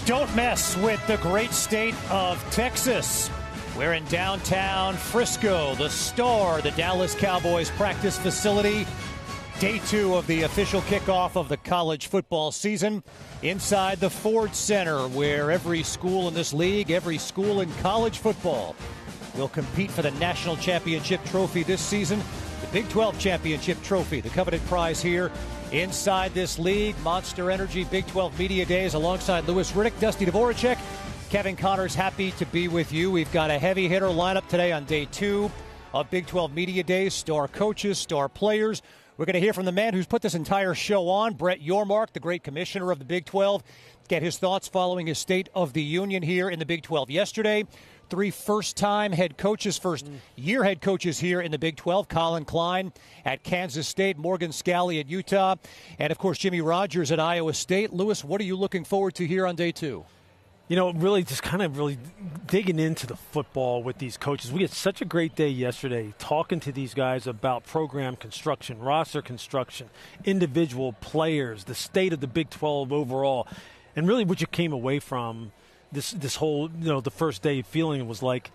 Don't mess with the great state of Texas. We're in downtown Frisco, the Star, the Dallas Cowboys practice facility. Day 2 of the official kickoff of the college football season inside the Ford Center, where every school in this league, every school in college football will compete for the national championship trophy this season. The Big 12 championship trophy, the coveted prize here inside this league. Monster Energy Big 12 Media Days alongside Louis Riddick, Dusty Dvoracek, Kevin Connors, happy to be with you. We've got a heavy hitter lineup today on day 2 of Big 12 Media Days. Star coaches, star players. We're going to hear from the man who's put this entire show on, Brett Yormark, the great commissioner of the Big 12. Get his thoughts following his State of the Union here in the Big 12 yesterday. 3 first-time head coaches, first-year head coaches here in the Big 12. Colin Klein at Kansas State, Morgan Scalley at Utah, and, of course, Jimmy Rogers at Iowa State. Louis, what are you looking forward to here on day 2? You know, really just kind of really digging into the football with these coaches. We had such a great day yesterday talking to these guys about program construction, roster construction, individual players, the state of the Big 12 overall. And really what you came away from this whole, the first day feeling was like,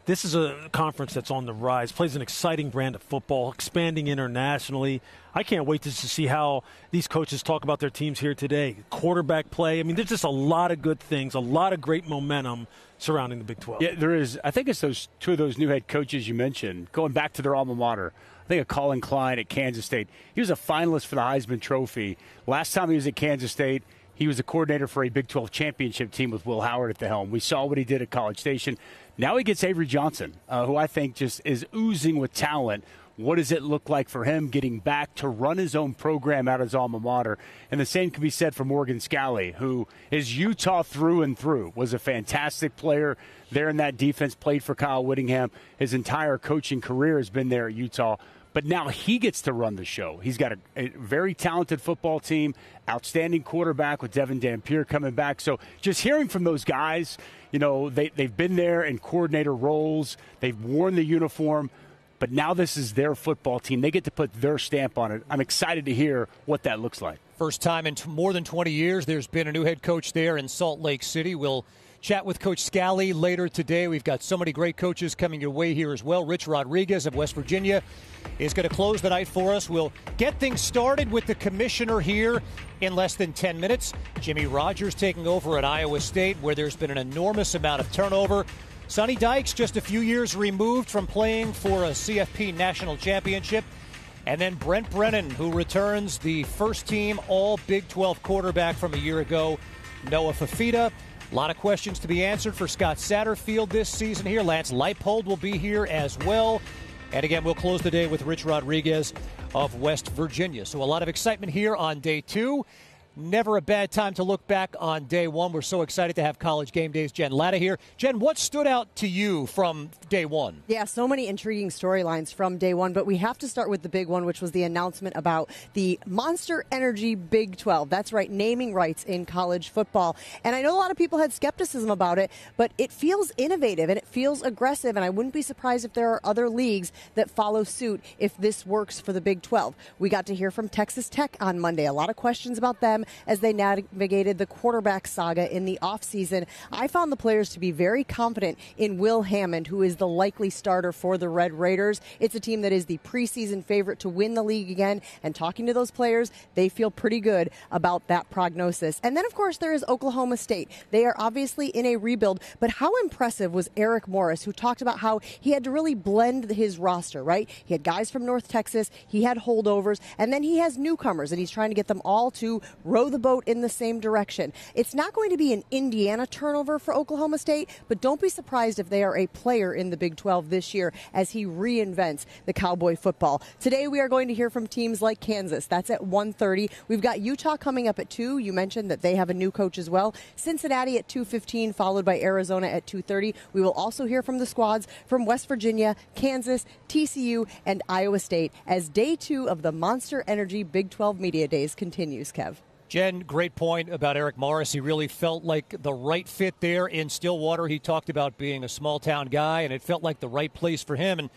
this is a conference that's on the rise, plays an exciting brand of football, expanding internationally. I can't wait to see how these coaches talk about their teams here today. Quarterback play. I mean, there's just a lot of good things, a lot of great momentum surrounding the Big 12. Yeah, there is. I think it's those 2 of those new head coaches you mentioned, going back to their alma mater. I think of Colin Klein at Kansas State. He was a finalist for the Heisman Trophy. Last time he was at Kansas State, he was a coordinator for a Big 12 championship team with Will Howard at the helm. We saw what he did at College Station. Now he gets Avery Johnson, who I think just is oozing with talent. What does it look like for him getting back to run his own program out of his alma mater? And the same can be said for Morgan Scalley, who is Utah through and through, was a fantastic player there in that defense, played for Kyle Whittingham. His entire coaching career has been there at Utah. But now he gets to run the show. He's got a very talented football team, outstanding quarterback with Devin Dampier coming back. So just hearing from those guys, they've been there in coordinator roles. They've worn the uniform. But now this is their football team. They get to put their stamp on it. I'm excited to hear what that looks like. First time in more than 20 years there's been a new head coach there in Salt Lake City. We'll chat with Coach Scalley later today. We've got so many great coaches coming your way here as well. Rich Rodriguez of West Virginia is going to close the night for us. We'll get things started with the commissioner here in less than 10 minutes. Jimmy Rogers taking over at Iowa State, where there's been an enormous amount of turnover. Sonny Dykes just a few years removed from playing for a CFP national championship. And then Brent Brennan, who returns the first-team All-Big 12 quarterback from a year ago, Noah Fifita. A lot of questions to be answered for Scott Satterfield this season here. Lance Leipold will be here as well. And again, we'll close the day with Rich Rodriguez of West Virginia. So a lot of excitement here on day 2. Never a bad time to look back on day 1. We're so excited to have College Game Days' Jen Latta here. Jen, what stood out to you from day 1? Yeah, so many intriguing storylines from day 1, but we have to start with the big one, which was the announcement about the Monster Energy Big 12. That's right, naming rights in college football. And I know a lot of people had skepticism about it, but it feels innovative and it feels aggressive, and I wouldn't be surprised if there are other leagues that follow suit if this works for the Big 12. We got to hear from Texas Tech on Monday. A lot of questions about them as they navigated the quarterback saga in the offseason. I found the players to be very confident in Will Hammond, who is the likely starter for the Red Raiders. It's a team that is the preseason favorite to win the league again, and talking to those players, they feel pretty good about that prognosis. And then, of course, there is Oklahoma State. They are obviously in a rebuild, but how impressive was Eric Morris, who talked about how he had to really blend his roster, right? He had guys from North Texas, he had holdovers, and then he has newcomers, and he's trying to get them all to row the boat in the same direction. It's not going to be an Indiana turnover for Oklahoma State, but don't be surprised if they are a player in the Big 12 this year as he reinvents the Cowboy football. Today we are going to hear from teams like Kansas. That's at 1:30. We've got Utah coming up at 2. You mentioned that they have a new coach as well. Cincinnati at 2:15, followed by Arizona at 2:30. We will also hear from the squads from West Virginia, Kansas, TCU, and Iowa State as day 2 of the Monster Energy Big 12 Media Days continues, Kev. Jen, great point about Eric Morris. He really felt like the right fit there in Stillwater. He talked about being a small-town guy, and it felt like the right place for him. And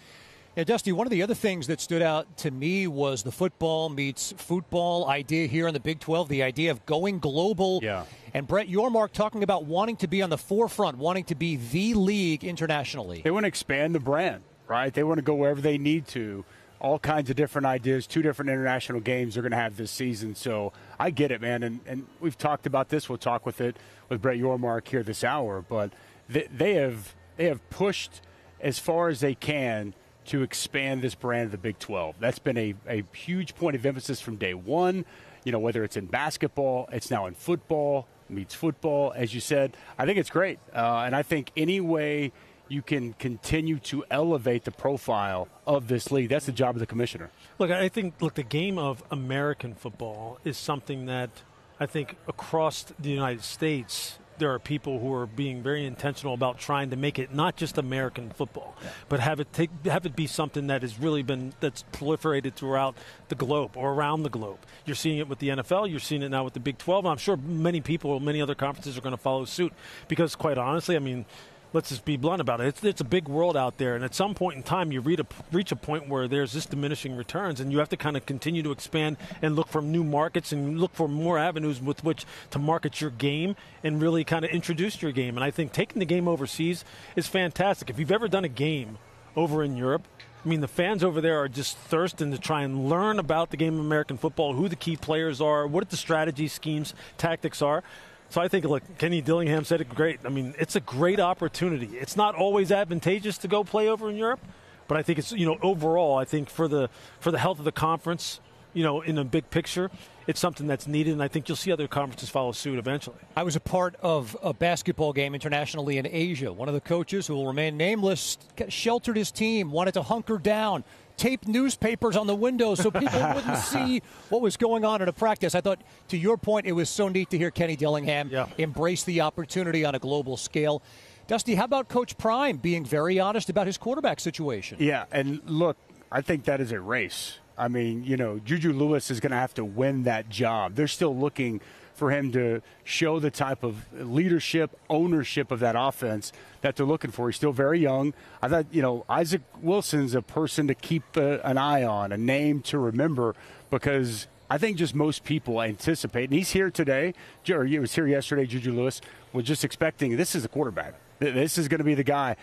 Yeah, Dusty, one of the other things that stood out to me was the football meets football idea here in the Big 12, the idea of going global. Yeah. And Brett Yormark talking about wanting to be on the forefront, wanting to be the league internationally. They want to expand the brand, right? They want to go wherever they need to. All kinds of different ideas. 2 different international games they're going to have this season. So I get it, man. And we've talked about this. We'll talk with Brett Yormark here this hour. But they have pushed as far as they can to expand this brand of the Big 12. That's been a huge point of emphasis from day one. You know, whether it's in basketball, it's now in football, meets football, as you said. I think it's great. And I think any way you can continue to elevate the profile of this league, that's the job of the commissioner. Look, I think the game of American football is something that I think across the United States there are people who are being very intentional about trying to make it not just American football, but have it be something that has really that's proliferated throughout the globe or around the globe. You're seeing it with the NFL. You're seeing it now with the Big 12. And I'm sure many other conferences are going to follow suit because, quite honestly, I mean, let's just be blunt about it. It's a big world out there, and at some point in time, you reach a point where there's this diminishing returns, and you have to kind of continue to expand and look for new markets and look for more avenues with which to market your game and really kind of introduce your game. And I think taking the game overseas is fantastic. If you've ever done a game over in Europe, I mean, the fans over there are just thirsting to try and learn about the game of American football, who the key players are, what the strategies, schemes, tactics are. So I think, look, Kenny Dillingham said it great. I mean, it's a great opportunity. It's not always advantageous to go play over in Europe, but I think it's, overall, I think for the health of the conference, in a big picture, it's something that's needed, and I think you'll see other conferences follow suit eventually. I was a part of a basketball game internationally in Asia. One of the coaches, who will remain nameless, sheltered his team, wanted to hunker down, taped newspapers on the windows so people wouldn't see what was going on at a practice. I thought, to your point, it was so neat to hear Kenny Dillingham embrace the opportunity on a global scale. Dusty, how about Coach Prime being very honest about his quarterback situation? Yeah, and look, I think that is a race. I mean, Juju Lewis is going to have to win that job. They're still looking for him to show the type of leadership, ownership of that offense that they're looking for. He's still very young. I thought, Isaac Wilson's a person to keep an eye on, a name to remember, because I think just most people anticipate, and he's here today, or he was here yesterday, Juju Lewis, was just expecting this is the quarterback. This is going to be the guy.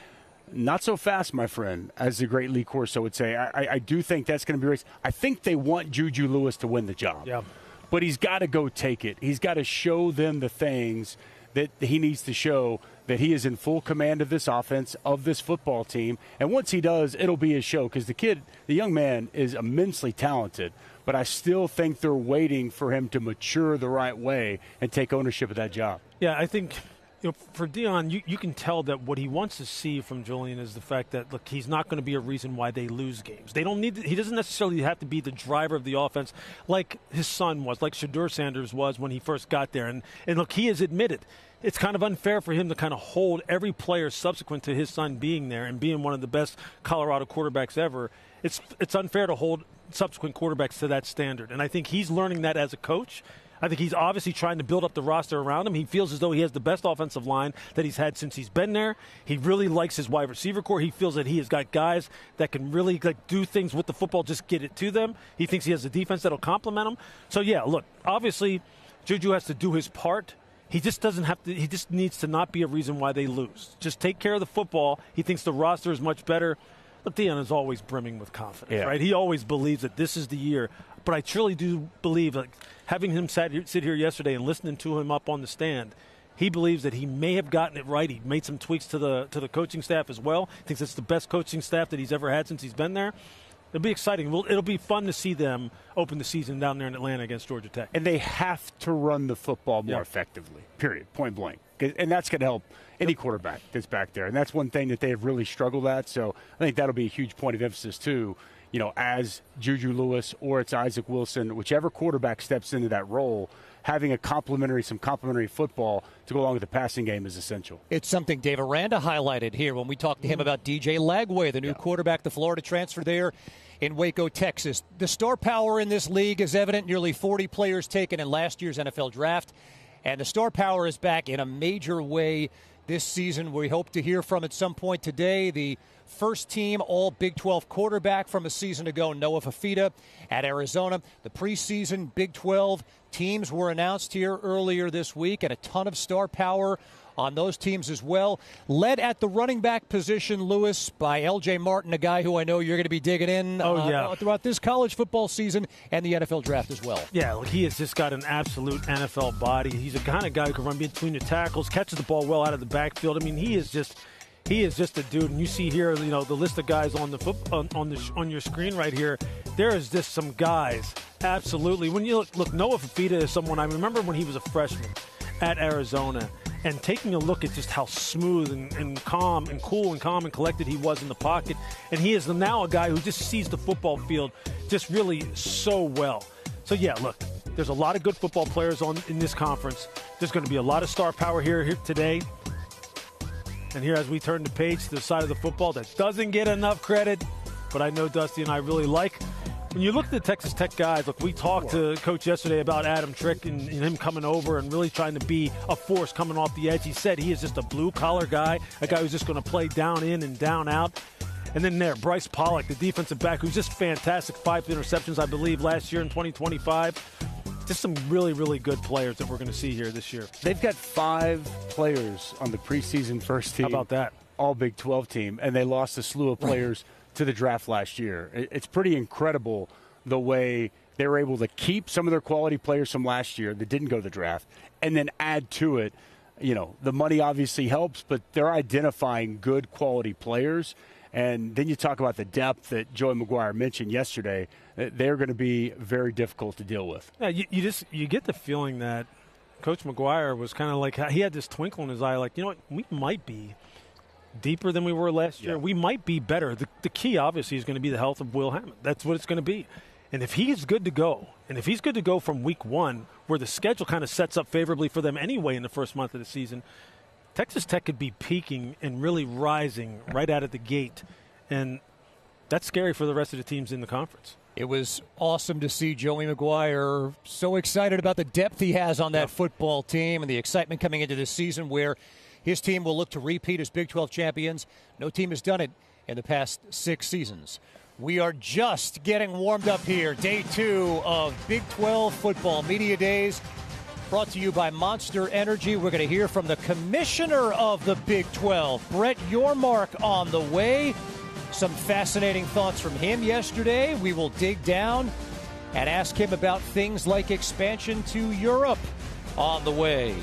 Not so fast, my friend, as the great Lee Corso would say. I do think that's going to be a race. I think they want Juju Lewis to win the job. Yeah. But he's got to go take it. He's got to show them the things that he needs to show, that he is in full command of this offense, of this football team. And once he does, it'll be his show, because the young man is immensely talented. But I still think they're waiting for him to mature the right way and take ownership of that job. Yeah, I think – for Deion, you can tell that what he wants to see from Julian is the fact that, look, he's not going to be a reason why they lose games. They don't need. He doesn't necessarily have to be the driver of the offense like his son was, like Shedeur Sanders was when he first got there. And look, he has admitted it's kind of unfair for him to kind of hold every player subsequent to his son being there and being one of the best Colorado quarterbacks ever. It's unfair to hold subsequent quarterbacks to that standard. And I think he's learning that as a coach. I think he's obviously trying to build up the roster around him. He feels as though he has the best offensive line that he's had since he's been there. He really likes his wide receiver core. He feels that he has got guys that can really do things with the football, just get it to them. He thinks he has a defense that'll complement him. So, yeah, look, obviously Juju has to do his part. He just doesn't have to. He just needs to not be a reason why they lose. Just take care of the football. He thinks the roster is much better. But Deion is always brimming with confidence, right? He always believes that this is the year. But I truly do believe, having him sit here yesterday and listening to him up on the stand, he believes that he may have gotten it right. He made some tweaks to the coaching staff as well. He thinks it's the best coaching staff that he's ever had since he's been there. It'll be exciting. It'll be fun to see them open the season down there in Atlanta against Georgia Tech. And they have to run the football more effectively, period, point blank. And that's going to help any quarterback that's back there. And that's one thing that they have really struggled at. So I think that'll be a huge point of emphasis, too, as Juju Lewis or it's Isaac Wilson, whichever quarterback steps into that role, having some complementary football to go along with the passing game is essential. It's something Dave Aranda highlighted here when we talked to him about DJ Lagway, the new quarterback, the Florida transfer there in Waco, Texas. The star power in this league is evident. Nearly 40 players taken in last year's NFL draft. And the star power is back in a major way this season. We hope to hear from at some point today the first team all Big 12 quarterback from a season ago, Noah Fifita at Arizona. The preseason Big 12 teams were announced here earlier this week, and a ton of star power on those teams as well. Led at the running back position, Lewis, by L.J. Martin, a guy who I know you're going to be digging in throughout this college football season and the NFL draft as well. Yeah, look, he has just got an absolute NFL body. He's the kind of guy who can run between the tackles, catches the ball well out of the backfield. I mean, he is just a dude. And you see here, the list of guys on on your screen right here. There is just some guys, absolutely. When you look, Noah Fifita is someone I remember when he was a freshman at Arizona. And taking a look at just how smooth and calm and cool and calm and collected he was in the pocket. And he is now a guy who just sees the football field just really so well. So, yeah, look, there's a lot of good football players in this conference. There's going to be a lot of star power here today. And here as we turn the page to the side of the football that doesn't get enough credit, but I know Dusty and I really like. When you look at the Texas Tech guys, look, we talked to Coach yesterday about Adam Trick and him coming over and really trying to be a force coming off the edge. He said he is just a blue-collar guy, a guy who's just going to play down in and down out. And then there, Bryce Pollock, the defensive back, who's just fantastic. 5 interceptions, I believe, last year in 2025. Just some really, really good players that we're going to see here this year. They've got 5 players on the preseason first team. How about that? All Big 12 team, and they lost a slew of players to the draft last year. It's pretty incredible the way they were able to keep some of their quality players from last year that didn't go to the draft and then add to it. The money obviously helps, but they're identifying good quality players. And then you talk about the depth that Joey McGuire mentioned yesterday. They're going to be very difficult to deal with. Yeah, you get the feeling that Coach McGuire was kind of like, he had this twinkle in his eye, like, what, we might be deeper than we were last year. We might be better. The key, obviously, is going to be the health of Will Hammond. That's what it's going to be. And if he's good to go, and if he's good to go from week 1, where the schedule kind of sets up favorably for them anyway in the first month of the season, Texas Tech could be peaking and really rising right out of the gate. And that's scary for the rest of the teams in the conference. It was awesome to see Joey McGuire so excited about the depth he has on that football team and the excitement coming into this season where his team will look to repeat as Big 12 champions. No team has done it in the past 6 seasons. We are just getting warmed up here. Day 2 of Big 12 football media days brought to you by Monster Energy. We're going to hear from the commissioner of the Big 12, Brett Yormark, on the way. Some fascinating thoughts from him yesterday. We will dig down and ask him about things like expansion to Europe on the way.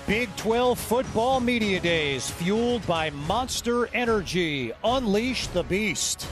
Big 12 football media days fueled by Monster Energy. Unleash the beast.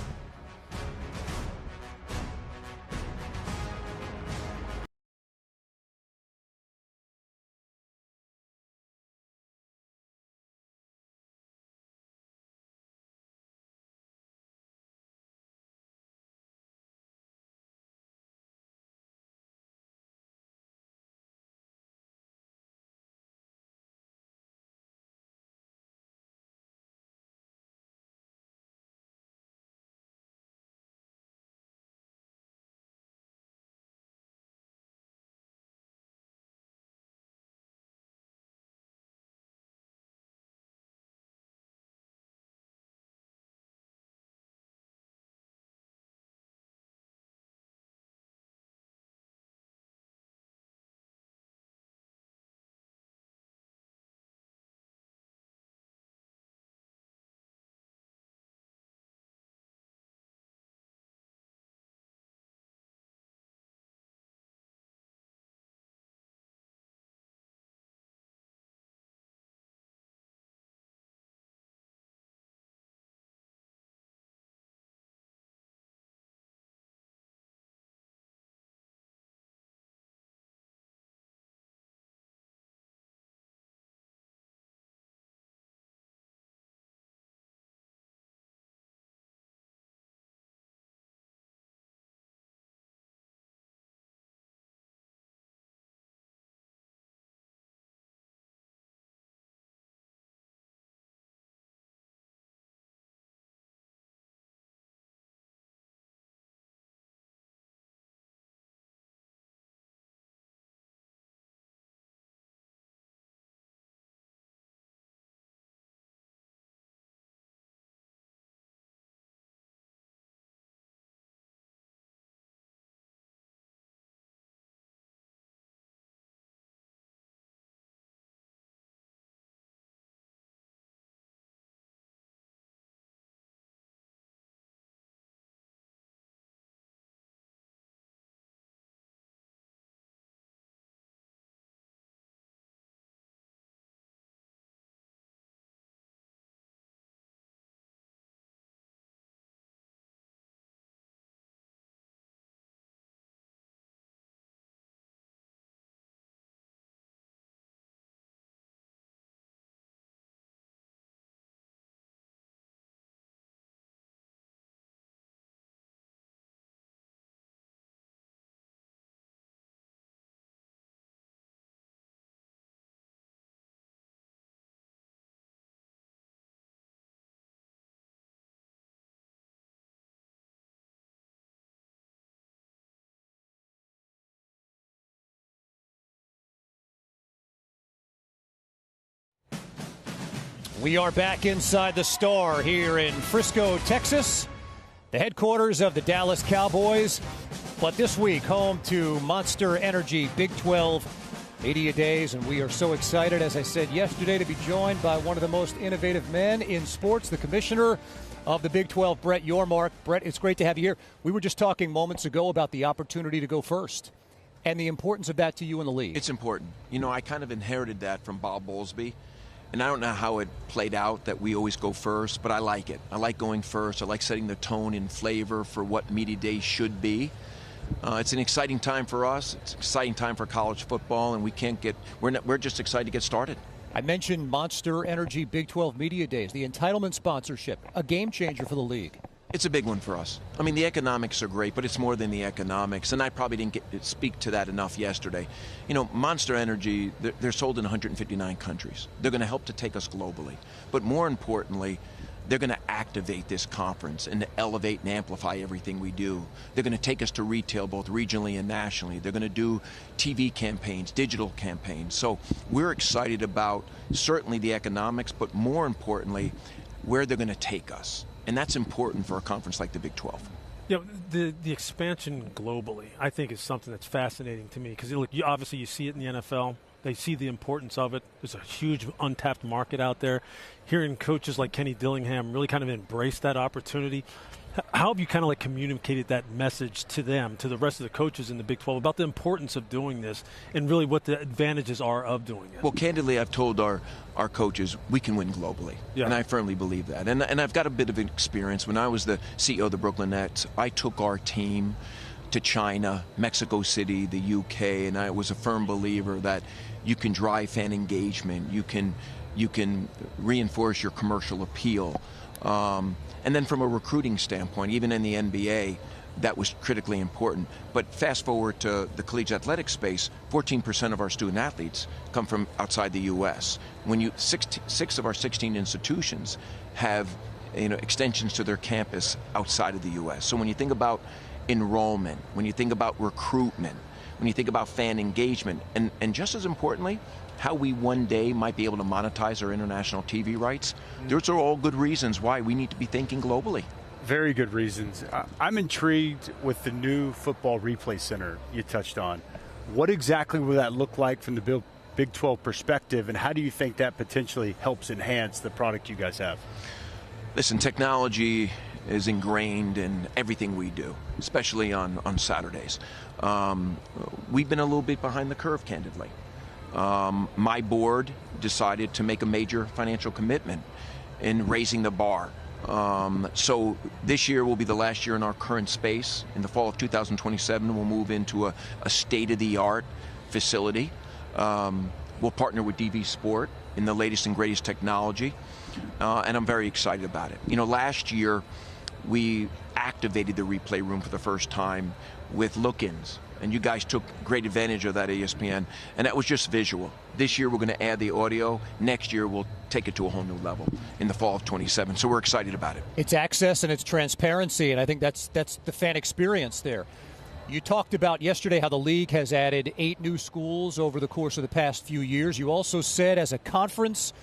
We are back inside the Star here in Frisco, Texas, the headquarters of the Dallas Cowboys. But this week, home to Monster Energy Big 12 Media Days, and we are so excited, as I said yesterday, to be joined by one of the most innovative men in sports, the commissioner of the Big 12, Brett Yormark. Brett, it's great to have you here. We were just talking moments ago about the opportunity to go first and the importance of that to you in the league. It's important. You know, I kind of inherited that from Bob Bowlesby, and I don't know how it played out that we always go first, but I like it. I like going first. I like setting the tone and flavor for what Media Day should be. It's an exciting time for us. It's an exciting time for college football, and we're just excited to get started. I mentioned Monster Energy Big 12 Media Days, the entitlement sponsorship, a game changer for the league. It's a big one for us. I mean, the economics are great, but it's more than the economics, and I probably didn't speak to that enough yesterday. You know, Monster Energy, they're sold in 159 countries. They're going to help to take us globally. But more importantly, they're going to activate this conference and elevate and amplify everything we do. They're going to take us to retail both regionally and nationally. They're going to do TV campaigns, digital campaigns. So we're excited about certainly the economics, but more importantly, where they're going to take us. And that's important for a conference like the Big 12. You know, the expansion globally, I think, is something that's fascinating to me because obviously you see it in the NFL. They see the importance of it. There's a huge untapped market out there. Hearing coaches like Kenny Dillingham really kind of embrace that opportunity. How have you kind of like communicated that message to them, to the rest of the coaches in the Big 12 about the importance of doing this and really what the advantages are of doing it? Well, candidly, I've told our coaches we can win globally, and I firmly believe that. And I've got a bit of experience. When I was the CEO of the Brooklyn Nets, I took our team to China, Mexico City, the UK, and I was a firm believer that you can drive fan engagement, you can reinforce your commercial appeal. And then from a recruiting standpoint, even in the NBA, that was critically important. But fast forward to the collegiate athletic space, 14% of our student athletes come from outside the U.S. When six of our 16 institutions have extensions to their campus outside of the U.S. So when you think about enrollment, when you think about recruitment, when you think about fan engagement, and just as importantly, how we one day might be able to monetize our international TV rights, those are all good reasons why we need to be thinking globally. Very good reasons. I'm intrigued with the new football replay center you touched on. What exactly will that look like from the Big 12 perspective, and how do you think that potentially helps enhance the product you guys have? Listen, technology is ingrained in everything we do, especially on Saturdays. We've been a little bit behind the curve, candidly. My board decided to make a major financial commitment in raising the bar. So this year will be the last year in our current space. In the fall of 2027, we'll move into a state-of-the-art facility. We'll partner with DV Sport in the latest and greatest technology, and I'm very excited about it. You know, last year we activated the replay room for the first time with look-ins. And you guys took great advantage of that, ESPN, and that was just visual. This year we're going to add the audio. Next year we'll take it to a whole new level in the fall of 27. So we're excited about it. It's access and it's transparency, and I think that's the fan experience there. You talked about yesterday how the league has added 8 new schools over the course of the past few years. You also said as a conference,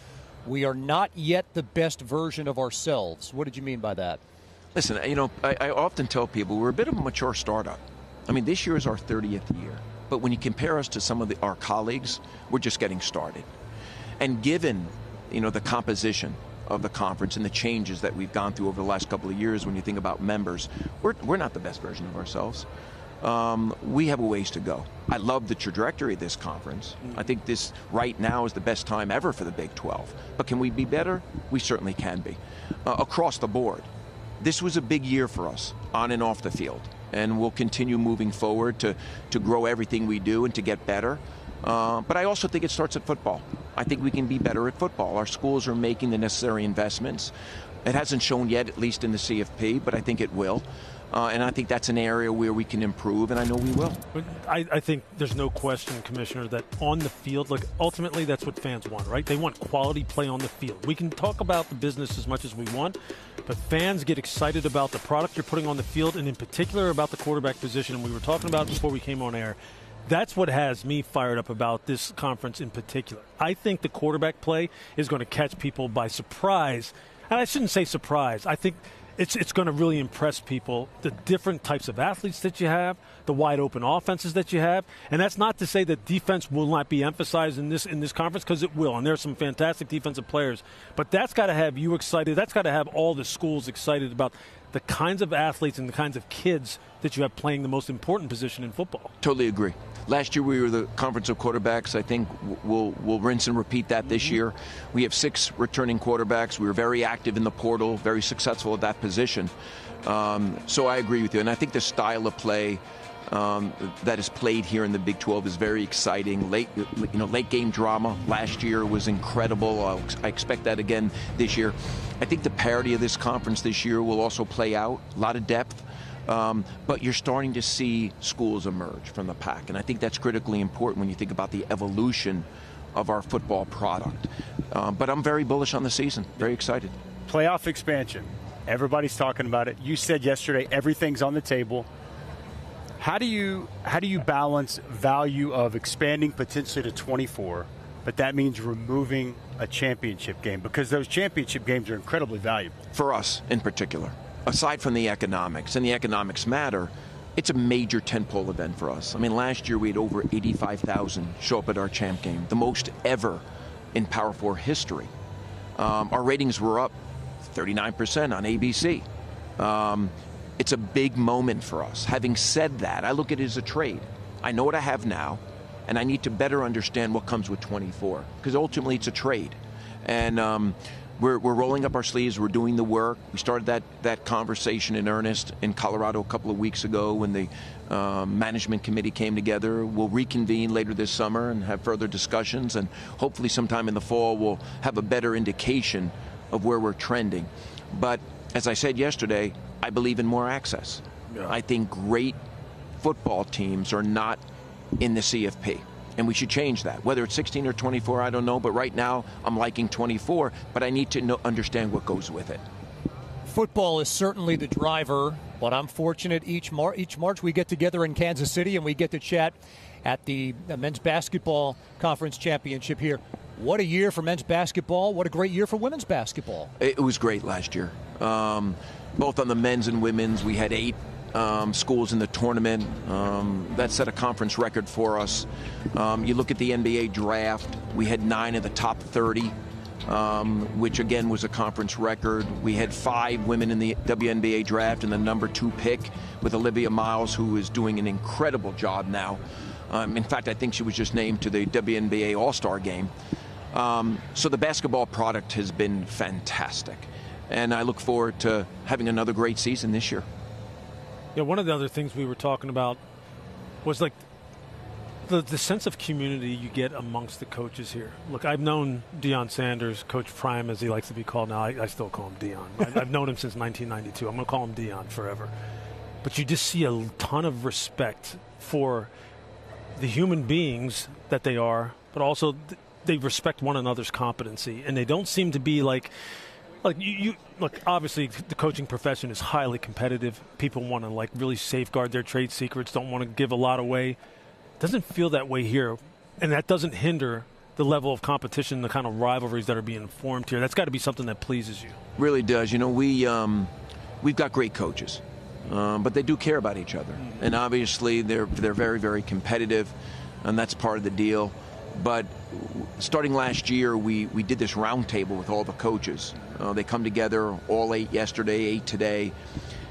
we are not yet the best version of ourselves. What did you mean by that? Listen, you know, I often tell people we're a bit of a mature startup. I mean, this year is our 30th year, but when you compare us to some of our colleagues, we're just getting started. And given, the composition of the conference and the changes that we've gone through over the last couple of years, when you think about members, we're not the best version of ourselves. We have a ways to go. I love the trajectory of this conference. I think this right now is the best time ever for the Big 12. But can we be better? We certainly can be. Across the board, this was a big year for us on and off the field. And we'll continue moving forward to grow everything we do and to get better. But I also think it starts at football. I think we can be better at football. Our schools are making the necessary investments. It hasn't shown yet, at least in the CFP, but I think it will. And I think that's an area where we can improve, and I know we will. I think there's no question, Commissioner, that on the field, ultimately that's what fans want, right? They want quality play on the field. We can talk about the business as much as we want, but fans get excited about the product you're putting on the field, and in particular about the quarterback position. And we were talking about it before we came on air. That's what has me fired up about this conference in particular. I think the quarterback play is going to catch people by surprise. And I shouldn't say surprise. I think it's going to really impress people, the different types of athletes that you have, the wide open offenses that you have. And that's not to say that defense will not be emphasized in this conference, because it will. And there's some fantastic defensive players. But that's got to have you excited. That's got to have all the schools excited about the kinds of athletes and the kinds of kids that you have playing the most important position in football. Totally agree. Last year we were the conference of quarterbacks. I think we'll rinse and repeat that this year. We have 6 returning quarterbacks. We were very active in the portal, very successful at that position. So I agree with you. And I think the style of play that is played here in the Big 12 is very exciting. Late game drama last year was incredible. I expect that again this year. I think the parity of this conference this year will also play out. A lot of depth. But you're starting to see schools emerge from the pack, and I think that's critically important when you think about the evolution of our football product. But I'm very bullish on the season, very excited. Playoff expansion. Everybody's talking about it. You said yesterday everything's on the table. How do you balance value of expanding potentially to 24, but that means removing a championship game, because those championship games are incredibly valuable? For us in particular. Aside from the economics, and the economics matter, it's a major tentpole event for us. I mean, last year we had over 85,000 show up at our champ game, the most ever in Power 4 history. Our ratings were up 39% on ABC. It's a big moment for us. Having said that, I look at it as a trade. I know what I have now, and I need to better understand what comes with 24, because ultimately it's a trade. And we're rolling up our sleeves. We're doing the work. We started that conversation in earnest in Colorado a couple of weeks ago when the management committee came together. We'll reconvene later this summer and have further discussions, and hopefully sometime in the fall we'll have a better indication of where we're trending. But as I said yesterday, I believe in more access. Yeah. I think great football teams are not in the CFP. And we should change that. Whether it's 16 or 24, I don't know. But right now, I'm liking 24. But I need to understand what goes with it. Football is certainly the driver. But I'm fortunate each March we get together in Kansas City and we get to chat at the men's basketball conference championship here. What a year for men's basketball. What a great year for women's basketball. It was great last year. Both on the men's and women's, we had 8 schools in the tournament. That set a conference record for us. You look at the NBA draft, we had 9 of the top 30, which again was a conference record. We had 5 women in the WNBA draft and the number 2 pick with Olivia Miles, who is doing an incredible job now. In fact, I think she was just named to the WNBA All-Star game. So the basketball product has been fantastic. And I look forward to having another great season this year. Yeah, one of the other things we were talking about was like the sense of community you get amongst the coaches here. Look, I've known Deion Sanders, Coach Prime, as he likes to be called now. I still call him Deion. I've known him since 1992. I'm going to call him Deion forever. But you just see a ton of respect for the human beings that they are, but also they respect one another's competency, and they don't seem to be like you look, obviously the coaching profession is highly competitive. People want to really safeguard their trade secrets, don't want to give a lot away. It doesn't feel that way here, and that doesn't hinder the level of competition, the kind of rivalries that are being formed here. That's got to be something that pleases you. Really does. You know, we've got great coaches, but they do care about each other, and obviously they're very, very competitive, and that's part of the deal. But starting last year, we did this roundtable with all the coaches. They come together, all 8 yesterday, 8 today,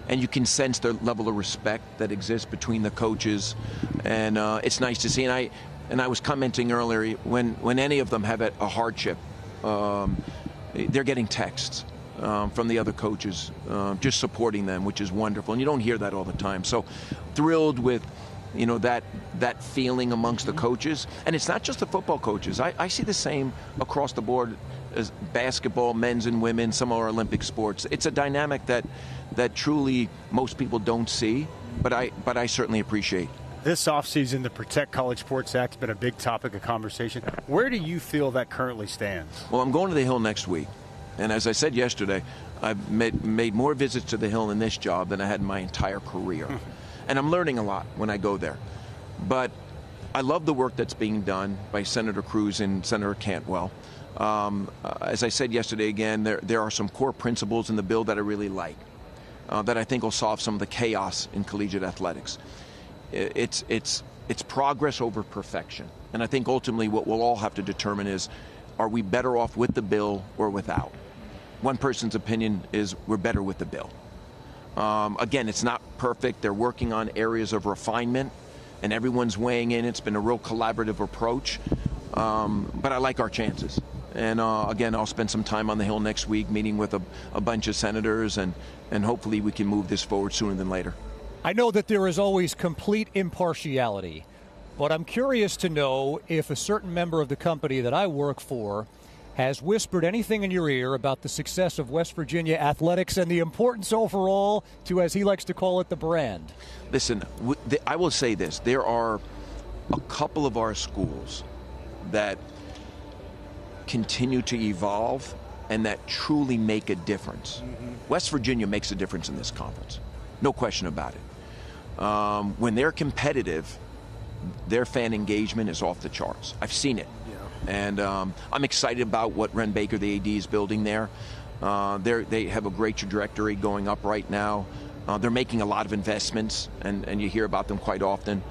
and you can sense the level of respect that exists between the coaches, and it's nice to see. And I was commenting earlier, when any of them have a hardship, they're getting texts from the other coaches just supporting them, which is wonderful, and you don't hear that all the time. So thrilled with that feeling amongst the coaches. And it's not just the football coaches. I see the same across the board as basketball, men's and women, some of our Olympic sports. It's a dynamic that truly most people don't see, but I certainly appreciate. This offseason, the Protect College Sports Act has been a big topic of conversation. Where do you feel that currently stands? Well, I'm going to the Hill next week. And as I said yesterday, I've made more visits to the Hill in this job than I had in my entire career. And I'm learning a lot when I go there. But I love the work that's being done by Senator Cruz and Senator Cantwell. As I said yesterday again, there are some core principles in the bill that I really like, that I think will solve some of the chaos in collegiate athletics. It's progress over perfection. And I think ultimately what we'll all have to determine is, are we better off with the bill or without? One person's opinion is we're better with the bill. Again, it's not perfect. They're working on areas of refinement, and everyone's weighing in. It's been a real collaborative approach, but I like our chances. And again, I'll spend some time on the Hill next week meeting with a bunch of senators, and hopefully we can move this forward sooner than later. I know that there is always complete impartiality, but I'm curious to know if a certain member of the company that I work for has whispered anything in your ear about the success of West Virginia athletics and the importance overall to, as he likes to call it, the brand. Listen, I will say this. There are a couple of our schools that continue to evolve and that truly make a difference. West Virginia makes a difference in this conference. No question about it. When they're competitive, their fan engagement is off the charts. I've seen it. And I'm excited about what Ren Baker, the AD, is building there. They have a great trajectory going up right now. They're making a lot of investments, and you hear about them quite often.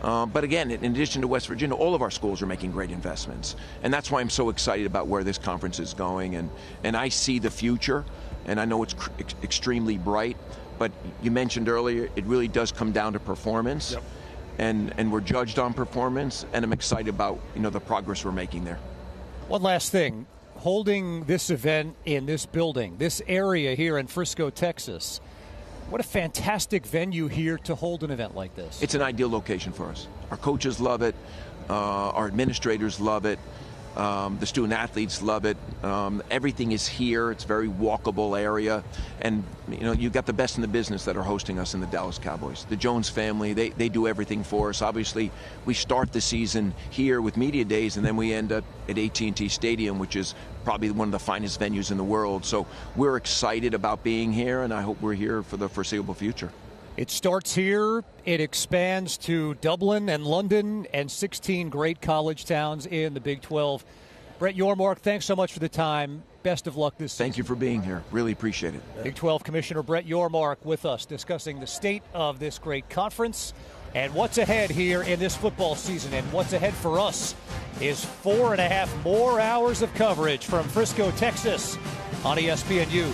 But again, in addition to West Virginia, all of our schools are making great investments. And that's why I'm so excited about where this conference is going. And I see the future, and I know it's extremely bright. But you mentioned earlier, it really does come down to performance. Yep. And we're judged on performance, and I'm excited about the progress we're making there. One last thing, holding this event in this building, this area here in Frisco, Texas, what a fantastic venue here to hold an event like this. It's an ideal location for us. Our coaches love it, our administrators love it, the student athletes love it. Everything is here. It's a very walkable area, and you've got the best in the business that are hosting us in the Dallas Cowboys. The Jones family, they do everything for us. Obviously, we start the season here with media days, and then we end up at AT&T Stadium, which is probably one of the finest venues in the world. So we're excited about being here, and I hope we're here for the foreseeable future. It starts here, it expands to Dublin and London and 16 great college towns in the Big 12. Brett Yormark, thanks so much for the time. Best of luck this season. Thank you for being here. Really appreciate it. Big 12 Commissioner Brett Yormark with us discussing the state of this great conference and what's ahead here in this football season. And what's ahead for us is 4.5 more hours of coverage from Frisco, Texas on ESPNU.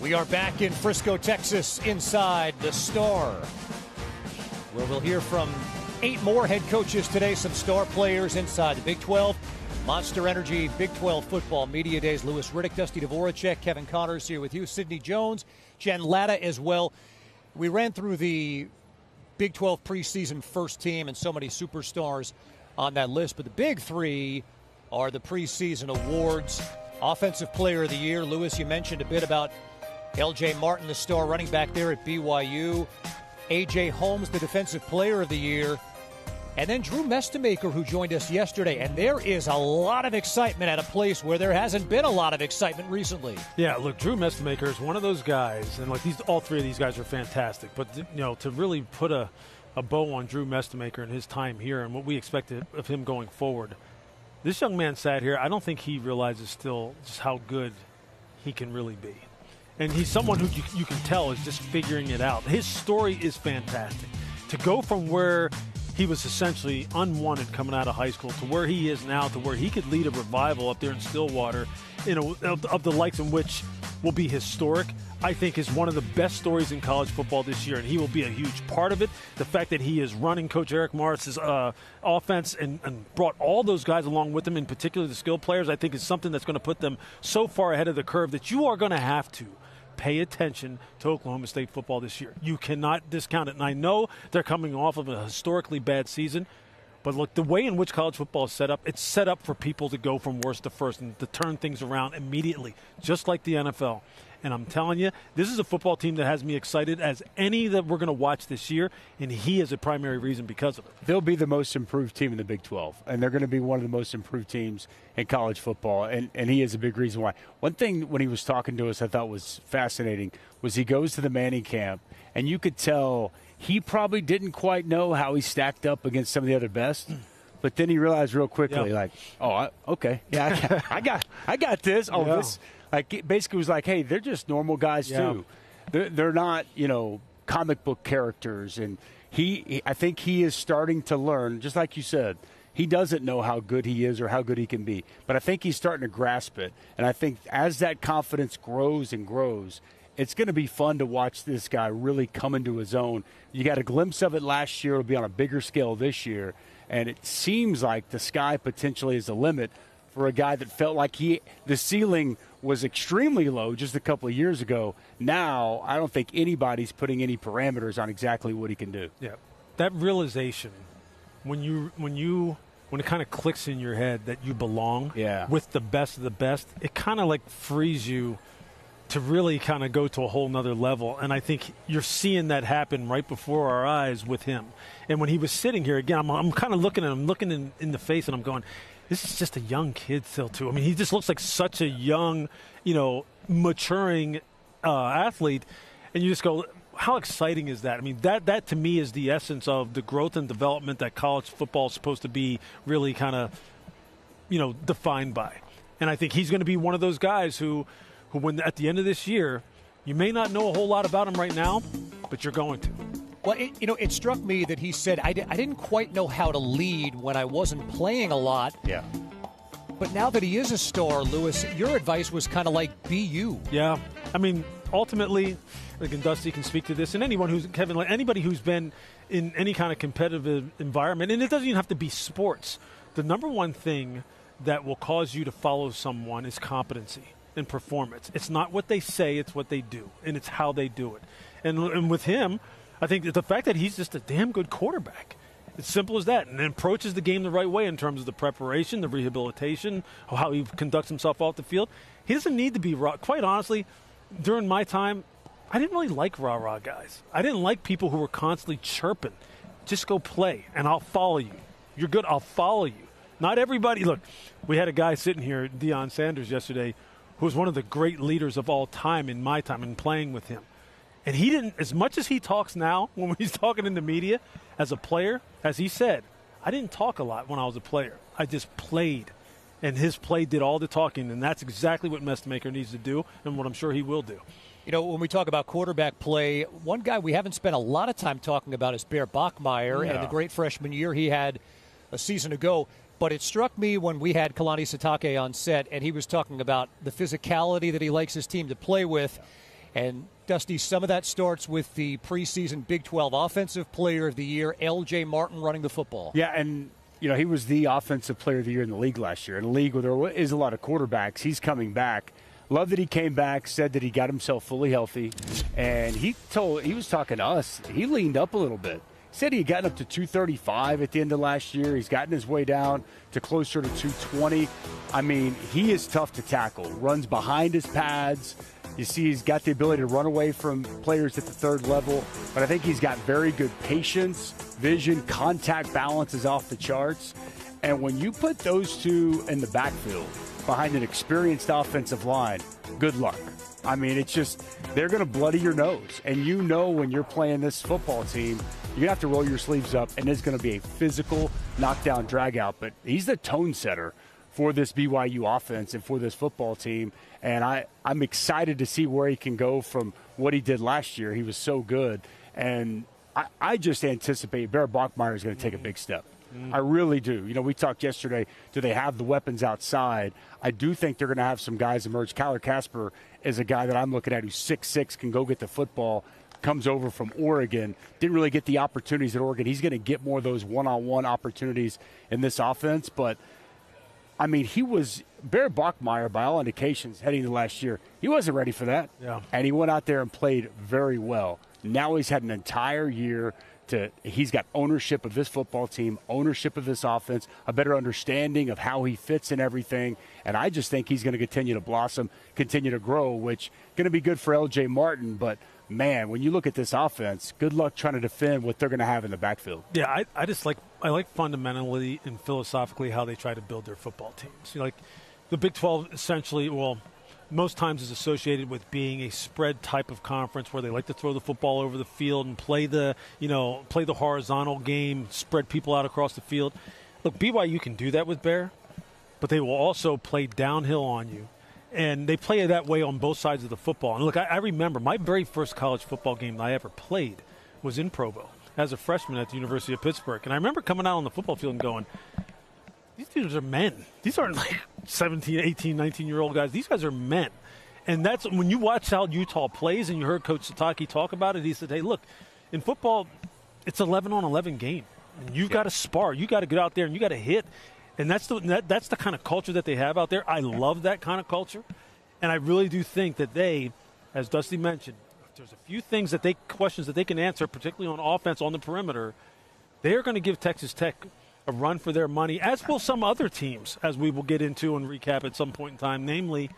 We are back in Frisco, Texas, inside the Star, where we'll hear from 8 more head coaches today, some star players inside the Big 12. Monster Energy Big 12 Football Media Days. Louis Riddick, Dusty Dvoracek, Kevin Connors here with you. Sidney Jones, Jen Latta as well. We ran through the Big 12 preseason first team and so many superstars on that list, but the big 3 are the preseason awards. Offensive Player of the Year. Louis, you mentioned a bit about L.J. Martin, the star running back there at BYU. A.J. Holmes, the Defensive Player of the Year. And then Drew Mestemaker, who joined us yesterday. And there is a lot of excitement at a place where there hasn't been a lot of excitement recently. Yeah, look, Drew Mestemaker is one of those guys, and all 3 of these guys are fantastic. But, to really put a bow on Drew Mestemaker and his time here and what we expect of him going forward, this young man sat here. I don't think he realizes still just how good he can really be. And he's someone who you can tell is just figuring it out. His story is fantastic. To go from where he was essentially unwanted coming out of high school to where he is now, to where he could lead a revival up there in Stillwater, of the likes in which will be historic, I think is one of the best stories in college football this year, and he will be a huge part of it. The fact that he is running Coach Eric Morris's offense and brought all those guys along with him, in particular the skill players, I think is something that's going to put them so far ahead of the curve that you are going to have to pay attention to Oklahoma State football this year. You cannot discount it. And I know they're coming off of a historically bad season, but look, the way in which college football is set up, it's set up for people to go from worst to first and to turn things around immediately, just like the NFL. And I'm telling you, this is a football team that has me excited as any that we're going to watch this year, and he is a primary reason because of it. They'll be the most improved team in the Big 12, and they're going to be one of the most improved teams in college football, and he is a big reason why. One thing when he was talking to us I thought was fascinating was he goes to the Manning camp, and you could tell he probably didn't quite know how he stacked up against some of the other best. But then he realized real quickly, okay, yeah, I got this. Oh, yeah. This. Like, basically was like, hey, they're just normal guys too. They're not, comic book characters. And I think he is starting to learn, just like you said, he doesn't know how good he is or how good he can be. But I think he's starting to grasp it. And I think as that confidence grows and grows, it's going to be fun to watch this guy really come into his own. You got a glimpse of it last year. It'll be on a bigger scale this year. And it seems like the sky potentially is the limit for a guy that felt like the ceiling was extremely low just a couple of years ago. Now, I don't think anybody's putting any parameters on exactly what he can do. Yeah, that realization, when it kind of clicks in your head that you belong with the best of the best, it kind of like frees you to really kind of go to a whole nother level. And I think you're seeing that happen right before our eyes with him. And when he was sitting here, again, I'm kind of looking at him, looking in the face, and I'm going, this is just a young kid still, too. I mean, he just looks like such a young, maturing athlete. And you just go, how exciting is that? I mean, that to me is the essence of the growth and development that college football is supposed to be really kind of, defined by. And I think he's going to be one of those guys who when at the end of this year, you may not know a whole lot about him right now, but you're going to. Well, it struck me that he said, I didn't quite know how to lead when I wasn't playing a lot. Yeah. But now that he is a star, Louis, your advice was kind of like, be you. Yeah. I mean, ultimately, again, Dusty can speak to this, and anybody who's been in any kind of competitive environment, and it doesn't even have to be sports, the number one thing that will cause you to follow someone is competency and performance. It's not what they say, it's what they do, and it's how they do it. And with him, I think the fact that he's just a damn good quarterback. It's simple as that. And approaches the game the right way in terms of the preparation, the rehabilitation, how he conducts himself off the field. He doesn't need to be raw. Quite honestly, during my time, I didn't really like rah-rah guys. I didn't like people who were constantly chirping. Just go play, and I'll follow you. You're good, I'll follow you. Not everybody. Look, we had a guy sitting here, Deion Sanders, yesterday, who was one of the great leaders of all time in my time and playing with him. And he didn't, as much as he talks now when he's talking in the media as a player, as he said, I didn't talk a lot when I was a player. I just played. And his play did all the talking, and that's exactly what Mestemaker needs to do and what I'm sure he will do. When we talk about quarterback play, one guy we haven't spent a lot of time talking about is Bear Bachmeier and the great freshman year he had a season ago. But it struck me when we had Kalani Sitake on set, and he was talking about the physicality that he likes his team to play with. And, Dusty, some of that starts with the preseason Big 12 Offensive Player of the Year, L.J. Martin, running the football. Yeah, and, he was the Offensive Player of the Year in the league last year. In a league where there is a lot of quarterbacks, he's coming back. Love that he came back, said that he got himself fully healthy. And he was talking to us. He leaned up a little bit. Said he had gotten up to 235 at the end of last year. He's gotten his way down to closer to 220. I mean, he is tough to tackle. Runs behind his pads. You see he's got the ability to run away from players at the third level. But I think he's got very good patience, vision, contact balance is off the charts. And when you put those two in the backfield behind an experienced offensive line, good luck. I mean, it's just they're going to bloody your nose. And when you're playing this football team, you're going to have to roll your sleeves up, and it's going to be a physical knockdown, drag-out. But he's the tone setter for this BYU offense and for this football team. And I'm excited to see where he can go from what he did last year. He was so good. And I just anticipate Bear Bachmeier is going to take a big step. I really do. We talked yesterday, do they have the weapons outside? I do think they're going to have some guys emerge. Kyler Casper is a guy that I'm looking at who's 6'6", can go get the football, comes over from Oregon, didn't really get the opportunities at Oregon. He's going to get more of those one-on-one opportunities in this offense. But, I mean, Bear Bachmeier, by all indications, heading into last year, he wasn't ready for that. Yeah. And he went out there and played very well. Now he's had an entire year he's got ownership of this football team, ownership of this offense, a better understanding of how he fits in everything. And I just think he's going to continue to blossom, continue to grow, which is going to be good for L.J. Martin. But, man, when you look at this offense, good luck trying to defend what they're going to have in the backfield. Yeah, I like fundamentally and philosophically how they try to build their football teams. Like the Big 12 essentially, most times is associated with being a spread type of conference where they like to throw the football over the field and play the horizontal game, spread people out across the field. Look, BYU can do that with Bear, but they will also play downhill on you. And they play it that way on both sides of the football. And look, I remember my very first college football game that I ever played was in Provo as a freshman at the University of Pittsburgh. And I remember coming out on the football field and going, these dudes are men. These aren't like 17, 18, 19-year-old guys. These guys are men. And that's when you watch how Utah plays and you heard Coach Satake talk about it, he said, hey, look, in football, it's 11-on-11 game. And you've got to spar. You got to get out there and you got to hit. And that's the kind of culture that they have out there. I love that kind of culture. And I really do think that they, as Dusty mentioned, if there's a few questions that they can answer, particularly on offense on the perimeter, they are going to give Texas Tech a run for their money, as will some other teams, as we will get into and recap at some point in time, namely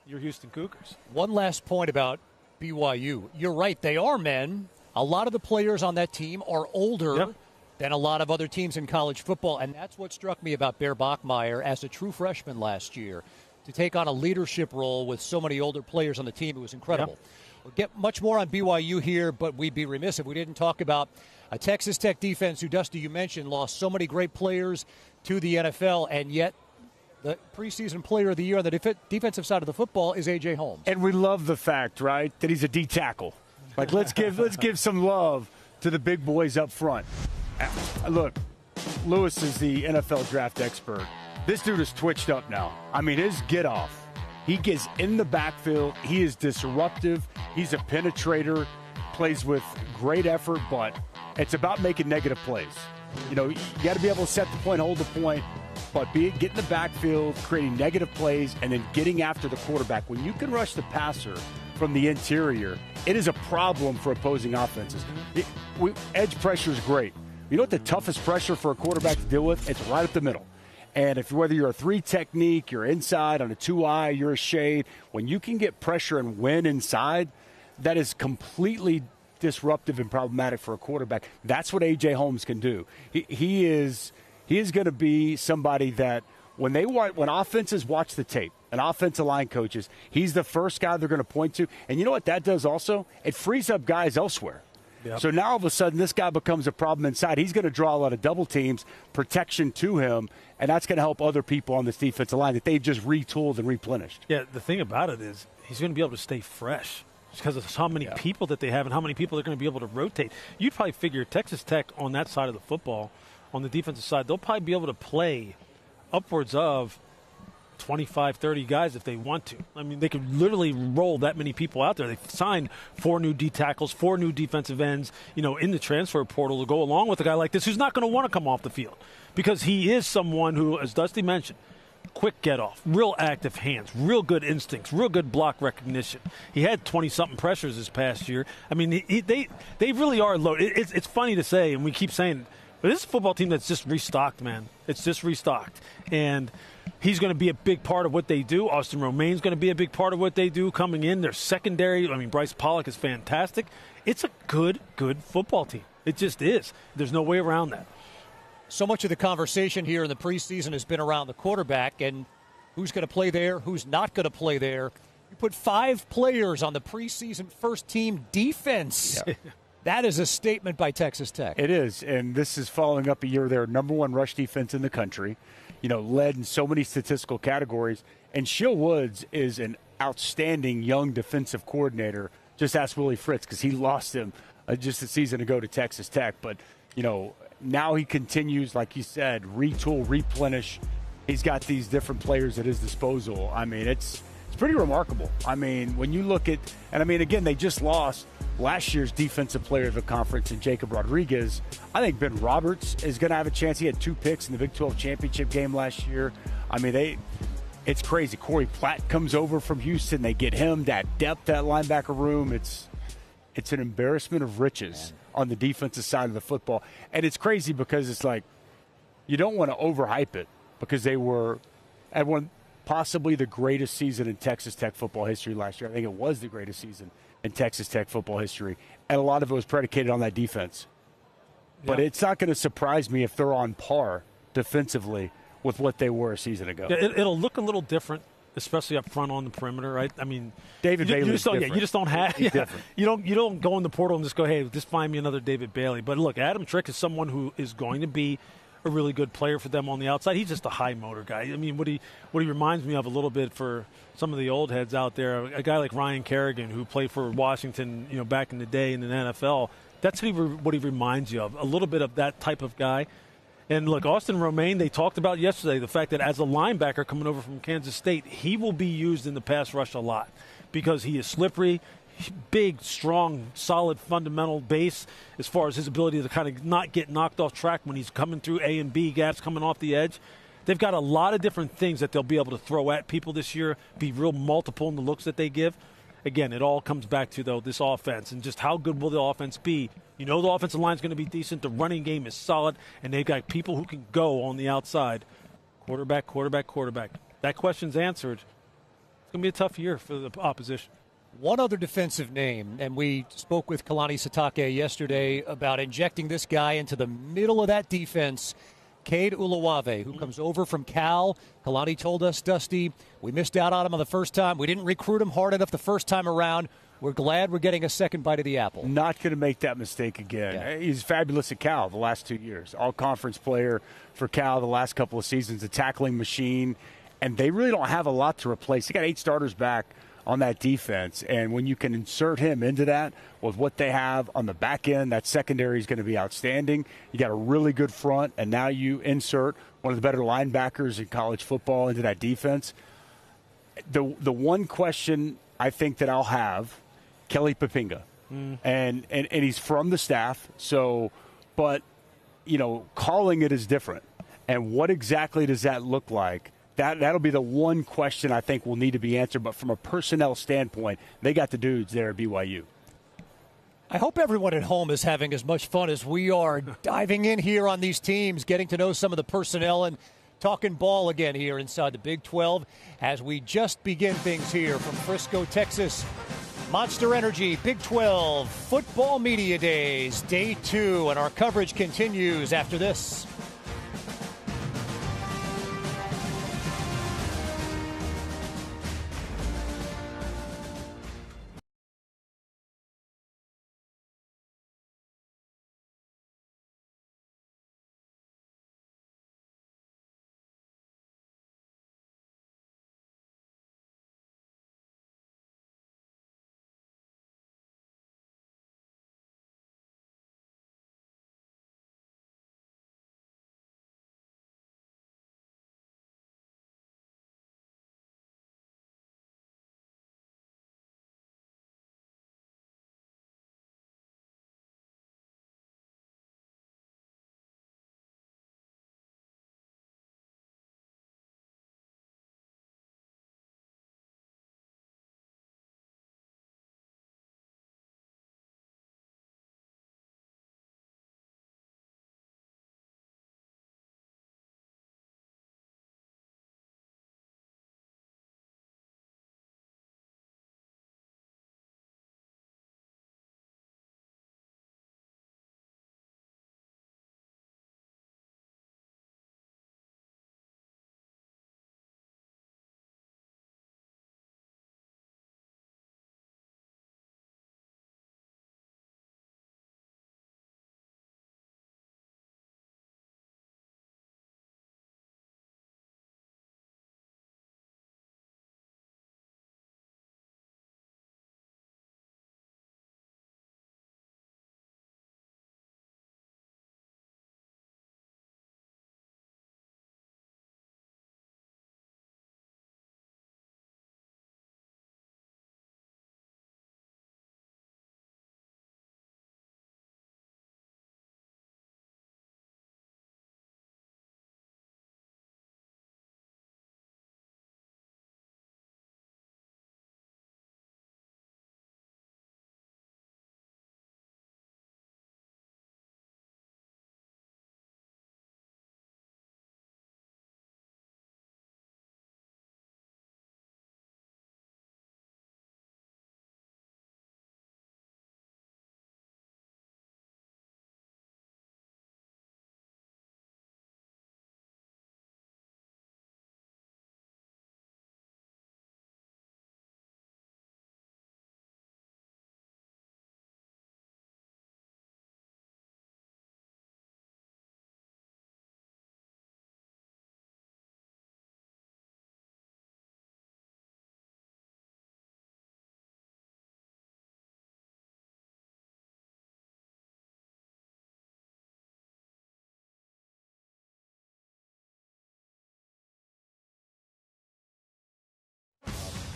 your Houston Cougars. One last point about BYU. You're right, they are men. A lot of the players on that team are older than a lot of other teams in college football, and that's what struck me about Bear Bachmeier as a true freshman last year. To take on a leadership role with so many older players on the team, it was incredible. We'll get much more on BYU here, but we'd be remiss if we didn't talk about a Texas Tech defense who, Dusty, you mentioned, lost so many great players to the NFL, and yet the preseason player of the year on the defensive side of the football is A.J. Holmes. And we love the fact, right, that he's a D tackle. Like, let's give some love to the big boys up front. Look, Lewis is the NFL draft expert. This dude is twitched up now. I mean, his get off. He gets in the backfield. He is disruptive. He's a penetrator, plays with great effort, but it's about making negative plays. You got to be able to set the point, hold the point, but get in the backfield, creating negative plays, and then getting after the quarterback. When you can rush the passer from the interior, it is a problem for opposing offenses. Edge pressure is great. You know what the toughest pressure for a quarterback to deal with? It's right up the middle. And whether you're a 3 technique, you're inside on a 2-eye, you're a shade, when you can get pressure and win inside, that is completely disruptive and problematic for a quarterback. That's what A.J. Holmes can do. He is going to be somebody that when offenses watch the tape and offensive line coaches, he's the first guy they're going to point to. And you know what that does also? It frees up guys elsewhere. Yep. So now all of a sudden this guy becomes a problem inside. He's going to draw a lot of double teams, protection to him, and that's going to help other people on this defensive line that they've just retooled and replenished. Yeah, the thing about it is he's going to be able to stay fresh because of how many people that they have and how many people they're going to be able to rotate. You'd probably figure Texas Tech on that side of the football, on the defensive side, they'll probably be able to play upwards of 25, 30 guys if they want to. I mean, they could literally roll that many people out there. They've signed 4 new D tackles, 4 new defensive ends, in the transfer portal to go along with a guy like this who's not going to want to come off the field because he is someone who, as Dusty mentioned, quick get off, real active hands, real good instincts, real good block recognition. He had 20-something pressures this past year. I mean, they really are low. It's funny to say, and we keep saying it, but this is a football team that's just restocked, man. It's just restocked. And he's going to be a big part of what they do. Austin Romaine's going to be a big part of what they do coming in. Their secondary, Bryce Pollock is fantastic. It's a good football team. It just is. There's no way around that. So much of the conversation here in the preseason has been around the quarterback and who's going to play there, who's not going to play there. You put 5 players on the preseason first-team defense. Yeah. That is a statement by Texas Tech. It is, and this is following up a year their number 1 rush defense in the country, led in so many statistical categories. And Shill Woods is an outstanding young defensive coordinator. Just ask Willie Fritz because he lost him just a season ago to Texas Tech. But, now he continues, like you said, retool, replenish. He's got these different players at his disposal. I mean, it's pretty remarkable. I mean, when you look at – and, again, they just lost last year's defensive player of the conference in Jacob Rodriguez. I think Ben Roberts is going to have a chance. He had 2 picks in the Big 12 championship game last year. It's crazy. Corey Platt comes over from Houston. They get him, that depth, that linebacker room. It's an embarrassment of riches on the defensive side of the football. And it's crazy because it's like you don't want to overhype it because they were at one possibly the greatest season in Texas Tech football history last year. I think it was the greatest season in Texas Tech football history. And a lot of it was predicated on that defense. But it's not going to surprise me if they're on par defensively with what they were a season ago. Yeah, it'll look a little different, especially up front on the perimeter, right? I mean, David Bailey is different. You just don't have you don't go in the portal and just go, hey, just find me another David Bailey. But look, Adam Trick is someone who is going to be a really good player for them on the outside. He's just a high motor guy. I mean, what he reminds me of a little bit for some of the old heads out there, a guy like Ryan Kerrigan who played for Washington, back in the day in the NFL. That's what he reminds you of, a little bit of that type of guy. And look, Austin Romaine, they talked about yesterday the fact that as a linebacker coming over from Kansas State, he will be used in the pass rush a lot because he is slippery, big, strong, solid fundamental base as far as his ability to kind of not get knocked off track when he's coming through A and B gaps coming off the edge. They've got a lot of different things that they'll be able to throw at people this year, be real multiple in the looks that they give. Again, it all comes back to, though, this offense and just how good will the offense be. The offensive line is going to be decent. The running game is solid, and they've got people who can go on the outside. Quarterback. That question's answered. It's going to be a tough year for the opposition. One other defensive name, and we spoke with Kalani Sitake yesterday about injecting this guy into the middle of that defense, Cade Uluwave, who comes over from Cal. Kalani told us, Dusty, we missed out on him on the first time. We didn't recruit him hard enough the first time around. We're glad we're getting a second bite of the apple. Not going to make that mistake again. Yeah. He's fabulous at Cal the last 2 years. All-conference player for Cal the last couple of seasons, a tackling machine. And they really don't have a lot to replace. They got 8 starters back on that defense. And when you can insert him into that with what they have on the back end, that secondary is going to be outstanding. You got a really good front, and now you insert one of the better linebackers in college football into that defense. The one question I think that I'll have, Kelly Papinga. And he's from the staff, but calling it is different. And what exactly does that look like? That'll be the one question I think will need to be answered. But from a personnel standpoint, they got the dudes there at BYU. I hope everyone at home is having as much fun as we are diving in here on these teams, getting to know some of the personnel and talking ball again here inside the Big 12 as we just begin things here from Frisco, Texas. Monster Energy Big 12 Football Media Days, Day 2, and our coverage continues after this.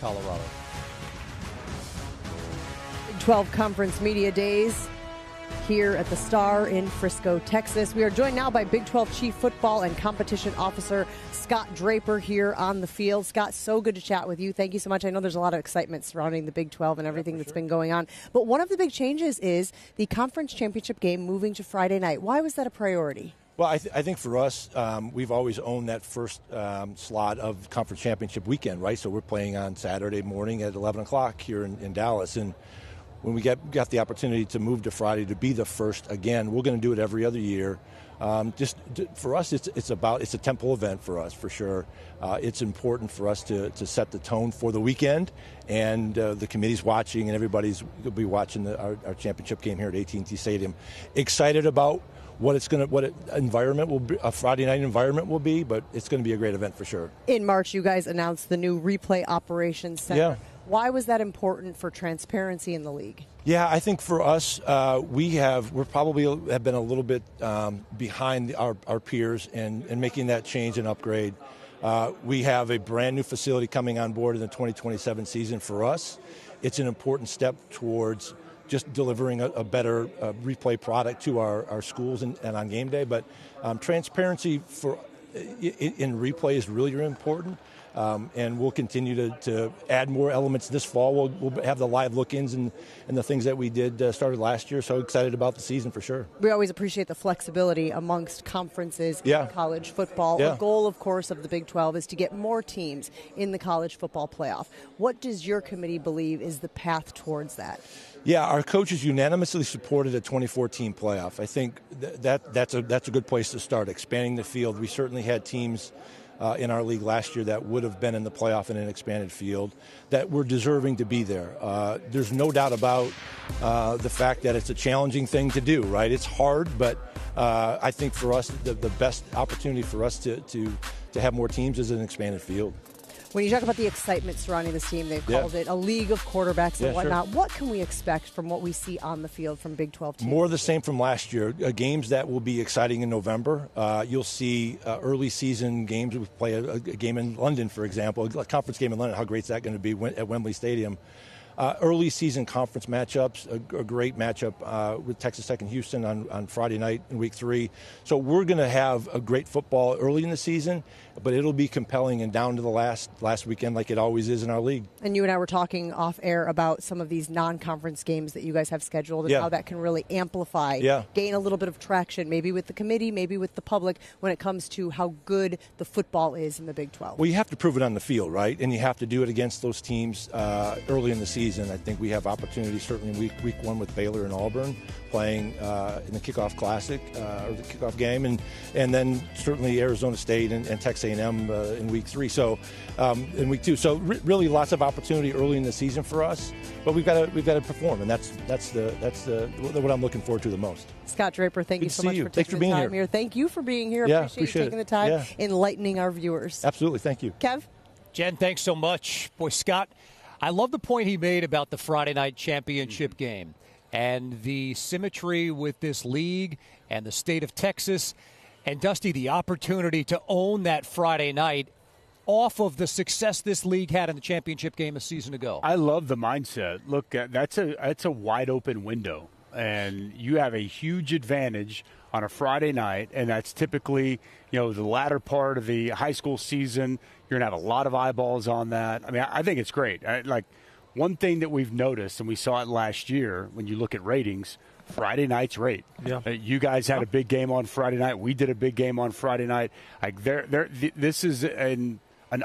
Colorado. Big 12 Conference Media Days here at the Star in Frisco, Texas. We are joined now by Big 12 Chief Football and Competition Officer Scott Draper here on the field. Scott, so good to chat with you. Thank you so much. I know there's a lot of excitement surrounding the Big 12 and everything that's been going on. But one of the big changes is the conference championship game moving to Friday night. Why was that a priority? Well, I think for us, we've always owned that first slot of conference championship weekend, right? So we're playing on Saturday morning at 11 o'clock here in Dallas. And when we got the opportunity to move to Friday to be the first again, we're going to do it every other year. For us, it's a temple event for us, for sure. It's important for us to set the tone for the weekend, and the committee's watching, and everybody's will be watching our championship game here at AT&T Stadium. Excited about what environment will be, a Friday night environment will be, but it's going to be a great event for sure. In March, you guys announced the new Replay Operations Center. Yeah. Why was that important for transparency in the league? Yeah, I think for us, we're probably have been a little bit behind our peers in making that change and upgrade. We have a brand new facility coming on board in the 2027 season for us. It's an important step towards just delivering a better replay product to our schools and on game day. But transparency in replay is really, really important. And we'll continue to add more elements this fall. We'll have the live look-ins and the things that we did started last year. So excited about the season for sure. We always appreciate the flexibility amongst conferences in college football. Yeah. A goal, of course, of the Big 12 is to get more teams in the college football playoff. What does your committee believe is the path towards that? Yeah, our coaches unanimously supported a 2014 playoff. I think that's a good place to start, expanding the field. We certainly had teams in our league last year that would have been in the playoff in an expanded field that were deserving to be there. There's no doubt about the fact that it's a challenging thing to do, right? It's hard, but I think for us, the best opportunity for us to have more teams is an expanded field. When you talk about the excitement surrounding this team, they've called it a league of quarterbacks and whatnot. Sure. What can we expect from what we see on the field from Big 12 teams? More of the same from last year. Games that will be exciting in November. You'll see early season games. We play a game in London, for example, a conference game in London. How great is that going to be at Wembley Stadium? Early season conference matchups, a great matchup with Texas Tech and Houston on Friday night in week 3. So we're going to have a great football early in the season, but it'll be compelling and down to the last weekend like it always is in our league. And you and I were talking off air about some of these non-conference games that you guys have scheduled and how that can really amplify, gain a little bit of traction, maybe with the committee, maybe with the public, when it comes to how good the football is in the Big 12. Well, you have to prove it on the field, right? And you have to do it against those teams early in the season. I think we have opportunities certainly in week 1 with Baylor and Auburn playing in the kickoff classic or the kickoff game, and then certainly Arizona State and Texas A&M in week 3. So in week 2, so really lots of opportunity early in the season for us. But we've got to perform, and that's what I'm looking forward to the most. Scott Draper, thank you so much for taking the time here. Thank you for being here. Appreciate you taking the time, enlightening our viewers. Absolutely, thank you, Kev. Jen, thanks so much. Boy, Scott, I love the point he made about the Friday night championship game and the symmetry with this league and the state of Texas. And, Dusty, the opportunity to own that Friday night off of the success this league had in the championship game a season ago. I love the mindset. Look, that's a wide open window, and you have a huge advantage on a Friday night, and that's typically, the latter part of the high school season. You're going to have a lot of eyeballs on that. I mean, I think it's great. One thing that we've noticed, and we saw it last year when you look at ratings, Friday night's rate. Yeah. You guys had a big game on Friday night. We did a big game on Friday night. This is an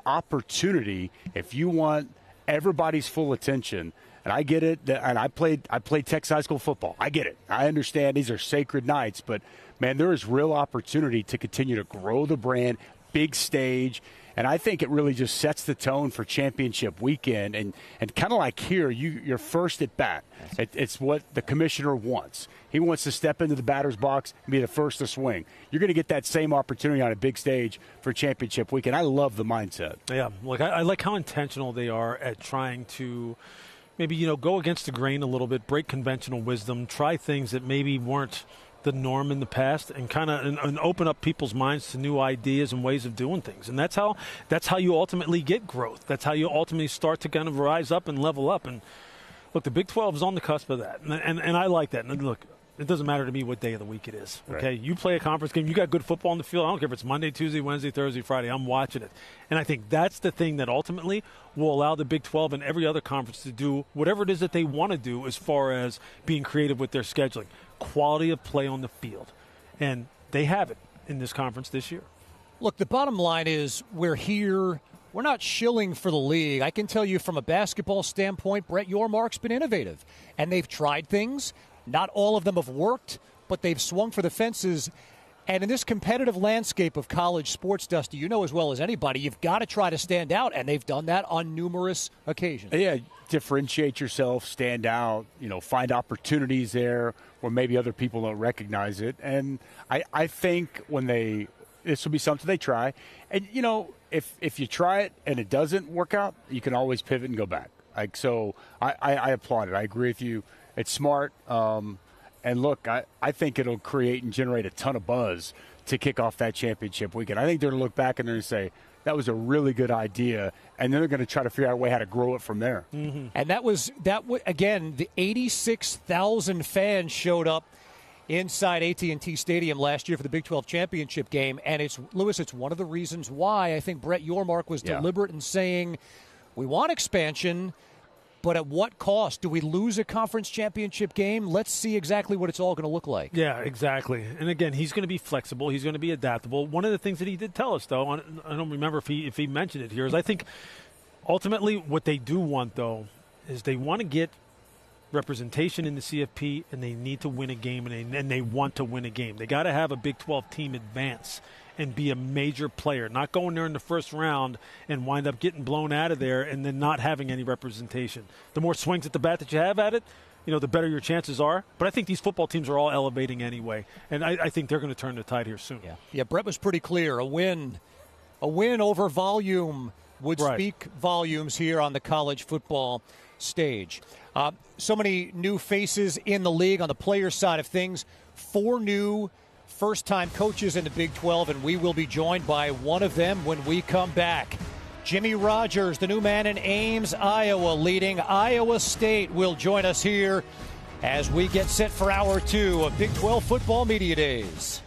opportunity if you want everybody's full attention. And I get it, and I played Texas high school football. I get it. I understand these are sacred nights, but, man, there is real opportunity to continue to grow the brand, big stage, and I think it really just sets the tone for championship weekend. And kind of like here, you're first at bat. It's what the commissioner wants. He wants to step into the batter's box and be the first to swing. You're going to get that same opportunity on a big stage for championship weekend. I love the mindset. Yeah, look, I like how intentional they are at trying to maybe, go against the grain a little bit, break conventional wisdom, try things that maybe weren't the norm in the past and kind of and open up people's minds to new ideas and ways of doing things. And that's how you ultimately get growth. That's how you ultimately start to kind of rise up and level up. And look, the Big 12 is on the cusp of that, and I like that. And look, it doesn't matter to me what day of the week it is. Okay, right. You play a conference game, you got good football on the field. I don't care if it's Monday, Tuesday, Wednesday, Thursday, Friday. I'm watching it, and I think that's the thing that ultimately will allow the Big 12 and every other conference to do whatever it is that they want to do as far as being creative with their scheduling, quality of play on the field, and they have it in this conference this year. Look, the bottom line is we're here. We're not shilling for the league. I can tell you from a basketball standpoint, Brett Yormark's been innovative, and they've tried things. Not all of them have worked, but they've swung for the fences. And in this competitive landscape of college sports, Dusty, you know as well as anybody, you've got to try to stand out, and they've done that on numerous occasions. Yeah, differentiate yourself, stand out, find opportunities there where maybe other people don't recognize it. And I think this will be something they try. And, if you try it and it doesn't work out, you can always pivot and go back. So I applaud it. I agree with you. It's smart. And look, I think it'll create and generate a ton of buzz to kick off that championship weekend. I think they're going to look back and they're going to say, that was a really good idea, and then they're going to try to figure out a way how to grow it from there. Mm-hmm. And again, the 86,000 fans showed up inside AT&T Stadium last year for the Big 12 championship game, and it's one of the reasons why I think Brett Yormark was deliberate in saying, we want expansion, but at what cost? Do we lose a conference championship game? Let's see exactly what it's all going to look like. Yeah, exactly. And again, he's going to be flexible. He's going to be adaptable. One of the things that he did tell us, though, I don't remember if he mentioned it here, is I think ultimately what they do want, though, is they want to get representation in the CFP, and they need to win a game, and they want to win a game. They got to have a Big 12 team advance and be a major player, not go in there in the first round and wind up getting blown out of there and then not having any representation. The more swings at the bat that you have at it, the better your chances are. But I think these football teams are all elevating anyway, and I think they're going to turn the tide here soon. Yeah, Brett was pretty clear. A win over volume would speak volumes here on the college football stage. So many new faces in the league on the player side of things. 4 new first-time coaches in the Big 12, and we will be joined by one of them when we come back. Jimmy Rogers, the new man in Ames, Iowa, leading Iowa State, will join us here as we get set for Hour 2 of Big 12 Football Media Days.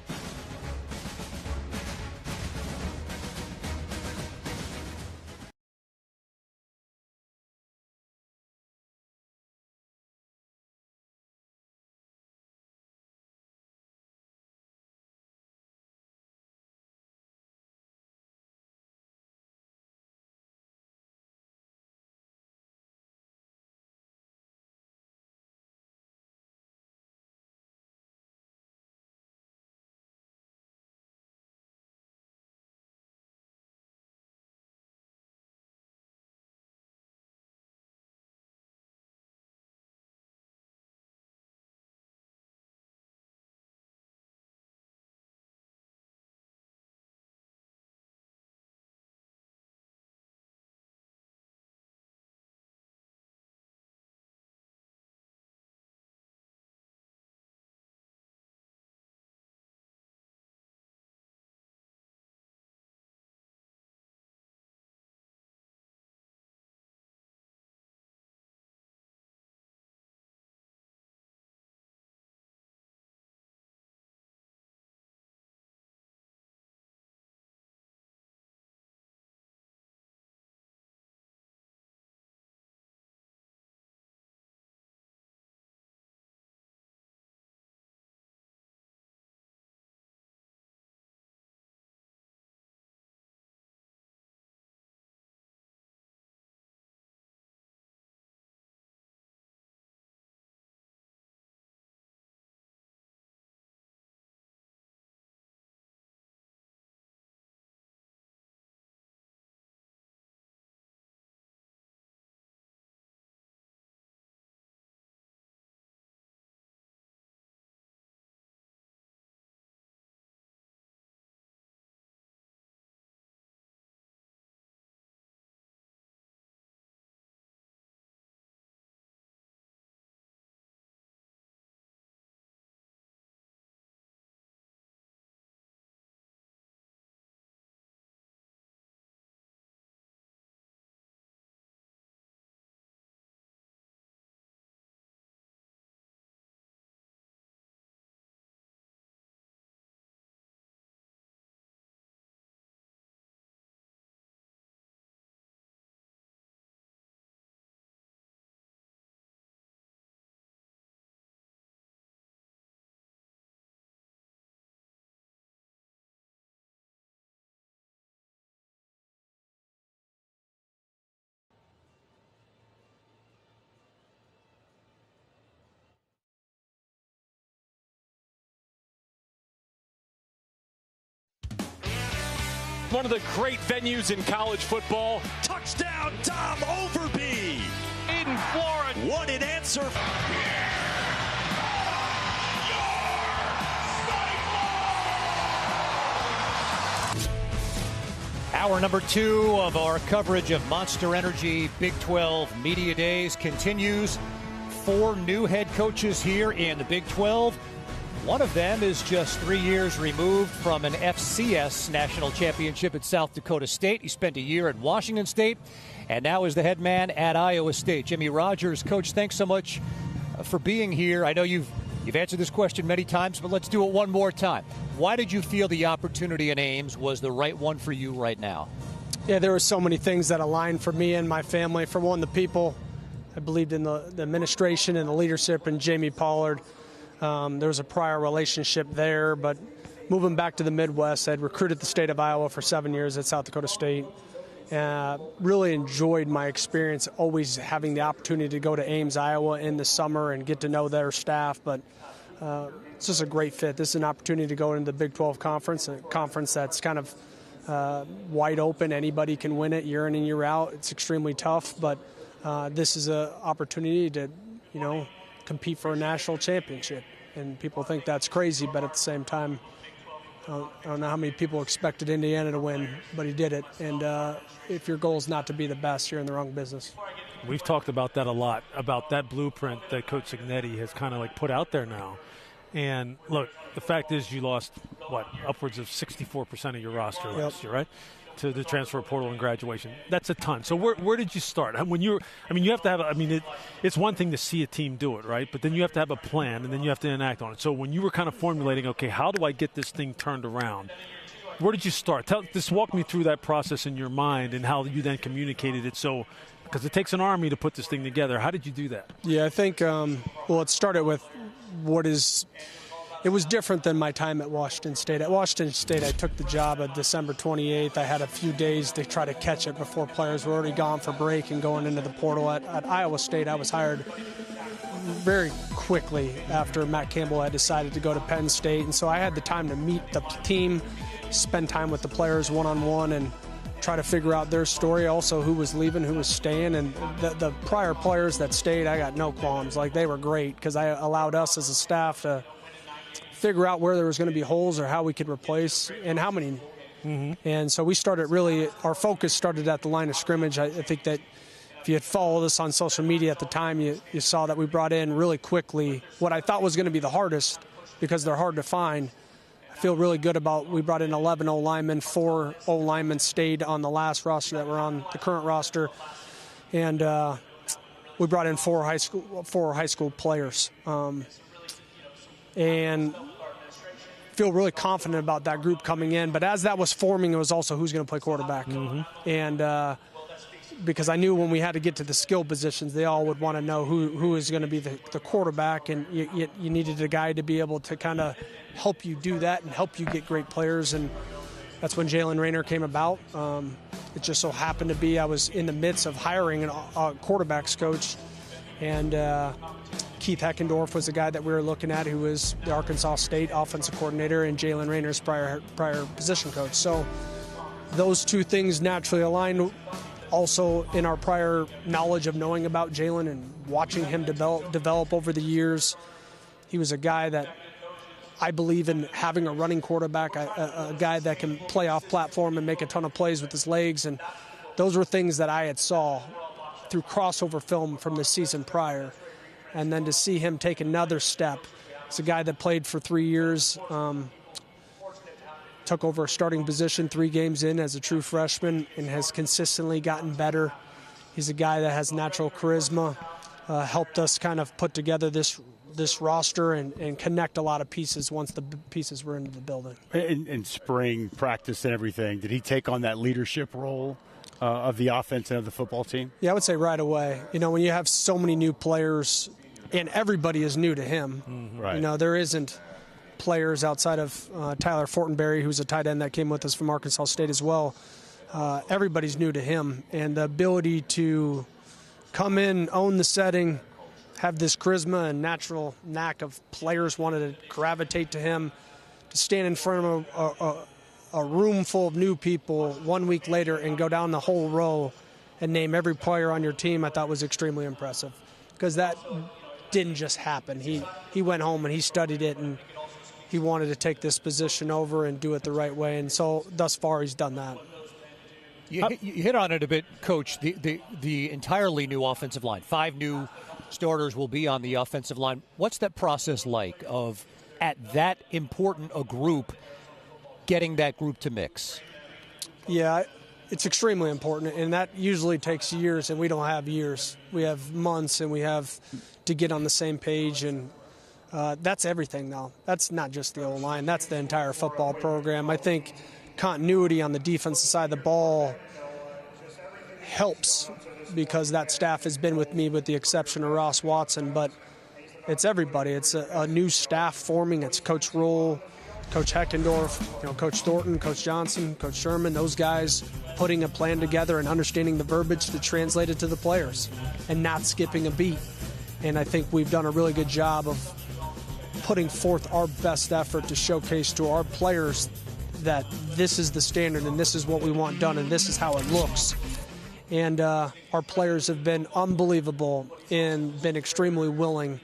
one of the great venues in college football. Touchdown, Tom Overby. In Florida. What an answer. Hour number 2 of our coverage of Monster Energy Big 12 Media Days continues. 4 new head coaches here in the Big 12. One of them is just 3 years removed from an FCS national championship at South Dakota State. He spent a year at Washington State and now is the head man at Iowa State. Jimmy Rogers, Coach, thanks so much for being here. I know you've answered this question many times, but let's do it one more time. Why did you feel the opportunity in Ames was the right one for you right now? Yeah, there were so many things that aligned for me and my family. For one, the people. I believed in the administration and the leadership and Jamie Pollard. There was a prior relationship there, but moving back to the Midwest, I'd recruited the state of Iowa for 7 years at South Dakota State. Really enjoyed my experience, always having the opportunity to go to Ames, Iowa in the summer and get to know their staff. But it's just a great fit. This is an opportunity to go into the Big 12 Conference, a conference that's kind of wide open. Anybody can win it year in and year out. It's extremely tough, but this is an opportunity to, compete for a national championship. And people think that's crazy, but at the same time, I don't know how many people expected Indiana to win, but he did it. And if your goal is not to be the best, you're in the wrong business. We've talked about that a lot, about that blueprint that Coach Cignetti has kind of put out there now. And look, the fact is you lost, upwards of 64% of your roster last year, right? To the transfer portal and graduation. That's a ton. So where did you start? You have to have, it's one thing to see a team do it, right? But then you have to have a plan, and then you have to enact on it. So when you were kind of formulating, okay, how do I get this thing turned around? Where did you start? Just walk me through that process in your mind and how you then communicated it. So, because it takes an army to put this thing together. How did you do that? Yeah, I think, it started with it was different than my time at Washington State. At Washington State, I took the job on December 28th. I had a few days to try to catch it before players were already gone for break and going into the portal. At Iowa State, I was hired very quickly after Matt Campbell had decided to go to Penn State. And so I had the time to meet the team, spend time with the players one-on-one, and try to figure out their story, also who was leaving, who was staying. And the prior players that stayed, I got no qualms. They were great because I allowed us as a staff to figure out where there was going to be holes or how we could replace and how many. Mm-hmm. And so we started our focus started at the line of scrimmage. I think that if you had followed us on social media at the time, you saw that we brought in really quickly what I thought was going to be the hardest because they're hard to find. I feel really good about we brought in 11 O-linemen, 4 O-linemen stayed on the last roster that were on the current roster. And we brought in 4 high school players. And feel really confident about that group coming in. But as that was forming, it was also who's going to play quarterback. Mm-hmm. And because I knew when we had to get to the skill positions, they all would want to know who is going to be the quarterback. And you needed a guy to be able to kind of help you do that and help you get great players. And that's when Jalen Raynor came about. It just so happened to be I was in the midst of hiring a quarterbacks coach. And Keith Heckendorf was the guy that we were looking at, who was the Arkansas State offensive coordinator and Jalen Raynor's prior position coach. So those two things naturally aligned. Also in our prior knowledge of knowing about Jalen and watching him develop over the years, he was a guy that I believe in having a running quarterback, a guy that can play off platform and make a ton of plays with his legs. And those were things that I had saw through crossover film from the season prior. And then to see him take another step. It's a guy that played for 3 years, took over a starting position 3 games in as a true freshman and has consistently gotten better. He's a guy that has natural charisma, helped us kind of put together this roster and connect a lot of pieces once the pieces were into the building. In spring practice and everything, did he take on that leadership role of the offense and of the football team? Yeah, I would say right away. When you have so many new players and everybody is new to him, mm-hmm. Right. There isn't players outside of Tyler Fortenberry, who's a tight end that came with us from Arkansas State as well. Everybody's new to him. And the ability to come in, own the setting, have this charisma and natural knack of players wanted to gravitate to him, to stand in front of a room full of new people 1 week later and go down the whole row and name every player on your team, I thought was extremely impressive, because that didn't just happen. He went home and he studied it, and he wanted to take this position over and do it the right way, and so thus far he's done that. You hit on it a bit, Coach, the entirely new offensive line. 5 new starters will be on the offensive line. What's that process like of, at that important a group, getting that group to mix? Yeah, it's extremely important, and that usually takes years, and we don't have years. We have months, and we have to get on the same page, and that's everything now. That's not just the O-line. That's the entire football program. I think continuity on the defensive side of the ball helps, because that staff has been with me with the exception of Ross Watson, but it's everybody. It's a new staff forming. It's Coach Roll, Coach Heckendorf, Coach Thornton, Coach Johnson, Coach Sherman, those guys putting a plan together and understanding the verbiage to translate it to the players and not skipping a beat. And I think we've done a really good job of putting forth our best effort to showcase to our players that this is the standard and this is what we want done and this is how it looks. And our players have been unbelievable and been extremely willing.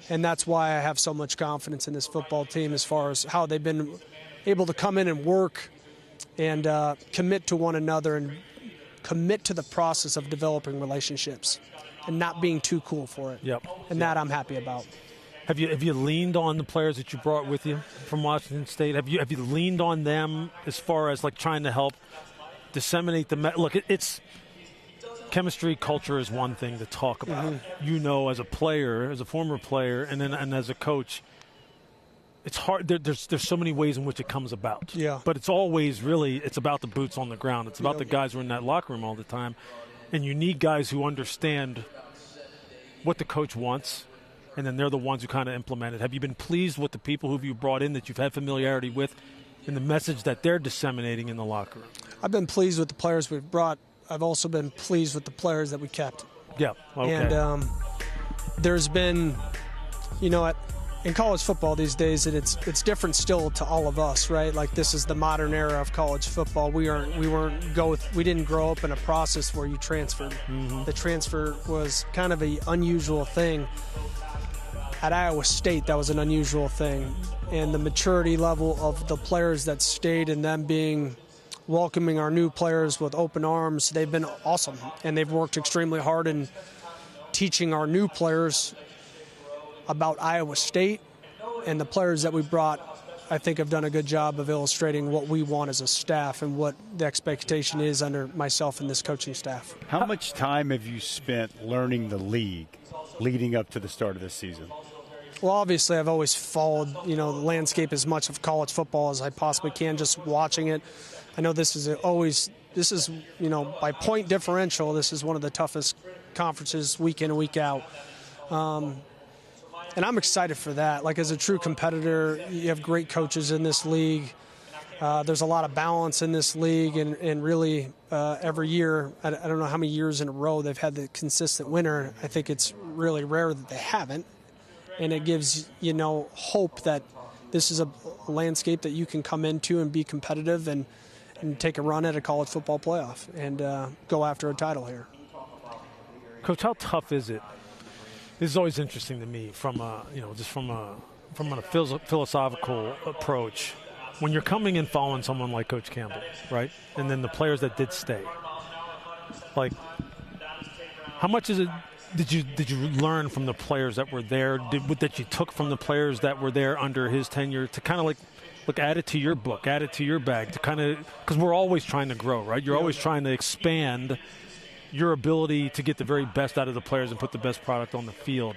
And that's why I have so much confidence in this football team as far as how they've been able to come in and work and commit to one another and commit to the process of developing relationships and not being too cool for it. Yep. And that I'm happy about. Have you leaned on the players that you brought with you from Washington State? Have you leaned on them as far as like trying to help disseminate the look? It's chemistry, culture is one thing to talk about. Mm-hmm. As a player, as a former player, and as a coach, it's hard. There's so many ways in which it comes about. Yeah. But it's always it's about the boots on the ground. It's about the guys who are in that locker room all the time, and you need guys who understand what the coach wants, and then they're the ones who kind of implement it. Have you been pleased with the people who you've brought in that you've had familiarity with and the message that they're disseminating in the locker room? I've been pleased with the players we've brought. I've also been pleased with the players that we kept. Yeah, okay. And there's been, in college football these days, it's different still to all of us, right? Like, this is the modern era of college football. We didn't grow up in a process where you transferred. Mm-hmm. The transfer was kind of an unusual thing. At Iowa State, that was an unusual thing. And the maturity level of the players that stayed and them welcoming our new players with open arms, they've been awesome. And they've worked extremely hard in teaching our new players about Iowa State. And the players that we brought, I think, have done a good job of illustrating what we want as a staff and what the expectation is under myself and this coaching staff. How much time have you spent learning the league leading up to the start of this season? Well, obviously, I've always followed, the landscape as much of college football as I possibly can, just watching it. I know this is by point differential, this is one of the toughest conferences week in and week out. And I'm excited for that. Like, as a true competitor, you have great coaches in this league. There's a lot of balance in this league, and really every year, I don't know how many years in a row they've had the consistent winner. I think it's really rare that they haven't. And it gives, hope that this is a landscape that you can come into and be competitive and take a run at a college football playoff and go after a title here. Coach, how tough is it? This is always interesting to me from a philosophical approach. When you're coming in following someone like Coach Campbell, right? And then the players that did stay. Like, how much is it? Did you learn from the players that were there? That you took from the players that were there under his tenure to kind of add it to your book, add it to your bag, to kind of, because we're always trying to grow, right? You're always trying to expand your ability to get the very best out of the players and put the best product on the field.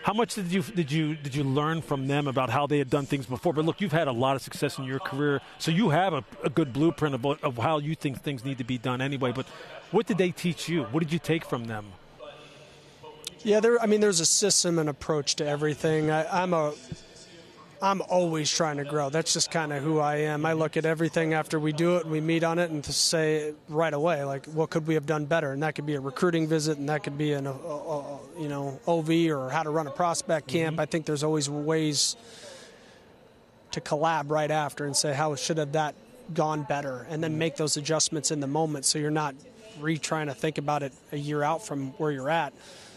How much did you learn from them about how they had done things before? But look, you've had a lot of success in your career, so you have a good blueprint of how you think things need to be done anyway. But what did they teach you? What did you take from them? Yeah, there's a system and approach to everything. I'm always trying to grow. That's just kind of who I am. I look at everything after we do it and we meet on it and to say right away, like, what could we have done better? And that could be a recruiting visit, and that could be an OV or how to run a prospect camp. Mm-hmm. I think there's always ways to collab right after and say, how should have that gone better, and then make those adjustments in the moment so you're not trying to think about it a year out from where you're at.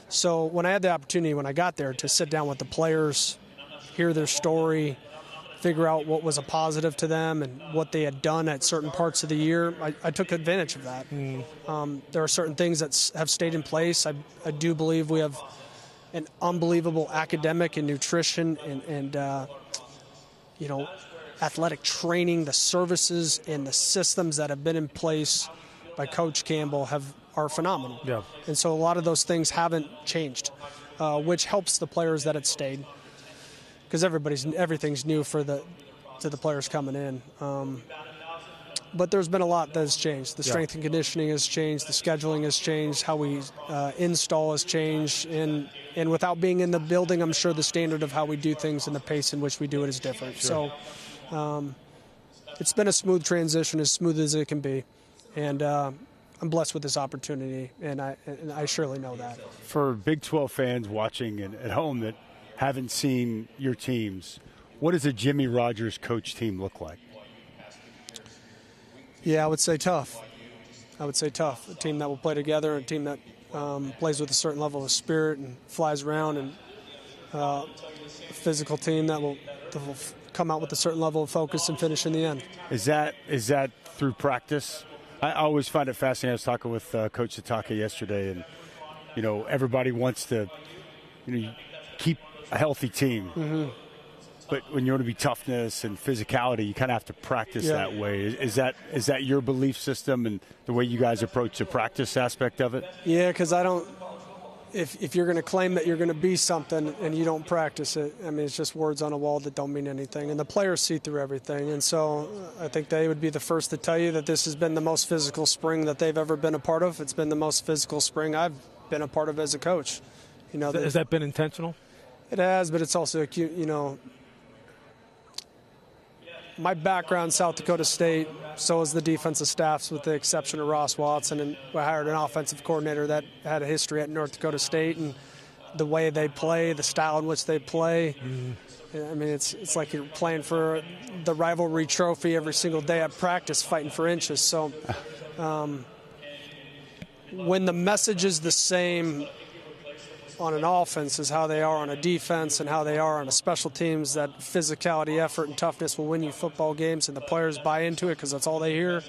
So when I had the opportunity when I got there to sit down with the players, hear their story, figure out what was a positive to them and what they had done at certain parts of the year, I took advantage of that. There are certain things that have stayed in place. I do believe we have an unbelievable academic and nutrition and athletic training. The services and the systems that have been in place by Coach Campbell are phenomenal. Yeah. And so a lot of those things haven't changed, which helps the players that had stayed, because everything's new to the players coming in. But there's been a lot that has changed. The strength and conditioning has changed. The scheduling has changed. How we install has changed. And without being in the building, I'm sure the standard of how we do things and the pace in which we do it is different. Sure. So it's been a smooth transition, as smooth as it can be. And I'm blessed with this opportunity, and I surely know that. For Big 12 fans watching at home that haven't seen your teams, what does a Jimmy Rogers coach team look like? Yeah, I would say tough. A team that will play together, a team that plays with a certain level of spirit and flies around, and a physical team that will come out with a certain level of focus and finish in the end. Is that through practice? I always find it fascinating. I was talking with Coach Sataka yesterday, and everybody wants to keep a healthy team. Mm-hmm. But when you want to be toughness and physicality, you kind of have to practice that way. Is that your belief system and the way you guys approach the practice aspect of it? Yeah, because I don't. If you're going to claim that you're going to be something and you don't practice it, I mean, it's just words on a wall that don't mean anything. And the players see through everything. And so I think they would be the first to tell you that this has been the most physical spring that they've ever been a part of. It's been the most physical spring I've been a part of as a coach. Has that been intentional? It has, but it's also my background, South Dakota State, so is the defensive staffs, with the exception of Ross Watson. And I hired an offensive coordinator that had a history at North Dakota State, and the way they play, the style in which they play. I mean, it's like you're playing for the rivalry trophy every single day at practice, fighting for inches. So when the message is the same on an offense as how they are on a defense and how they are on a special teams, that physicality, effort, and toughness will win you football games, and the players buy into it because that's all they hear.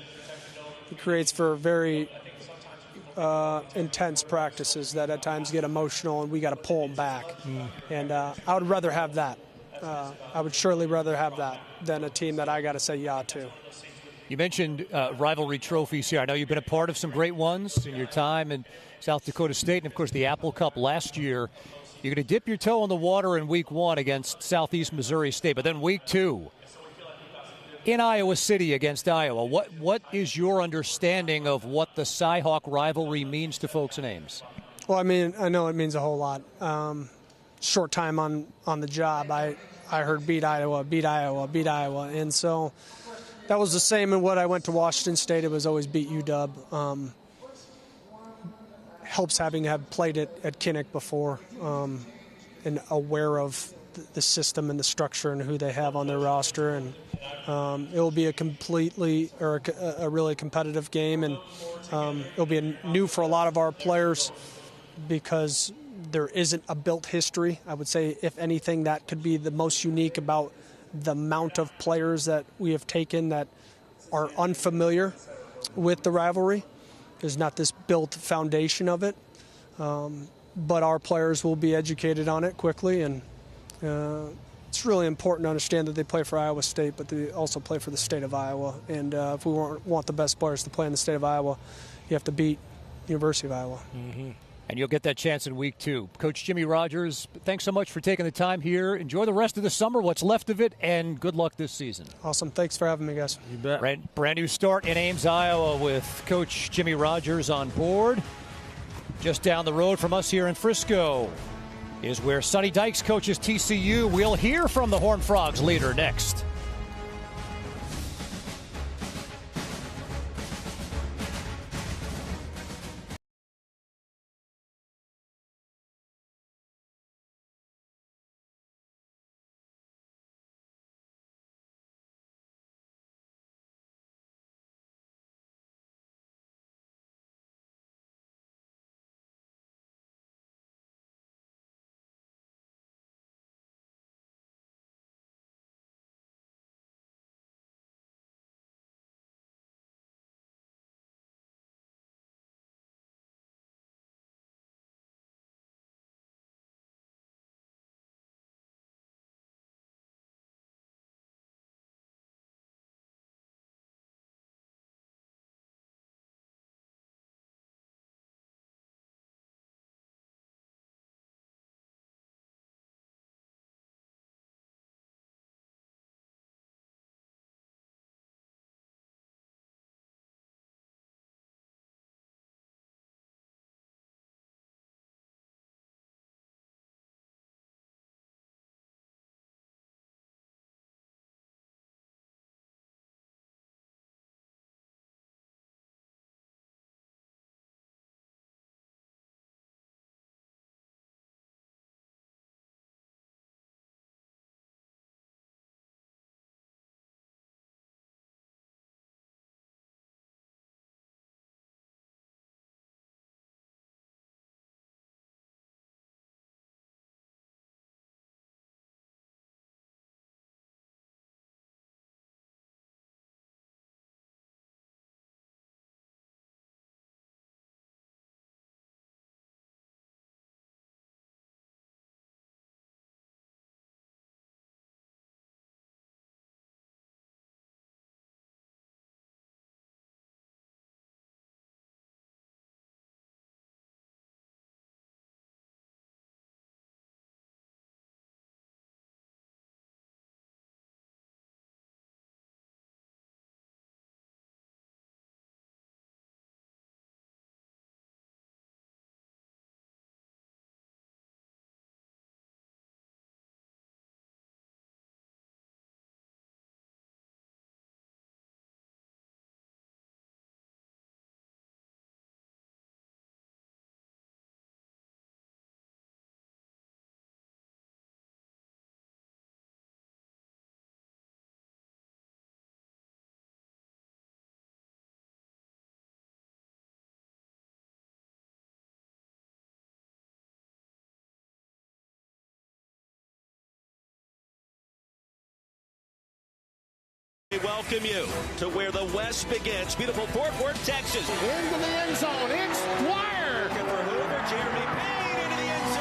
It creates for very intense practices that at times get emotional, and we got to pull them back. And I would rather have that. I would surely rather have that than a team that I got to say yeah to. You mentioned rivalry trophies here. I know you've been a part of some great ones in your time in South Dakota State, and of course the Apple Cup last year. You're going to dip your toe in the water in week 1 against Southeast Missouri State, but then week 2 in Iowa City against Iowa. What is your understanding of what the Cy-Hawk rivalry means to folks in Ames? Well, I mean, I know it means a whole lot. Short time on the job, I heard beat Iowa, and so that was the same in what I went to Washington State. It was always beat UW. Helps having played at Kinnick before and aware of the system and the structure and who they have on their roster. And it will be a really competitive game, and it'll be new for a lot of our players because there isn't a built history. I would say, if anything, that could be the most unique about the amount of players that we have taken that are unfamiliar with the rivalry. There's not this built foundation of it, but our players will be educated on it quickly, and it's really important to understand that they play for Iowa State, but they also play for the state of Iowa. And if we want the best players to play in the state of Iowa, you have to beat University of Iowa. Mm-hmm. And you'll get that chance in week 2. Coach Jimmy Rogers, thanks so much for taking the time here. Enjoy the rest of the summer, what's left of it, and good luck this season. Awesome. Thanks for having me, guys. You bet. Brand new start in Ames, Iowa, with Coach Jimmy Rogers on board. Just down the road from us here in Frisco is where Sonny Dykes coaches TCU. We'll hear from the Horned Frogs leader next. welcome you to where the West begins. Beautiful Fort Worth, Texas. Into the end zone. It's Dwyer. Looking for Hoover. Jeremy Payne into the end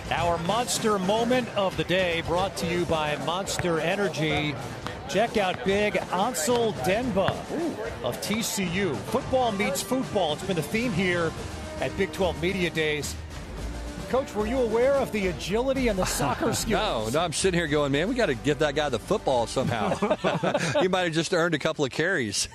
zone. Our monster moment of the day brought to you by Monster Energy. Check out big Ansel Denba of TCU. Football meets football. It's been the theme here at Big 12 Media Days. Coach, were you aware of the agility and the soccer skills? No, I'm sitting here going, man, we got to give that guy the football somehow. He might have just earned a couple of carries.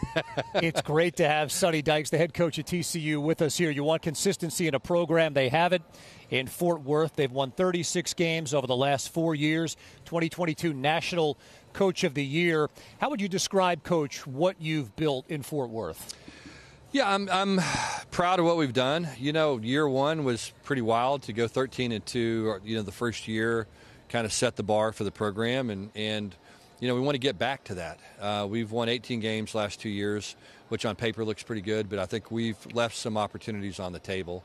It's great to have Sonny Dykes, the head coach at TCU, with us here. You want consistency in a program. They have it in Fort Worth. They've won 36 games over the last 4 years. 2022 National Coach of the Year. How would you describe, Coach, what you've built in Fort Worth? Yeah, I'm proud of what we've done. You know, year one was pretty wild to go 13-2. You know, the first year kind of set the bar for the program, and you know, we want to get back to that. We've won 18 games last 2 years, which on paper looks pretty good, but I think we've left some opportunities on the table.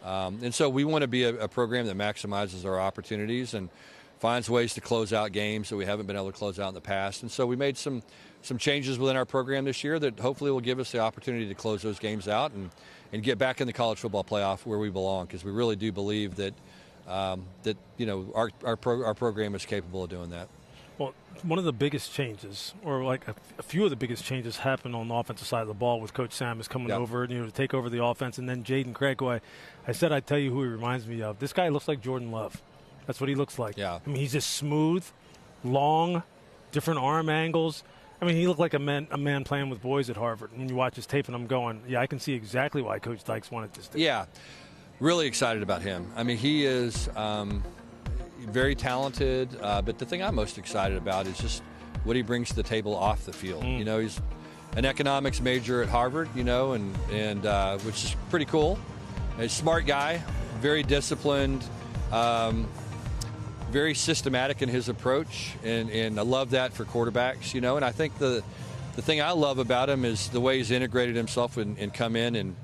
And so we want to be a program that maximizes our opportunities and finds ways to close out games that we haven't been able to close out in the past. And so we made some changes within our program this year that hopefully will give us the opportunity to close those games out and get back in the college football playoff where we belong, because we really do believe that you know, our program is capable of doing that. Well, one of the biggest changes, or like a few of the biggest changes, happened on the offensive side of the ball with Coach Sam is coming over, you know, to take over the offense, and then Jaden Craig, who I said I'd tell you who he reminds me of. This guy looks like Jordan Love. That's what he looks like. Yeah. I mean, he's just smooth, long, different arm angles. I mean, he looked like a man playing with boys at Harvard. When you watch his tape, and I'm going, yeah, I can see exactly why Coach Dykes wanted this thing. Yeah, really excited about him. I mean, he is very talented, but the thing I'm most excited about is just what he brings to the table off the field. You know, he's an economics major at Harvard, you know, and which is pretty cool. A smart guy, very disciplined, very systematic in his approach, and I love that for quarterbacks, you know. And I think the thing I love about him is the way he's integrated himself and come in and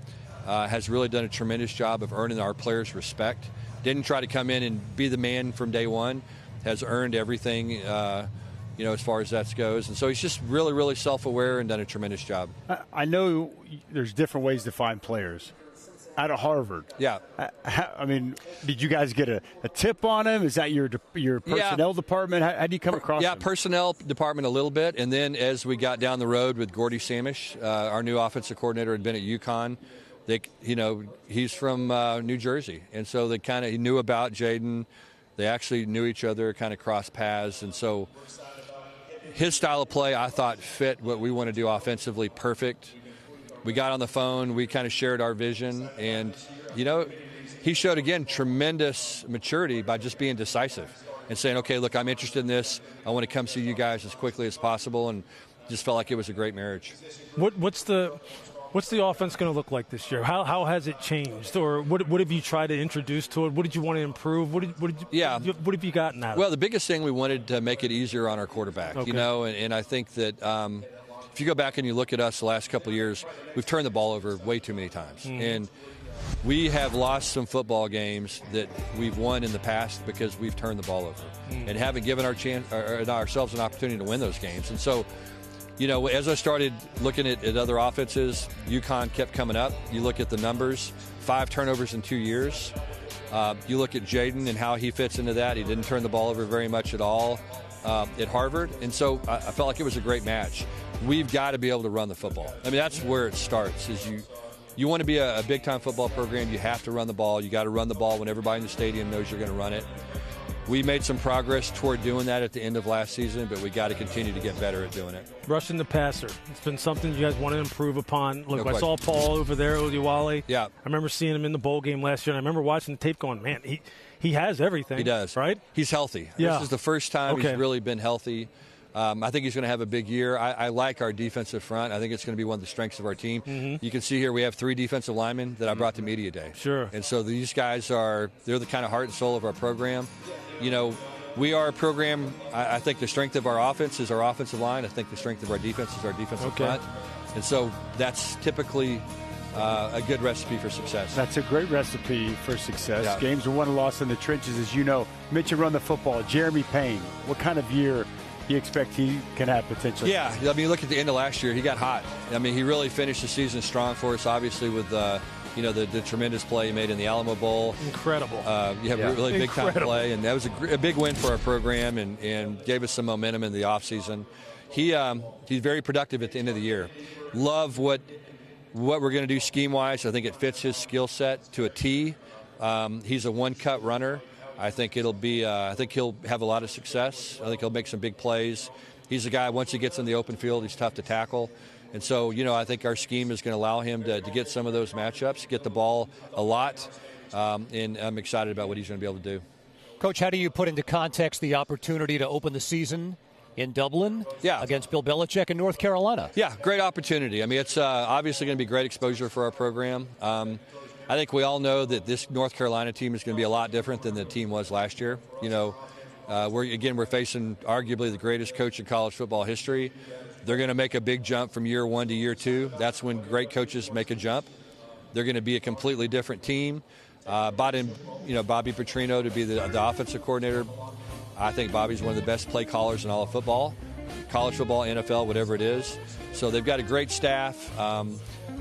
has really done a tremendous job of earning our players' respect. Didn't try to come in and be the man from day one, has earned everything, you know, as far as that goes. And so he's just really, really self-aware and done a tremendous job. I know there's different ways to find players. Out of Harvard. Yeah. I mean, did you guys get a tip on him? Is that your personnel department? How do you come across him? Yeah, personnel department a little bit. And then as we got down the road with Gordy Samish, our new offensive coordinator had been at UConn. You know, he's from New Jersey. And so he knew about Jaden. They actually knew each other, kind of crossed paths. And so his style of play, I thought, fit what we want to do offensively perfect. We got on the phone, we kind of shared our vision, and, you know, he showed, again, tremendous maturity by just being decisive and saying, okay, look, I'm interested in this. I want to come see you guys as quickly as possible, and just felt like it was a great marriage. What's the offense going to look like this year? How has it changed? Or what have you tried to introduce to it? What did you want to improve? What have you gotten out of it? Well, the biggest thing, we wanted to make it easier on our quarterback, you know, and I think that if you go back and you look at us the last couple of years, we've turned the ball over way too many times. And we have lost some football games that we've won in the past because we've turned the ball over and haven't given ourselves an opportunity to win those games. And so, you know, as I started looking at other offenses, UConn kept coming up. You look at the numbers, 5 turnovers in 2 years. You look at Jaden and how he fits into that. He didn't turn the ball over very much at all at Harvard. And so I felt like it was a great match. We've got to be able to run the football. I mean, that's where it starts. Is you want to be a big-time football program, you have to run the ball. You got to run the ball when everybody in the stadium knows you're going to run it. We made some progress toward doing that at the end of last season, but we got to continue to get better at doing it. Rushing the passer. It's been something you guys want to improve upon. Look, I saw Paul over there, Odiwale. Yeah. I remember seeing him in the bowl game last year, and I remember watching the tape going, man, he has everything. He does. Right? He's healthy. Yeah. This is the first time he's really been healthy. I think he's going to have a big year. I like our defensive front. I think it's going to be one of the strengths of our team. You can see here we have 3 defensive linemen that I brought to Media Day. Sure. And so these guys they're the kind of heart and soul of our program. You know, we are a program, I think the strength of our offense is our offensive line. I think the strength of our defense is our defensive front. And so that's typically a good recipe for success. That's a great recipe for success. Yeah. Games are won and lost in the trenches, as you know. Mitch, you run the football. Jeremy Payne, what kind of year do you expect he can have potentially? Yeah, I mean, look at the end of last year. He got hot. I mean, he really finished the season strong for us, obviously, with the tremendous play he made in the Alamo Bowl. Incredible. Really big-time play, and that was a big win for our program and gave us some momentum in the offseason. He's very productive at the end of the year. Love what we're going to do scheme-wise. I think it fits his skill set to a T. He's a one-cut runner. I think it'll be. I think he'll have a lot of success. I think he'll make some big plays. He's a guy, once he gets in the open field, he's tough to tackle. And so, I think our scheme is going to allow him to get some of those matchups, get the ball a lot, and I'm excited about what he's going to be able to do. Coach, how do you put into context the opportunity to open the season in Dublin against Bill Belichick in North Carolina? Yeah, great opportunity. I mean, it's obviously going to be great exposure for our program. I think we all know that this North Carolina team is going to be a lot different than the team was last year. We're facing arguably the greatest coach in college football history. They're going to make a big jump from year one to year two. That's when great coaches make a jump. They're going to be a completely different team. Brought in, Bobby Petrino to be the offensive coordinator. I think Bobby's one of the best play callers in all of football, college football, NFL, whatever it is. So they've got a great staff.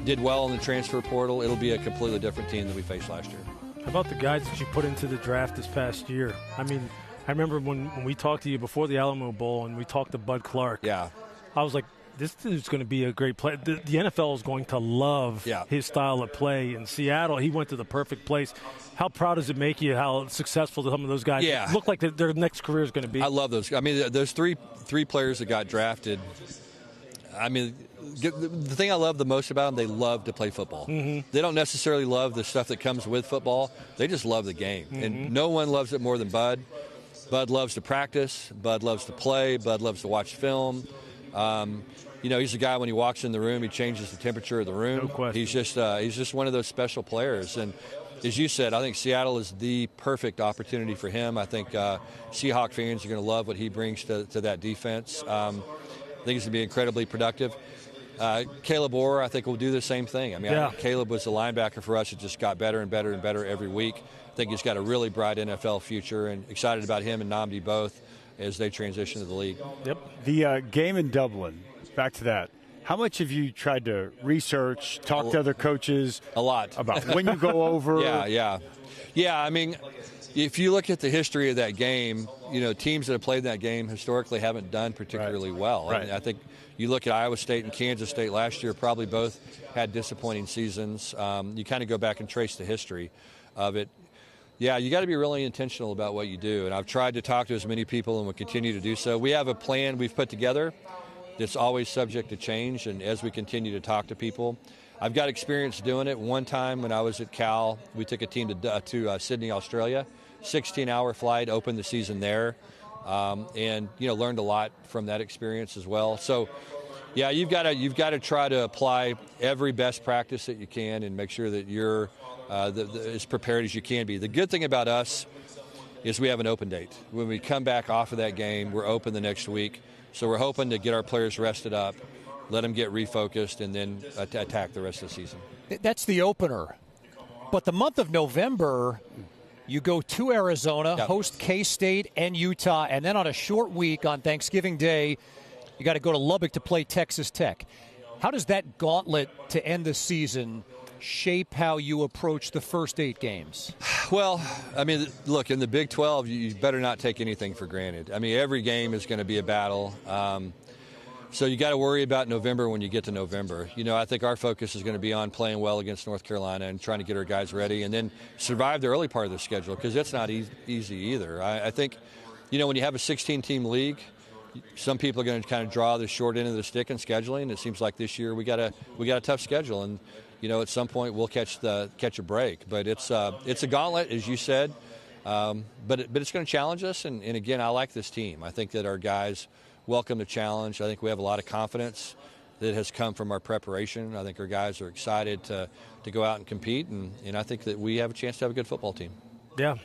Did well in the transfer portal. It'll be a completely different team than we faced last year. How about the guys that you put into the draft this past year? I mean, I remember when we talked to you before the Alamo Bowl and we talked to Bud Clark. Yeah. I was like, this dude's going to be a great player. The NFL is going to love his style of play. In Seattle, he went to the perfect place. How proud does it make you how successful some of those guys look like their next career is going to be? I love those. I mean, those three players that got drafted, I mean, the thing I love the most about them, they love to play football. Mm-hmm. They don't necessarily love the stuff that comes with football. They just love the game. Mm-hmm. And no one loves it more than Bud. Bud loves to practice. Bud loves to play. Bud loves to watch film. He's a guy, when he walks in the room, he changes the temperature of the room. No question. He's just one of those special players. And as you said, I think Seattle is the perfect opportunity for him. I think Seahawk fans are going to love what he brings to that defense. I think he's going to be incredibly productive. Caleb Orr, I think, will do the same thing. I mean, I think Caleb was a linebacker for us. It just got better and better and better every week. I think he's got a really bright NFL future, and excited about him and Nnamdi both as they transition to the league. Yep. The game in Dublin, back to that. How much have you tried to research, talk to other coaches? A lot. About when you go over? Yeah, I mean, if you look at the history of that game, teams that have played that game historically haven't done particularly well. Right. I mean, I think you look at Iowa State and Kansas State last year, probably both had disappointing seasons. You kind of go back and trace the history of it. Yeah, you got to be really intentional about what you do, and I've tried to talk to as many people and will continue to do so. We have a plan we've put together that's always subject to change, and as we continue to talk to people, I've got experience doing it. One time when I was at Cal, we took a team to Sydney, Australia, 16-hour flight, opened the season there, and learned a lot from that experience as well. So, yeah, you've got to try to apply every best practice that you can and make sure that you're as prepared as you can be. The good thing about us is we have an open date. When we come back off of that game, we're open the next week. So we're hoping to get our players rested up, let them get refocused, and then attack the rest of the season. That's the opener. But the month of November, you go to Arizona, host K-State and Utah, and then on a short week on Thanksgiving Day, you got to go to Lubbock to play Texas Tech. How does that gauntlet to end the season shape how you approach the first 8 games? Well, I mean, look, in the Big 12, you better not take anything for granted. I mean, every game is going to be a battle. So you got to worry about November when you get to November. I think our focus is going to be on playing well against North Carolina and trying to get our guys ready and then survive the early part of the schedule, because it's not easy either. I think, when you have a 16-team league, some people are going to kind of draw the short end of the stick in scheduling. It seems like this year we got a tough schedule, and at some point we'll catch a break. But it's a gauntlet, as you said. But it's going to challenge us. And again, I like this team. I think that our guys welcome the challenge. I think we have a lot of confidence that has come from our preparation. I think our guys are excited to go out and compete. And I think that we have a chance to have a good football team. Yeah.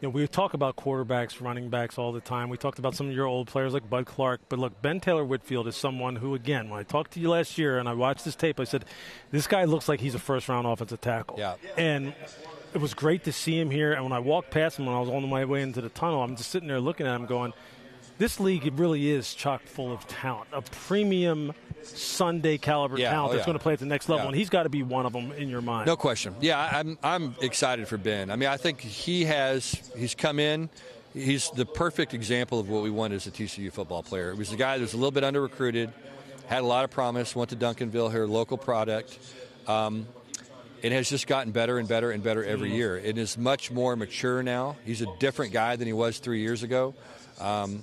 we talk about quarterbacks, running backs all the time. We talked about some of your old players like Bud Clark. But, look, Ben Taylor Whitfield is someone who, again, when I talked to you last year and I watched this tape, I said, this guy looks like he's a first-round offensive tackle. Yeah. And it was great to see him here. And when I walked past him when I was on my way into the tunnel, I'm just sitting there looking at him going, this league really is chock full of talent, a premium Sunday caliber talent that's going to play at the next level, and he's got to be one of them in your mind. No question. Yeah, I'm excited for Ben. I mean, I think he's come in. He's the perfect example of what we want as a TCU football player. He was a guy that was a little bit under-recruited, had a lot of promise, went to Duncanville here, local product, and has just gotten better and better and better every year. And is much more mature now. He's a different guy than he was 3 years ago.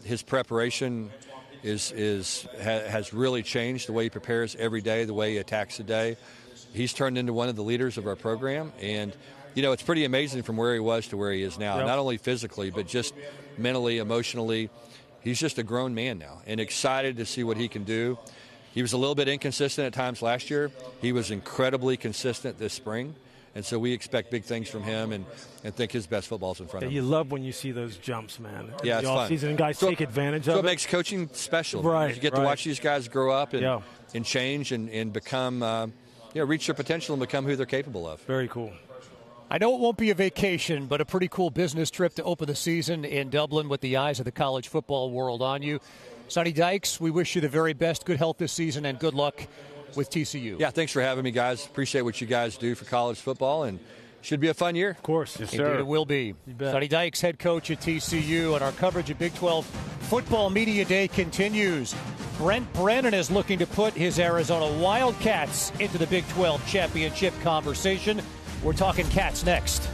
His preparation has really changed, the way he prepares every day, the way he attacks the day. He's turned into one of the leaders of our program, and it's pretty amazing from where he was to where he is now. Yep. Not only physically, but just mentally, emotionally. He's just a grown man now, and excited to see what he can do. He was a little bit inconsistent at times last year. He was incredibly consistent this spring. And so we expect big things from him and think his best football's in front of him. You love when you see those jumps, man. Yeah, it's fun. And guys take advantage of it. So it makes coaching special. Right. You get to watch these guys grow up and change and become, reach their potential and become who they're capable of. Very cool. I know it won't be a vacation, but a pretty cool business trip to open the season in Dublin with the eyes of the college football world on you. Sonny Dykes, we wish you the very best. Good health this season and good luck with TCU. Yeah, thanks for having me, guys. Appreciate what you guys do for college football, and should be a fun year. Of course. Yes, sir. Indeed it will be. Sonny Dykes, head coach at TCU, and our coverage of Big 12 Football Media Day continues. Brent Brennan is looking to put his Arizona Wildcats into the Big 12 championship conversation. We're talking Cats next.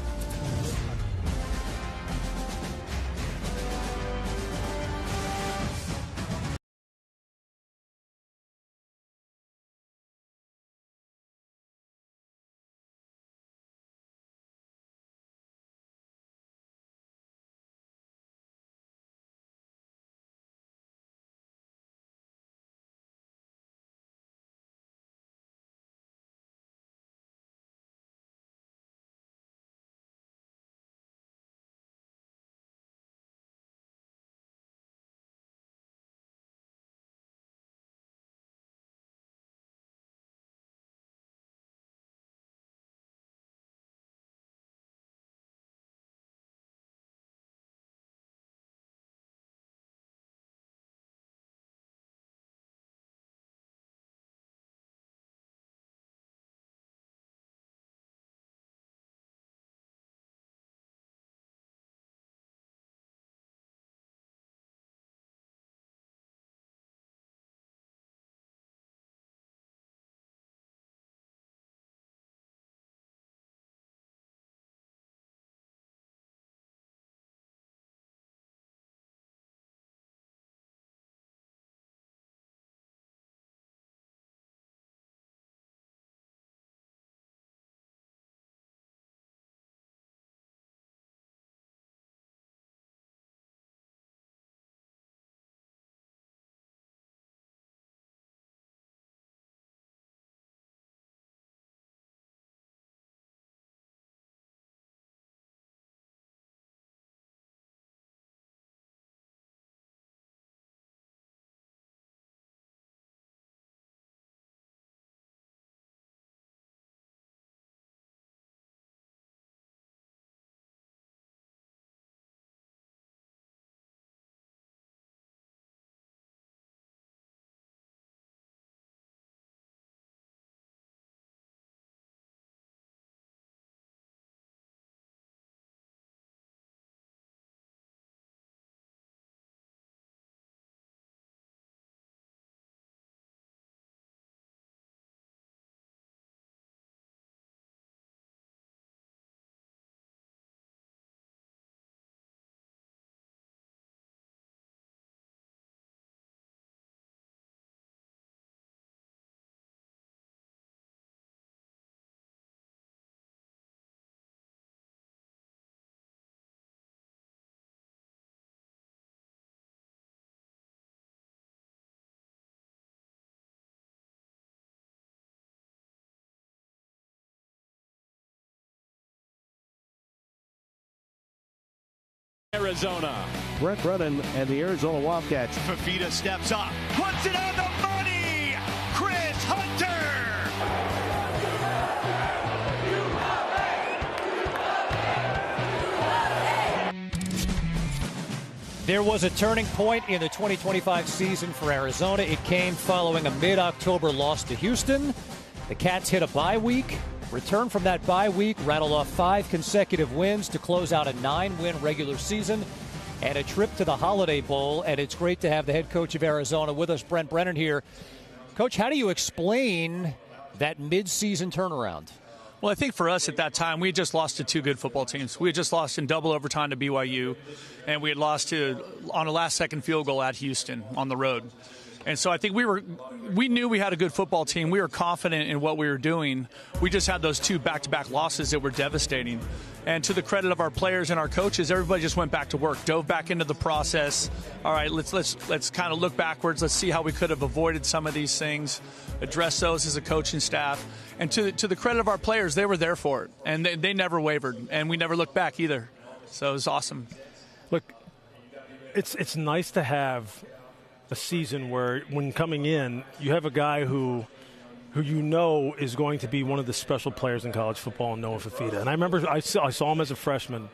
Arizona. Brent Brennan and the Arizona Wildcats. Fifita steps up, puts it on the money. Chris Hunter. There was a turning point in the 2025 season for Arizona. It came following a mid-October loss to Houston. The Cats hit a bye week, returned from that bye week, rattled off 5 consecutive wins to close out a 9-win regular season and a trip to the Holiday Bowl. And it's great to have the head coach of Arizona with us, Brent Brennan, here. Coach, how do you explain that mid-season turnaround? Well, I think for us at that time, we had just lost to 2 good football teams. We had just lost in double overtime to BYU, and we had lost on a last-second field goal at Houston on the road. And so I think we knew we had a good football team. We were confident in what we were doing. We just had those 2 back-to-back losses that were devastating. And to the credit of our players and our coaches, everybody just went back to work, dove back into the process. All right, let's kind of look backwards. Let's see how we could have avoided some of these things, address those as a coaching staff. And to the credit of our players, they were there for it, and they never wavered, and we never looked back either. So it was awesome. Look, it's nice to have a season where, when coming in, you have a guy who you know is going to be one of the special players in college football, Noah Fifita. And I remember I saw him as a freshman,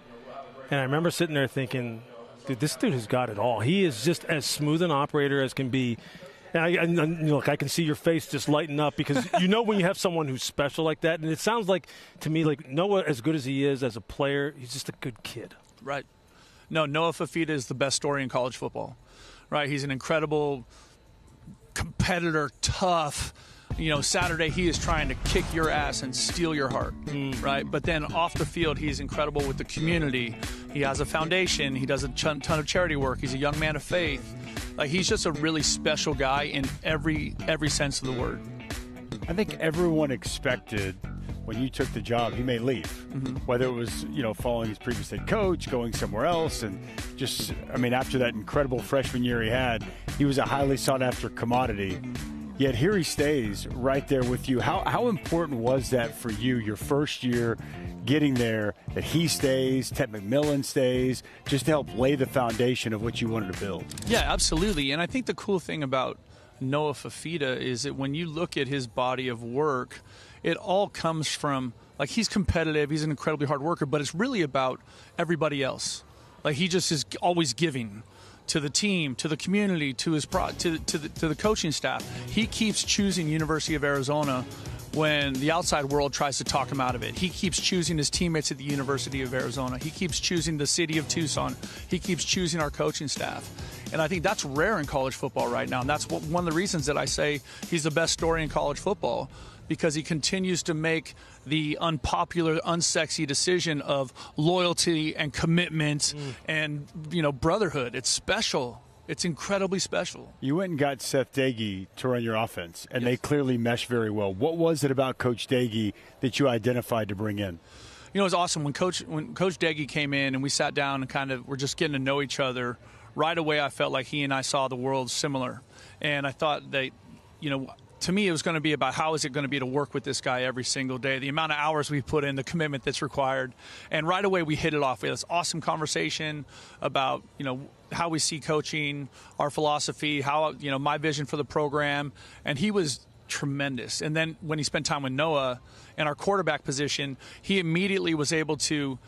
and I remember sitting there thinking, dude, this dude has got it all. He is just as smooth an operator as can be. And look, I can see your face just lighten up, because you know when you have someone who's special like that. And it sounds like, to me, like Noah, as good as he is as a player, he's just a good kid. Right. No, Noah Fifita is the best story in college football. Right. He's an incredible competitor, tough. Saturday he is trying to kick your ass and steal your heart. Right. But then off the field, he's incredible with the community. He has a foundation. He does a ton of charity work. He's a young man of faith. Like, he's just a really special guy in every sense of the word. I think everyone expected when you took the job he may leave, whether it was following his previous head coach, going somewhere else, and just after that incredible freshman year he was a highly sought after commodity. Yet here he stays right there with you. How important was that for you, your first year getting there, that he stays, Ted McMillan stays, just to help lay the foundation of what you wanted to build? Yeah, absolutely. And I think the cool thing about Noah Fifita is that when you look at his body of work, it all comes from, like, he's competitive, he's an incredibly hard worker, but it's really about everybody else. Like, he just is always giving to the team, to the community, to his to the coaching staff. He keeps choosing University of Arizona when the outside world tries to talk him out of it. He keeps choosing his teammates at the University of Arizona. He keeps choosing the city of Tucson. He keeps choosing our coaching staff. And I think that's rare in college football right now. And that's one of the reasons that I say he's the best story in college football, because he continues to make the unpopular, unsexy decision of loyalty and commitment and, brotherhood. It's special. It's incredibly special. You went and got Seth Doege to run your offense, and they clearly mesh very well. What was it about Coach Doege that you identified to bring in? It was awesome. When Coach Doege came in and we sat down and kind of were just getting to know each other, right away I felt like he and I saw the world similar. And I thought that, to me, it was going to be about how is it going to be to work with this guy every single day, the amount of hours we put in, the commitment that's required. And right away we hit it off. We had this awesome conversation about, how we see coaching, our philosophy, how, my vision for the program. And he was tremendous. And then when he spent time with Noah in our quarterback position, he immediately was able to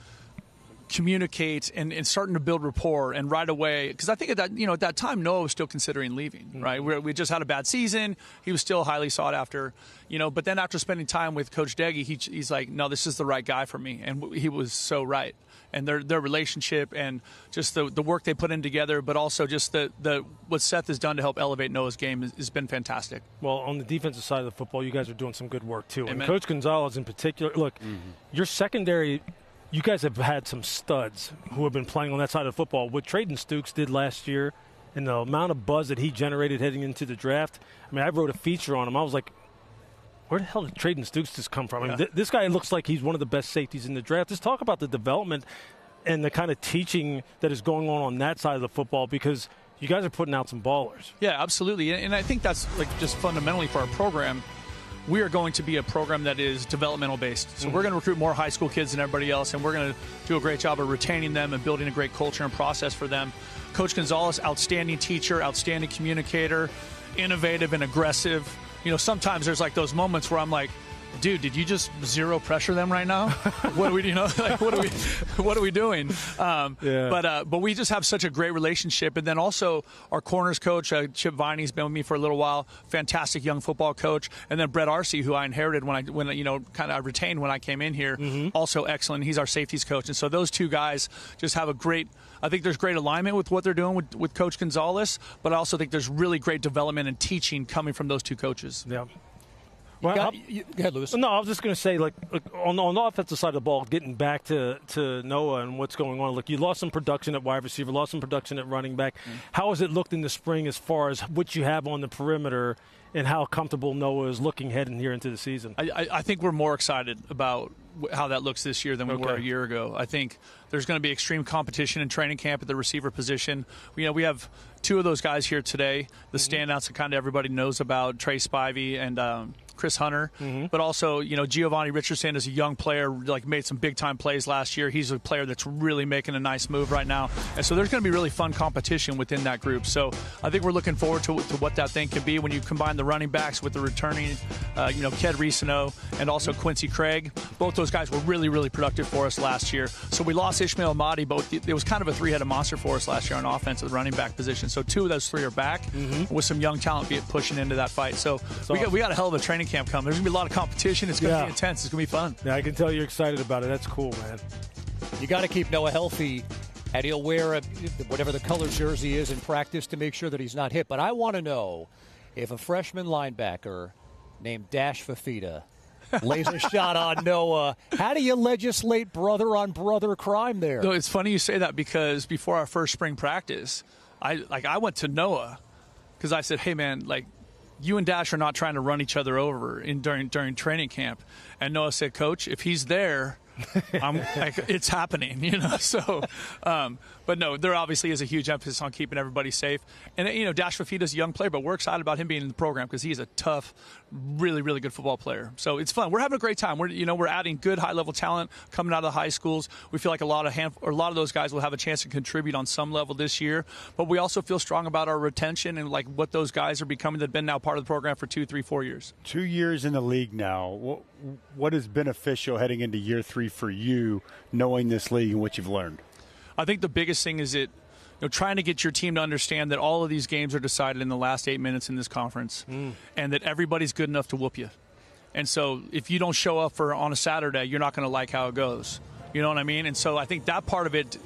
communicate and starting to build rapport, and right away, because I think at that time Noah was still considering leaving, right? We just had a bad season. He was still highly sought after, but then after spending time with Coach Doege, he's like, no, this is the right guy for me. And he was so right. And their relationship and just the work they put in together, but also just the what Seth has done to help elevate Noah's game has been fantastic. Well, on the defensive side of the football, you guys are doing some good work too. Amen. And Coach Gonzalez in particular, look, your secondary, you guys have had some studs who have been playing on that side of football. What Trayden Stukes did last year and the amount of buzz that he generated heading into the draft, I wrote a feature on him. I was like, where the hell did Trayden Stukes just come from? This guy looks like he's one of the best safeties in the draft. Just talk about the development and the kind of teaching that is going on that side of the football, because you guys are putting out some ballers. Yeah, absolutely. And I think that's just fundamentally for our program. we are going to be a program that is developmental based. So we're going to recruit more high school kids than everybody else, and we're going to do a great job of retaining them and building a great culture and process for them. Coach Gonzalez, outstanding teacher, outstanding communicator, innovative and aggressive. Sometimes there's like those moments where I'm like, dude, did you just zero pressure them right now? What are we, what are we doing? But we just have such a great relationship. And then also our corners coach, Chip Viney's been with me for a little while. Fantastic young football coach. And then Brett Arcee, who I inherited when I retained when I came in here, also excellent. He's our safeties coach. And so those two guys just have I think there's great alignment with what they're doing with Coach Gonzalez, but I also think there's really great development and teaching coming from those two coaches. Yeah. Well, go ahead, Lewis. No, I was just going to say, on the offensive side of the ball, getting back to Noah and what's going on. Look, you lost some production at wide receiver, lost some production at running back. How has it looked in the spring as far as what you have on the perimeter and how comfortable Noah is looking heading here into the season? I think we're more excited about how that looks this year than we were a year ago. I think there's going to be extreme competition in training camp at the receiver position. We have two of those guys here today, the standouts that kind of everybody knows about, Trey Spivey and Chris Hunter, but also, Giovanni Richardson is a young player, made some big-time plays last year. He's a player that's really making a nice move right now. And so there's going to be really fun competition within that group. So I think we're looking forward to what that thing can be when you combine the running backs with the returning, Ked Risano and also Quincy Craig. Both those guys were really, really productive for us last year. So we lost Ishmael Mahdi, but it was kind of a three-headed monster for us last year on offense at the running back position. So two of those three are back with some young talent pushing into that fight. So we got a hell of a training camp coming. There's going to be a lot of competition. It's going to be intense. It's going to be fun. Yeah, I can tell you're excited about it. That's cool, man. You got to keep Noah healthy, and he'll wear whatever the color jersey is in practice to make sure that he's not hit. But I want to know if a freshman linebacker named Dash Fafita lays a shot on Noah, how do you legislate brother-on-brother crime there? No, it's funny you say that because before our first spring practice, I went to Noah because I said, hey, man, you and Dash are not trying to run each other over during training camp. And Noah said, Coach, if he's there, it's happening, So, but no, there obviously is a huge emphasis on keeping everybody safe. And, Dash Fafita's a young player, but we're excited about him being in the program because he's a tough, really, really good football player. So it's fun. We're having a great time. We're adding good high-level talent coming out of the high schools. We feel like a lot of those guys will have a chance to contribute on some level this year. But we also feel strong about our retention and what those guys are becoming that have been now part of the program for 2, 3, 4 years. 2 years in the league now. What is beneficial heading into year 3 for you, knowing this league and what you've learned? I think the biggest thing is trying to get your team to understand that all of these games are decided in the last 8 minutes in this conference and that everybody's good enough to whoop you. And so if you don't show up on a Saturday, you're not going to like how it goes. You know what I mean? And so I think that part of it,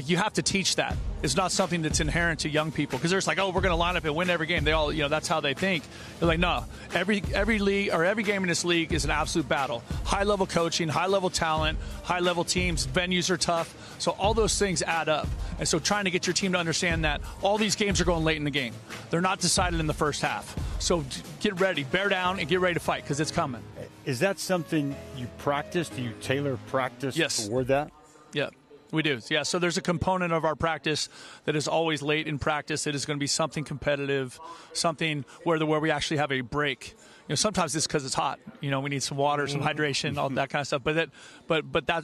you have to teach that. It's not something that's inherent to young people because they're we're going to line up and win every game. They all, that's how they think. They're like, no, every league or every game in this league is an absolute battle. High-level coaching, high-level talent, high-level teams, venues are tough. So all those things add up. And so trying to get your team to understand that all these games are going late in the game. They're not decided in the first half. So get ready, bear down, and get ready to fight because it's coming. Is that something you practice? Do you tailor practice toward that? Yeah. We do. Yeah, so there's a component of our practice that is always late in practice. It is going to be something competitive, something where we actually have a break. Sometimes it's because it's hot. We need some water, some hydration, all that kind of stuff. But that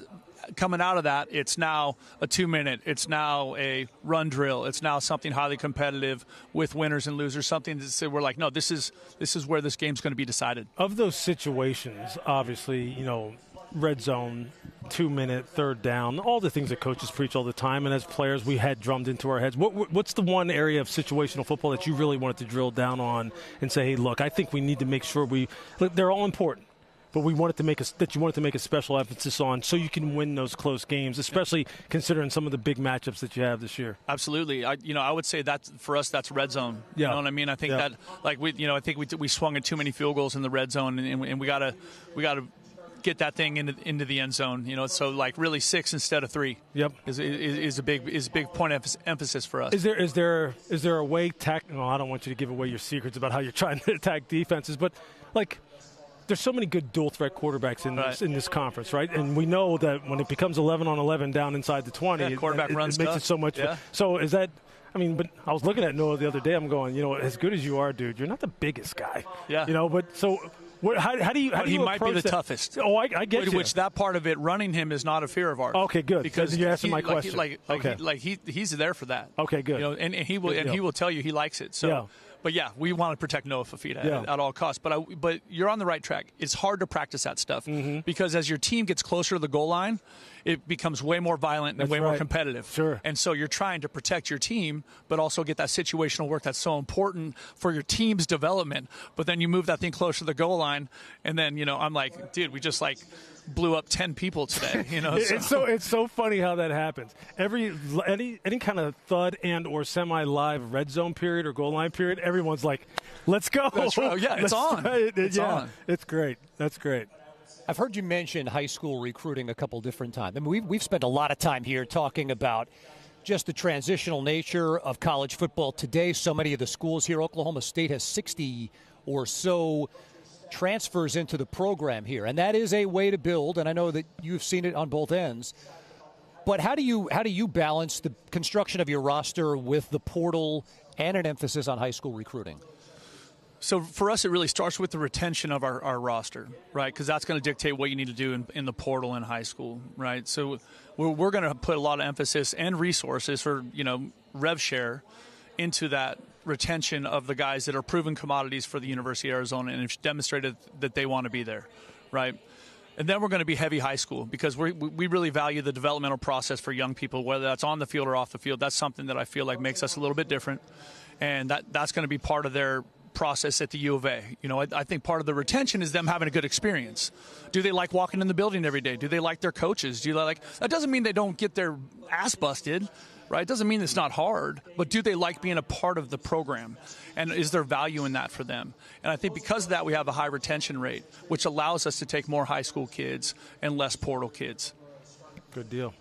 coming out of that, it's now a 2-minute. It's now a run drill. It's now something highly competitive with winners and losers. Something that we're like, no, this is where this game's going to be decided. Of those situations, obviously, red zone, 2-minute, third down, all the things that coaches preach all the time, and as players we had drummed into our heads. What's the one area of situational football that you really wanted to drill down on and say, hey, look, I think we need to make sure they're all important, but you wanted to make a special emphasis on so you can win those close games, especially considering some of the big matchups that you have this year? Absolutely. I would say that for us, that's red zone. Yeah. You know what I mean? I think that I think we swung at too many field goals in the red zone, and we gotta get that thing into the end zone. So really 6 instead of 3. Yep, is a big point of emphasis for us. Is there a way? I don't want you to give away your secrets about how you're trying to attack defenses, but there's so many good dual threat quarterbacks in this conference, right? And we know that when it becomes 11-on-11 down inside the 20, quarterback runs it makes it so much. Yeah. So is that? But I was looking at Noah the other day. I'm going, as good as you are, dude, you're not the biggest guy. Yeah. But so How do you? But he might be the toughest. Oh, I get you. Which that part of it, running him is not a fear of ours. Okay, good. Because you're asking my question. He's there for that. Okay, good. And he will tell you he likes it. So. Yeah. But yeah, we want to protect Noah Fifita at all costs. But you're on the right track. It's hard to practice that stuff because as your team gets closer to the goal line, it becomes way more violent and way more competitive. Sure. And so you're trying to protect your team, but also get that situational work that's so important for your team's development. But then you move that thing closer to the goal line, and then I'm like, dude, we just blew up 10 people today. It's so funny how that happens. Any kind of thud and or semi-live red zone period or goal line period, everyone's like, let's go. That's right. Yeah, it's on. It's on. It's great. That's great. I've heard you mention high school recruiting a couple different times. I mean, we've spent a lot of time here talking about just the transitional nature of college football today. So many of the schools here, Oklahoma State has 60 or so transfers into the program here, and that is a way to build, and I know that you've seen it on both ends. But how do you balance the construction of your roster with the portal and an emphasis on high school recruiting? So for us, it really starts with the retention of our roster, right? Because that's going to dictate what you need to do in the portal in high school, right? So we're going to put a lot of emphasis and resources for, rev share into that retention of the guys that are proven commodities for the University of Arizona and have demonstrated that they want to be there, right? And then we're going to be heavy high school because we really value the developmental process for young people, whether that's on the field or off the field. That's something that I feel like makes us a little bit different, and that's going to be part of their process at the U of A. I think part of the retention is them having a good experience. Do they like walking in the building every day? Do they like their coaches? That doesn't mean they don't get their ass busted, right? It doesn't mean it's not hard, but do they like being a part of the program? And is there value in that for them? And I think because of that, we have a high retention rate, which allows us to take more high school kids and less portal kids. Good deal.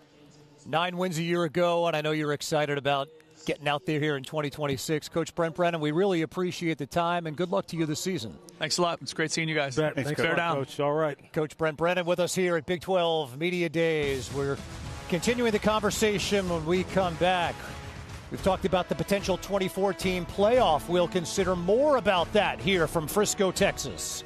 9 wins a year ago, and I know you're excited about getting out there here in 2026. Coach Brent Brennan, we really appreciate the time, and good luck to you this season. Thanks a lot. It's great seeing you guys. Thanks. Bear down. Coach. All right. Coach Brent Brennan with us here at Big 12 Media Days. We're continuing the conversation when we come back. We've talked about the potential 2014 playoff. We'll consider more about that here from Frisco, Texas.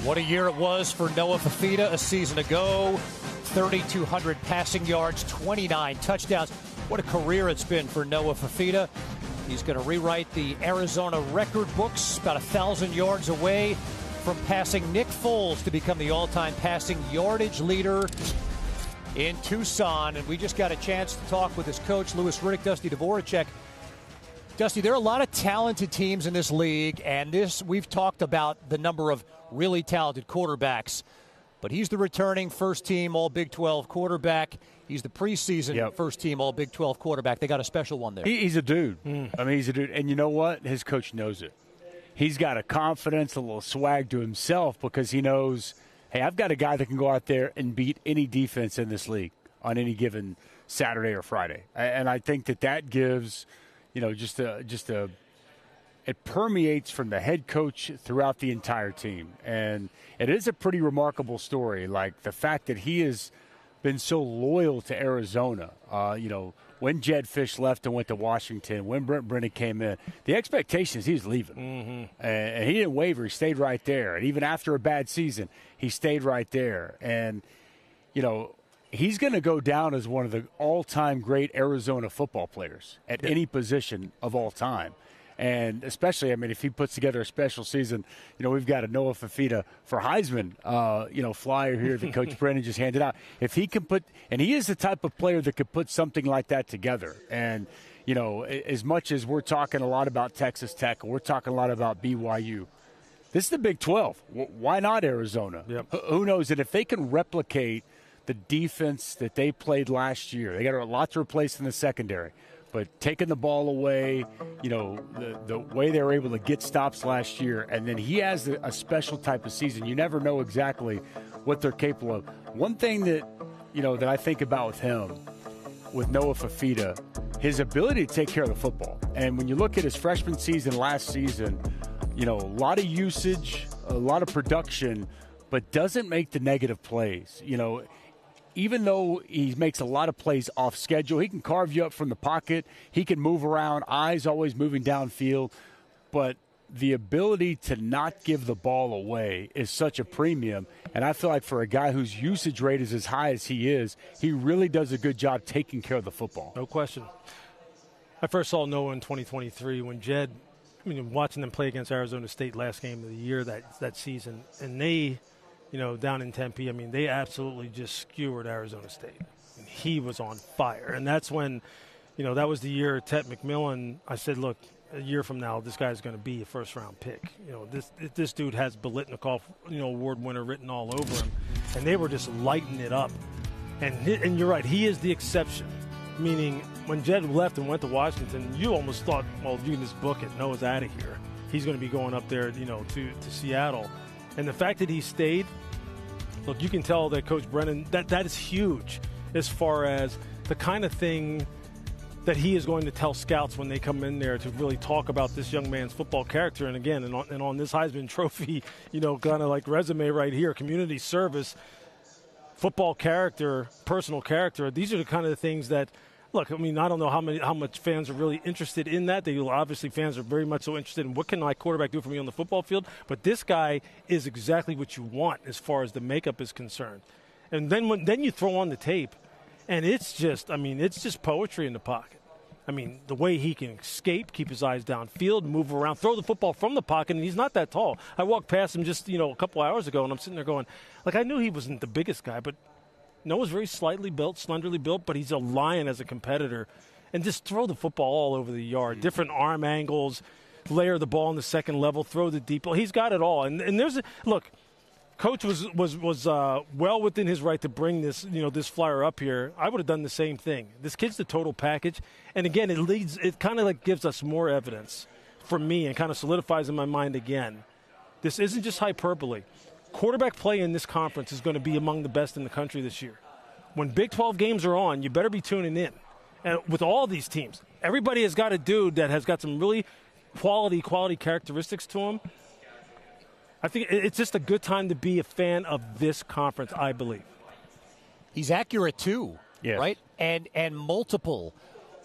What a year it was for Noah Fifita a season ago. 3,200 passing yards, 29 touchdowns. What a career it's been for Noah Fifita. He's going to rewrite the Arizona record books, about 1,000 yards away from passing Nick Foles to become the all-time passing yardage leader in Tucson. And we just got a chance to talk with his coach, Louis Riddick, Dusty Dvoracek. Dusty, there are a lot of talented teams in this league, and we've talked about the number of really talented quarterbacks. But he's the returning first-team All-Big 12 quarterback. He's the preseason first-team All-Big 12 quarterback. They got a special one there. He's a dude. I mean, he's a dude. And you know what? His coach knows it. He's got a confidence, a little swag to himself because he knows, hey, I've got a guy that can go out there and beat any defense in this league on any given Saturday or Friday. And I think that gives, it permeates from the head coach throughout the entire team. And it is a pretty remarkable story, like the fact that he has been so loyal to Arizona. When Jedd Fisch left and went to Washington, when Brent Brennan came in, the expectation is he was leaving. Mm-hmm. And he didn't waver. He stayed right there. And even after a bad season, he stayed right there. And, he's going to go down as one of the all-time great Arizona football players at any position of all time. And especially, if he puts together a special season, we've got a Noah Fifita for Heisman, flyer here that Coach Brennan just handed out. If he can and he is the type of player that could put something like that together. And, as much as we're talking a lot about Texas Tech, we're talking a lot about BYU, this is the Big 12. Why not Arizona? Yep. Who knows? And if they can replicate the defense that they played last year, they got a lot to replace in the secondary. But taking the ball away, the way they were able to get stops last year, and then he has a special type of season. You never know exactly what they're capable of. One thing that, that I think about with him, with Noah Fifita, his ability to take care of the football. And when you look at his freshman season last season, a lot of usage, a lot of production, but doesn't make the negative plays. Even though he makes a lot of plays off schedule, he can carve you up from the pocket. He can move around, eyes always moving downfield. But the ability to not give the ball away is such a premium. And I feel like for a guy whose usage rate is as high as he is, he really does a good job taking care of the football. No question. I first saw Noah in 2023 when Jedd, watching them play against Arizona State last game of the year that season, and they – down in Tempe, they absolutely just skewered Arizona State. And he was on fire. And that's when, that was the year Ted McMillan, I said, look, a year from now, this guy's going to be a first-round pick. This dude has Biletnikoff, award winner written all over him. And they were just lighting it up. And you're right, he is the exception. Meaning, when Jedd left and went to Washington, you almost thought, well, you can just book it. Noah's out of here. He's going to be going up there, to Seattle. And the fact that he stayed, look, you can tell that Coach Brennan, that is huge as far as the kind of thing that he is going to tell scouts when they come in there to really talk about this young man's football character. And again, and on this Heisman Trophy, kind of like resume right here, community service, football character, personal character, these are the kind of things that, look, I don't know how much fans are really interested in that. Obviously, fans are very much so interested in what can my quarterback do for me on the football field. But this guy is exactly what you want as far as the makeup is concerned. And then you throw on the tape, and it's just poetry in the pocket. The way he can escape, keep his eyes downfield, move around, throw the football from the pocket, and he's not that tall. I walked past him just a couple hours ago, and I'm sitting there going, I knew he wasn't the biggest guy, but Noah's very slightly built, slenderly built, but he's a lion as a competitor. And just throw the football all over the yard, different arm angles, layer the ball on the second level, throw the deep ball. He's got it all. And there's look, Coach was well within his right to bring this this flyer up here. I would have done the same thing. This kid's the total package, and again, it kind of gives us more evidence for me and kind of solidifies in my mind again. This isn't just hyperbole. Quarterback play in this conference is going to be among the best in the country this year. When Big 12 games are on, you better be tuning in. And with all these teams, everybody has got a dude that has got some really quality characteristics to him. I think it's just a good time to be a fan of this conference, I believe. He's accurate too, right? And multiple.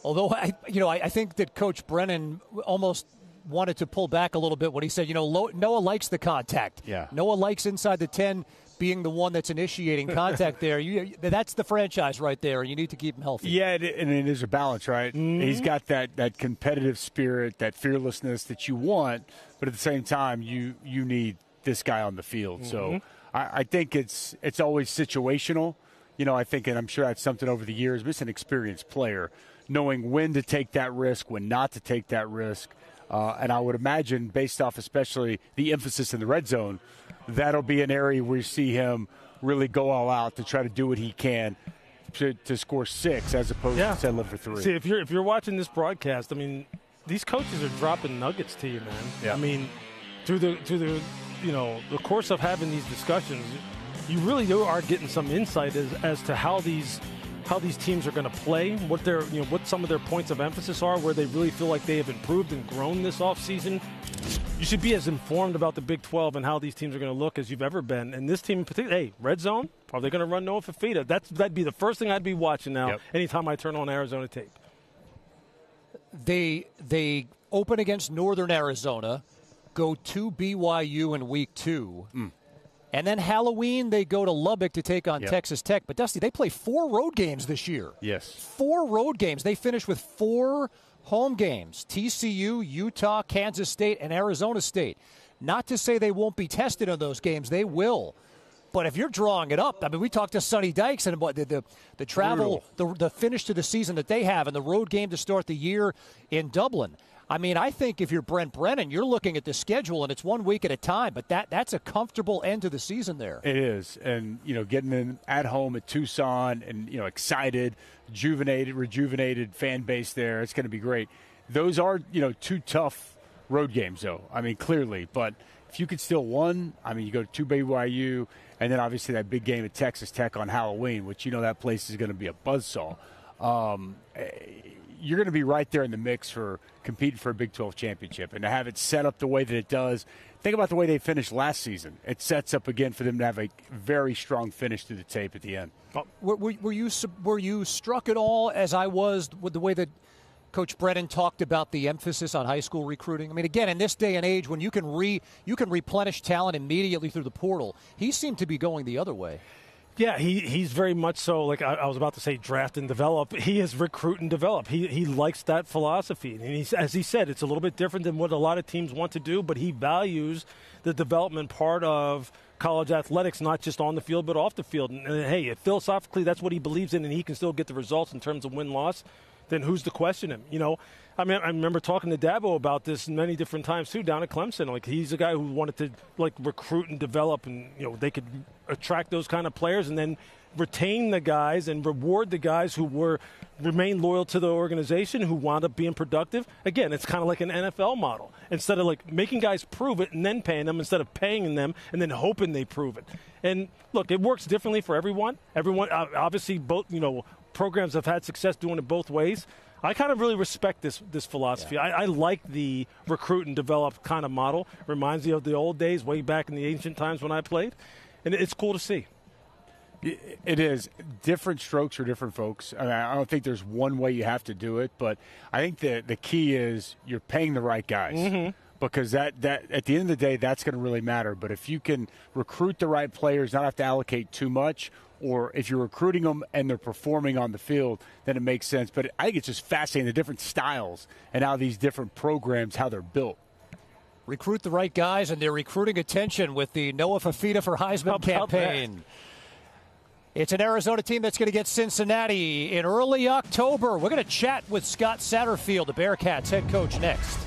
Although I think that Coach Brennan almost wanted to pull back a little bit when he said, Noah likes the contact. Yeah. Noah likes inside the 10 being the one that's initiating contact there. That's the franchise right there, and you need to keep him healthy. Yeah, and it is a balance, right? Mm-hmm. He's got that competitive spirit, that fearlessness that you want, but at the same time, you need this guy on the field. Mm-hmm. So I think it's always situational. I think, and I'm sure that's something over the years, but it's an experienced player, knowing when to take that risk, when not to take that risk. And I would imagine, based off especially the emphasis in the red zone, that'll be an area where you see him really go all out to try to do what he can to score 6 as opposed to settling for 3. See, if you're watching this broadcast, I mean, these coaches are dropping nuggets to you, man. Yeah. I mean, through the the course of having these discussions, you really are getting some insight as to how these teams are going to play, what their what some of their points of emphasis are, where they really feel like they have improved and grown this offseason. You should be as informed about the Big 12 and how these teams are going to look as you've ever been. And this team in particular, hey, red zone, are they going to run Noah Fifita? That'd be the first thing I'd be watching now anytime I turn on Arizona tape. They open against Northern Arizona, go to BYU in week 2. And then Halloween, they go to Lubbock to take on Texas Tech. But, Dusty, they play 4 road games this year. Yes. 4 road games. They finish with 4 home games: TCU, Utah, Kansas State, and Arizona State. Not to say they won't be tested on those games. They will. But if you're drawing it up, I mean, we talked to Sonny Dykes and about the travel, the finish to the season that they have and the road game to start the year in Dublin. I mean, I think if you're Brent Brennan, you're looking at the schedule, and it's 1 week at a time. But that's a comfortable end to the season there. It is. And, getting in at home at Tucson and, excited, rejuvenated fan base there, it's going to be great. Those are, 2 tough road games, though. I mean, clearly. But if you could steal one, I mean, you go to BYU, and then obviously that big game at Texas Tech on Halloween, which, that place is going to be a buzzsaw. You're going to be right there in the mix for competing for a Big 12 championship. And to have it set up the way that it does, think about the way they finished last season. It sets up again for them to have a very strong finish to the tape at the end. Were you struck at all, as I was, with the way that Coach Brennan talked about the emphasis on high school recruiting? I mean, again, in this day and age when you can replenish talent immediately through the portal, he seemed to be going the other way. Yeah, he's very much so, like I was about to say, draft and develop. He is recruit and develop. He likes that philosophy. And as he said, it's a little bit different than what a lot of teams want to do, but he values the development part of college athletics, not just on the field but off the field. And hey, if philosophically that's what he believes in and he can still get the results in terms of win-loss, then who's to question him? I mean, I remember talking to Dabo about this many different times too down at Clemson. Like, he's a guy who wanted to recruit and develop, and they could attract those kind of players and then retain the guys and reward the guys who remain loyal to the organization, who wound up being productive. Again, it's kind of like an NFL model. Instead of making guys prove it and then paying them, instead of paying them and then hoping they prove it. And look, it works differently for everyone. Obviously, both programs have had success doing it both ways. I kind of really respect this philosophy. Yeah. I like the recruit and develop kind of model. Reminds me of the old days, way back in the ancient times when I played. And it's cool to see. It is. Different strokes for different folks. I mean, I don't think there's one way you have to do it, but I think the key is you're paying the right guys. Mm-hmm. Because that at the end of the day, that's going to really matter. But if you can recruit the right players, not have to allocate too much, or if you're recruiting them and they're performing on the field, then it makes sense. But I think it's just fascinating, the different styles and how these different programs, how they're built. Recruit the right guys, and they're recruiting attention with the Noah Fifita for Heisman campaign. It's an Arizona team that's going to get Cincinnati in early October. We're going to chat with Scott Satterfield, the Bearcats head coach, next.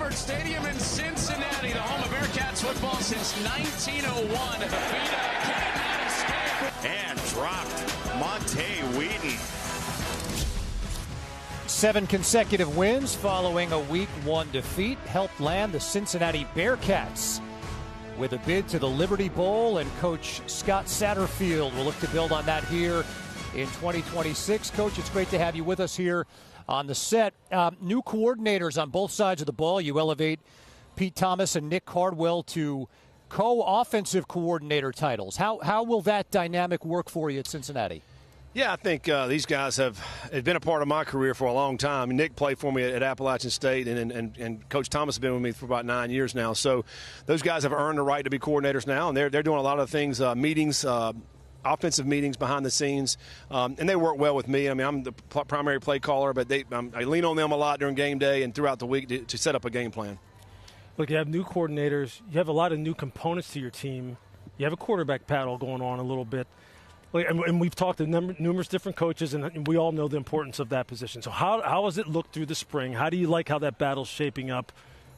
Hubbard Stadium in Cincinnati, the home of Bearcats football since 1901. And dropped Monte Wheaton. 7 consecutive wins following a Week 1 defeat helped land the Cincinnati Bearcats with a bid to the Liberty Bowl, and Coach Scott Satterfield will look to build on that here in 2026. Coach, it's great to have you with us here on the set. New coordinators on both sides of the ball. You elevate Pete Thomas and Nick Cardwell to co-offensive coordinator titles. How will that dynamic work for you at Cincinnati? Yeah, I think these guys have been a part of my career for a long time. Nick played for me at Appalachian State, and Coach Thomas has been with me for about 9 years now. So those guys have earned the right to be coordinators now, and they're doing a lot of things, meetings, offensive meetings behind the scenes, and they work well with me. I mean, I'm the primary play caller, but I lean on them a lot during game day and throughout the week to set up a game plan. Look, you have new coordinators. You have a lot of new components to your team. You have a quarterback battle going on a little bit. And we've talked to numerous different coaches, and we all know the importance of that position. So how does it look through the spring? How do you like how that battle's shaping up?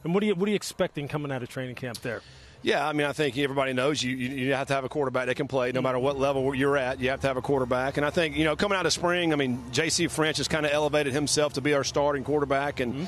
And what are you expecting coming out of training camp there? Yeah, I mean, I think everybody knows you have to have a quarterback that can play no matter what level you're at. You have to have a quarterback. And I think, coming out of spring, I mean, J.C. French has kind of elevated himself to be our starting quarterback, and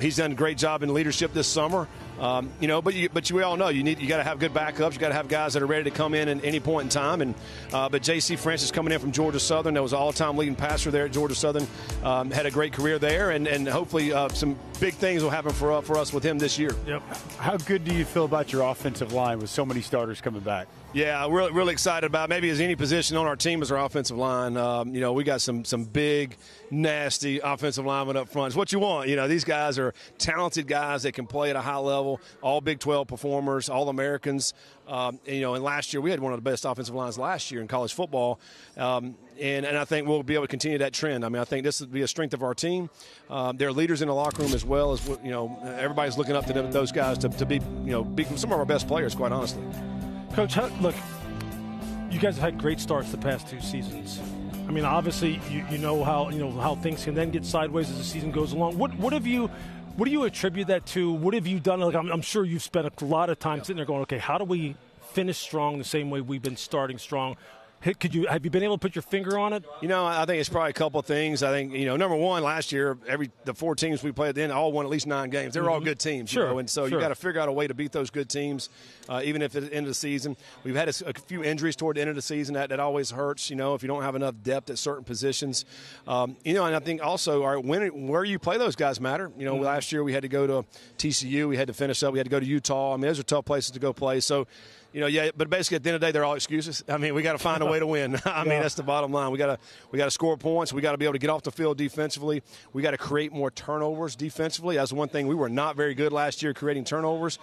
he's done a great job in leadership this summer. But we all know you got to have good backups. You got to have guys that are ready to come in at any point in time. And but J.C. French is coming in from Georgia Southern. That was an all-time leading passer there at Georgia Southern. Had a great career there, and hopefully some big things will happen for us with him this year. Yep. How good do you feel about your offensive line with so many starters coming back? Yeah, we're really excited about maybe as any position on our team as our offensive line. We got some big, nasty offensive linemen up front. It's what you want. These guys are talented guys that can play at a high level, all Big 12 performers, all Americans. And last year we had one of the best offensive lines last year in college football. And I think we'll be able to continue that trend. I mean, I think this would be a strength of our team. They're leaders in the locker room as well as, everybody's looking up to those guys to be some of our best players, quite honestly. Coach, look, you guys have had great starts the past 2 seasons. I mean, obviously, you know how things can then get sideways as the season goes along. What do you attribute that to? What have you done? Like, I'm sure you've spent a lot of time sitting there going, okay, how do we finish strong the same way we've been starting strong? Have you been able to put your finger on it? I think it's probably a couple of things. I think, number one, last year, the 4 teams we played then all won at least 9 games. They were all good teams. Sure. And so you got to figure out a way to beat those good teams, even if at the end of the season. We've had a few injuries toward the end of the season. That always hurts, if you don't have enough depth at certain positions. And I think also where you play those guys matter. Last year we had to go to TCU. We had to finish up. We had to go to Utah. I mean, those are tough places to go play. So, but basically at the end of the day, they're all excuses. I mean, we got to find a way to win. I mean, that's the bottom line. We got to score points. We got to be able to get off the field defensively. We got to create more turnovers defensively. That's one thing we were not very good last year, creating turnovers.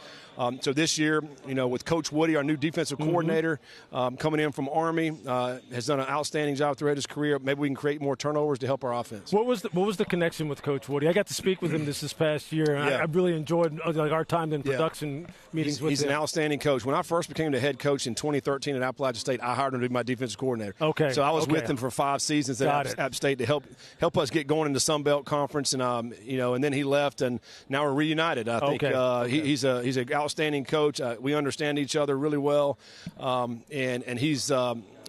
So this year, with Coach Woody, our new defensive coordinator, coming in from Army, has done an outstanding job throughout his career. Maybe we can create more turnovers to help our offense. What was the connection with Coach Woody? I got to speak with him this past year, and I really enjoyed our time in production meetings with him. He's an outstanding coach. When I first became the head coach in 2013 at Appalachian State, I hired him to be my defensive coordinator. Okay. So I was with him for 5 seasons at App State to help us get going in the Sun Belt Conference, and and then he left, and now we're reunited. I think he's an outstanding coach. We understand each other really well, and he's.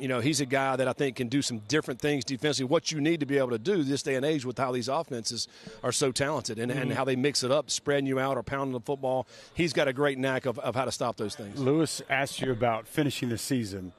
He's a guy that I think can do some different things defensively. What you need to be able to do this day and age with how these offenses are so talented and how they mix it up, spreading you out or pounding the football. He's got a great knack of how to stop those things. Lewis asked you about finishing the season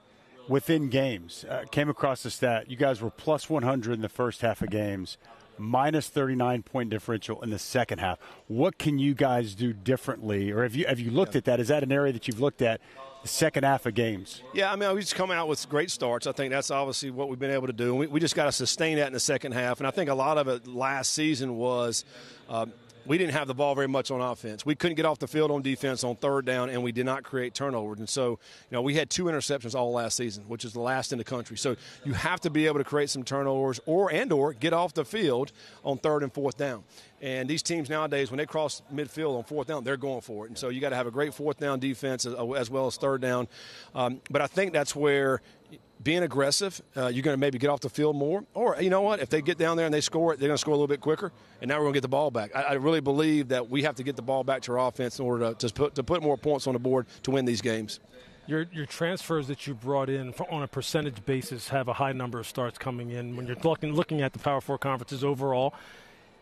within games. Came across the stat. You guys were plus 100 in the first half of games, minus 39-point differential in the second half. What can you guys do differently? Or have you looked at that? Is that an area that you've looked at? The second half of games. Yeah, I mean, we just come out with great starts. I think that's obviously what we've been able to do. And we just got to sustain that in the second half. And I think a lot of it last season was we didn't have the ball very much on offense. We couldn't get off the field on defense on third down, and we did not create turnovers. And so, we had 2 interceptions all last season, which is the last in the country. So you have to be able to create some turnovers or get off the field on third and fourth down. And these teams nowadays, when they cross midfield on fourth down, they're going for it. And so you got to have a great fourth down defense as well as third down. But I think that's where being aggressive. You're going to maybe get off the field more. Or, you know what, if they get down there and they score it, they're going to score a little bit quicker, and now we're going to get the ball back. I really believe that we have to get the ball back to our offense in order to put more points on the board to win these games. Your transfers that you brought in on a percentage basis have a high number of starts coming in. When you're looking at the Power Four conferences overall,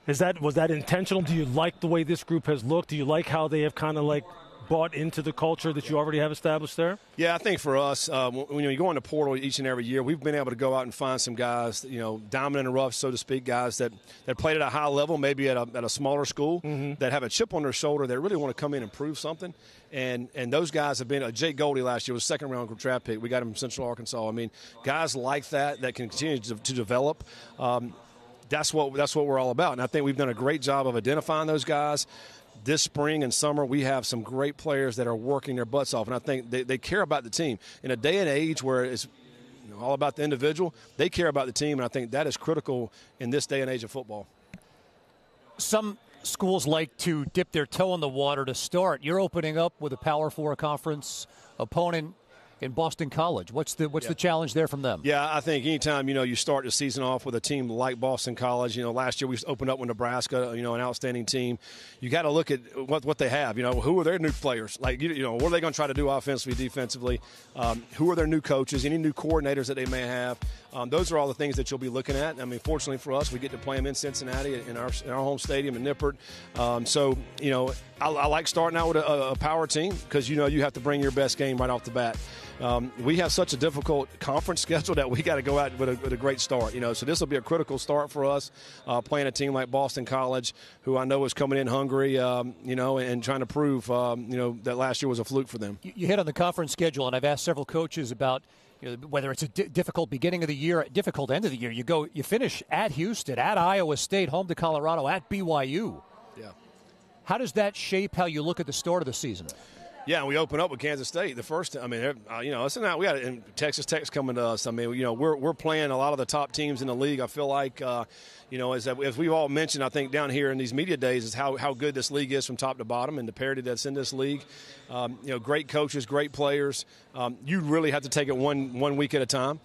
was that intentional? Do you like the way this group has looked? Do you like how they have kind of like bought into the culture that you already have established there? Yeah, I think for us, when you go in the portal each and every year, we've been able to go out and find some guys, diamond in the rough, so to speak, guys that played at a high level, maybe at a smaller school, that have a chip on their shoulder, that really want to come in and prove something. And those guys have been Jake Goldie last year was second-round draft pick. We got him from Central Arkansas. I mean, guys like that can continue to develop. That's what we're all about. And I think we've done a great job of identifying those guys. This spring and summer, we have some great players that are working their butts off, and I think they care about the team. In a day and age where it's all about the individual, they care about the team, and I think that is critical in this day and age of football. Some schools like to dip their toe in the water to start. You're opening up with a Power Four conference opponent in Boston College. What's the challenge there from them? Yeah, I think anytime, you start the season off with a team like Boston College, last year we opened up with Nebraska, an outstanding team. You got to look at what they have. Who are their new players? Like, what are they going to try to do offensively, defensively? Who are their new coaches? Any new coordinators that they may have? Those are all the things that you'll be looking at. I mean, fortunately for us, we get to play them in Cincinnati in our home stadium in Nippert. I like starting out with a power team because, you have to bring your best game right off the bat. We have such a difficult conference schedule that we got to go out with a great start. So this will be a critical start for us, playing a team like Boston College, who I know is coming in hungry, and trying to prove, that last year was a fluke for them. You hit on the conference schedule, and I've asked several coaches about whether it's a difficult beginning of the year, difficult end of the year. You finish at Houston, at Iowa State, home to Colorado, at BYU. Yeah. How does that shape how you look at the start of the season? Yeah, and we open up with Kansas State. The first, we got Texas Tech's coming to us. I mean, we're playing a lot of the top teams in the league. I feel like, as we've all mentioned, I think down here in these media days is how good this league is from top to bottom and the parity that's in this league. Great coaches, great players. You really have to take it one week at a time.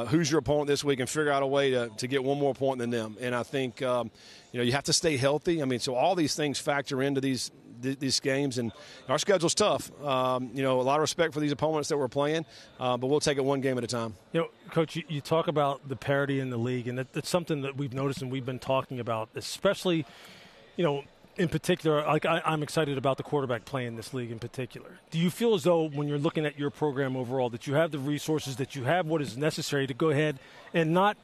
Who's your opponent this week and figure out a way to get one more point than them. And I think, you have to stay healthy. I mean, so all these things factor into these games, and our schedule's tough. A lot of respect for these opponents that we're playing, but we'll take it one game at a time. Coach, you talk about the parity in the league, and that's something that we've noticed and we've been talking about, especially, in particular, like I'm excited about the quarterback play in this league in particular. Do you feel as though when you're looking at your program overall that you have the resources, that you have what is necessary to go ahead and not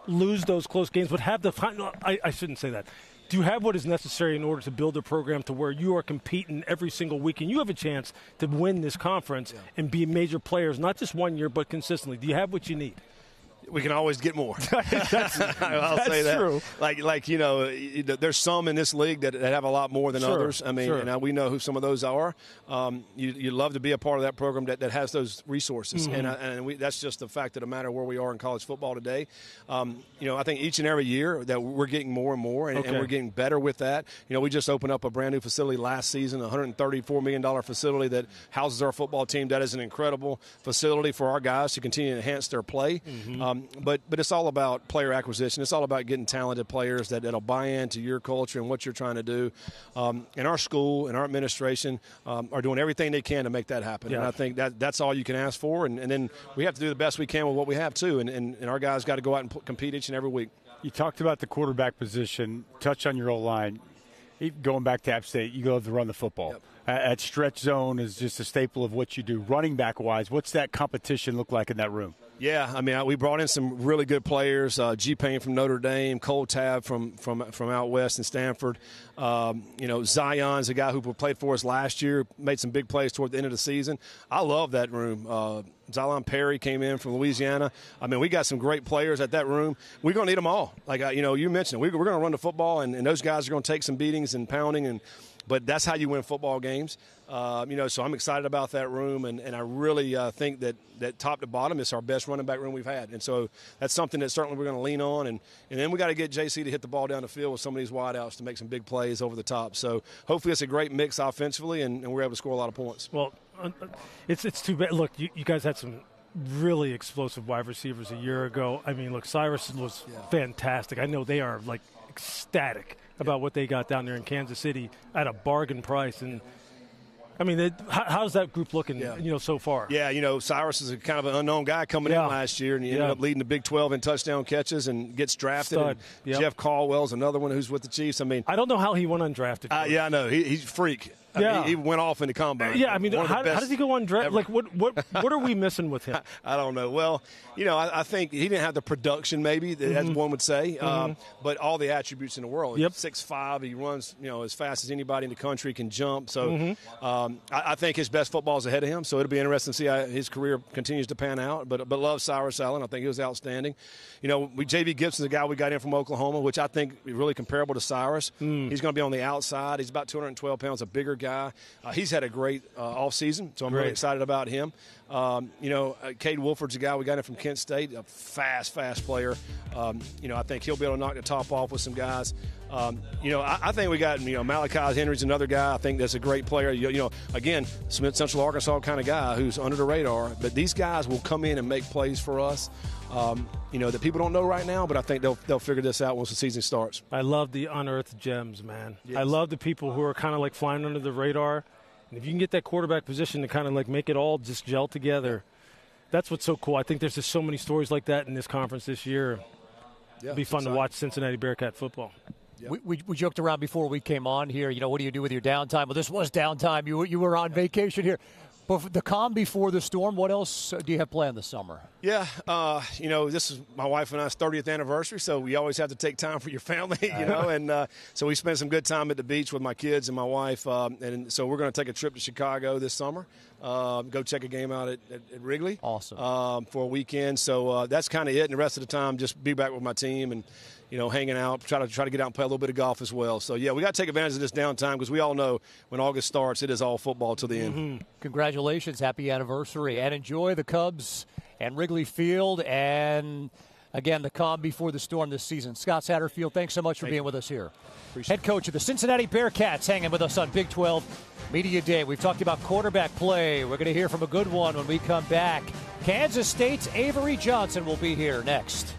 lose those close games, but have the – I shouldn't say that. Do you have what is necessary in order to build a program to where you are competing every single week and you have a chance to win this conference and be major players, not just 1 year, but consistently? Do you have what you need? We can always get more. That's say that. True. There's some in this league that have a lot more than others. I mean, and we know who some of those are. You'd love to be a part of that program that has those resources, and that's just the fact of the matter where we are in college football today. I think each and every year that we're getting more and more, and we're getting better with that. We just opened up a brand new facility last season, a $134 million facility that houses our football team. That is an incredible facility for our guys to continue to enhance their play. But it's all about player acquisition. It's all about getting talented players that'll buy into your culture and what you're trying to do. And our school and our administration are doing everything they can to make that happen. Yeah. And I think that's all you can ask for. And then we have to do the best we can with what we have, too. And our guys got to go out and compete each and every week. You talked about the quarterback position, touch on your O-line. Going back to App State, you love to run the football. Yep. At stretch zone is just a staple of what you do. Running back-wise, what's that competition look like in that room? Yeah, I mean, we brought in some really good players. G. Payne from Notre Dame, Cole Tab from out west in Stanford. Zion's a guy who played for us last year, made some big plays toward the end of the season. I love that room. Zion Perry came in from Louisiana. I mean, we got some great players at that room. We're going to need them all. Like, you mentioned, we're going to run the football, and those guys are going to take some beatings and pounding, but that's how you win football games. So I'm excited about that room, and I really think that top to bottom is our best running back room we've had. And so that's something that certainly we're going to lean on. And then we got to get JC to hit the ball down the field with some of these wideouts to make some big plays over the top. So hopefully it's a great mix offensively, and we're able to score a lot of points. Well, it's too bad. Look, you guys had some really explosive wide receivers a year ago. I mean, look, Cyrus was fantastic. I know they are, like, ecstatic about what they got down there in Kansas City at a bargain price. And I mean, how's that group looking, so far? Yeah, Cyrus is a kind of an unknown guy coming in last year, and he ended up leading the Big 12 in touchdown catches and gets drafted. Stud. Jeff Caldwell's another one who's with the Chiefs. I mean, I don't know how he went undrafted. I know. He's a freak. Yeah. He went off in the combine. Yeah, I mean, how does he go undrafted? Like, what are we missing with him? I don't know. Well, I think he didn't have the production, maybe, as one would say, but all the attributes in the world. Yep. 6'5", he runs, as fast as anybody in the country, can jump. So I think his best football is ahead of him, so it'll be interesting to see how his career continues to pan out. But love Cyrus Allen. I think he was outstanding. J.V. Gibson's a guy we got in from Oklahoma, which I think is really comparable to Cyrus. He's going to be on the outside. He's about 212 pounds, a bigger guy. He's had a great offseason, so I'm really excited about him. Cade Wolford's a guy we got in from Kent State, a fast player. I think he'll be able to knock the top off with some guys. I think we got, Malachi Henry's another guy. I think that's a great player. Again, Smith Central Arkansas kind of guy who's under the radar. But these guys will come in and make plays for us. That people don't know right now, but I think they'll figure this out once the season starts. I love the unearthed gems, man. Yes. I love the people who are kind of like flying under the radar. And if you can get that quarterback position to kind of like make it all just gel together, that's what's so cool. I think there's just so many stories like that in this conference this year. It'll be fun to watch Cincinnati Bearcat football. Yeah. We joked around before we came on here. What do you do with your downtime? Well, this was downtime. You were on vacation here. But the calm before the storm, what else do you have planned this summer? Yeah, this is my wife and I's 30th anniversary, so we always have to take time for your family, and so we spent some good time at the beach with my kids and my wife, and so we're going to take a trip to Chicago this summer, go check a game out at Wrigley. Awesome. For a weekend, so that's kind of it, and the rest of the time just be back with my team and hanging out, try to get out and play a little bit of golf as well. So, yeah, we got to take advantage of this downtime because we all know when August starts, it is all football to the end. Congratulations. Happy anniversary. And enjoy the Cubs and Wrigley Field and, again, the calm before the storm this season. Scott Satterfield, thanks so much for being with us here. Head coach of the Cincinnati Bearcats hanging with us on Big 12 Media Day. We've talked about quarterback play. We're going to hear from a good one when we come back. Kansas State's Avery Johnson will be here next.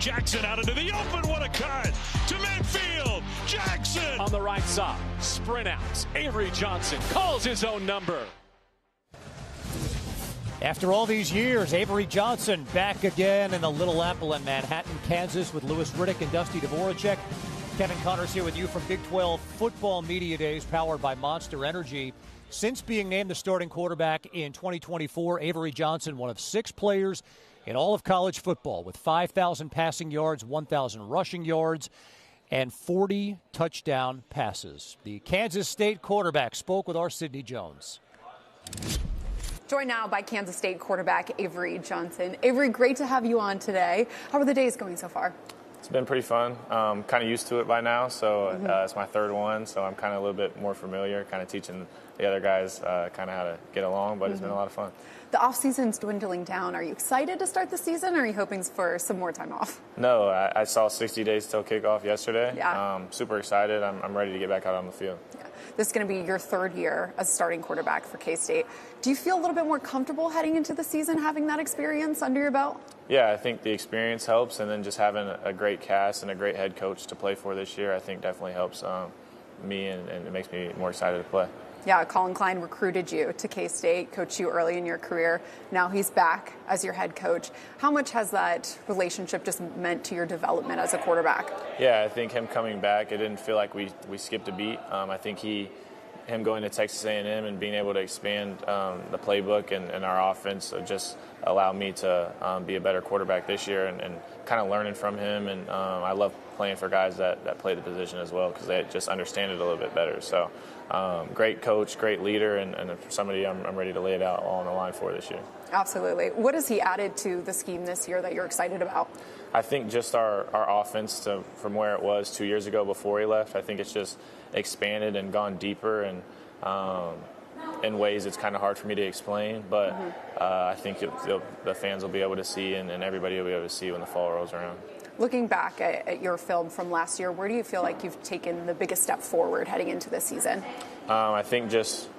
Jackson out into the open. What a cut to midfield. Jackson on the right side. Sprint out. Avery Johnson calls his own number. After all these years, Avery Johnson back again in the Little Apple in Manhattan, Kansas, with Louis Riddick and Dusty Dvoracek. Kevin Connors here with you from Big 12 Football Media Days, powered by Monster Energy. Since being named the starting quarterback in 2024, Avery Johnson, one of 6 players in all of college football with 5,000 passing yards, 1,000 rushing yards, and 40 touchdown passes. The Kansas State quarterback spoke with our Sidney Jones. Joined now by Kansas State quarterback Avery Johnson. Avery, great to have you on today. How are the days going so far? It's been pretty fun. Kind of used to it by now, so it's my 3rd one, so I'm kind of a little bit more familiar, kind of teaching the other guys kind of how to get along, but it's been a lot of fun. The off-season's dwindling down. Are you excited to start the season, or are you hoping for some more time off? No, I saw 60 days till kickoff yesterday. Yeah. Super excited. I'm ready to get back out on the field. Yeah. This is going to be your 3rd year as starting quarterback for K-State. Do you feel a little bit more comfortable heading into the season, having that experience under your belt? Yeah, I think the experience helps, and then just having a great cast and a great head coach to play for this year, I think definitely helps me, and it makes me more excited to play. Yeah, Colin Klein recruited you to K-State, coached you early in your career. Now he's back as your head coach. How much has that relationship just meant to your development as a quarterback? Yeah, I think him coming back, it didn't feel like we skipped a beat. I think him going to Texas A&M and being able to expand the playbook and our offense just allowed me to be a better quarterback this year and kind of learning from him. And I love playing for guys that play the position as well because they just understand it a little bit better. So great coach, great leader, and somebody I'm ready to lay it out all on the line for this year. Absolutely. What has he added to the scheme this year that you're excited about? I think just our offense from where it was 2 years ago before he left, I think it's just expanded and gone deeper and in ways it's kind of hard for me to explain, but I think the fans will be able to see and everybody will be able to see when the fall rolls around. Looking back at your film from last year, where do you feel like you've taken the biggest step forward heading into this season? I think just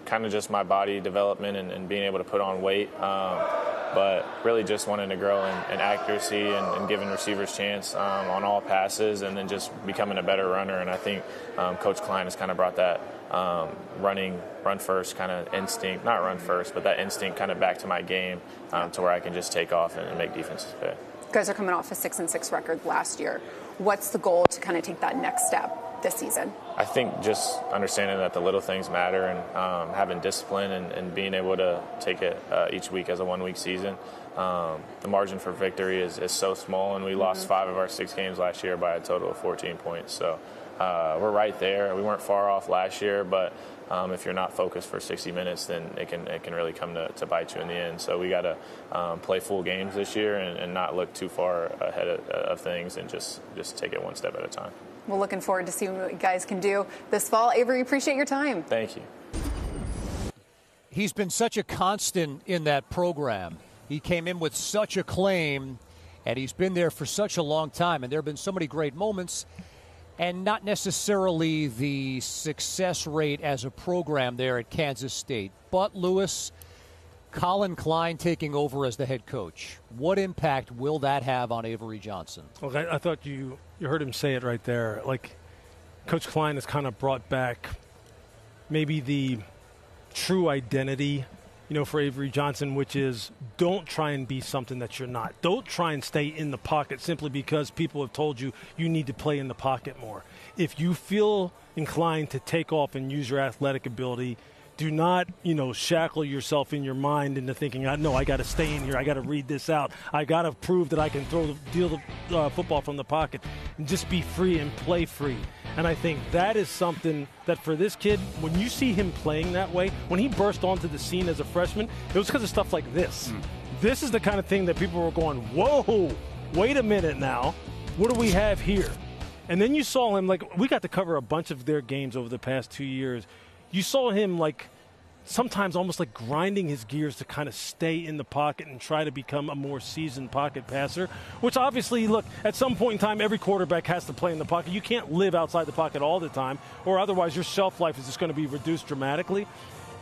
my body development and being able to put on weight, but really just wanting to grow in accuracy and giving receivers chance on all passes and then just becoming a better runner. And I think Coach Klein has kind of brought that run first kind of instinct, not run first, but that instinct kind of back to my game to where I can just take off and make defenses pay. You guys are coming off a 6-6 record last year. What's the goal to kind of take that next step this season? I think just understanding that the little things matter and having discipline and being able to take it each week as a 1-week season. The margin for victory is so small, and we lost 5 of our 6 games last year by a total of 14 points. So we're right there. We weren't far off last year, but if you're not focused for 60 minutes, then it can really come to bite you in the end. So we got to play full games this year and not look too far ahead of things and just take it one step at a time. We're looking forward to seeing what you guys can do this fall. Avery, appreciate your time. Thank you. He's been such a constant in that program. He came in with such acclaim, and he's been there for such a long time, and there have been so many great moments. And not necessarily the success rate as a program there at Kansas State. But, Louis, Colin Klein taking over as the head coach. What impact will that have on Avery Johnson? Well, I thought you heard him say it right there. Like, Coach Klein has kind of brought back maybe the true identity, for Avery Johnson, which is don't try and be something that you're not. Don't try and stay in the pocket simply because people have told you you need to play in the pocket more. If you feel inclined to take off and use your athletic ability, do not, shackle yourself in your mind into thinking, no, I got to stay in here. I got to read this out. I got to prove that I can deal the football from the pocket and just be free and play free. And I think that is something that for this kid, when you see him playing that way, when he burst onto the scene as a freshman, it was because of stuff like this. This is the kind of thing that people were going, whoa, wait a minute now. What do we have here? And then you saw him, we got to cover a bunch of their games over the past 2 years. You saw him, sometimes almost grinding his gears to kind of stay in the pocket and try to become a more seasoned pocket passer, which obviously, look, at some point in time, every quarterback has to play in the pocket. You can't live outside the pocket all the time, or otherwise your shelf life is just going to be reduced dramatically.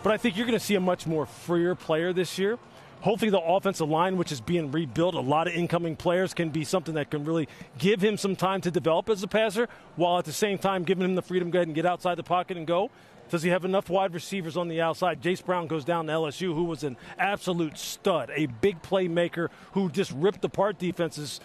But I think you're going to see a much more freer player this year Hopefully the offensive line, which is being rebuilt, a lot of incoming players, can be something that can really give him some time to develop as a passer, while at the same time giving him the freedom to go ahead and get outside the pocket and go. Does he have enough wide receivers on the outside? Jace Brown goes down to LSU, who was an absolute stud, a big playmaker who just ripped apart defenses,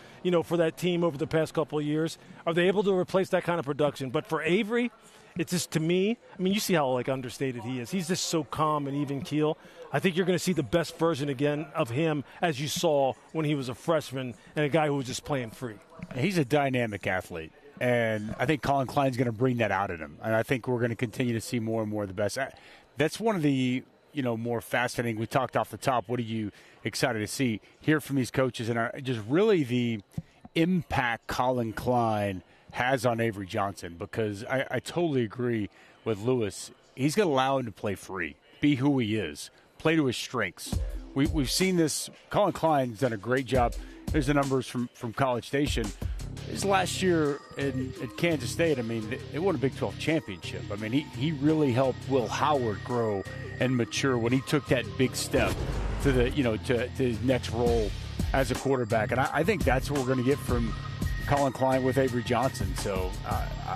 for that team over the past couple of years. Are they able to replace that kind of production? But for Avery, it's just, to me, you see how understated he is. He's just so calm and even keel. I think you're going to see the best version again of him as you saw when he was a freshman and a guy who was just playing free. He's a dynamic athlete, and I think Colin Klein's going to bring that out in him. And I think we're going to continue to see more and more of the best. That's one of the more fascinating. We talked off the top. What are you excited to hear from these coaches, and just really the impact Colin Klein has on Avery Johnson? Because I totally agree with Lewis. He's going to allow him to play free, be who he is, play to his strengths. We've seen this. Colin Klein's done a great job. There's the numbers from College Station. His last year at Kansas State, they won a Big 12 championship. He really helped Will Howard grow and mature when he took that big step to the to his next role as a quarterback. And I think that's what we're going to get from Colin Klein with Avery Johnson. So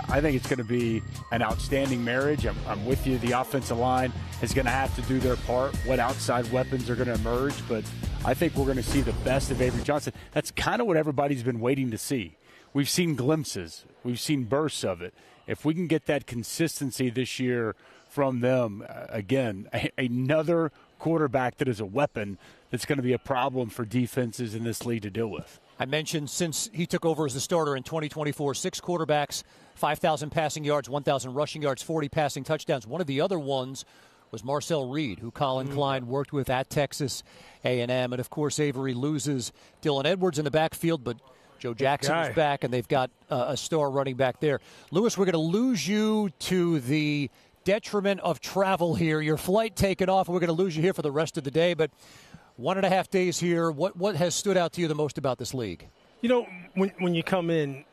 I think it's going to be an outstanding marriage. I'm with you. The offensive line is going to have to do their part. What outside weapons are going to emerge? But I think we're going to see the best of Avery Johnson. That's kind of what everybody's been waiting to see. We've seen glimpses. We've seen bursts of it. If we can get that consistency this year from them, again, another quarterback that is a weapon that's going to be a problem for defenses in this league to deal with. I mentioned since he took over as the starter in 2024, 6 quarterbacks, 5,000 passing yards, 1,000 rushing yards, 40 passing touchdowns. One of the other ones was Marcel Reed, who Colin Klein worked with at Texas A&M. And, of course, Avery loses Dylan Edwards in the backfield, but Joe Jackson is back, and they've got a star running back there. Lewis, we're going to lose you to the detriment of travel here. Your flight taken off, and we're going to lose you here for the rest of the day. But 1.5 days here, what has stood out to you the most about this league? When you come in,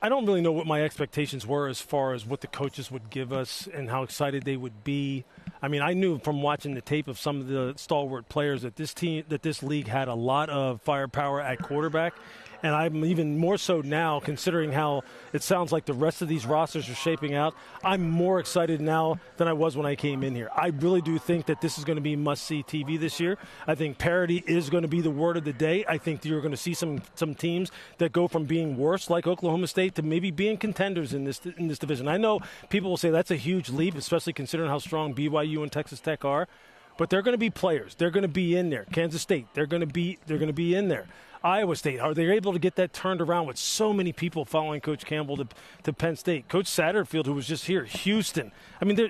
I don't really know what my expectations were as far as what the coaches would give us and how excited they would be. I knew from watching the tape of some of the stalwart players that this league had a lot of firepower at quarterback. And I'm even more so now, considering how it sounds like the rest of these rosters are shaping out. I'm more excited now than I was when I came in here. I really do think that this is going to be must-see TV this year. I think parity is going to be the word of the day. I think you're going to see some teams that go from being worse, like Oklahoma State, to maybe being contenders in this division. I know people will say that's a huge leap, especially considering how strong BYU and Texas Tech are. But they're going to be players. They're going to be in there. Kansas State, they're going to be in there. Iowa State, are they able to get that turned around with so many people following Coach Campbell to Penn State? Coach Satterfield, who was just here, Houston.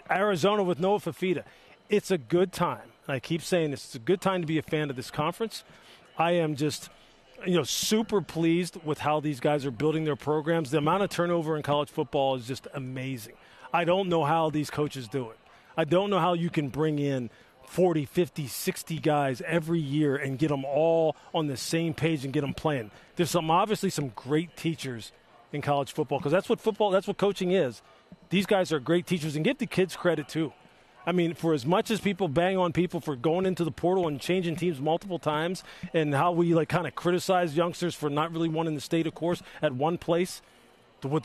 Arizona with Noah Fafita. It's a good time. I keep saying this. It's a good time to be a fan of this conference. I am just, super pleased with how these guys are building their programs. The amount of turnover in college football is just amazing. I don't know how these coaches do it. I don't know how you can bring in 40, 50, 60 guys every year and get them all on the same page and get them playing. There's obviously some great teachers in college football, because that's what coaching is. These guys are great teachers, and give the kids credit too. For as much as people bang on people for going into the portal and changing teams multiple times, and how we kind of criticize youngsters for not really wanting to stay the course at one place, with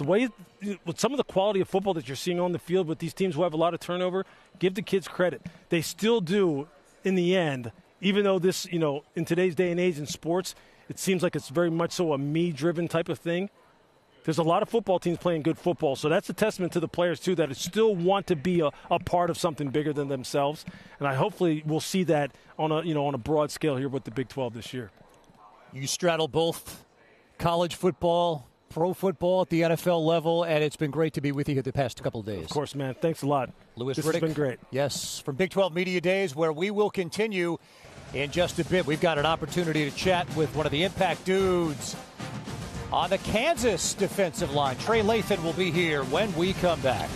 some of the quality of football that you're seeing on the field with these teams who have a lot of turnover, give the kids credit. They still do in the end, even though this, in today's day and age in sports, it seems like it's very much so a me-driven type of thing. There's a lot of football teams playing good football, so that's a testament to the players, too, that still want to be a part of something bigger than themselves. And hopefully we'll see that on a broad scale here with the Big 12 this year. You straddle both college football, pro football at the NFL level, and it's been great to be with you the past couple of days. Of course, man. Thanks a lot. Lewis This Riddick. has been great. Yes, from Big 12 Media Days, where we will continue in just a bit. We've got an opportunity to chat with one of the impact dudes on the Kansas defensive line. Trey Lathan will be here when we come back.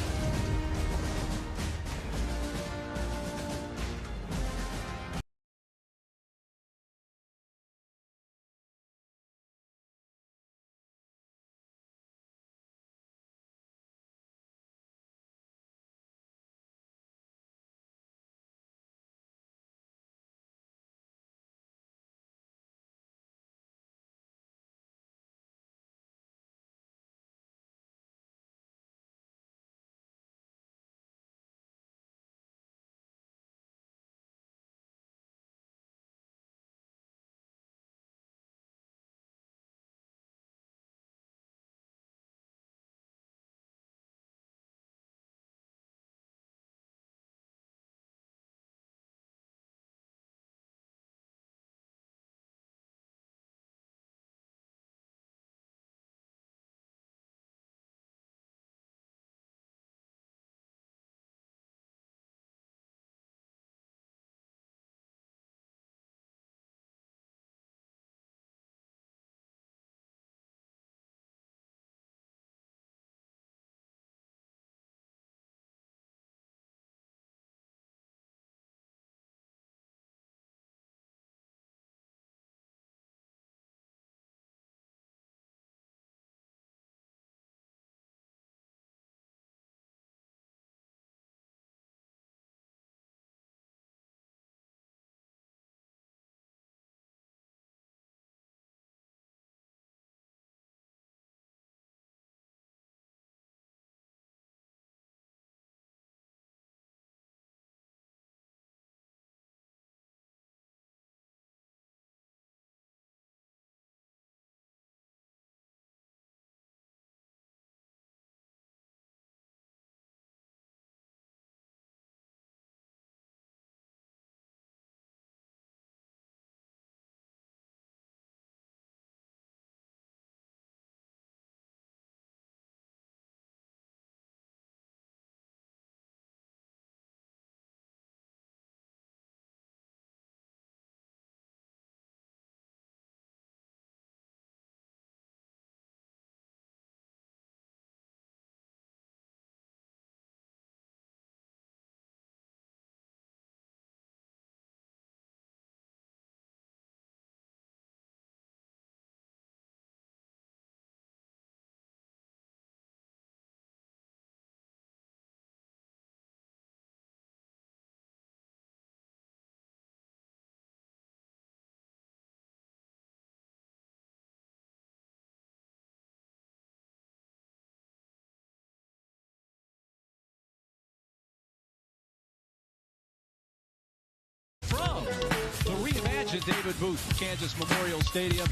at David Booth, Kansas Memorial Stadium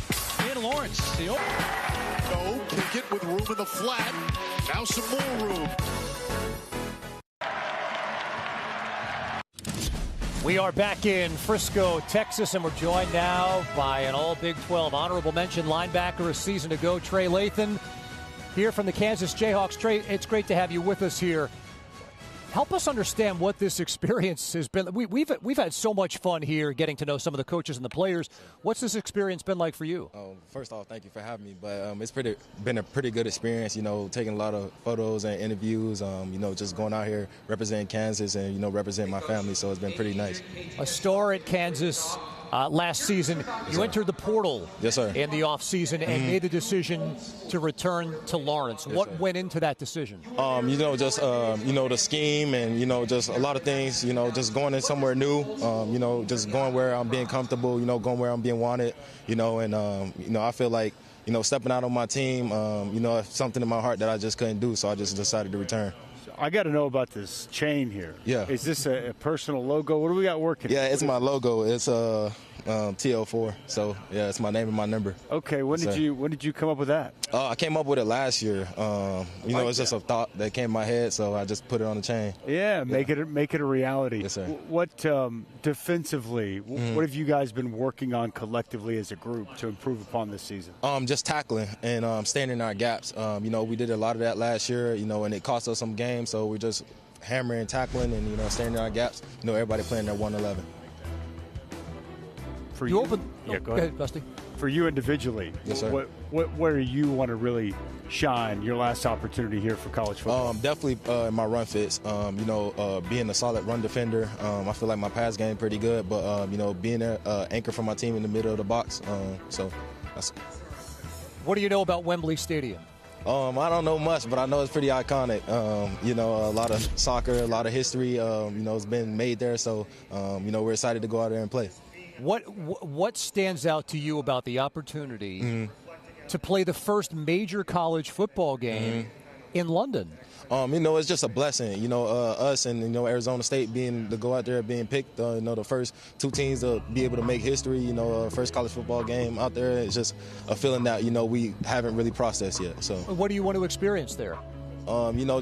in Lawrence. No, kick it with room in the flat. Now some more room. We are back in Frisco, Texas, and we're joined now by an all Big 12 honorable mention linebacker a season ago, Trey Lathan, here from the Kansas Jayhawks. Trey, it's great to have you with us here. Help us understand what this experience has been. We've had so much fun here getting to know some of the coaches and the players. What's this experience been like for you? First off, thank you for having me. But it's been a pretty good experience, taking a lot of photos and interviews, just going out here representing Kansas and, representing my family. So it's been pretty nice. A star at Kansas last season. You entered the portal in the offseason and made the decision to return to Lawrence. What went into that decision? The scheme and, just a lot of things, just going in somewhere new, just going where I'm being comfortable, going where I'm being wanted, I feel like, stepping out on my team, something in my heart that I just couldn't do, so I just decided to return. I got to know about this chain here. Yeah. Is this a personal logo? What do we got working? Yeah, it's my logo. It's TL4. So yeah, it's my name and my number. Okay. When did you come up with that? I came up with it last year. It's just a thought that came in my head, so I just put it on the chain. Yeah, make it a reality. Yes, sir. What defensively? What have you guys been working on collectively as a group to improve upon this season? Just tackling and staying in our gaps. We did a lot of that last year. And it cost us some games. So we're just hammering, tackling, and staying in our gaps. Everybody playing their 111. For you, go ahead, Dusty. For you individually, yes, sir. Where do you want to really shine your last opportunity here for college football? Definitely in my run fits. Being a solid run defender. I feel like my pass game pretty good, but being an anchor for my team in the middle of the box. What do you know about Wembley Stadium? I don't know much, but I know it's pretty iconic. A lot of soccer, a lot of history. It's been made there, so we're excited to go out there and play. What stands out to you about the opportunity to play the first major college football game in London? It's just a blessing. Us and Arizona State to go out there being picked. The first two teams to be able to make history. First college football game out there. It's just a feeling that we haven't really processed yet. So, what do you want to experience there?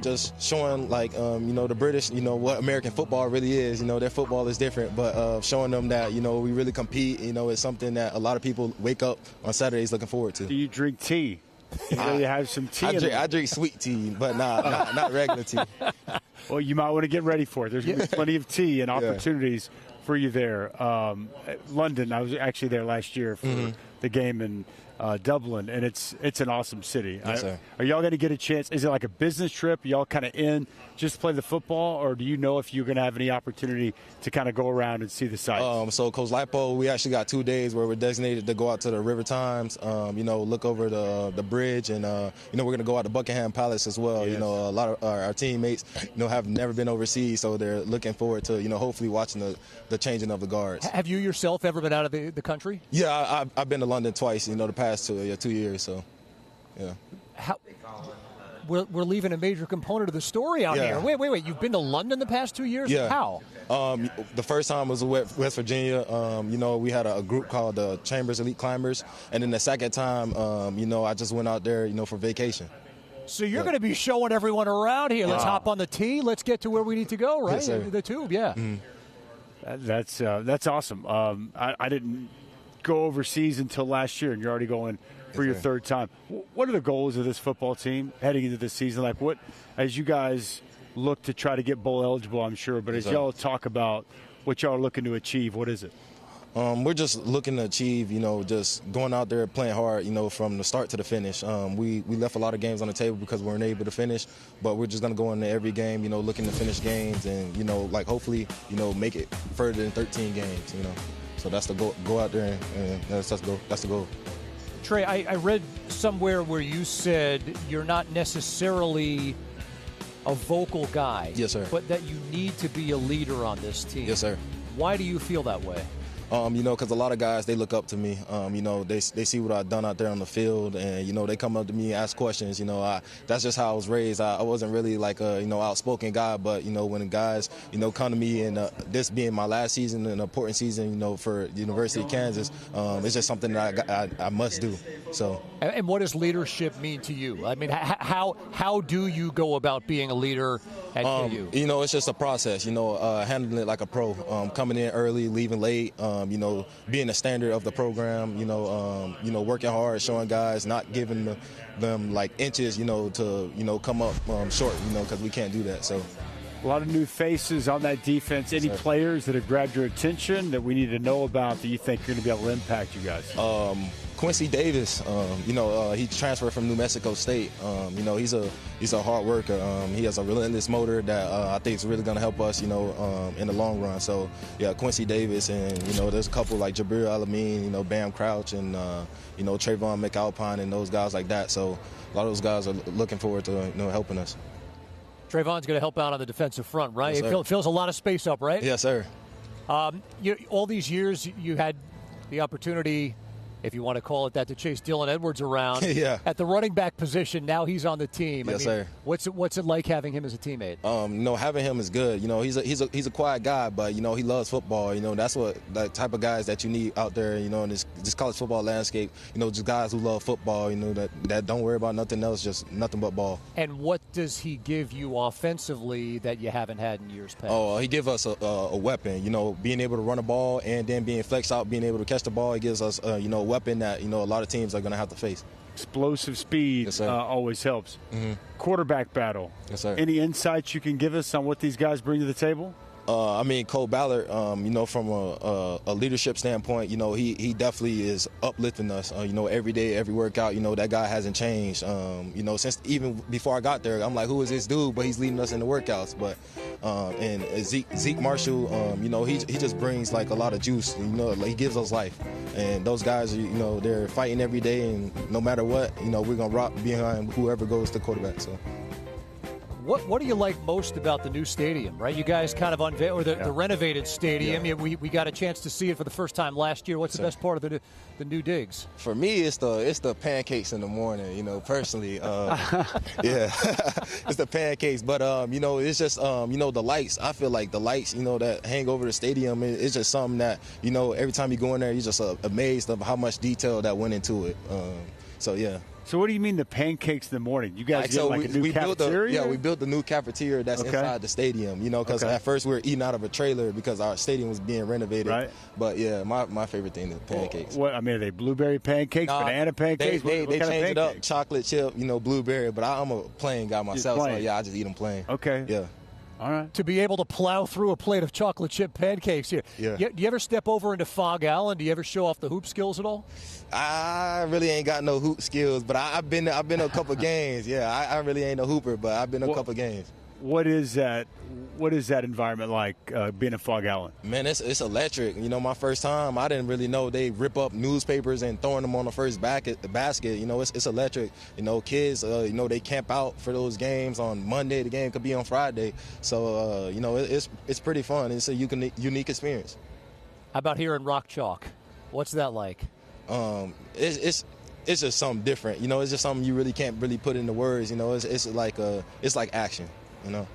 Just showing the British, what American football really is. Their football is different, but showing them that, we really compete, it's something that a lot of people wake up on Saturdays looking forward to. Do you drink tea? You really have some tea? I drink sweet tea, but not regular tea. Well, you might want to get ready for it. There's going to be plenty of tea and opportunities for you there. London, I was actually there last year for the game in Dublin, and it's an awesome city. Yes, sir. Are y'all going to get a chance? Is it like a business trip? Y'all kind of in just to play the football, or do you know if you're going to have any opportunity to kind of go around and see the sights? So Coach Lipo, we actually got 2 days where we're designated to go out to the River Times, look over the bridge, and we're going to go out to Buckingham Palace as well. Yes. A lot of our teammates, have never been overseas, so they're looking forward to, hopefully watching the changing of the guards. Have you yourself ever been out of the country? Yeah, I've been to London twice, the past 2 years, so, yeah. We're leaving a major component of the story out here. Wait. You've been to London the past 2 years? Yeah. How? The first time was West Virginia. We had a group called the Chambers Elite Climbers. And then the second time, I just went out there, for vacation. So you're going to be showing everyone around here. Let's hop on the tee. Let's get to where we need to go, right? Yes, sir. The tube, yeah. That's awesome. I didn't go overseas until last year, and you're already going for your third time. What are the goals of this football team heading into this season? Like, what, as you guys look to try to get bowl eligible, I'm sure, but as y'all talk about what y'all are looking to achieve, what is it? We're just looking to achieve, just going out there playing hard, from the start to the finish. We left a lot of games on the table because we weren't able to finish, but we're just going to go into every game, looking to finish games and, hopefully, make it further than 13 games, So that's the goal. Go out there and that's the goal. Trey, I read somewhere where you said you're not necessarily a vocal guy. Yes, sir. But that you need to be a leader on this team. Yes, sir. Why do you feel that way? You know, because a lot of guys, they look up to me. You know, they see what I've done out there on the field, and, you know, they come up to me and ask questions. You know, that's just how I was raised. I wasn't really like a, you know, outspoken guy, but, you know, when the guys, you know, come to me, and this being my last season, an important season, you know, for the University of Kansas, it's just something that I must do. So. And what does leadership mean to you? I mean, how do you go about being a leader at KU? You know, it's just a process, you know, handling it like a pro, coming in early, leaving late, you know, being a standard of the program, you know, working hard, showing guys, not giving them like inches, you know, to, you know, come up short, you know, because we can't do that. So. A lot of new faces on that defense. Any players that have grabbed your attention that we need to know about that you think are going to be able to impact you guys? Quincy Davis, you know, he transferred from New Mexico State. You know, he's a hard worker. He has a relentless motor that I think is really going to help us, you know, in the long run. So, yeah, Quincy Davis, and, you know, there's a couple like Jabril Alameen, you know, Bam Crouch, and, you know, Trayvon McAlpine and those guys like that. So a lot of those guys are looking forward to, you know, helping us. Trayvon's going to help out on the defensive front, right? Yes, it fills a lot of space up, right? Yes, sir. All these years, you had the opportunity, if you want to call it that, to chase Dylan Edwards around. Yeah. At the running back position, now he's on the team. Yes, sir. What's it like having him as a teammate? You know, having him is good. You know, he's a quiet guy, but, you know, he loves football. You know, that's what the type of guys that you need out there, you know, in this college football landscape. You know, just guys who love football, you know, that don't worry about nothing else, just nothing but ball. And what does he give you offensively that you haven't had in years past? Oh, he gives us a weapon, you know, being able to run a ball and then being flexed out, being able to catch the ball. He gives us, you know, a weapon that, you know, a lot of teams are going to have to face. Explosive speed always helps. Mm-hmm. Quarterback battle. Yes, sir. Any insights you can give us on what these guys bring to the table? I mean, Cole Ballard, you know, from a leadership standpoint, you know, he definitely is uplifting us, you know, every day, every workout. You know, that guy hasn't changed. You know, since even before I got there, I'm like, who is this dude? But he's leading us in the workouts. But and Zeke Marshall, you know, he just brings like a lot of juice. You know, like, he gives us life. And those guys, you know, they're fighting every day, and no matter what, you know, we're gonna rock behind whoever goes to quarterback. So. What do you like most about the new stadium, right? You guys kind of unveiled, or the renovated stadium. Yeah. We got a chance to see it for the first time last year. What's the best part of the new digs? For me, it's the pancakes in the morning, you know, personally. Yeah, it's the pancakes. But, you know, it's just, you know, the lights. I feel like the lights, you know, that hang over the stadium, it's just something that, you know, every time you go in there, you're just amazed of how much detail that went into it. So, yeah. So what do you mean the pancakes in the morning? You guys get like a new cafeteria? We built the new cafeteria that's inside the stadium, you know, because at first we were eating out of a trailer because our stadium was being renovated. Right. But, yeah, my favorite thing is pancakes. What, I mean, are they blueberry pancakes, banana pancakes? They change it up, chocolate chip, you know, blueberry. But I'm a plain guy myself, so, yeah, I just eat them plain. Okay. Yeah. All right. To be able to plow through a plate of chocolate chip pancakes here. Yeah. Do you ever step over into Fog Allen? Do you ever show off the hoop skills at all? I really ain't got no hoop skills, but I've been to a couple games. Yeah, I really ain't a hooper, but I've been to a couple games. What is that environment like, being in Fog Allen? Man, it's electric. You know, my first time, I didn't really know they rip up newspapers and throwing them on the first basket. You know, it's electric. You know, kids, you know, they camp out for those games on Monday. The game could be on Friday. So, you know, it's pretty fun. It's a unique experience. How about here in Rock Chalk? What's that like? It's just something different. You know, it's just something you really can't really put into words. You know, it's like action. You know.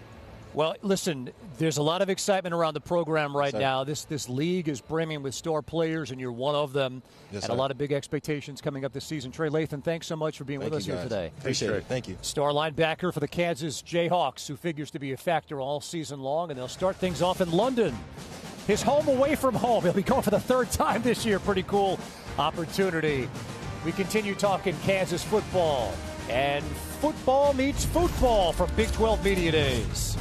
Well, listen, there's a lot of excitement around the program right now. This league is brimming with star players, and you're one of them. Yes, and a lot of big expectations coming up this season. Trey Lathan, thanks so much for being with us here today. Appreciate it. Thank you. Star linebacker for the Kansas Jayhawks, who figures to be a factor all season long, and they'll start things off in London. His home away from home. He'll be going for the third time this year. Pretty cool opportunity. We continue talking Kansas football. And football meets football from Big 12 Media Days.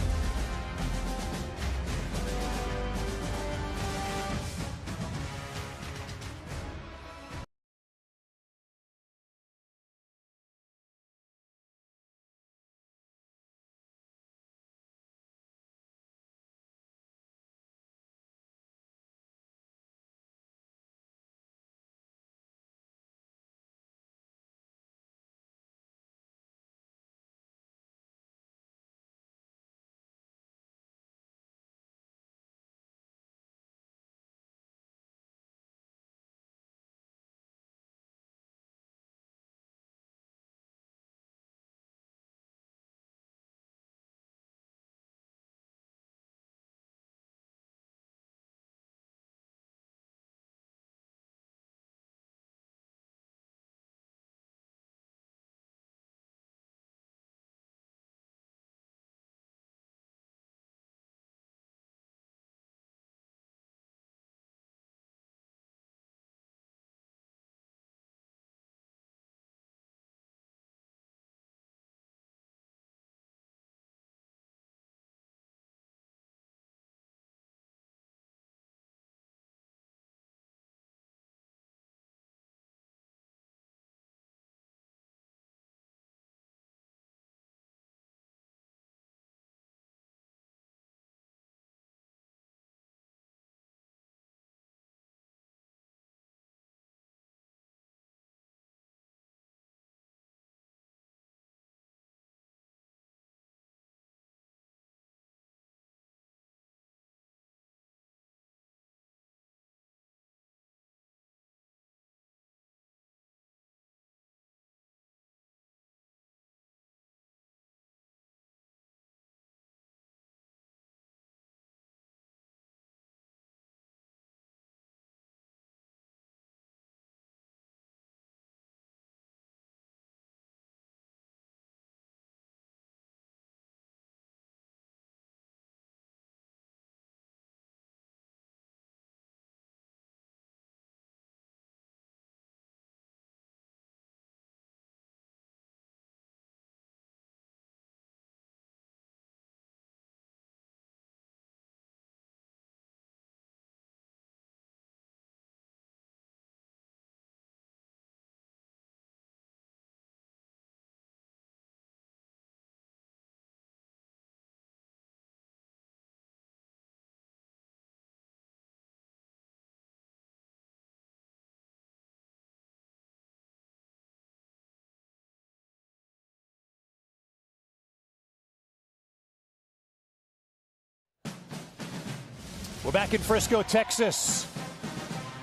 We're back in Frisco, Texas.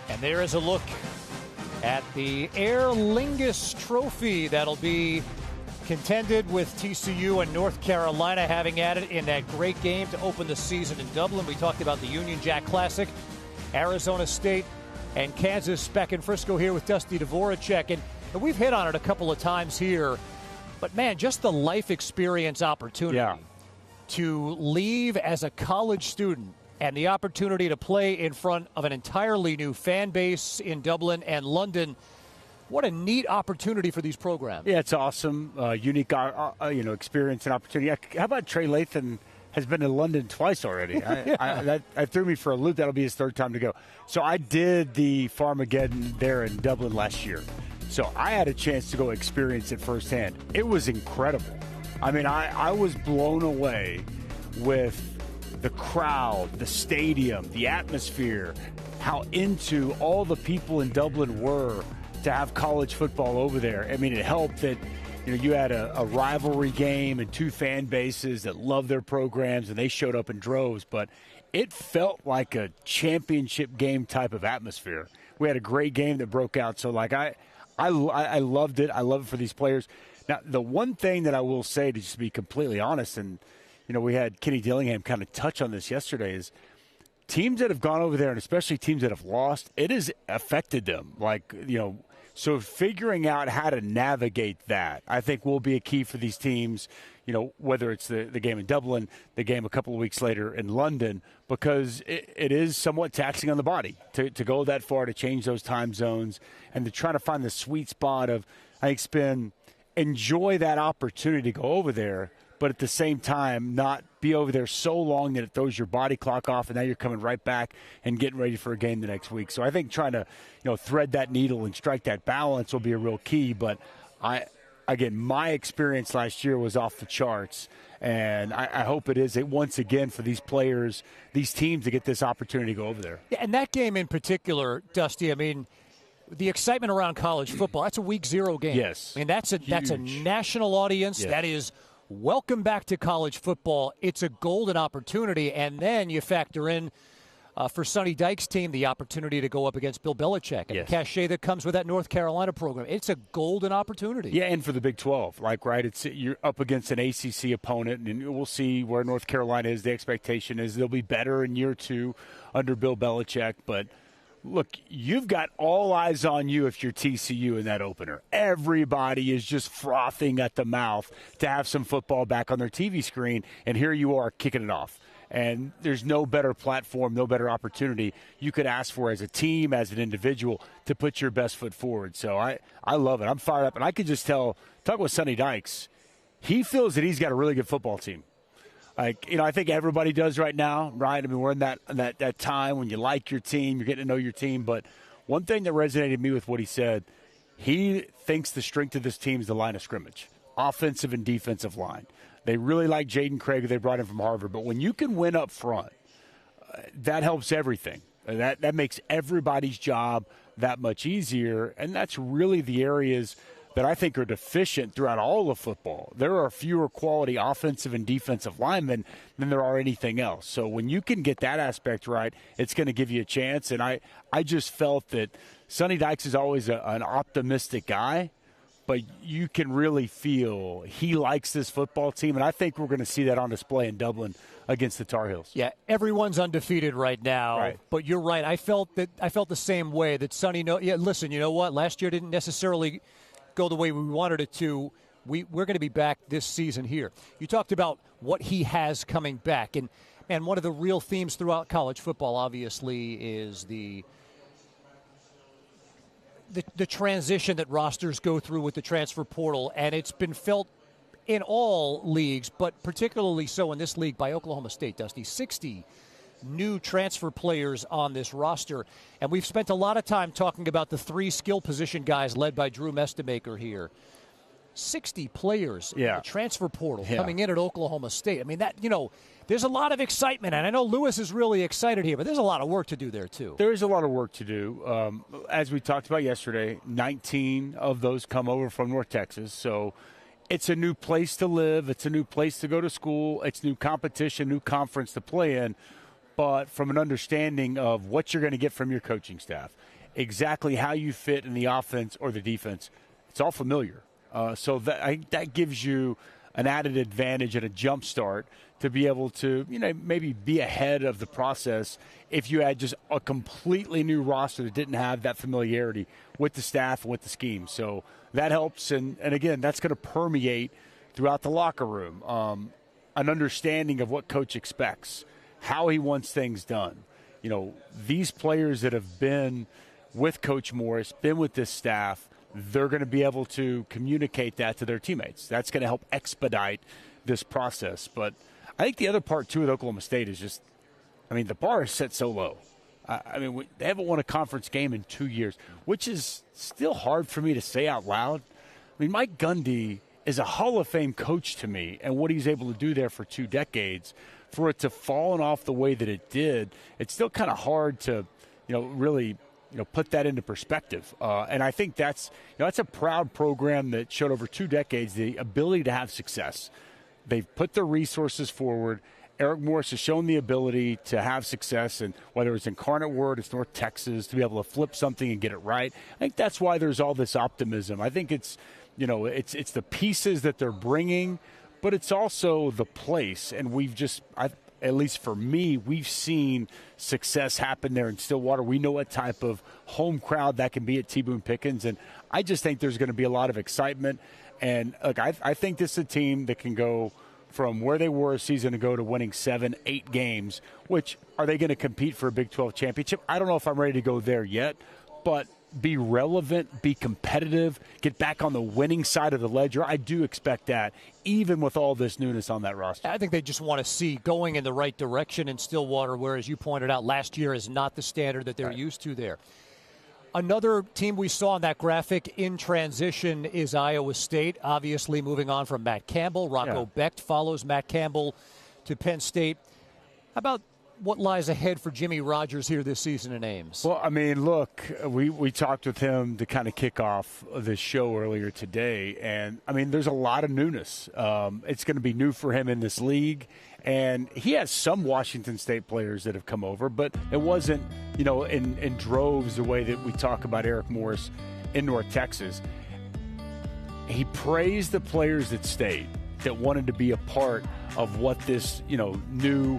And there is a look at the Aer Lingus Trophy that'll be contended with TCU and North Carolina having at it in that great game to open the season in Dublin. We talked about the Union Jack Classic, Arizona State and Kansas. Back in Frisco here with Dusty Dvoracek. And we've hit on it a couple of times here. But, man, just the life experience opportunity to leave as a college student and the opportunity to play in front of an entirely new fan base in Dublin and London. What a neat opportunity for these programs. Yeah, it's awesome. Unique experience and opportunity. How about Trey Lathan has been to London twice already? That threw me for a loop. That'll be his third time to go. So I did the Farmageddon there in Dublin last year. So I had a chance to go experience it firsthand. It was incredible. I mean, I was blown away with the crowd, the stadium, the atmosphere, how into all the people in Dublin were to have college football over there. I mean, it helped that you had a rivalry game and two fan bases that love their programs, and they showed up in droves. But it felt like a championship game type of atmosphere. We had a great game that broke out. So, I loved it. I love it for these players. Now, the one thing that I will say, to just be completely honest, and we had Kenny Dillingham kind of touch on this yesterday, is teams that have gone over there, and especially teams that have lost, it has affected them. So figuring out how to navigate that, I think, will be a key for these teams, whether it's the game in Dublin, the game a couple of weeks later in London, because it is somewhat taxing on the body to go that far, to change those time zones, and to try to find the sweet spot of, I think, enjoy that opportunity to go over there, but at the same time not be over there so long that it throws your body clock off, and now you're coming right back and getting ready for a game the next week. So I think trying to thread that needle and strike that balance will be a real key. But my experience last year was off the charts, and I hope it is once again for these players, these teams, to get this opportunity to go over there. Yeah, and that game in particular, Dusty, I mean, the excitement around college football, that's a week 0 game. Yes. I mean, that's a national audience. Yes. That is welcome back to college football. It's a golden opportunity. And then you factor in, for Sonny Dykes' team, the opportunity to go up against Bill Belichick and the cachet that comes with that North Carolina program. It's a golden opportunity. Yeah, and for the Big 12, you're up against an ACC opponent, and we'll see where North Carolina is. The expectation is they'll be better in year 2 under Bill Belichick, but look, you've got all eyes on you if you're TCU in that opener. Everybody is just frothing at the mouth to have some football back on their TV screen, and here you are kicking it off. And there's no better platform, no better opportunity you could ask for as a team, as an individual, to put your best foot forward. So I love it. I'm fired up. And I could just talking with Sonny Dykes, he feels that he's got a really good football team. I think everybody does right now, right? I mean, we're in that time when you like your team, you're getting to know your team. But one thing that resonated with me with what he said, he thinks the strength of this team is the line of scrimmage, offensive and defensive line. They really like Jaden Craig, who they brought in from Harvard. But when you can win up front, that helps everything. That makes everybody's job that much easier. And that's really the areas that I think are deficient throughout all of football. There are fewer quality offensive and defensive linemen than there are anything else. So when you can get that aspect right, it's going to give you a chance. And I just felt that Sonny Dykes is always an optimistic guy, but you can really feel he likes this football team. And I think we're going to see that on display in Dublin against the Tar Heels. Yeah, everyone's undefeated right now. Right. But you're right. I felt the same way that Sonny. Listen, you know what? Last year didn't necessarily go the way we wanted it to. We're going to be back this season here. You talked about what he has coming back, and one of the real themes throughout college football, obviously, is the transition that rosters go through with the transfer portal, and it's been felt in all leagues, but particularly so in this league by Oklahoma State, Dusty. 60 new transfer players on this roster, and we've spent a lot of time talking about the 3 skill position guys led by Drew Mestemaker here. 60 players in the transfer portal coming in at Oklahoma State. I mean, there's a lot of excitement, and I know Lewis is really excited here, but there's a lot of work to do there, too. There is a lot of work to do. As we talked about yesterday, 19 of those come over from North Texas, so it's a new place to live. It's a new place to go to school. It's new competition, new conference to play in. but from an understanding of what you're going to get from your coaching staff, exactly how you fit in the offense or the defense, it's all familiar. So that gives you an added advantage and a jump start to be able to, maybe be ahead of the process if you had just a completely new roster that didn't have that familiarity with the staff and with the scheme. So that helps, and again, that's going to permeate throughout the locker room. An understanding of what coach expects, how he wants things done. These players that have been with Coach Morris, been with this staff, they're going to be able to communicate that to their teammates. That's going to help expedite this process. But I think the other part, too, with Oklahoma State is just, the bar is set so low. They haven't won a conference game in 2 years, which is still hard for me to say out loud. Mike Gundy is a Hall of Fame coach to me, and what he's able to do there for 2 decades, for it to fallen off the way that it did, it's still kind of hard to, really put that into perspective. And I think that's a proud program that showed over 2 decades the ability to have success. They've put their resources forward. Eric Morris has shown the ability to have success, and whether it's Incarnate Word, it's North Texas, to be able to flip something and get it right. I think that's why there's all this optimism. I think it's the pieces that they're bringing, but it's also the place. And at least for me, we've seen success happen there in Stillwater. We know what type of home crowd that can be at T. Boone Pickens, and I just think there's going to be a lot of excitement. And look, I think this is a team that can go from where they were a season ago to winning 7-8 games, which are they going to compete for a Big 12 championship? I don't know if I'm ready to go there yet, but be relevant, be competitive, get back on the winning side of the ledger. I do expect that, even with all this newness on that roster. I think they just want to see going in the right direction in Stillwater, where, as you pointed out, last year is not the standard that they're used to there. Another team we saw on that graphic in transition is Iowa State, obviously moving on from Matt Campbell. Rocco Becht follows Matt Campbell to Penn State. How about what lies ahead for Jimmy Rogers here this season in Ames? Well, look, we talked with him to kind of kick off this show earlier today, and, there's a lot of newness. It's going to be new for him in this league, and he has some Washington State players that have come over, but it wasn't, in droves the way that we talk about Eric Morris in North Texas. He praised the players that stayed, that wanted to be a part of what this, this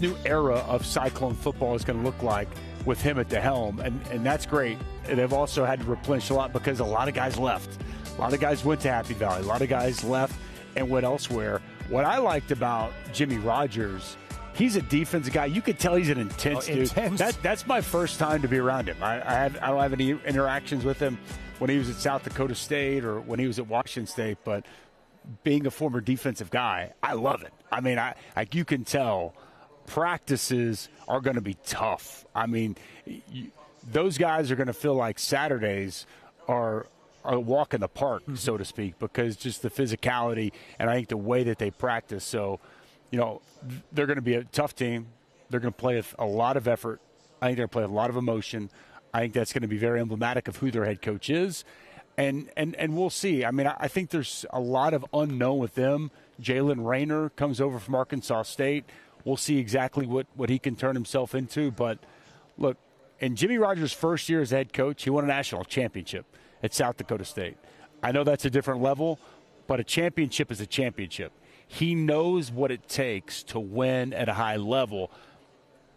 new era of Cyclone football is going to look like with him at the helm, and that's great. And they've also had to replenish a lot because a lot of guys left. A lot of guys went to Happy Valley. A lot of guys left and went elsewhere. What I liked about Jimmy Rogers, he's a defensive guy. You could tell he's an intense dude. That's my first time to be around him. I don't have any interactions with him when he was at South Dakota State or when he was at Washington State, but being a former defensive guy, I love it. You can tell practices are going to be tough. Those guys are going to feel like Saturdays are a walk in the park, so to speak, because just the physicality and I think the way that they practice. So, they're going to be a tough team. They're going to play with a lot of effort. I think they're going to play with a lot of emotion. I think that's going to be very emblematic of who their head coach is. And we'll see. I think there's a lot of unknown with them. Jalen Rayner comes over from Arkansas State. We'll see exactly what he can turn himself into. But, look, in Jimmy Rogers' first year as head coach, he won a national championship at South Dakota State. I know that's a different level, but a championship is a championship. He knows what it takes to win at a high level.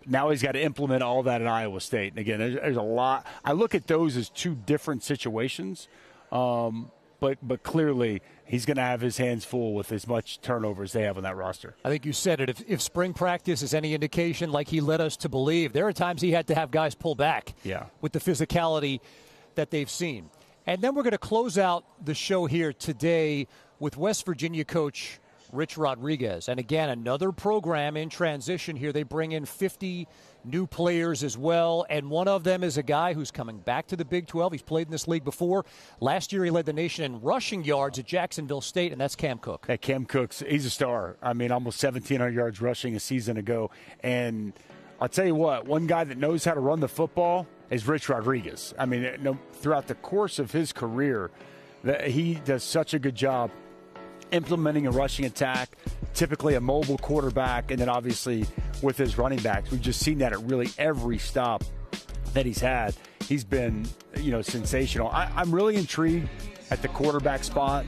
Now he's got to implement all that at Iowa State. And, again, there's a lot. I look at those as 2 different situations, but clearly he's going to have his hands full with as much turnover as they have on that roster. I think you said it. If spring practice is any indication, like he led us to believe, there are times he had to have guys pull back with the physicality that they've seen. And then we're going to close out the show here today with West Virginia coach Rich Rodriguez. And again, another program in transition here. They bring in 50 new players as well, and one of them is a guy who's coming back to the Big 12. He's played in this league before. Last year he led the nation in rushing yards at Jacksonville State, and that's Cam Cook. Hey, Cam Cook's, he's a star. Almost 1,700 yards rushing a season ago. And I'll tell you what, one guy that knows how to run the football is Rich Rodriguez. Throughout the course of his career, he does such a good job implementing a rushing attack, typically a mobile quarterback, and then obviously with his running backs. We've just seen that at really every stop that he's had. He's been, sensational. I'm really intrigued at the quarterback spot,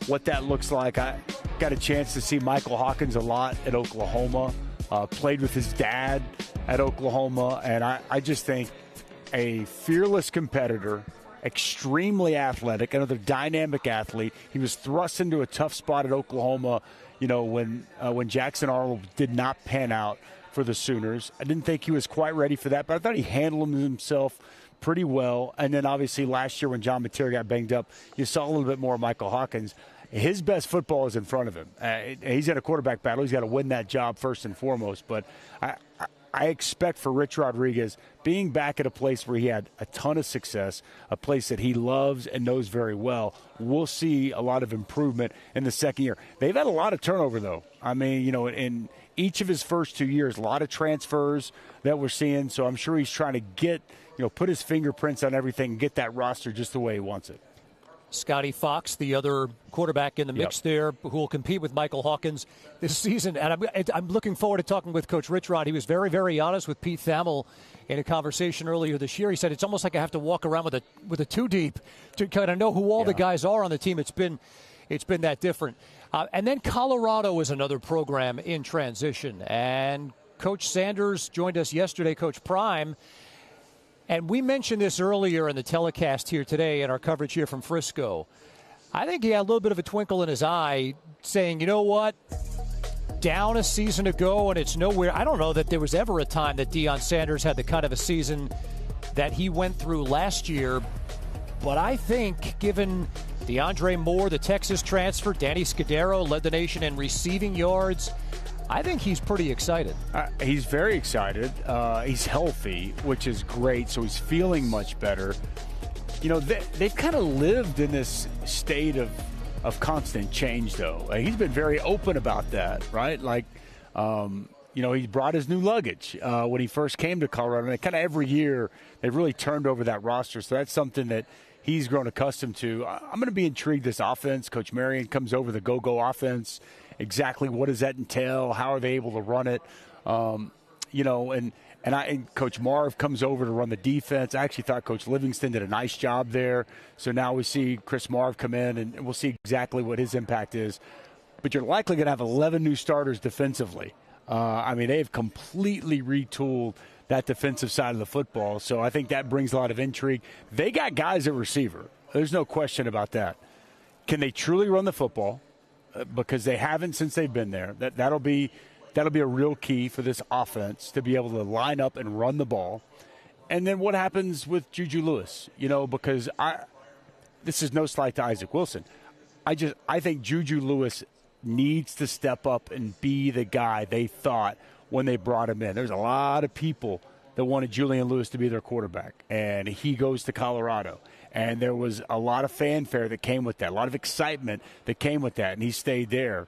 what that looks like. I got a chance to see Michael Hawkins a lot at Oklahoma, played with his dad at Oklahoma, and I just think a fearless competitor, extremely athletic, another dynamic athlete. He was thrust into a tough spot at Oklahoma, when Jackson Arnold did not pan out for the Sooners. I didn't think he was quite ready for that, but I thought he handled himself pretty well. And then obviously last year when John Mateer got banged up, you saw a little bit more of Michael Hawkins. His best football is in front of him. He's in a quarterback battle. He's got to win that job first and foremost. But I expect for Rich Rodriguez, being back at a place where he had a ton of success, a place that he loves and knows very well, we'll see a lot of improvement in the second year. They've had a lot of turnover, though. I mean, in each of his first 2 years, a lot of transfers that we're seeing. So I'm sure he's trying to get, put his fingerprints on everything and get that roster just the way he wants it. Scotty Fox, the other quarterback in the mix there, who will compete with Michael Hawkins this season. And I'm looking forward to talking with Coach Rich Rod. He was very, very honest with Pete Thamel in a conversation earlier this year. He said it's almost like I have to walk around with a two deep to kind of know who all the guys are on the team. It's been that different. And then Colorado is another program in transition. And Coach Sanders joined us yesterday, Coach Prime. And we mentioned this earlier in the telecast here today in our coverage here from Frisco. I think he had a little bit of a twinkle in his eye saying, you know what, down a season ago and it's nowhere. I don't know that there was ever a time that Deion Sanders had the kind of a season that he went through last year. But I think given DeAndre Moore, the Texas transfer, Danny Scudero led the nation in receiving yards, I think he's pretty excited. He's very excited. He's healthy, which is great, so he's feeling much better. They've kind of lived in this state of constant change, though. He's been very open about that, right? Like, he brought his new luggage when he first came to Colorado. And kind of every year they've really turned over that roster, so that's something that he's grown accustomed to. I'm going to be intrigued this offense. Coach Marion comes over the go-go offense. Exactly what does that entail? How are they able to run it? And Coach Marv comes over to run the defense. I actually thought Coach Livingston did a nice job there. So now we see Chris Marv come in, and we'll see exactly what his impact is. But you're likely going to have 11 new starters defensively. They've completely retooled that defensive side of the football. So I think that brings a lot of intrigue. They got guys at receiver. There's no question about that. Can they truly run the football? Because they haven't since they've been there. That'll be a real key for this offense to be able to line up and run the ball. And then what happens with Juju Lewis? Because this is no slight to Isaac Wilson. I think Juju Lewis needs to step up and be the guy they thought when they brought him in. There's a lot of people that wanted Julian Lewis to be their quarterback, and he goes to Colorado. And there was a lot of fanfare that came with that, a lot of excitement that came with that, and he stayed there.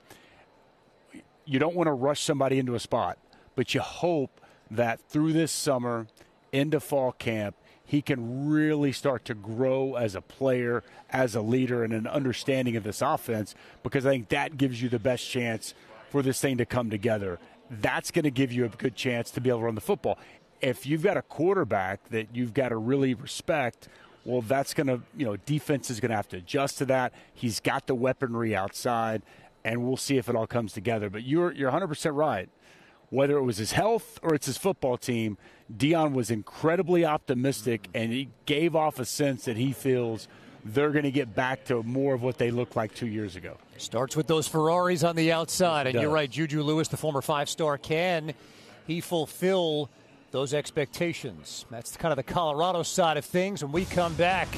You don't want to rush somebody into a spot, but you hope that through this summer into fall camp, he can really start to grow as a player, as a leader, and an understanding of this offense, because I think that gives you the best chance for this thing to come together. That's going to give you a good chance to be able to run the football. If you've got a quarterback that you've got to really respect, well, that's going to, defense is going to have to adjust to that. He's got the weaponry outside, and we'll see if it all comes together. But you're 100% right. Whether it was his health or it's his football team, Deion was incredibly optimistic, and he gave off a sense that he feels they're going to get back to more of what they looked like 2 years ago. Starts with those Ferraris on the outside, and you're right, Juju Lewis, the former five-star, can he fulfill those expectations? That's kind of the Colorado side of things. When we come back,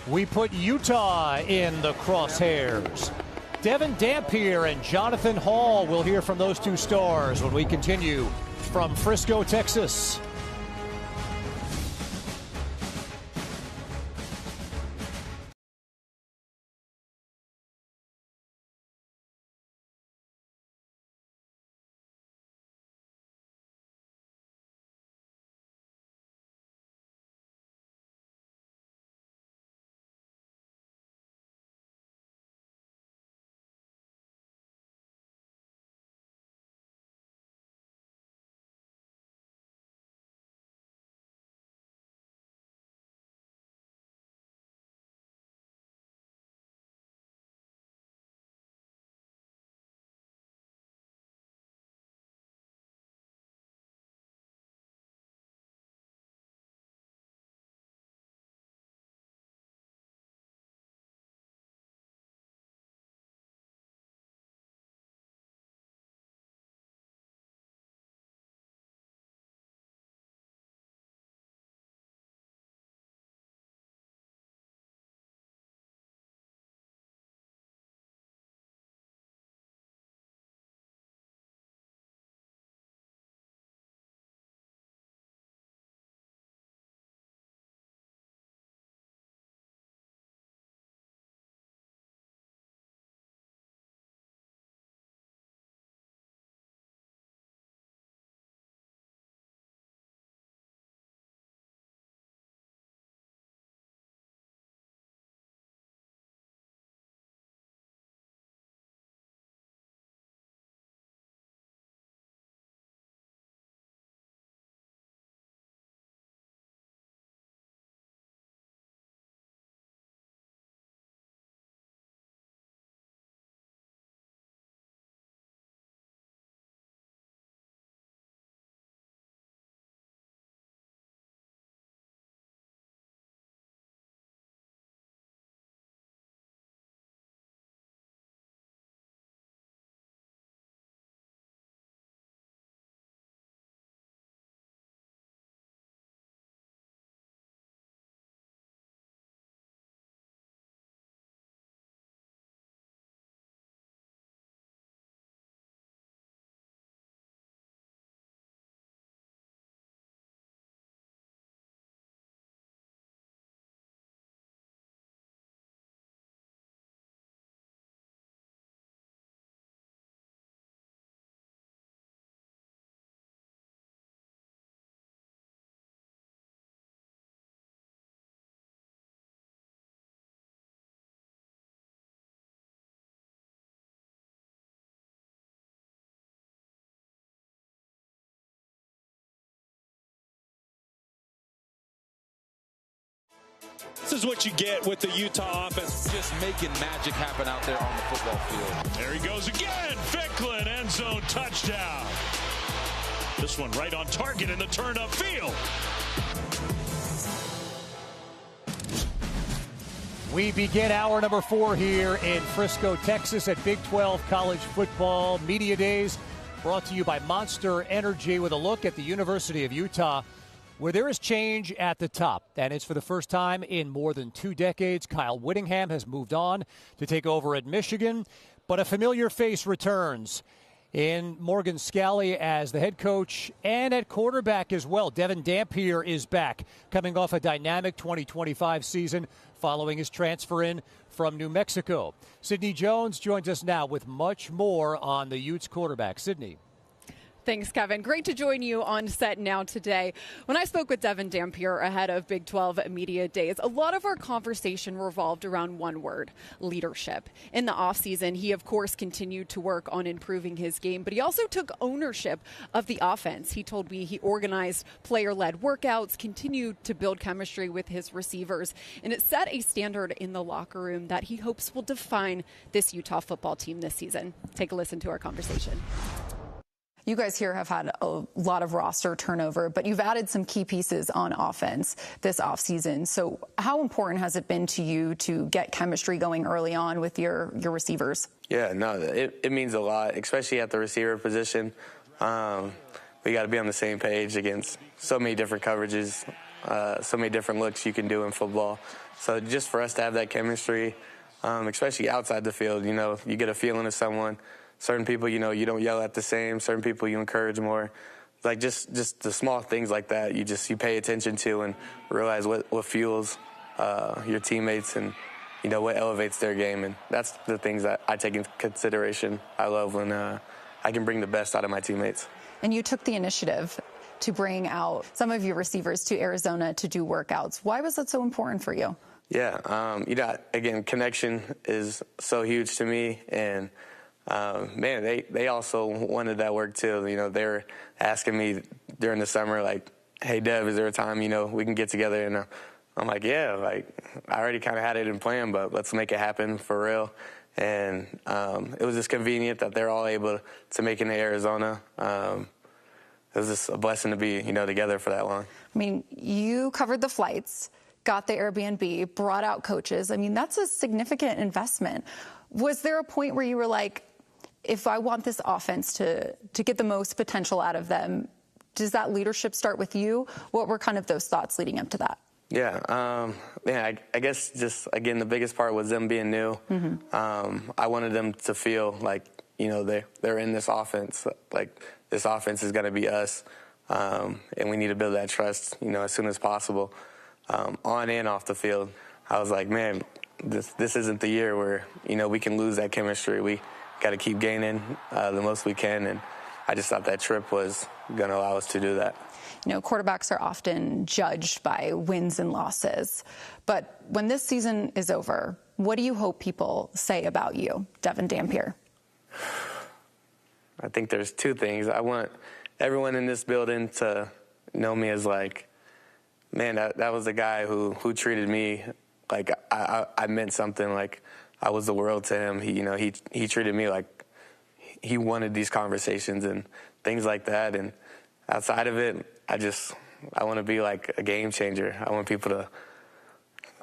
we put Utah in the crosshairs. Devin Dampier and Jonathan Hall will hear from those two stars when we continue from Frisco, Texas. is what you get with the Utah offense. Just making magic happen out there on the football field. There he goes again. Ficklin, end zone touchdown. This one right on target in the turn up field. We begin hour number 4 here in Frisco, Texas at Big 12 College Football Media Days, brought to you by Monster Energy, with a look at the University of Utah, where there is change at the top. And it's for the first time in more than 2 decades. Kyle Whittingham has moved on to take over at Michigan, but a familiar face returns in Morgan Scalley as the head coach and at quarterback as well. Devin Dampier is back, coming off a dynamic 2025 season following his transfer in from New Mexico. Sydney Jones joins us now with much more on the Utes quarterback. Sydney. Thanks, Kevin. Great to join you on set now today. When I spoke with Devin Dampier ahead of Big 12 Media Days, a lot of our conversation revolved around one word: leadership. In the offseason, he, of course, continued to work on improving his game, but he also took ownership of the offense. He told me he organized player-led workouts, continued to build chemistry with his receivers, and it set a standard in the locker room that he hopes will define this Utah football team this season. Take a listen to our conversation. You guys here have had a lot of roster turnover, but you've added some key pieces on offense this offseason. So how important has it been to you to get chemistry going early on with your receivers? Yeah, no, it means a lot, especially at the receiver position. We got to be on the same page against so many different coverages, so many different looks you can do in football. So just for us to have that chemistry, especially outside the field, you get a feeling of someone. Certain people, you don't yell at the same. Certain people you encourage more. Like just the small things like that, you pay attention to and realize what fuels your teammates and, what elevates their game. And that's the things that I take into consideration. I love when I can bring the best out of my teammates. And you took the initiative to bring out some of your receivers to Arizona to do workouts. Why was that so important for you? Yeah, again, connection is so huge to me. And man, they also wanted that work too. They were asking me during the summer, like, "Hey, Dev, is there a time we can get together?" And I'm like, "Yeah, I already kind of had it in plan, but let's make it happen for real." And it was just convenient that they're all able to make it to Arizona. It was just a blessing to be together for that long. I mean, you covered the flights, got the Airbnb, brought out coaches. I mean, that's a significant investment. Was there a point where you were like, if I want this offense to get the most potential out of them, does that leadership start with you? What were kind of those thoughts leading up to that? Yeah, I guess just, again, the biggest part was them being new. Mm-hmm. I wanted them to feel like, they're in this offense. Like, this offense is going to be us, and we need to build that trust, as soon as possible, on and off the field. I was like, man, this isn't the year where, we can lose that chemistry. We got to keep gaining the most we can, and I just thought that trip was going to allow us to do that. Quarterbacks are often judged by wins and losses, but when this season is over, what do you hope people say about you, Devin Dampier? I think there's 2 things. I want everyone in this building to know me as like, man, that was the guy who treated me like I meant something, like I was the world to him. He treated me like he wanted these conversations and things like that. And outside of it, I want to be like a game changer. I want people to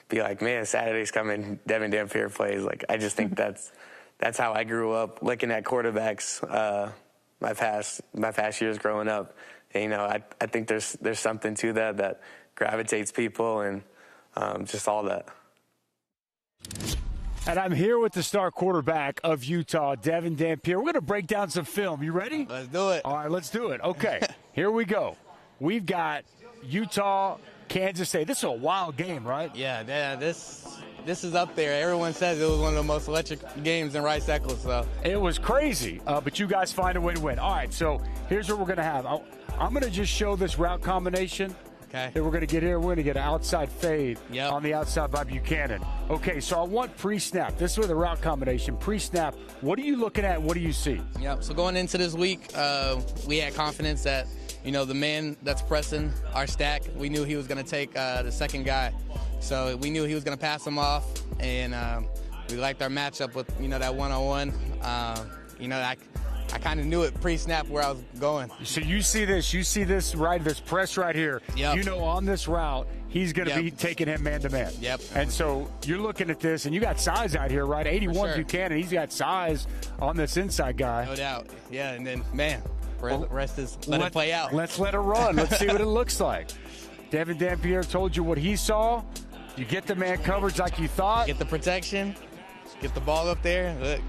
be like, man, Saturday's coming, Devin Dampier plays. Like, I just think that's how I grew up looking at quarterbacks my past years growing up. And, I think there's something to that gravitates people and just all that. And I'm here with the star quarterback of Utah, Devin Dampier. We're going to break down some film. You ready? Let's do it. All right, let's do it. Okay, here we go. We've got Utah, Kansas State. This is a wild game, right? Yeah, this is up there. Everyone says it was one of the most electric games in Rice Eccles. So it was crazy, but you guys find a way to win. All right, so here's what we're going to have. I'm going to just show this route combination. Okay. That we're going to get here. We're going to get an outside fade on the outside by Buchanan. Okay, so I want pre-snap. This is the route combination. Pre-snap, what are you looking at? What do you see? Yep, so going into this week, we had confidence that the man that's pressing our stack, we knew he was going to take the second guy. So we knew he was going to pass him off, and we liked our matchup with, that one-on-one. I kind of knew it pre-snap where I was going. So you see this right, this press right here. Yep. On this route, he's going to be taking him man-to-man. Yep. And so you're looking at this, and you got size out here, right? 81 Buchanan, he's got size on this inside guy. No doubt. Yeah, and then, man, rest is let it play out. Let's let it run. Let's see what it looks like. Devin Dampier told you what he saw. You get the man coverage like you thought. Get the protection. Get the ball up there. Look,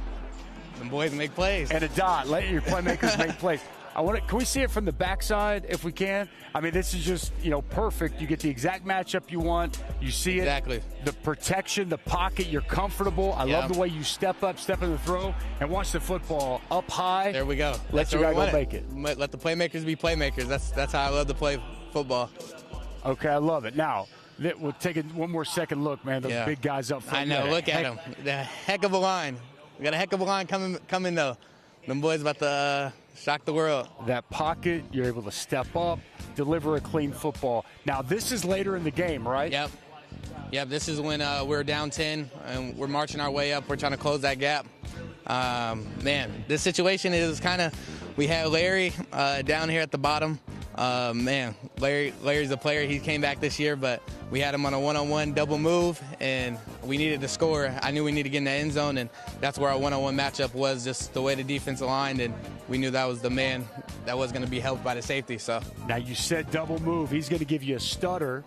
them boys make plays. And a dot. Let your playmakers make plays. Can we see it from the backside if we can? I mean, this is just, perfect. You get the exact matchup you want. You see it. Exactly. The protection, the pocket, you're comfortable. I love the way you step in the throw and watch the football up high. There we go. Let your guy go make it. Let the playmakers be playmakers. That's how I love to play football. Okay, I love it. Now, we'll take one more second look, man. Those big guys up front. I know. Look at them. The heck of a line. We got a heck of a line coming though. Them boys about to shock the world. That pocket, you're able to step up, deliver a clean football. Now, this is later in the game, right? Yep, this is when we're down 10 and we're marching our way up. We're trying to close that gap. Man, this situation is we had Larry down here at the bottom. Larry's a player. He came back this year, but we had him on a one-on-one double move, and we needed to score. I knew we needed to get in the end zone, and that's where our one-on-one matchup was, just the way the defense aligned, and we knew that was the man that was going to be helped by the safety. So now you said double move. He's going to give you a stutter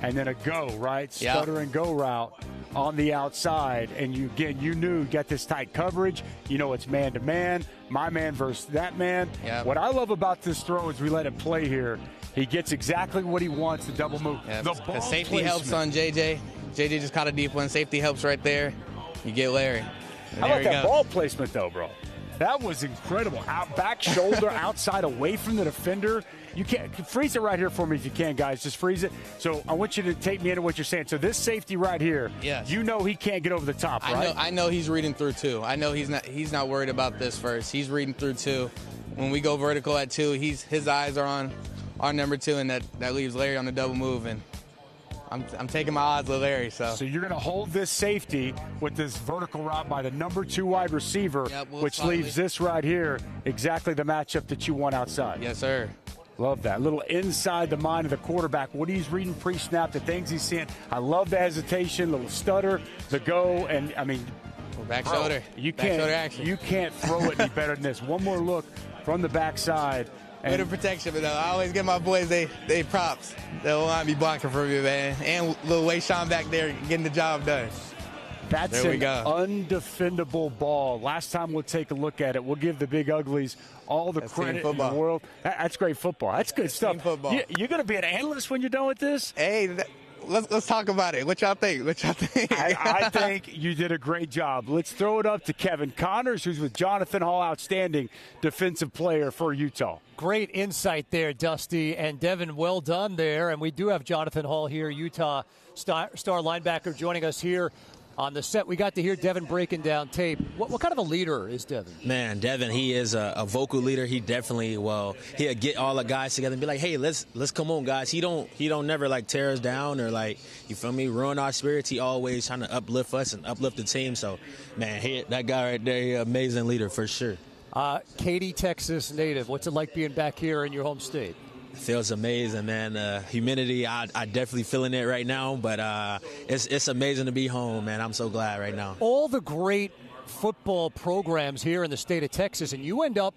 and then a go, right? Stutter and go route on the outside, and you knew you got this tight coverage. It's man-to-man, my man versus that man. What I love about this throw is we let him play here. He gets exactly what he wants, the double move. The ball safety helps on JJ. JJ just caught a deep one. Safety helps right there. You get Larry. How about that ball placement, though, bro? That was incredible. Back shoulder, outside, away from the defender. You can't freeze it right here for me if you can, guys. Just freeze it. So I want you to take me into what you're saying. So this safety right here, he can't get over the top, right? I know he's reading through two. I know he's not worried about this first. He's reading through two. When we go vertical at two, his eyes are on our number two, and that leaves Larry on the double move. And I'm taking my odds with Larry. So you're going to hold this safety with this vertical route by the number 2 wide receiver, which leaves this right here exactly the matchup that you want outside. Yes, sir. Love that. A little inside the mind of the quarterback, what he's reading pre-snap, the things he's seeing. I love the hesitation, little stutter, the go, and, back shoulder. Shoulder action. You can't throw it any better than this. One more look from the backside. Better protection, but I always give my boys they props. They'll not be blocking for me, man. And little Wayshawn back there getting the job done. That's an undefendable ball. Last time we'll take a look at it. We'll give the Big Uglies all the credit in the world. That's great football. That's good stuff. You're going to be an analyst when you're done with this? Hey, let's talk about it. What y'all think? I think you did a great job. Let's throw it up to Kevin Connors, who's with Jonathan Hall, outstanding defensive player for Utah. Great insight there, Dusty. And Devin, well done there. And we do have Jonathan Hall here, Utah star linebacker, joining us here on the set. We got to hear Devin breaking down tape. What kind of a leader is Devin? Man, Devin, he is a vocal leader. He definitely, he'll get all the guys together and be like, hey, let's come on, guys. He don't never tear us down or you feel me, ruin our spirits. He always trying to uplift us and uplift the team. So, man, that guy right there, he's an amazing leader for sure. Katy, Texas native. What's it like being back here in your home state? Feels amazing, man. Humidity, I definitely feeling it right now, but it's amazing to be home, man. I'm so glad right now. All the great football programs here in the state of Texas, and you end up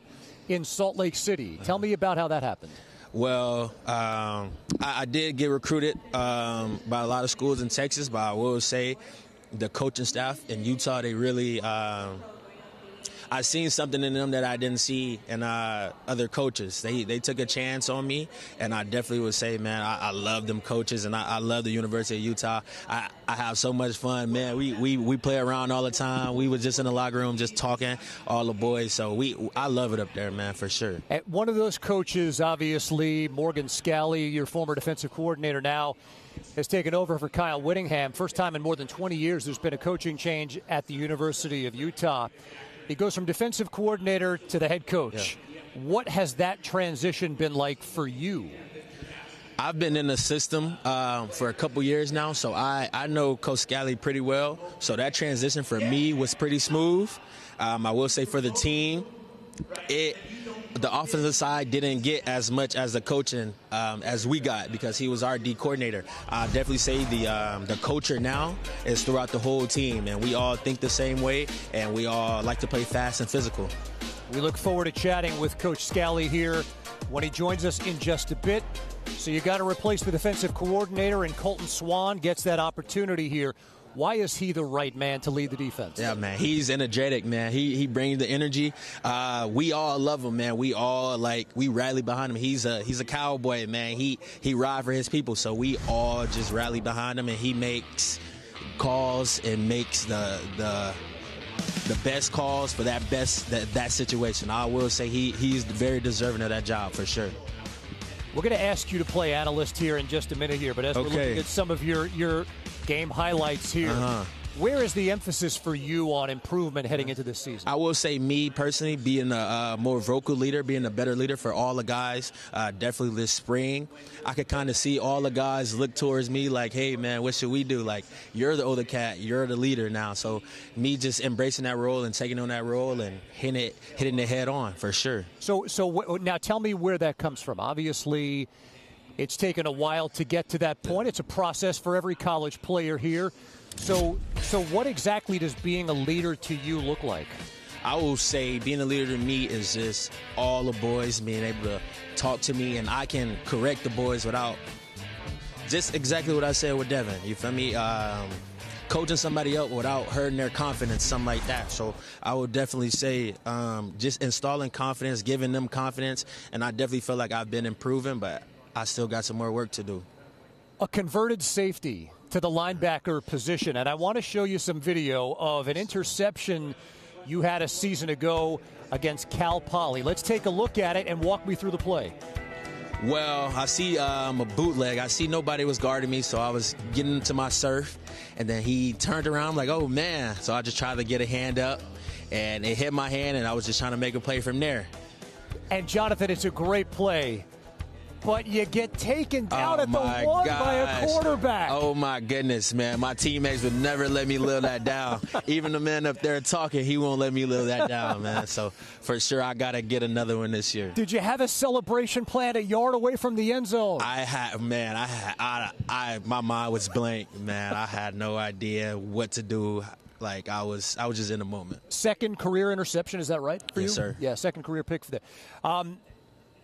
in Salt Lake City. Tell me about how that happened. Well, I did get recruited by a lot of schools in Texas, but I will say the coaching staff in Utah, they really I seen something in them that I didn't see in other coaches. They took a chance on me, and I definitely would say, man, I love them coaches, and I love the University of Utah. I have so much fun, man. We play around all the time. We was just in the locker room just talking, all the boys. So I love it up there, man, for sure. And one of those coaches, obviously, Morgan Scalley, your former defensive coordinator now, has taken over for Kyle Whittingham. First time in more than 20 years there's been a coaching change at the University of Utah. He goes from defensive coordinator to the head coach. Yeah. What has that transition been like for you? I've been in the system for a couple years now, so I know Coach Scalley pretty well. So that transition for me was pretty smooth. I will say for the team, the offensive side didn't get as much as the coaching as we got because he was our D coordinator. I definitely say the culture now is throughout the whole team, and we all think the same way, and we all like to play fast and physical. We look forward to chatting with Coach Scalley here when he joins us in just a bit. So you got to replace the defensive coordinator, and Colton Swan gets that opportunity here. Why is he the right man to lead the defense? Yeah, man, he's energetic, man. He brings the energy. We all love him, man. We all we rally behind him. He's a cowboy, man. He ride for his people, so we all just rally behind him, and he makes calls and makes the best calls for that situation. I will say he's very deserving of that job for sure. We're going to ask you to play analyst here in just a minute here, but as we're looking at some of your game highlights here, where is the emphasis for you on improvement heading into this season? I will say me personally, being a more vocal leader, being a better leader for all the guys, definitely this spring. I could kind of see all the guys look towards me like, hey, man, what should we do? Like, you're the older cat. You're the leader now. So me just embracing that role and taking on that role and hitting it head on for sure. So now tell me where that comes from. Obviously, it's taken a while to get to that point. It's a process for every college player here. So what exactly does being a leader to you look like? I will say being a leader to me is just all the boys being able to talk to me, and I can correct the boys without just exactly what I said with Devin. You feel me? Coaching somebody up without hurting their confidence, something like that. So I would definitely say just installing confidence, giving them confidence, and I definitely feel like I've been improving, but I still got some more work to do. A converted safety to the linebacker position, and I want to show you some video of an interception you had a season ago against Cal Poly. Let's take a look at it and walk me through the play. Well, I see a bootleg. I see nobody was guarding me, so I was getting into my surf, and then he turned around. I'm like, oh, man. So I just tried to get a hand up, and it hit my hand, and I was just trying to make a play from there. And, Jonathan, it's a great play. But you get taken down at the one by a quarterback. Oh, my goodness, man. My teammates would never let me live that down. Even the man up there talking, he won't let me live that down, man. So, for sure, I got to get another one this year. Did you have a celebration planned a yard away from the end zone? I had, man, my mind was blank, man. I had no idea what to do. Like, I was just in the moment. Second career interception, is that right for you? Yes, sir. Yeah, second career pick for that.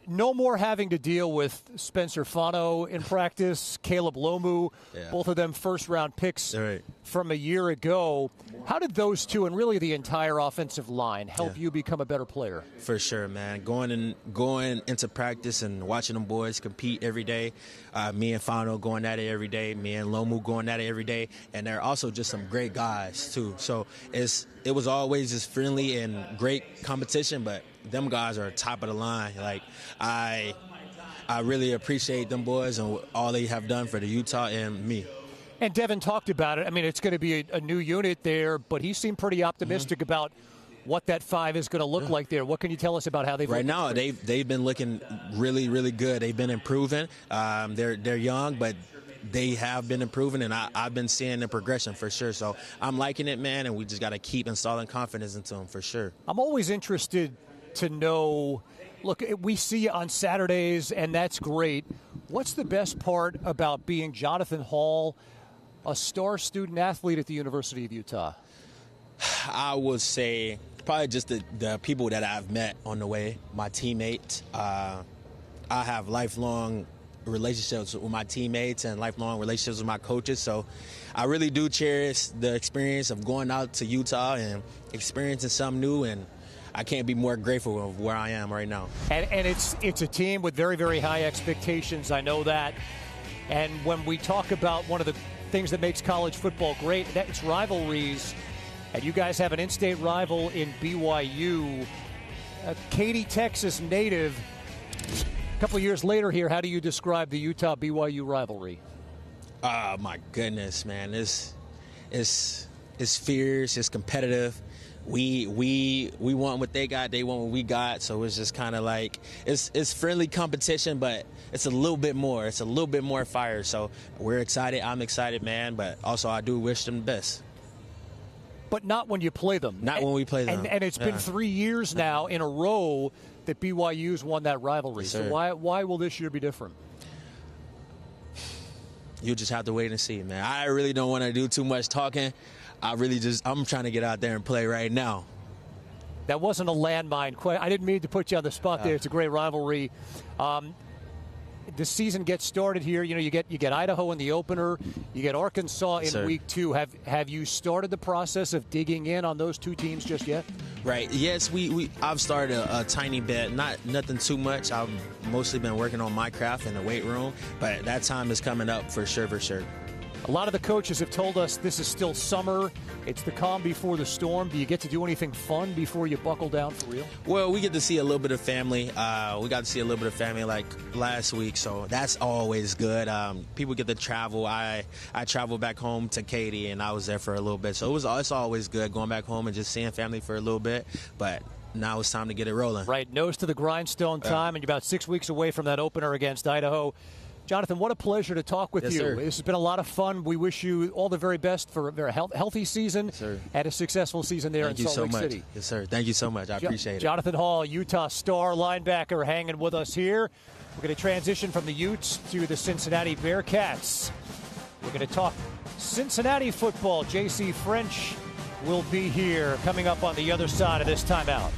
No more having to deal with Spencer Fano in practice, Caleb Lomu, both of them first-round picks from a year ago. How did those two and really the entire offensive line help you become a better player? For sure, man. Going into practice and watching them boys compete every day, me and Fano going at it every day, me and Lomu going at it every day, and they're also just some great guys, too. So it was always just friendly and great competition, but them guys are top of the line. Like, I really appreciate them boys and all they have done for the Utah and me. And Devin talked about it. I mean, it's going to be a new unit there, but he seemed pretty optimistic about what that five is going to look like there. What can you tell us about how they've right now? They've been looking really, really good. They've been improving. They're young, but they have been improving, and I've been seeing the progression for sure. So I'm liking it, man, and we just got to keep installing confidence into them for sure. I'm always interested to know, look, we see you on Saturdays, and that's great. What's the best part about being Jonathan Hall, a star student athlete at the University of Utah? I would say probably just the people that I've met on the way, my teammates. I have lifelong relationships with my teammates and lifelong relationships with my coaches. So I really do cherish the experience of going out to Utah and experiencing something new, and I can't be more grateful of where I am right now. And it's a team with very, very high expectations. I know that. And when we talk about one of the things that makes college football great, that's rivalries. And you guys have an in-state rival in BYU, a Katy, Texas native. A couple of years later here, how do you describe the Utah-BYU rivalry? Oh, my goodness, man. It's fierce. It's competitive. we want what they got, they want what we got. So it's just kind of like it's friendly competition, but it's a little bit more. It's a little bit more fire. So we're excited. I'm excited, man. But also I do wish them the best. But not when you play them. Not when we play them. And it's been 3 years now in a row that BYU's won that rivalry. Yes, so why will this year be different? You just have to wait and see, man. I really don't want to do too much talking. I'm trying to get out there and play right now. That wasn't a landmine question. I didn't mean to put you on the spot there. It's a great rivalry. The season gets started here. You know, you get Idaho in the opener. You get Arkansas in week 2. Have you started the process of digging in on those two teams just yet? Right. Yes, I've started a tiny bit. Nothing too much. I've mostly been working on my craft in the weight room, but that time is coming up for sure. A lot of the coaches have told us this is still summer. It's the calm before the storm. Do you get to do anything fun before you buckle down for real? Well, we get to see a little bit of family. We got to see a little bit of family like last week, so that's always good. People get to travel. I traveled back home to Katy, and I was there for a little bit. So it's always good going back home and just seeing family for a little bit. But now it's time to get it rolling. Right, nose to the grindstone time, and you're about 6 weeks away from that opener against Idaho. Jonathan, what a pleasure to talk with you. Sir. This has been a lot of fun. We wish you all the very best for a very healthy season and a successful season there in Salt Lake City. Yes, sir. Thank you so much. I appreciate it. Jonathan Hall, Utah star linebacker, hanging with us here. We're going to transition from the Utes to the Cincinnati Bearcats. We're going to talk Cincinnati football. J.C. French will be here coming up on the other side of this timeout.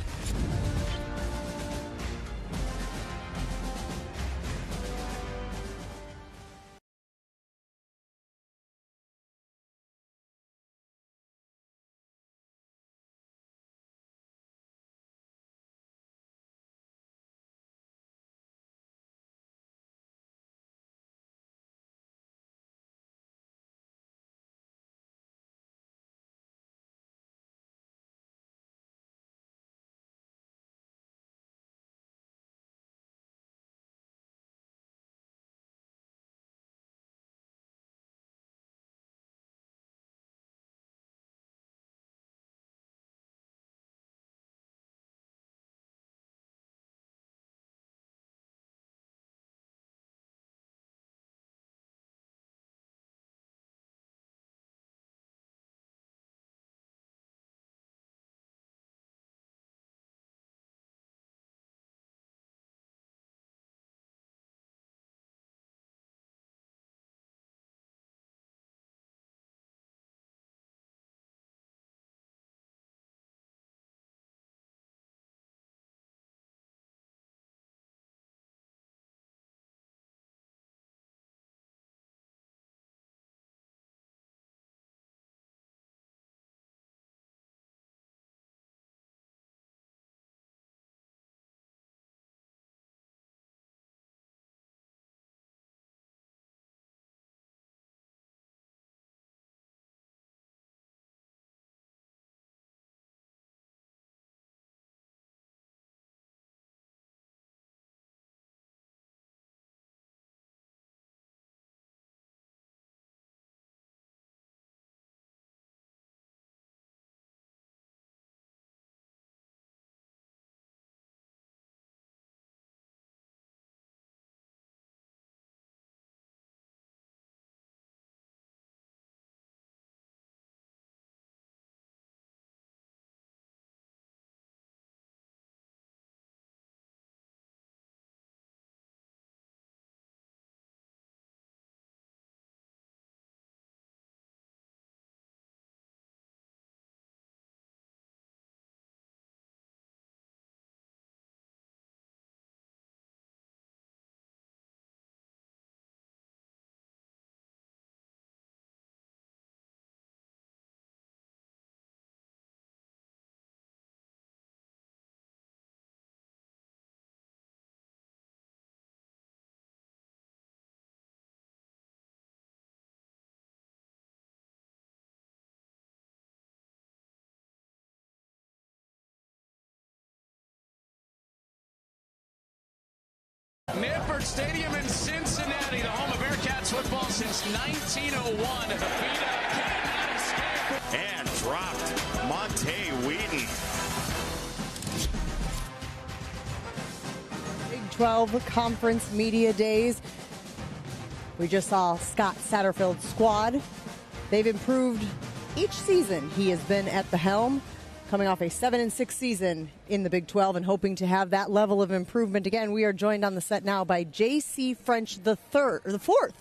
Nippert Stadium in Cincinnati, the home of Bearcats football since 1901. And dropped Monte Wheaton. 12 Conference Media Days. We just saw Scott Satterfield's squad. They've improved each season he has been at the helm, coming off a 7-6 season in the Big 12 and hoping to have that level of improvement again. We are joined on the set now by J.C. French the fourth.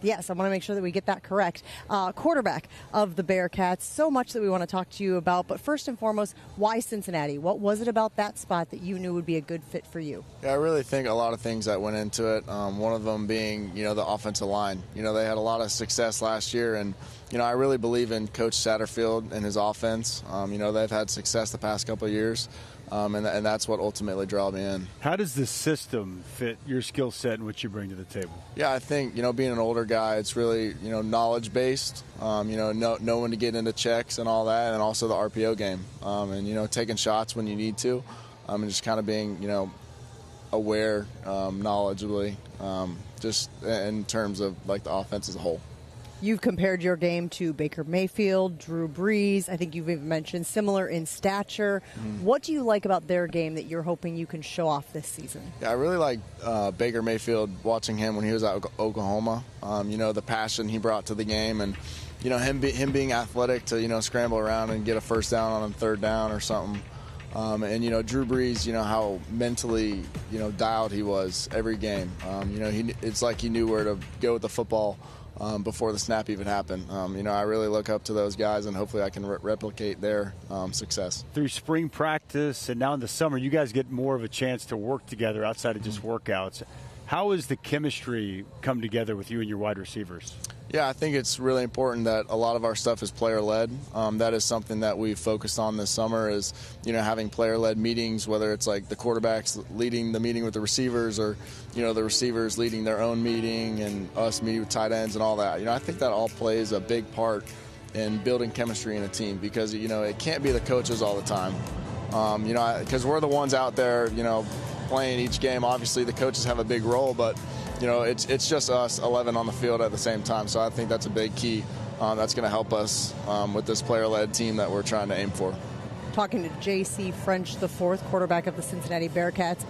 Yes, I want to make sure that we get that correct. Quarterback of the Bearcats. So much that we want to talk to you about. But first and foremost, why Cincinnati? What was it about that spot that you knew would be a good fit for you? Yeah, I really think a lot of things that went into it. One of them being, the offensive line. They had a lot of success last year, and I really believe in Coach Satterfield and his offense. They've had success the past couple of years, and that's what ultimately drew me in. How does the system fit your skill set and what you bring to the table? Yeah, I think, being an older guy, it's really, knowledge-based, know when to get into checks and all that, and also the RPO game, and, taking shots when you need to, and just kind of being, aware, knowledgeably, just in terms of, the offense as a whole. You've compared your game to Baker Mayfield, Drew Brees. I think you've even mentioned similar in stature. What do you like about their game that you're hoping you can show off this season? Yeah, I really like Baker Mayfield, watching him when he was at Oklahoma. The passion he brought to the game, and him being athletic to scramble around and get a first down on a third down or something. And Drew Brees, how mentally dialed he was every game. It's like he knew where to go with the football before the snap even happened. I really look up to those guys, and hopefully I can replicate their success. Through spring practice and now in the summer, you guys get more of a chance to work together outside of just workouts. How has the chemistry come together with you and your wide receivers? Yeah, I think it's really important that a lot of our stuff is player-led. That is something that we've focused on this summer is, having player-led meetings, whether it's like the quarterbacks leading the meeting with the receivers or, the receivers leading their own meeting and us meeting with tight ends and all that. I think that all plays a big part in building chemistry in a team because, it can't be the coaches all the time. Because we're the ones out there, playing each game. Obviously, the coaches have a big role, but it's just us 11 on the field at the same time. So I think that's a big key. That's going to help us with this player-led team that we're trying to aim for. Talking to J.C. French, the fourth quarterback of the Cincinnati Bearcats.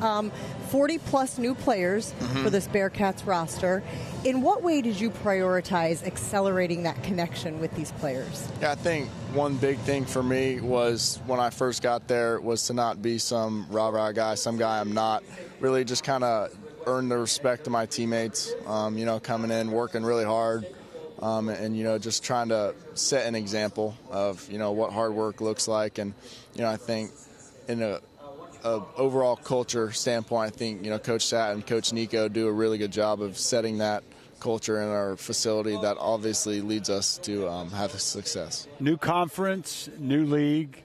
40-plus new players for this Bearcats roster. In what way did you prioritize accelerating that connection with these players? Yeah, I think one big thing for me was when I first got there was to not be some rah-rah guy, some guy I'm not. Really just kind of earn the respect of my teammates, coming in, working really hard, and just trying to set an example of, what hard work looks like. And, I think in a overall culture standpoint, I think, Coach Sat and Coach Nico do a really good job of setting that culture in our facility that obviously leads us to have success. New conference, new league.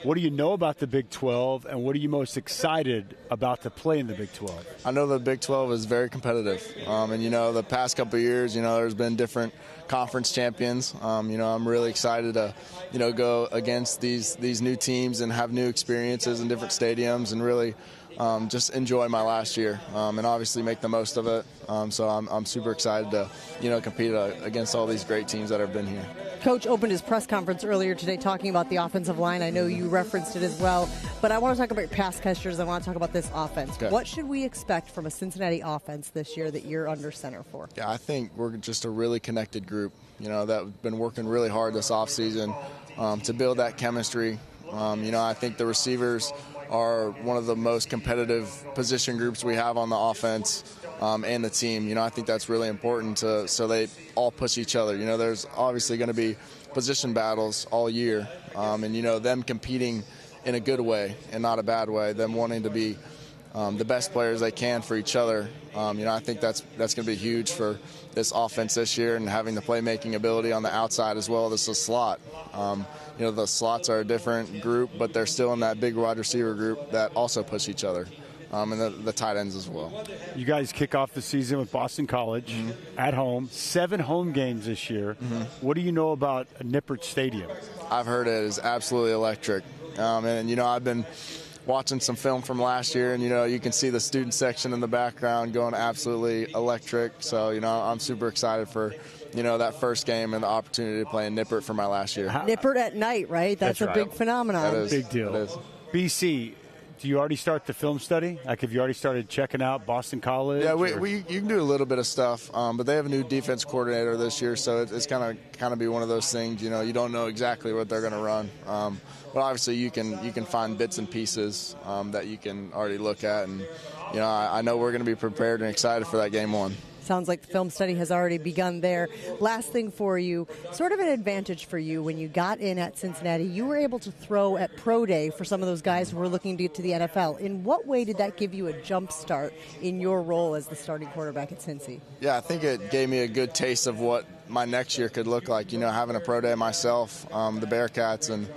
What do you know about the Big 12, and what are you most excited about to play in the Big 12? I know the Big 12 is very competitive, and the past couple of years, there's been different conference champions. I'm really excited to, go against these new teams and have new experiences in different stadiums and really just enjoy my last year and obviously make the most of it. So I'm super excited to, compete against all these great teams that have been here. Coach opened his press conference earlier today talking about the offensive line. I know you referenced it as well, but I want to talk about your pass catchers. I want to talk about this offense. Okay. What should we expect from a Cincinnati offense this year that you're under center for? Yeah, I think we're just a really connected group, that have been working really hard this offseason to build that chemistry. I think the receivers are one of the most competitive position groups we have on the offense and the team. I think that's really important so they all push each other. There's obviously going to be position battles all year, and them competing in a good way and not a bad way, them wanting to be the best players they can for each other. I think that's going to be huge for this offense this year, and having the playmaking ability on the outside as well as the slot. The slots are a different group, but they're still in that big wide receiver group that also push each other, and the tight ends as well. You guys kick off the season with Boston College at home, 7 home games this year. What do you know about Nippert Stadium? I've heard it is absolutely electric, and I've been watching some film from last year, and you can see the student section in the background going absolutely electric. So I'm super excited for that first game and the opportunity to play in Nippert for my last year. Nippert at night, right? That's a big phenomenon. That is. Big deal. It is. BC, Do you already start the film study? Like, have you already started checking out Boston College? Yeah, you can do a little bit of stuff, but they have a new defense coordinator this year, so it's kind of be one of those things. You know, you don't know exactly what they're going to run, but obviously you can find bits and pieces that you can already look at, and you know, I know we're going to be prepared and excited for that game one. Sounds like the film study has already begun there. Last thing for you, sort of an advantage for you when you got in at Cincinnati, you were able to throw at Pro Day for some of those guys who were looking to get to the NFL. In what way did that give you a jump start in your role as the starting quarterback at Cincy? Yeah, I think it gave me a good taste of what my next year could look like, you know, having a Pro Day myself, the Bearcats, and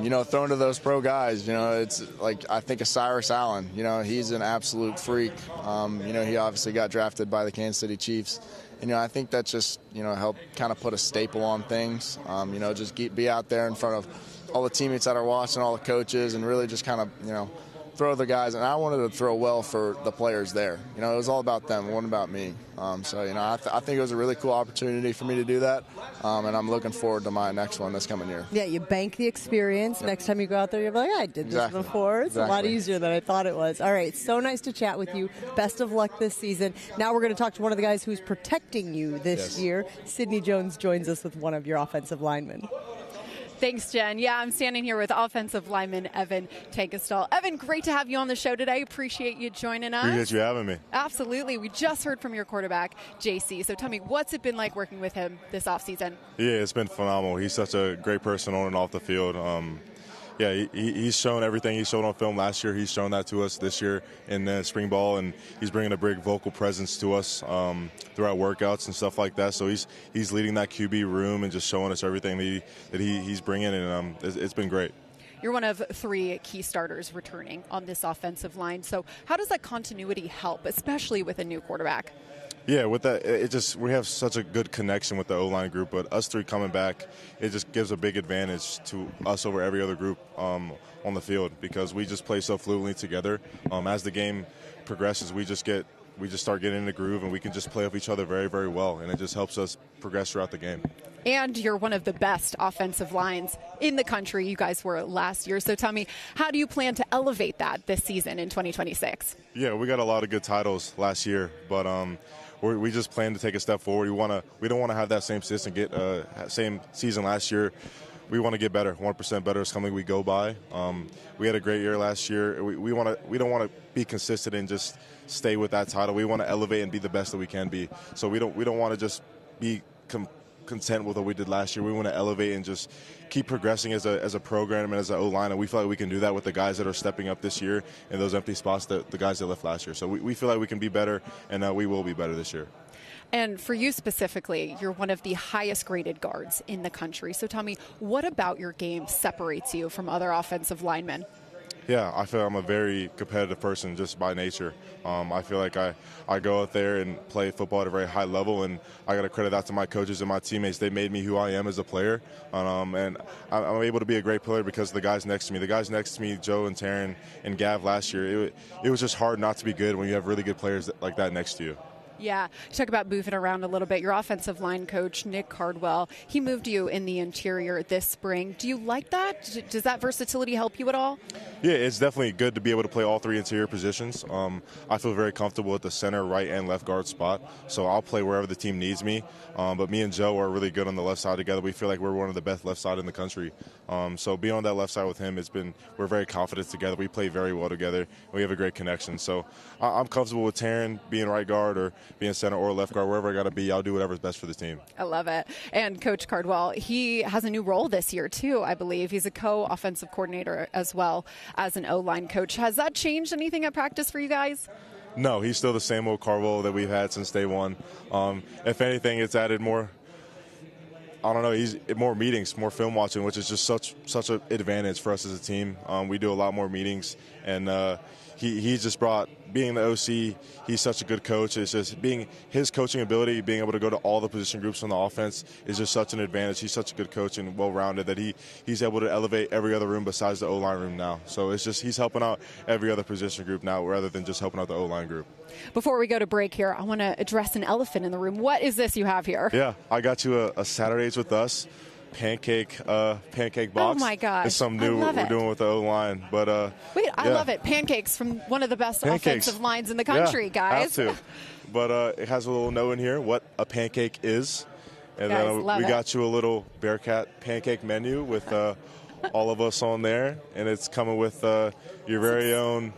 you know, throwing to those pro guys, you know, it's like I think of Cyrus Allen. You know, he's an absolute freak. You know, he obviously got drafted by the Kansas City Chiefs. And, you know, I think that just, you know, helped kind of put a staple on things. You know, just be out there in front of all the teammates that are watching, all the coaches, and really just kind of, you know, throw the guys. And I wanted to throw well for the players there. You know, it was all about them. It wasn't about me. So, you know, I think it was a really cool opportunity for me to do that. And I'm looking forward to my next one this coming year. Yeah, you bank the experience. Yep. Next time you go out there, you're like, I did this before. It's a lot easier than I thought it was. All right, so nice to chat with you. Best of luck this season. Now we're going to talk to one of the guys who's protecting you this year. Sidney Jones joins us with one of your offensive linemen. Thanks, Jen. Yeah, I'm standing here with offensive lineman Evan Tankestall. Evan, great to have you on the show today. Appreciate you joining us. Appreciate you having me. Absolutely. We just heard from your quarterback, JC. So tell me, what's it been like working with him this offseason? Yeah, it's been phenomenal. He's such a great person on and off the field. Yeah, he's shown everything he showed on film last year. He's shown that to us this year in the spring ball, and he's bringing a big vocal presence to us throughout workouts and stuff like that. So he's leading that QB room and just showing us everything that he's bringing, and it's been great. You're one of 3 key starters returning on this offensive line. So how does that continuity help, especially with a new quarterback? Yeah, with that, we have such a good connection with the O-line group, but us 3 coming back, it just gives a big advantage to us over every other group on the field because we just play so fluently together. As the game progresses, we just start getting in the groove, and we can just play off each other very, very well, and it just helps us progress throughout the game. And you're one of the best offensive lines in the country. You guys were last year. So tell me, how do you plan to elevate that this season in 2026? Yeah, we got a lot of good titles last year, but we just plan to take a step forward. We don't want to have that same same season last year. We want to get better. 1% better is something we go by. We had a great year last year. We don't want to be consistent and just stay with that title. We want to elevate and be the best that we can be. So we don't want to just be content with what we did last year. We want to elevate and just keep progressing as a program and as an O-line, and we feel like we can do that with the guys that are stepping up this year and those empty spots that the guys that left last year. So we feel like we can be better, and we will be better this year. And for you specifically, you're one of the highest graded guards in the country. So tell me, what about your game separates you from other offensive linemen? Yeah, I feel I'm a very competitive person just by nature. I feel like I go out there and play football at a very high level, and I got to credit that to my coaches and my teammates. They made me who I am as a player, and I'm able to be a great player because of the guys next to me. The guys next to me, Joe and Taryn and Gav last year, it was just hard not to be good when you have really good players like that next to you. Yeah, talk about moving around a little bit. Your offensive line coach, Nick Cardwell, he moved you in the interior this spring. Do you like that? Does that versatility help you at all? Yeah, it's definitely good to be able to play all 3 interior positions. I feel very comfortable at the center, right, and left guard spot, so I'll play wherever the team needs me. But me and Joe are really good on the left side together. We feel like we're one of the best left side in the country. So being on that left side with him, we're very confident together. We play very well together. We have a great connection. So I'm comfortable with Taryn being right guard or being center or left guard, wherever I got to be. I'll do whatever's best for the team. I love it. And Coach Cardwell, he has a new role this year too, I believe. He's a co-offensive coordinator as well as an O-line coach. Has that changed anything at practice for you guys? No, he's still the same old Cardwell that we've had since day one. If anything, it's added more. I don't know. He's more meetings, more film watching, which is just such an advantage for us as a team. We do a lot more meetings, and he's just brought, being the OC, he's such a good coach. It's just being his coaching ability, being able to go to all the position groups on the offense is just such an advantage. He's such a good coach and well-rounded that he's able to elevate every other room besides the O-line room now. So it's just he's helping out every other position group now rather than just helping out the O-line group. Before we go to break here, I want to address an elephant in the room. What is this you have here? Yeah, I got you a Saturdays with Us. pancake box. Oh my gosh. It's something new we're doing with the O-line. But wait, I love it. Pancakes from one of the best offensive lines in the country, guys. Have to. But it has a little note in here what a pancake is. And then we got you a little Bearcat pancake menu with all of us on there. And it's coming with your very own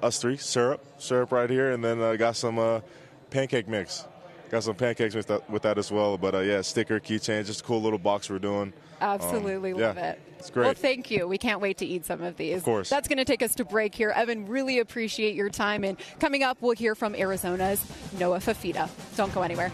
us three syrup right here. And then I got some pancake mix. Got some pancakes with that as well. But, sticker, keychain, just a cool little box we're doing. Absolutely love it. It's great. Well, thank you. We can't wait to eat some of these. Of course. That's going to take us to break here. Evan, really appreciate your time. And coming up, we'll hear from Arizona's Noah Fifita. Don't go anywhere.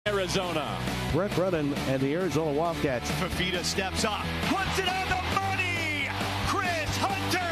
Arizona. Brett Brennan and the Arizona Wildcats. Fifita steps up, puts it on the money. Chris Hunter.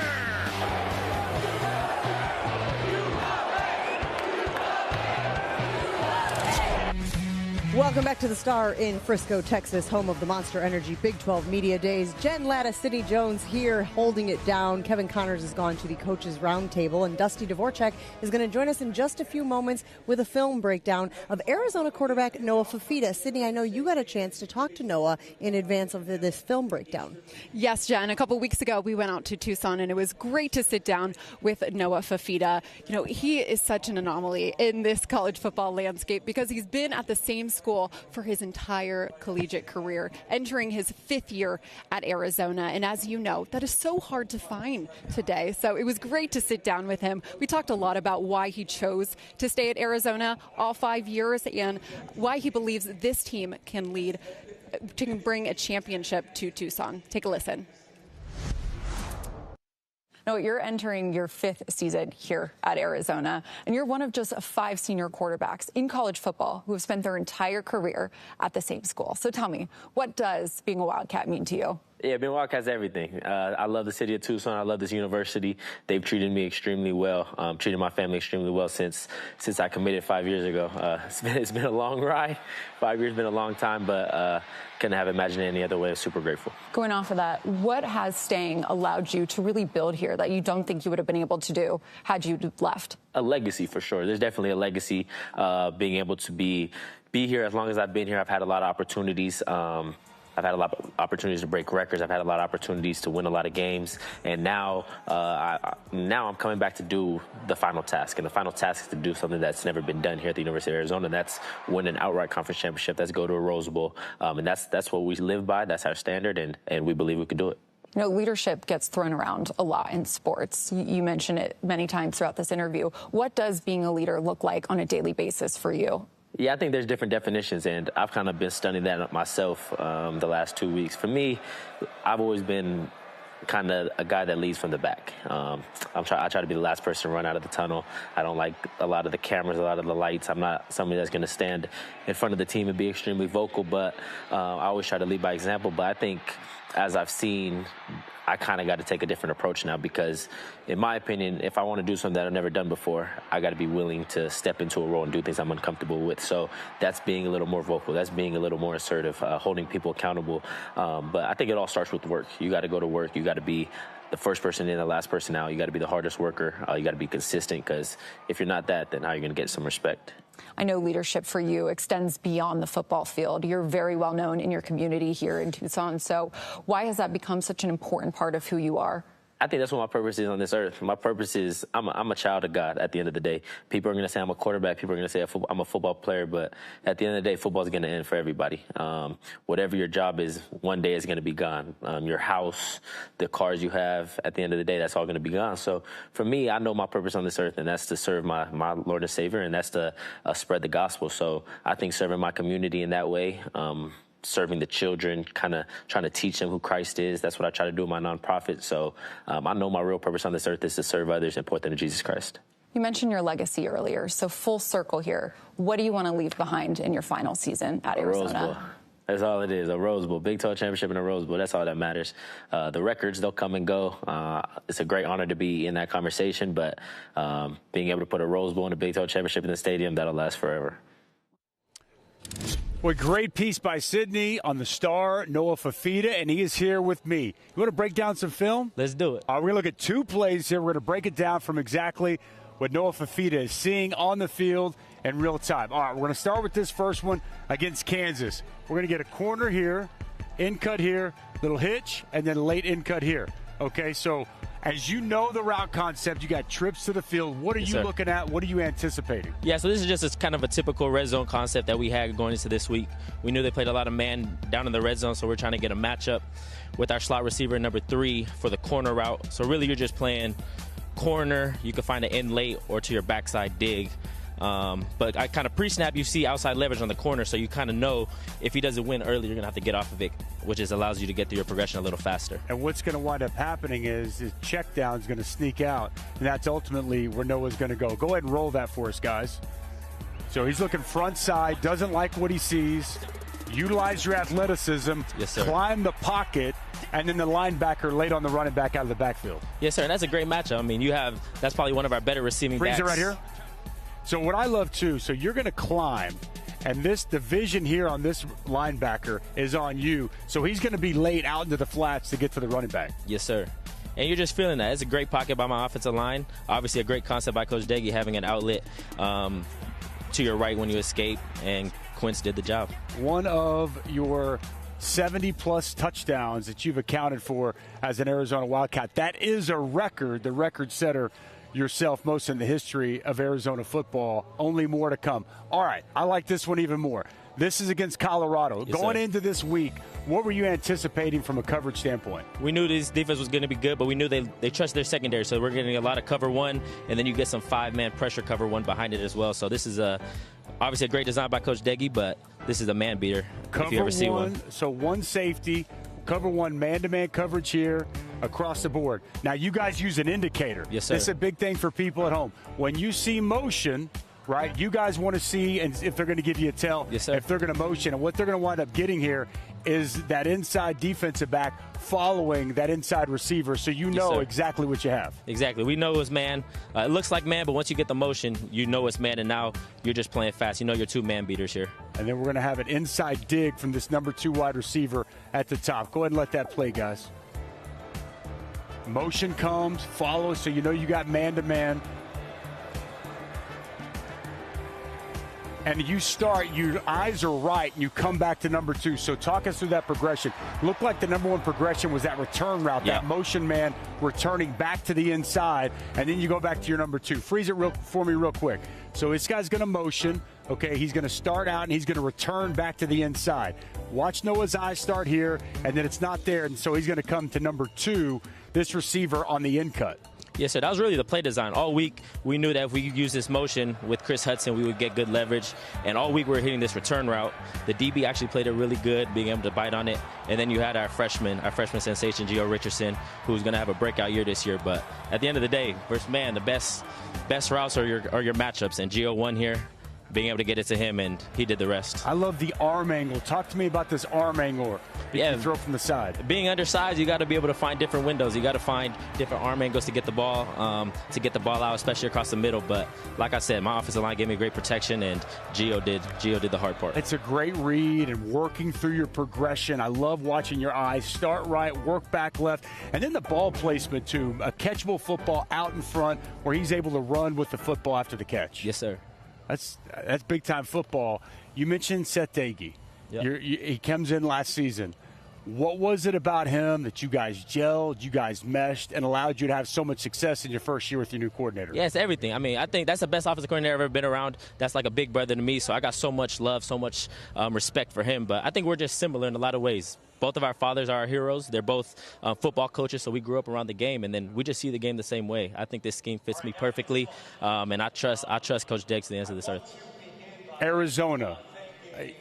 Welcome back to the Star in Frisco, Texas, home of the Monster Energy Big 12 Media Days. Jen Latta, Sidney Jones here holding it down. Kevin Connors has gone to the coaches roundtable, and Dusty Dvorak is going to join us in just a few moments with a film breakdown of Arizona quarterback Noah Fifita. Sidney, I know you got a chance to talk to Noah in advance of this film breakdown. Yes, Jen. A couple weeks ago, we went out to Tucson, and it was great to sit down with Noah Fifita. You know, he is such an anomaly in this college football landscape because he's been at the same school for his entire collegiate career, entering his 5th year at Arizona. And as you know, that is so hard to find today. So it was great to sit down with him. We talked a lot about why he chose to stay at Arizona all 5 years and why he believes this team can bring a championship to Tucson. Take a listen. Now, you're entering your 5th season here at Arizona, and you're one of just 5 senior quarterbacks in college football who have spent their entire career at the same school. So tell me, what does being a Wildcat mean to you? Yeah, being Wildcat's everything. I love the city of Tucson. I love this university. They've treated me extremely well, treated my family extremely well since I committed 5 years ago. It's been a long ride. 5 years been a long time, but couldn't have imagined it any other way. I'm super grateful. Going off of that, what has staying allowed you to really build here that you don't think you would have been able to do had you left? A legacy, for sure. There's definitely a legacy. Being able to be here as long as I've been here, I've had a lot of opportunities. I've had a lot of opportunities to break records. I've had a lot of opportunities to win a lot of games. And now I'm coming back to do the final task. And the final task is to do something that's never been done here at the University of Arizona. That's win an outright conference championship. That's go to a Rose Bowl. And that's what we live by. That's our standard. And we believe we could do it. You know, leadership gets thrown around a lot in sports. You mentioned it many times throughout this interview. What does being a leader look like on a daily basis for you? Yeah, I think there's different definitions, and I've kind of been studying that myself the last 2 weeks. For me, I've always been kind of a guy that leads from the back. I try to be the last person to run out of the tunnel. I don't like a lot of the cameras, a lot of the lights. I'm not somebody that's going to stand in front of the team and be extremely vocal, but I always try to lead by example. But I think as I've seen, I kind of got to take a different approach now because, in my opinion, if I want to do something that I've never done before, I got to be willing to step into a role and do things I'm uncomfortable with. So that's being a little more vocal. That's being a little more assertive, holding people accountable. But I think it all starts with work. You got to go to work. You got to be the first person in, the last person out. You got to be the hardest worker. You got to be consistent because if you're not that, then how are you going to get some respect? I know leadership for you extends beyond the football field. You're very well known in your community here in Tucson. So why has that become such an important part of who you are? I think that's what my purpose is on this earth. My purpose is I'm a child of God at the end of the day. People are going to say I'm a quarterback. People are going to say I'm a football player. But at the end of the day, football is going to end for everybody. Whatever your job is, one day is going to be gone. Your house, the cars you have, at the end of the day, that's all going to be gone. So for me, I know my purpose on this earth, and that's to serve my Lord and Savior, and that's to spread the gospel. So I think serving my community in that way, serving the children, kind of trying to teach them who Christ is. That's what I try to do in my nonprofit. So I know my real purpose on this earth is to serve others and point them to Jesus Christ. You mentioned your legacy earlier. So full circle here. What do you want to leave behind in your final season at Arizona? Rose Bowl. That's all it is, a Rose Bowl. Big 12 championship and a Rose Bowl. That's all that matters. The records, they'll come and go. It's a great honor to be in that conversation, but being able to put a Rose Bowl and a Big 12 championship in the stadium, that'll last forever. Well, great piece by Sydney on the Star, Noah Fifita, and he is here with me. You want to break down some film? Let's do it. We're going to look at 2 plays here. We're going to break it down from exactly what Noah Fifita is seeing on the field in real time. All right, we're going to start with this first one against Kansas. We're going to get a corner here, in cut here, little hitch, and then late in cut here. Okay, so as you know the route concept, you got trips to the field. What are you looking at? What are you anticipating? Yeah, so this is just kind of a typical red zone concept that we had going into this week. We knew they played a lot of man down in the red zone, so we're trying to get a matchup with our slot receiver number 3 for the corner route. So really you're just playing corner. You can find an in late or to your backside dig. But I kind of pre-snap, you see outside leverage on the corner, so you kind of know if he doesn't win early, you're going to have to get off of it, which just allows you to get through your progression a little faster. And what's going to wind up happening is his check down is going to sneak out, and that's ultimately where Noah's going to go. Go ahead and roll that for us, guys. So he's looking front side, doesn't like what he sees. Utilize your athleticism, yes, sir. Climb the pocket, and then the linebacker late on the running back out of the backfield. Yes, sir, and that's a great matchup. I mean, that's probably one of our better receiving backs. Freeze it right here. So what I love, too, so you're going to climb, and this division here on this linebacker is on you. So he's going to be late out into the flats to get to the running back. Yes, sir. And you're just feeling that. It's a great pocket by my offensive line. Obviously, a great concept by Coach Deggy, having an outlet to your right when you escape, and Quince did the job. One of your 70-plus touchdowns that you've accounted for as an Arizona Wildcat. That is a record, the record setter yourself, most in the history of Arizona football. Only more to come. All right, I like this one even more. This is against Colorado. Yes, Going sir. into this week, what were you anticipating from a coverage standpoint? We knew this defense was going to be good, but we knew they trust their secondary, so we're getting a lot of cover one, and then you get some 5-man pressure cover one behind it as well. So this is obviously a great design by Coach Deggy, but this is a man beater Cover if you ever see one. So one safety, Cover one man-to-man coverage here across the board. Now, you guys use an indicator. Yes, sir. This is a big thing for people at home. When you see motion, right, you guys want to see and if they're going to give you a tell, yes, sir, if they're going to motion. And what they're going to wind up getting here is that inside defensive back following that inside receiver, so you know exactly what you have. Exactly. We know it's man. It looks like man, but once you get the motion, you know it's man, and now you're just playing fast. You know you're two man beaters here. And then we're going to have an inside dig from this number 2 wide receiver at the top. Go ahead and let that play, guys. Motion comes, follows, so you know you got man-to-man. And you start, your eyes are right, and you come back to number 2. So talk us through that progression. Looked like the number 1 progression was that return route, that motion man returning back to the inside, and then you go back to your number 2. Freeze it for me real quick. So this guy's going to motion. Okay, he's going to start out, and he's going to return back to the inside. Watch Noah's eyes start here, and then it's not there, and so he's going to come to number 2, this receiver on the in cut. Yes, sir. That was really the play design. All week, we knew that if we use this motion with Chris Hudson, we would get good leverage. And all week, we were hitting this return route. The DB actually played it really good, being able to bite on it. And then you had our freshman sensation, Gio Richardson, who's going to have a breakout year this year. But at the end of the day, versus man, the best routes are your matchups. And Gio won here, being able to get it to him, and he did the rest. I love the arm angle. Talk to me about this arm angle. You throw from the side. Being undersized, you got to be able to find different windows. You got to find different arm angles to get the ball out, especially across the middle. But like I said, my offensive line gave me great protection, and Gio did the hard part. It's a great read and working through your progression. I love watching your eyes start right, work back left, and then the ball placement too. A catchable football out in front where he's able to run with the football after the catch. Yes, sir. That's big time football. You mentioned Seth Doege. Yep. He comes in last season. What was it about him that you guys gelled, you guys meshed, and allowed you to have so much success in your first year with your new coordinator? Yeah, it's everything. I mean, I think that's the best offensive coordinator I've ever been around. That's like a big brother to me, so I got so much love, so much respect for him. But I think we're just similar in a lot of ways. Both of our fathers are our heroes. They're both football coaches, so we grew up around the game, and then we just see the game the same way. I think this scheme fits me perfectly, and I trust Coach Deggs to the ends of this earth. Arizona.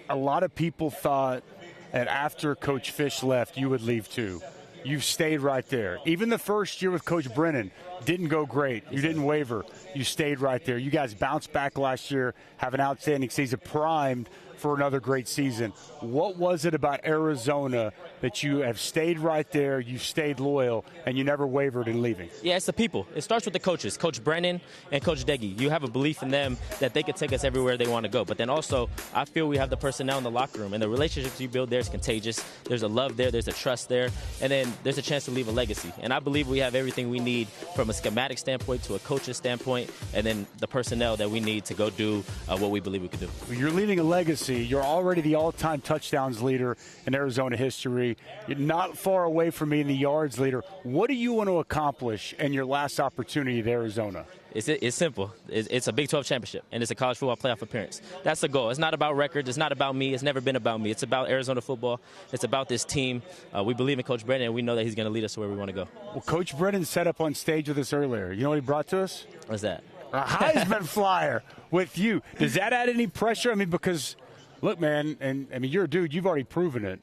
A lot of people thought that after Coach Fish left, you would leave too. You've stayed right there. Even the first year with Coach Brennan didn't go great. You didn't waver. You stayed right there. You guys bounced back last year, have an outstanding season, primed for another great season. What was it about Arizona that you have stayed right there, you stayed loyal, and you never wavered in leaving? Yeah, it's the people. It starts with the coaches, Coach Brennan and Coach Doege. You have a belief in them that they could take us everywhere they want to go. But then also, I feel we have the personnel in the locker room, and the relationships you build there is contagious. There's a love there, there's a trust there, and then there's a chance to leave a legacy. And I believe we have everything we need from a schematic standpoint to a coach's standpoint, and then the personnel that we need to go do what we believe we could do. You're leaving a legacy. You're already the all-time touchdowns leader in Arizona history. You're not far away from being the yards leader. What do you want to accomplish in your last opportunity at Arizona? It's simple. It's a Big 12 championship, and it's a college football playoff appearance. That's the goal. It's not about records. It's not about me. It's never been about me. It's about Arizona football. It's about this team. We believe in Coach Brennan, and we know that he's going to lead us to where we want to go. Well, Coach Brennan set up on stage with us earlier. You know what he brought to us? What's that? A Heisman flyer with you. Does that add any pressure? I mean, because, look, man, and I mean, you're a dude. You've already proven it.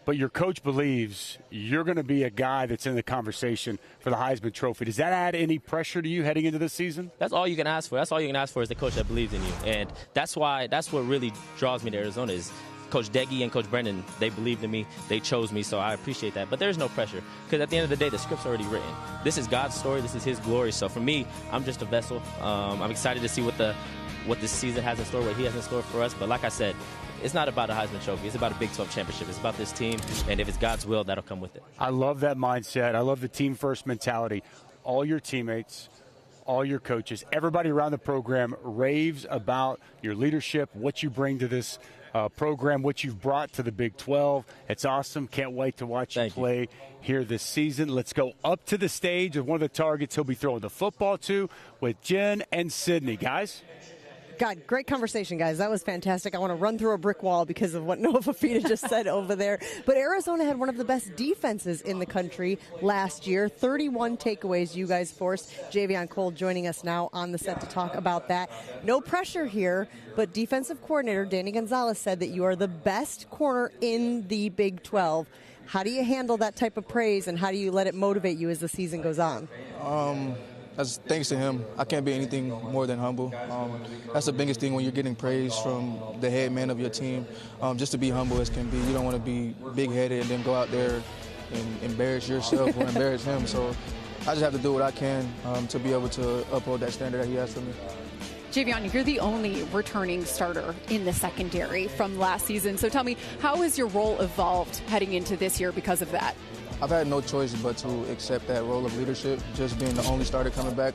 But your coach believes you're going to be a guy that's in the conversation for the Heisman Trophy. Does that add any pressure to you heading into this season? That's all you can ask for. That's all you can ask for is the coach that believes in you. And that's what really draws me to Arizona is Coach Doege and Coach Brennan. They believed in me. They chose me, so I appreciate that. But there's no pressure because at the end of the day, the script's already written. This is God's story. This is his glory. So for me, I'm just a vessel. I'm excited to see what this season has in store, what he has in store for us. But like I said, it's not about a Heisman Trophy. It's about a Big 12 championship. It's about this team, and if it's God's will, that'll come with it. I love that mindset. I love the team-first mentality. All your teammates, all your coaches, everybody around the program raves about your leadership, what you bring to this program, what you've brought to the Big 12. It's awesome. Can't wait to watch you play here this season. Let's go up to the stage of one of the targets he'll be throwing the football to with Jen and Sydney. Guys? God, great conversation, guys. That was fantastic. I want to run through a brick wall because of what Noah Fifita just said over there. But Arizona had one of the best defenses in the country last year. 31 takeaways you guys forced. Javion Cole joining us now on the set to talk about that. No pressure here, but defensive coordinator Danny Gonzalez said that you are the best corner in the Big 12. How do you handle that type of praise, and how do you let it motivate you as the season goes on? That's thanks to him. I can't be anything more than humble. That's the biggest thing when you're getting praise from the head man of your team. Just to be humble as can be. You don't want to be big-headed and then go out there and embarrass yourself or embarrass him. So I just have to do what I can to be able to uphold that standard that he has for me. Javion, you're the only returning starter in the secondary from last season. So tell me, how has your role evolved heading into this year because of that? I've had no choice but to accept that role of leadership, just being the only starter coming back.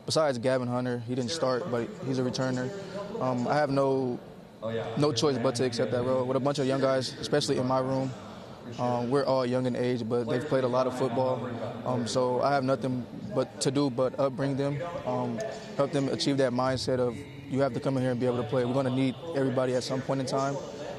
Besides Gavin Hunter, he didn't start, but he's a returner. I have no choice but to accept that role. With a bunch of young guys, especially in my room, we're all young in age, but they've played a lot of football. So I have nothing but upbring them, help them achieve that mindset of you have to come in here and be able to play. We're going to need everybody at some point in time.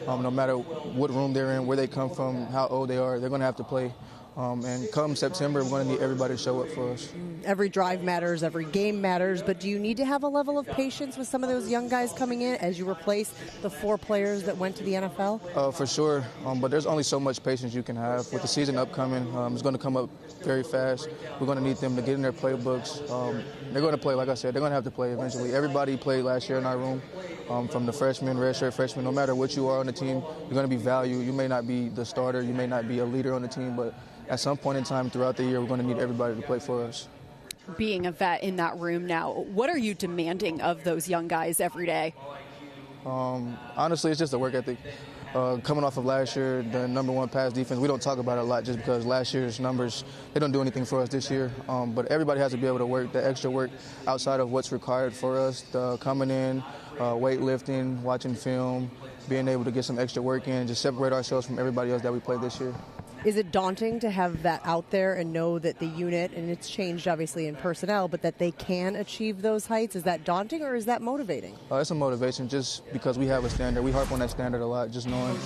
No matter what room they're in, where they come from, how old they are, they're going to have to play. And come September, we're going to need everybody to show up for us. Every drive matters, every game matters, but do you need to have a level of patience with some of those young guys coming in as you replace the 4 players that went to the NFL? For sure, but there's only so much patience you can have. With the season upcoming, it's going to come up very fast. We're going to need them to get in their playbooks. They're going to play, like I said, they're going to have to play eventually. Everybody played last year in our room, from the freshmen, redshirt freshmen. No matter what you are on the team, you're going to be valued. You may not be the starter, you may not be a leader on the team, but at some point in time throughout the year, we're going to need everybody to play for us. Being a vet in that room now, what are you demanding of those young guys every day? Honestly, it's just a work ethic. Coming off of last year, the #1 pass defense, we don't talk about it a lot just because last year's numbers, they don't do anything for us this year. But everybody has to be able to work the extra work outside of what's required for us. Coming in, weightlifting, watching film, being able to get some extra work in, just separate ourselves from everybody else that we played this year. Is it daunting to have that out there and know that the unit, and it's changed obviously in personnel, but that they can achieve those heights? Is that daunting or is that motivating? It's a motivation just because we have a standard. We harp on that standard a lot, just knowing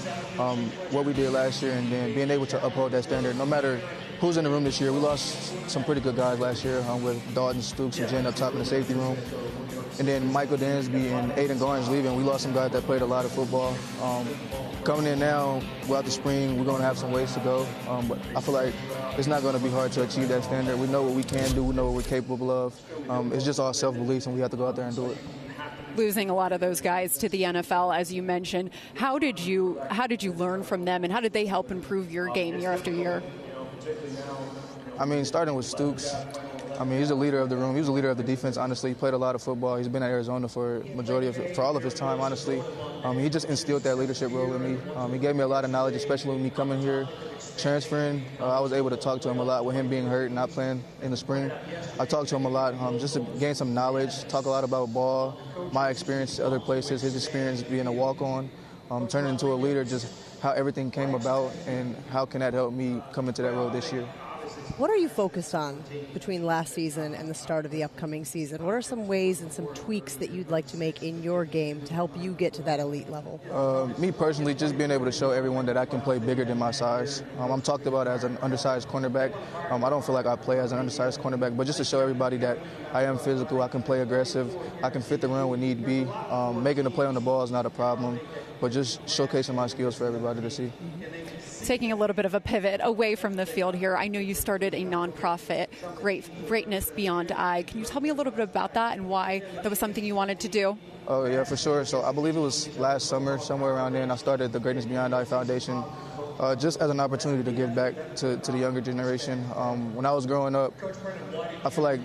what we did last year and then being able to uphold that standard. No matter who's in the room this year, we lost some pretty good guys last year with Dalton, Stooks, and Jen up top in the safety room. And then Michael Dansby and Aiden Garnes leaving. We lost some guys that played a lot of football. Coming in now, throughout the spring, we're going to have some ways to go. But I feel like it's not going to be hard to achieve that standard. We know what we can do. We know what we're capable of. It's just all self-belief, and we have to go out there and do it. Losing a lot of those guys to the NFL, as you mentioned, how did you learn from them, and how did they help improve your game year after year? Starting with Stooks. He's a leader of the room. He was a leader of the defense, honestly. He played a lot of football. He's been at Arizona for all of his time, honestly. He just instilled that leadership role in me. He gave me a lot of knowledge, especially when me coming here, transferring. I was able to talk to him a lot with him being hurt and not playing in the spring. I talked to him a lot just to gain some knowledge, talk a lot about ball, my experience other places, his experience being a walk-on, turning into a leader, just how everything came about and how can that help me come into that role this year. What are you focused on between last season and the start of the upcoming season? What are some ways and some tweaks that you'd like to make in your game to help you get to that elite level? Me personally, just being able to show everyone that I can play bigger than my size. I'm talked about as an undersized cornerback. I don't feel like I play as an undersized cornerback, but just to show everybody that I am physical, I can play aggressive, I can fit the run when need be. Making a play on the ball is not a problem, but just showcasing my skills for everybody to see. Taking a little bit of a pivot away from the field here, I know you started a nonprofit, Greatness Beyond I. Can you tell me a little bit about that and why that was something you wanted to do? Oh, yeah, for sure. So I believe it was last summer, somewhere around then, I started the Greatness Beyond I Foundation just as an opportunity to give back to the younger generation. When I was growing up, I feel like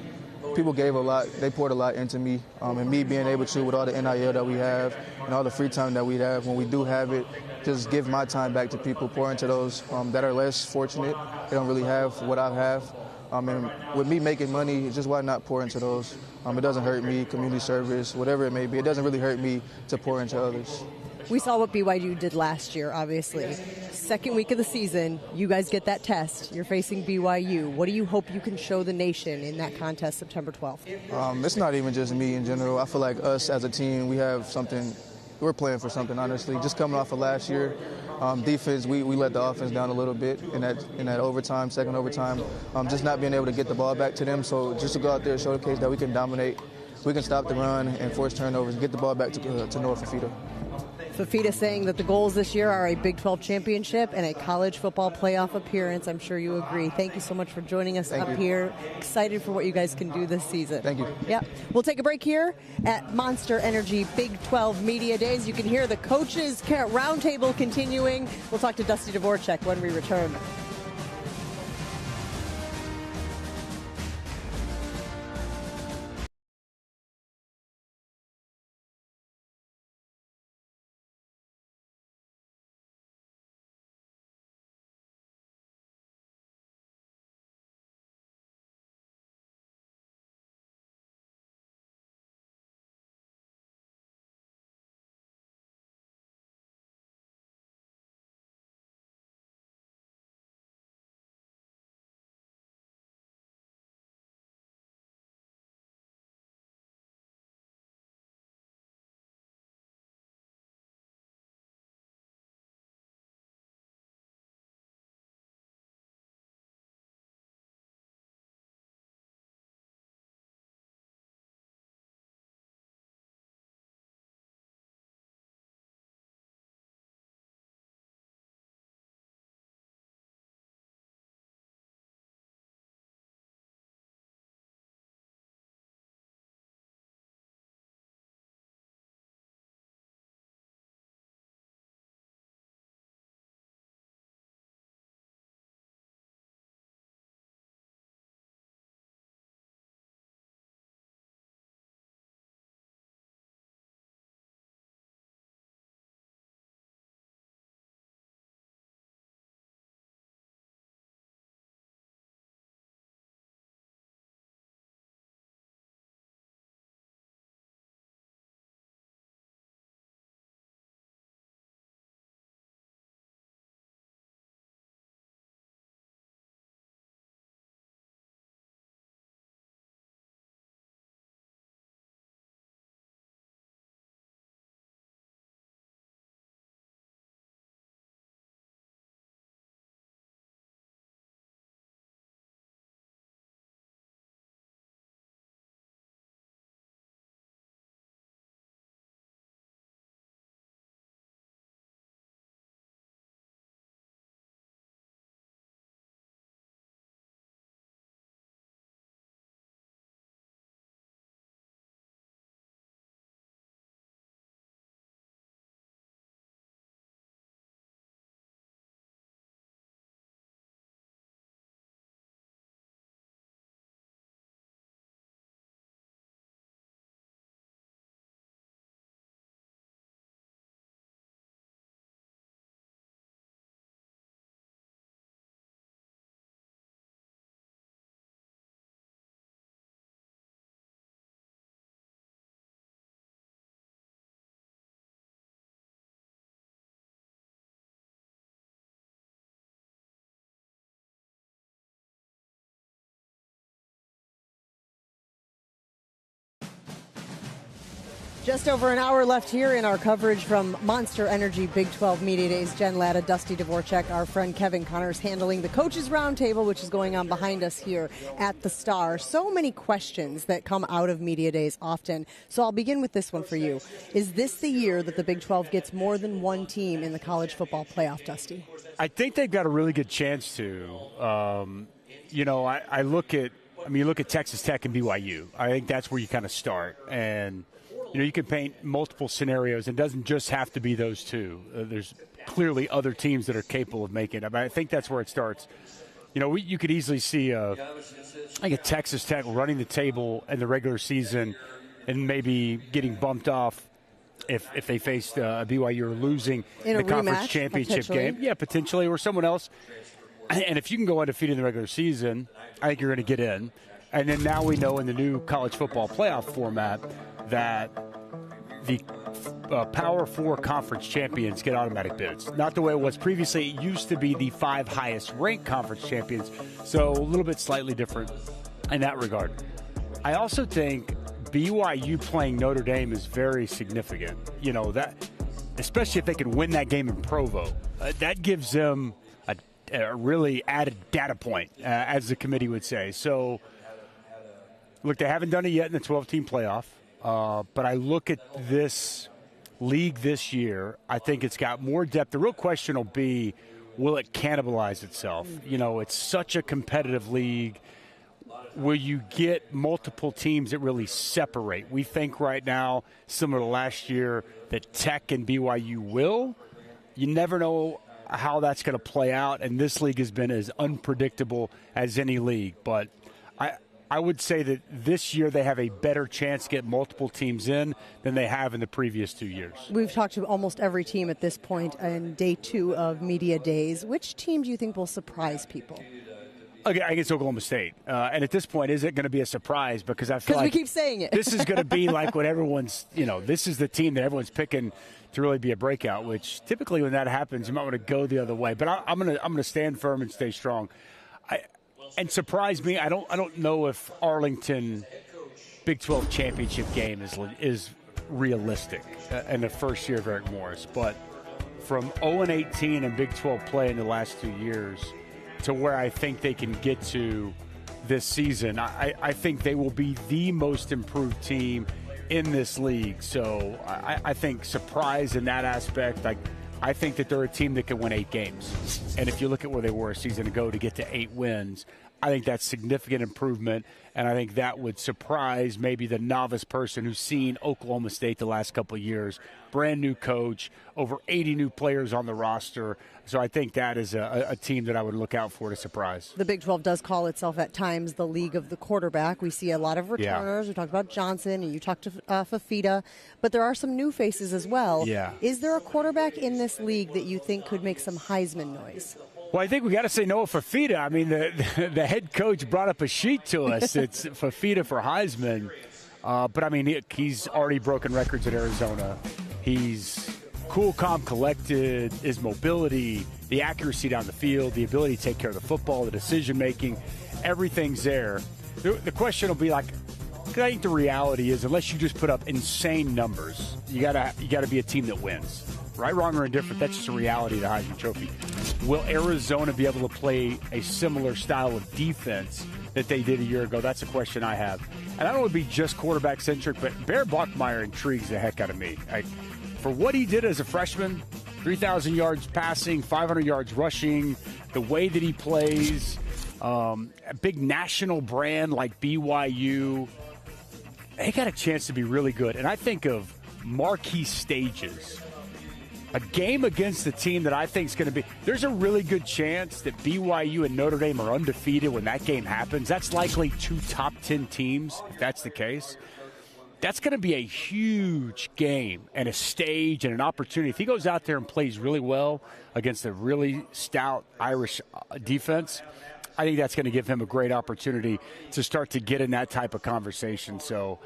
people gave a lot. They poured a lot into me. And me being able to, with all the NIL that we have and all the free time that we have, when we do have it, just give my time back to people, pour into those that are less fortunate. They don't really have what I have. And with me making money, just why not pour into those? It doesn't hurt me, community service, whatever it may be. It doesn't really hurt me to pour into others. We saw what BYU did last year, obviously. Second week of the season, you guys get that test. You're facing BYU. What do you hope you can show the nation in that contest September 12th? It's not even just me in general. I feel like us as a team, we have something. We're playing for something, honestly. Just coming off of last year, defense, we let the offense down a little bit in that overtime, second overtime. Just not being able to get the ball back to them. So just to go out there and showcase that we can dominate, we can stop the run and force turnovers, get the ball back to Noah Fifita. Fafita saying that the goals this year are a Big 12 championship and a college football playoff appearance. I'm sure you agree. Thank you so much for joining us here. Excited for what you guys can do this season. Thank you. Yep. We'll take a break here at Monster Energy Big 12 Media Days. You can hear the coaches roundtable continuing. We'll talk to Dusty Dvorak when we return. Just over an hour left here in our coverage from Monster Energy Big 12 Media Days. Jen Latta, Dusty Dvorak, our friend Kevin Connors handling the Coaches Roundtable, which is going on behind us here at the Star. So many questions that come out of Media Days often. So I'll begin with this one for you. Is this the year that the Big 12 gets more than one team in the college football playoff, Dusty? I think they've got a really good chance to. I look at Texas Tech and BYU. I think that's where you kind of start. And you can paint multiple scenarios. It doesn't just have to be those two. There's clearly other teams that are capable of making it. But I think that's where it starts. You could easily see a Texas Tech running the table in the regular season and maybe getting bumped off if they faced BYU or losing in the conference championship game. Yeah, potentially, or someone else. And if you can go undefeated in the regular season, I think you're going to get in. And then now we know in the new college football playoff format that the Power 4 conference champions get automatic bids. Not the way it was previously. It used to be the 5 highest ranked conference champions, so a little bit slightly different in that regard. I also think BYU playing Notre Dame is very significant. That, especially if they can win that game in Provo, that gives them a really added data point, as the committee would say. So, look, they haven't done it yet in the 12-team playoff. But I look at this league this year. I think it's got more depth. The real question will be, will it cannibalize itself? You know, it's such a competitive league. Will you get multiple teams that really separate? We think right now, similar to last year, that Tech and BYU will. You never know how that's going to play out, and this league has been as unpredictable as any league. But I would say that this year they have a better chance to get multiple teams in than they have in the previous 2 years. We've talked to almost every team at this point in day 2 of media days. Which team do you think will surprise people? I guess Oklahoma State. And at this point, is it going to be a surprise? Because I feel like we keep saying it. This is going to be like what everyone's, this is the team that everyone's picking to really be a breakout, which typically when that happens, you might want to go the other way. But I'm going to stand firm and stay strong. And surprise me, I don't know if Arlington Big 12 championship game is realistic in the first year of Eric Morris. But from 0-18 in Big 12 play in the last 2 years to where I think they can get to this season, I think they will be the most improved team in this league. So I think surprise in that aspect. I think that they're a team that can win 8 games. And if you look at where they were a season ago to get to 8 wins, I think that's significant improvement, and I think that would surprise maybe the novice person who's seen Oklahoma State the last couple of years. Brand new coach, over 80 new players on the roster. So I think that is a team that I would look out for to surprise. The Big 12 does call itself at times the league of the quarterback. We see a lot of returners. Yeah. We talked about Johnson, and you talked to Fafita, but there are some new faces as well. Yeah. Is there a quarterback in this league that you think could make some Heisman noise? Well, I think we got to say Noah Fafita. I mean, the head coach brought up a sheet to us. It's Fafita for Heisman. But, I mean, he's already broken records at Arizona. He's cool, calm, collected. His mobility, the accuracy down the field, the ability to take care of the football, the decision-making, everything's there. The question will be like, I think the reality is unless you just put up insane numbers, you gotta be a team that wins. Right, wrong, or indifferent, that's just a reality of the Heisman Trophy. Will Arizona be able to play a similar style of defense that they did a year ago? That's a question I have. And I don't want to be just quarterback-centric, but Bear Bachmeier intrigues the heck out of me. For what he did as a freshman, 3,000 yards passing, 500 yards rushing, the way that he plays, a big national brand like BYU, they got a chance to be really good. And I think of marquee stages. A game against the team that I think is going to be – there's a really good chance that BYU and Notre Dame are undefeated when that game happens. That's likely 2 top 10 teams, if that's the case. That's going to be a huge game and a stage and an opportunity. If he goes out there and plays really well against a really stout Irish defense, I think that's going to give him a great opportunity to start to get in that type of conversation. So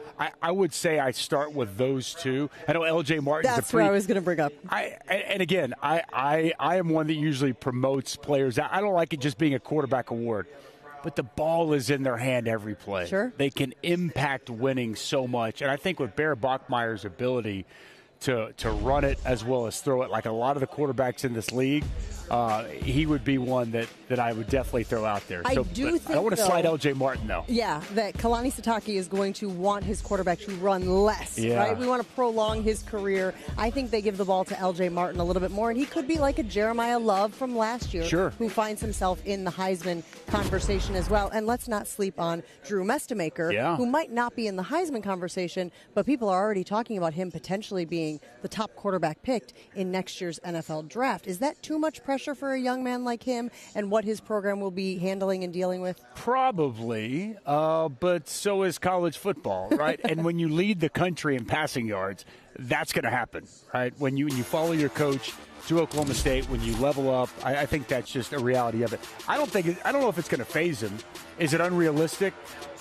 I would say I start with those two. I know L.J. Martin. That's what I was going to bring up. And again, I am one that usually promotes players. I don't like it just being a quarterback award. But the ball is in their hand every play. Sure. They can impact winning so much. And I think with Bear Bachmeier's ability to run it as well as throw it, like a lot of the quarterbacks in this league, he would be one that I would definitely throw out there. I don't want to slide L.J. Martin, though. Yeah, that Kalani Sitake is going to want his quarterback to run less, right? We want to prolong his career. I think they give the ball to L.J. Martin a little bit more, and he could be like a Jeremiah Love from last year, who finds himself in the Heisman conversation as well. And let's not sleep on Drew Mestemaker, who might not be in the Heisman conversation, but people are already talking about him potentially being the top quarterback picked in next year's NFL draft. Is that too much pressure for a young man like him and what his program will be handling and dealing with? Probably, but so is college football, right? And when you lead the country in passing yards, that's going to happen, right? When you follow your coach to Oklahoma State, when you level up, I think that's just a reality of it. I don't know if it's going to phase him. Is it unrealistic?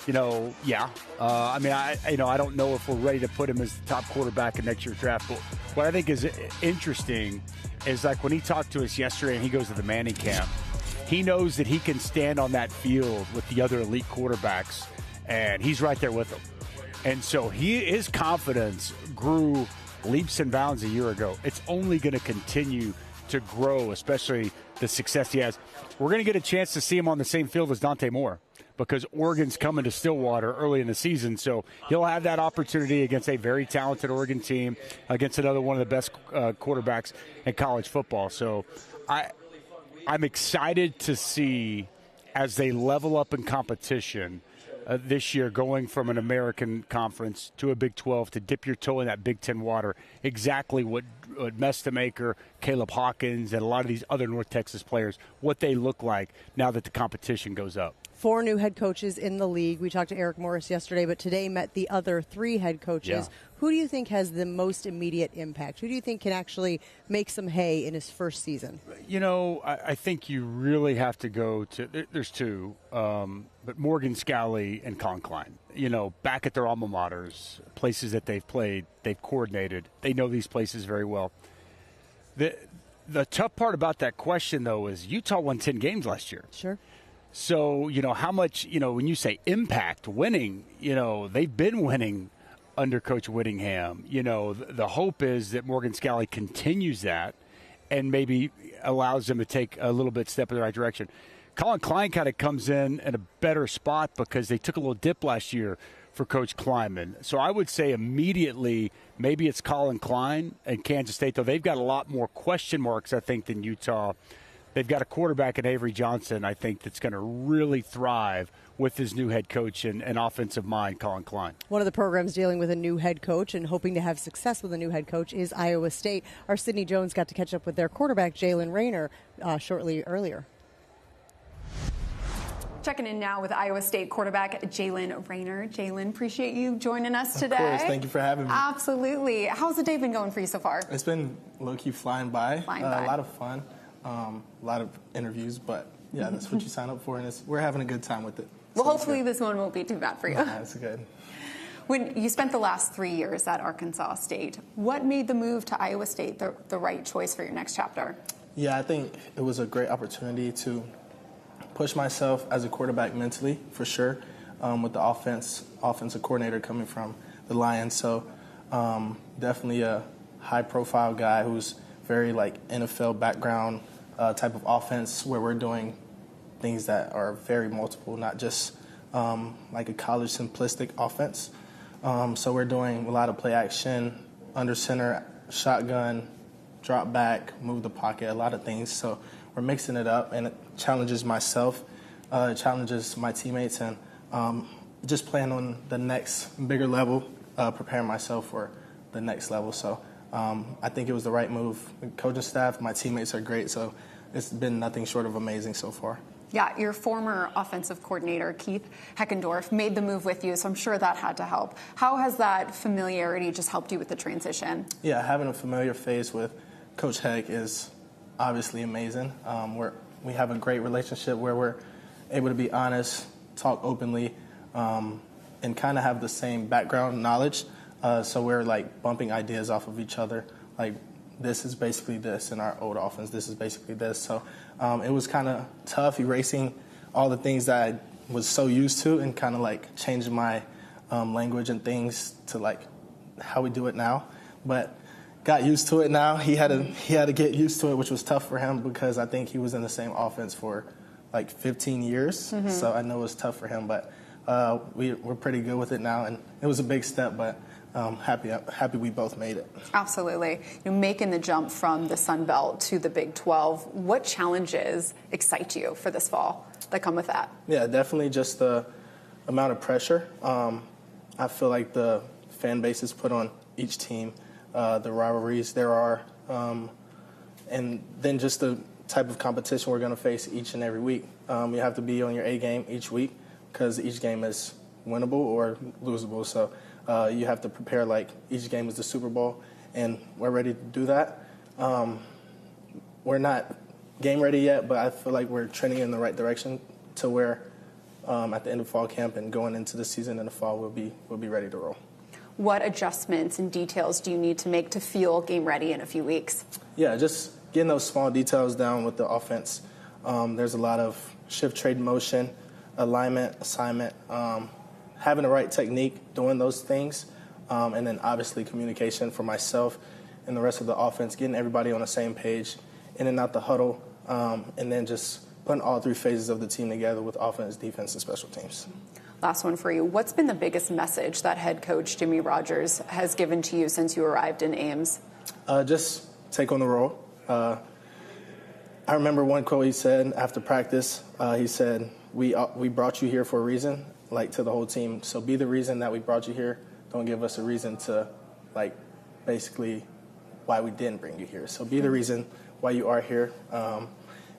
Yeah. I don't know if we're ready to put him as the top quarterback in next year's draft. But what I think is interesting is like when he talked to us yesterday and he goes to the Manning camp, he knows that he can stand on that field with the other elite quarterbacks, and he's right there with them. And so his confidence grew leaps and bounds a year ago. It's only going to continue to grow, especially the success he has. We're going to get a chance to see him on the same field as Dante Moore. because Oregon's coming to Stillwater early in the season. So he'll have that opportunity against a very talented Oregon team, against another one of the best quarterbacks in college football. So I'm excited to see, as they level up in competition this year, going from an American conference to a Big 12 to dip your toe in that Big 10 water, exactly what Mestemaker, Caleb Hawkins, and a lot of these other North Texas players, what they look like now that the competition goes up. 4 new head coaches in the league. We talked to Eric Morris yesterday, but today met the other 3 head coaches. Yeah. Who do you think has the most immediate impact? Who do you think can actually make some hay in his first season? You know, I think you really have to go to – there's 2, but Morgan Scalley and Colin Klein. You know, back at their alma maters, places that they've played, they've coordinated. They know these places very well. The tough part about that question, though, is Utah won 10 games last year. Sure. So, you know, how much, you know, when you say impact, winning, you know, they've been winning under Coach Whittingham. You know, the hope is that Morgan Scalley continues that and maybe allows them to take a little bit step in the right direction. Colin Klein kind of comes in a better spot because they took a little dip last year for Coach Klieman. So I would say immediately maybe it's Colin Klein and Kansas State, though they've got a lot more question marks, I think, than Utah. They've got a quarterback in Avery Johnson, I think, that's going to really thrive with his new head coach and offensive mind, Colin Klein. One of the programs dealing with a new head coach and hoping to have success with a new head coach is Iowa State. Our Sydney Jones got to catch up with their quarterback, Jalen Rayner, shortly earlier. Checking in now with Iowa State quarterback Jalen Rayner. Jalen, appreciate you joining us today. Of course, thank you for having me. Absolutely. How's the day been going for you so far? It's been low-key flying by. A lot of fun, a lot of interviews, but yeah, that's what you sign up for, and we're having a good time with it. Well, hopefully this one won't be too bad for you. No, that's good. When you spent the last 3 years at Arkansas State, what made the move to Iowa State the right choice for your next chapter? Yeah, I think it was a great opportunity to push myself as a quarterback mentally, for sure, with the offensive coordinator coming from the Lions. So definitely a high-profile guy who's very, NFL background type of offense where we're doing things that are very multiple, not just like a college simplistic offense. So we're doing a lot of play action, under center, shotgun, drop back, move the pocket, a lot of things. So we're mixing it up, and it challenges myself, it challenges my teammates, and just playing on the next bigger level, preparing myself for the next level. So I think it was the right move. The coaching staff, my teammates are great, so it's been nothing short of amazing so far. Yeah, your former offensive coordinator, Keith Heckendorf, made the move with you, so I'm sure that had to help. How has that familiarity just helped you with the transition? Yeah, having a familiar face with Coach Heck is obviously amazing. We have a great relationship where we're able to be honest, talk openly, and kind of have the same background knowledge. So we're bumping ideas off of each other. This is basically this in our old offense. This is basically this. So it was kind of tough erasing all the things that I was so used to and kind of changing my language and things to how we do it now. But got used to it now. He had to get used to it, which was tough for him because I think he was in the same offense for 15 years. Mm-hmm. So I know it was tough for him, but we're pretty good with it now, and it was a big step, but happy we both made it. Absolutely. Making the jump from the Sun Belt to the Big 12, what challenges excite you for this fall that come with that? Yeah, definitely just the amount of pressure. I feel like the fan base is put on each team, the rivalries there are, and then just the type of competition we're going to face each and every week. You have to be on your A game each week because each game is winnable or losable. So you have to prepare like each game is the Super Bowl, and we're ready to do that. We're not game ready yet, but I feel like we're trending in the right direction to where at the end of fall camp and going into the season in the fall, we'll be ready to roll. What adjustments and details do you need to make to feel game ready in a few weeks? Yeah, just getting those small details down with the offense. There's a lot of shift, trade, motion, alignment, assignment, having the right technique, doing those things, and then obviously communication for myself and the rest of the offense, getting everybody on the same page, in and out the huddle, and then just putting all three phases of the team together with offense, defense, and special teams. Last one for you. What's been the biggest message that head coach Jimmy Rogers has given to you since you arrived in Ames? Just take on the role. I remember one quote he said after practice. He said, we brought you here for a reason, like to the whole team. So be the reason that we brought you here. Don't give us a reason to, like, basically why we didn't bring you here. So be the reason why you are here.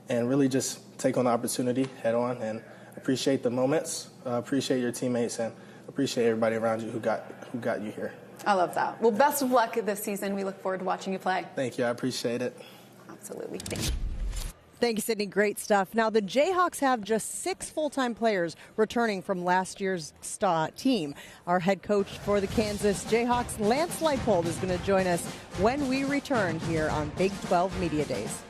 And really just take on the opportunity head on and appreciate the moments, appreciate your teammates, and appreciate everybody around you who got you here. I love that. Well, best of luck this season. We look forward to watching you play. Thank you. I appreciate it. Absolutely. Thank you. Thank you, Sydney. Great stuff. Now, the Jayhawks have just 6 full-time players returning from last year's team. Our head coach for the Kansas Jayhawks, Lance Leipold, is going to join us when we return here on Big 12 Media Days.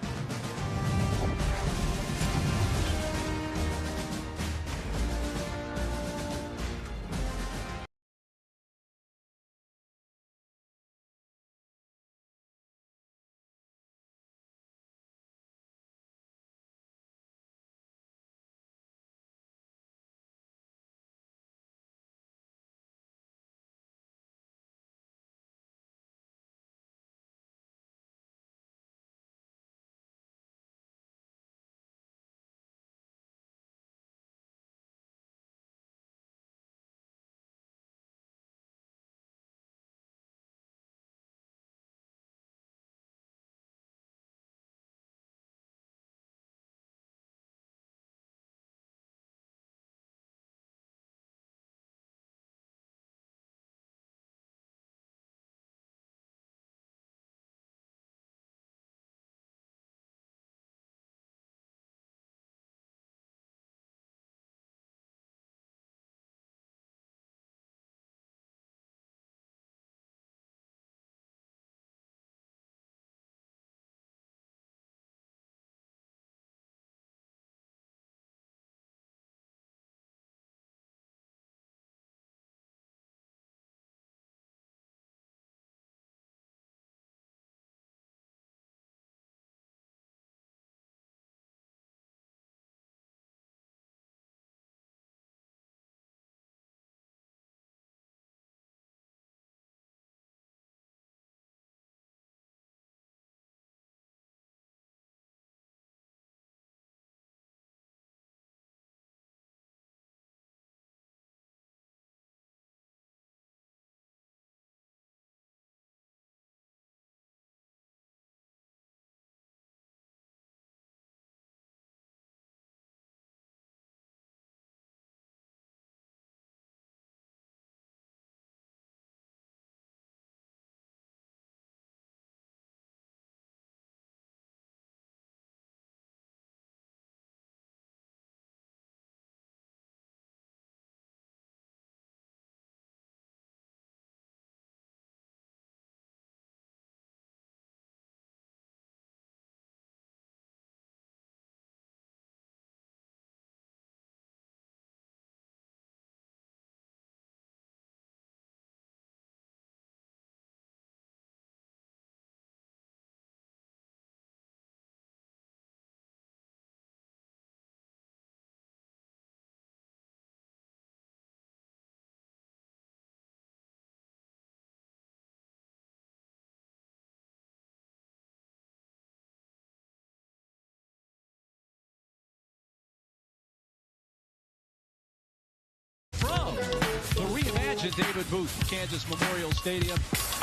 From the reimagined David Booth Kansas Memorial Stadium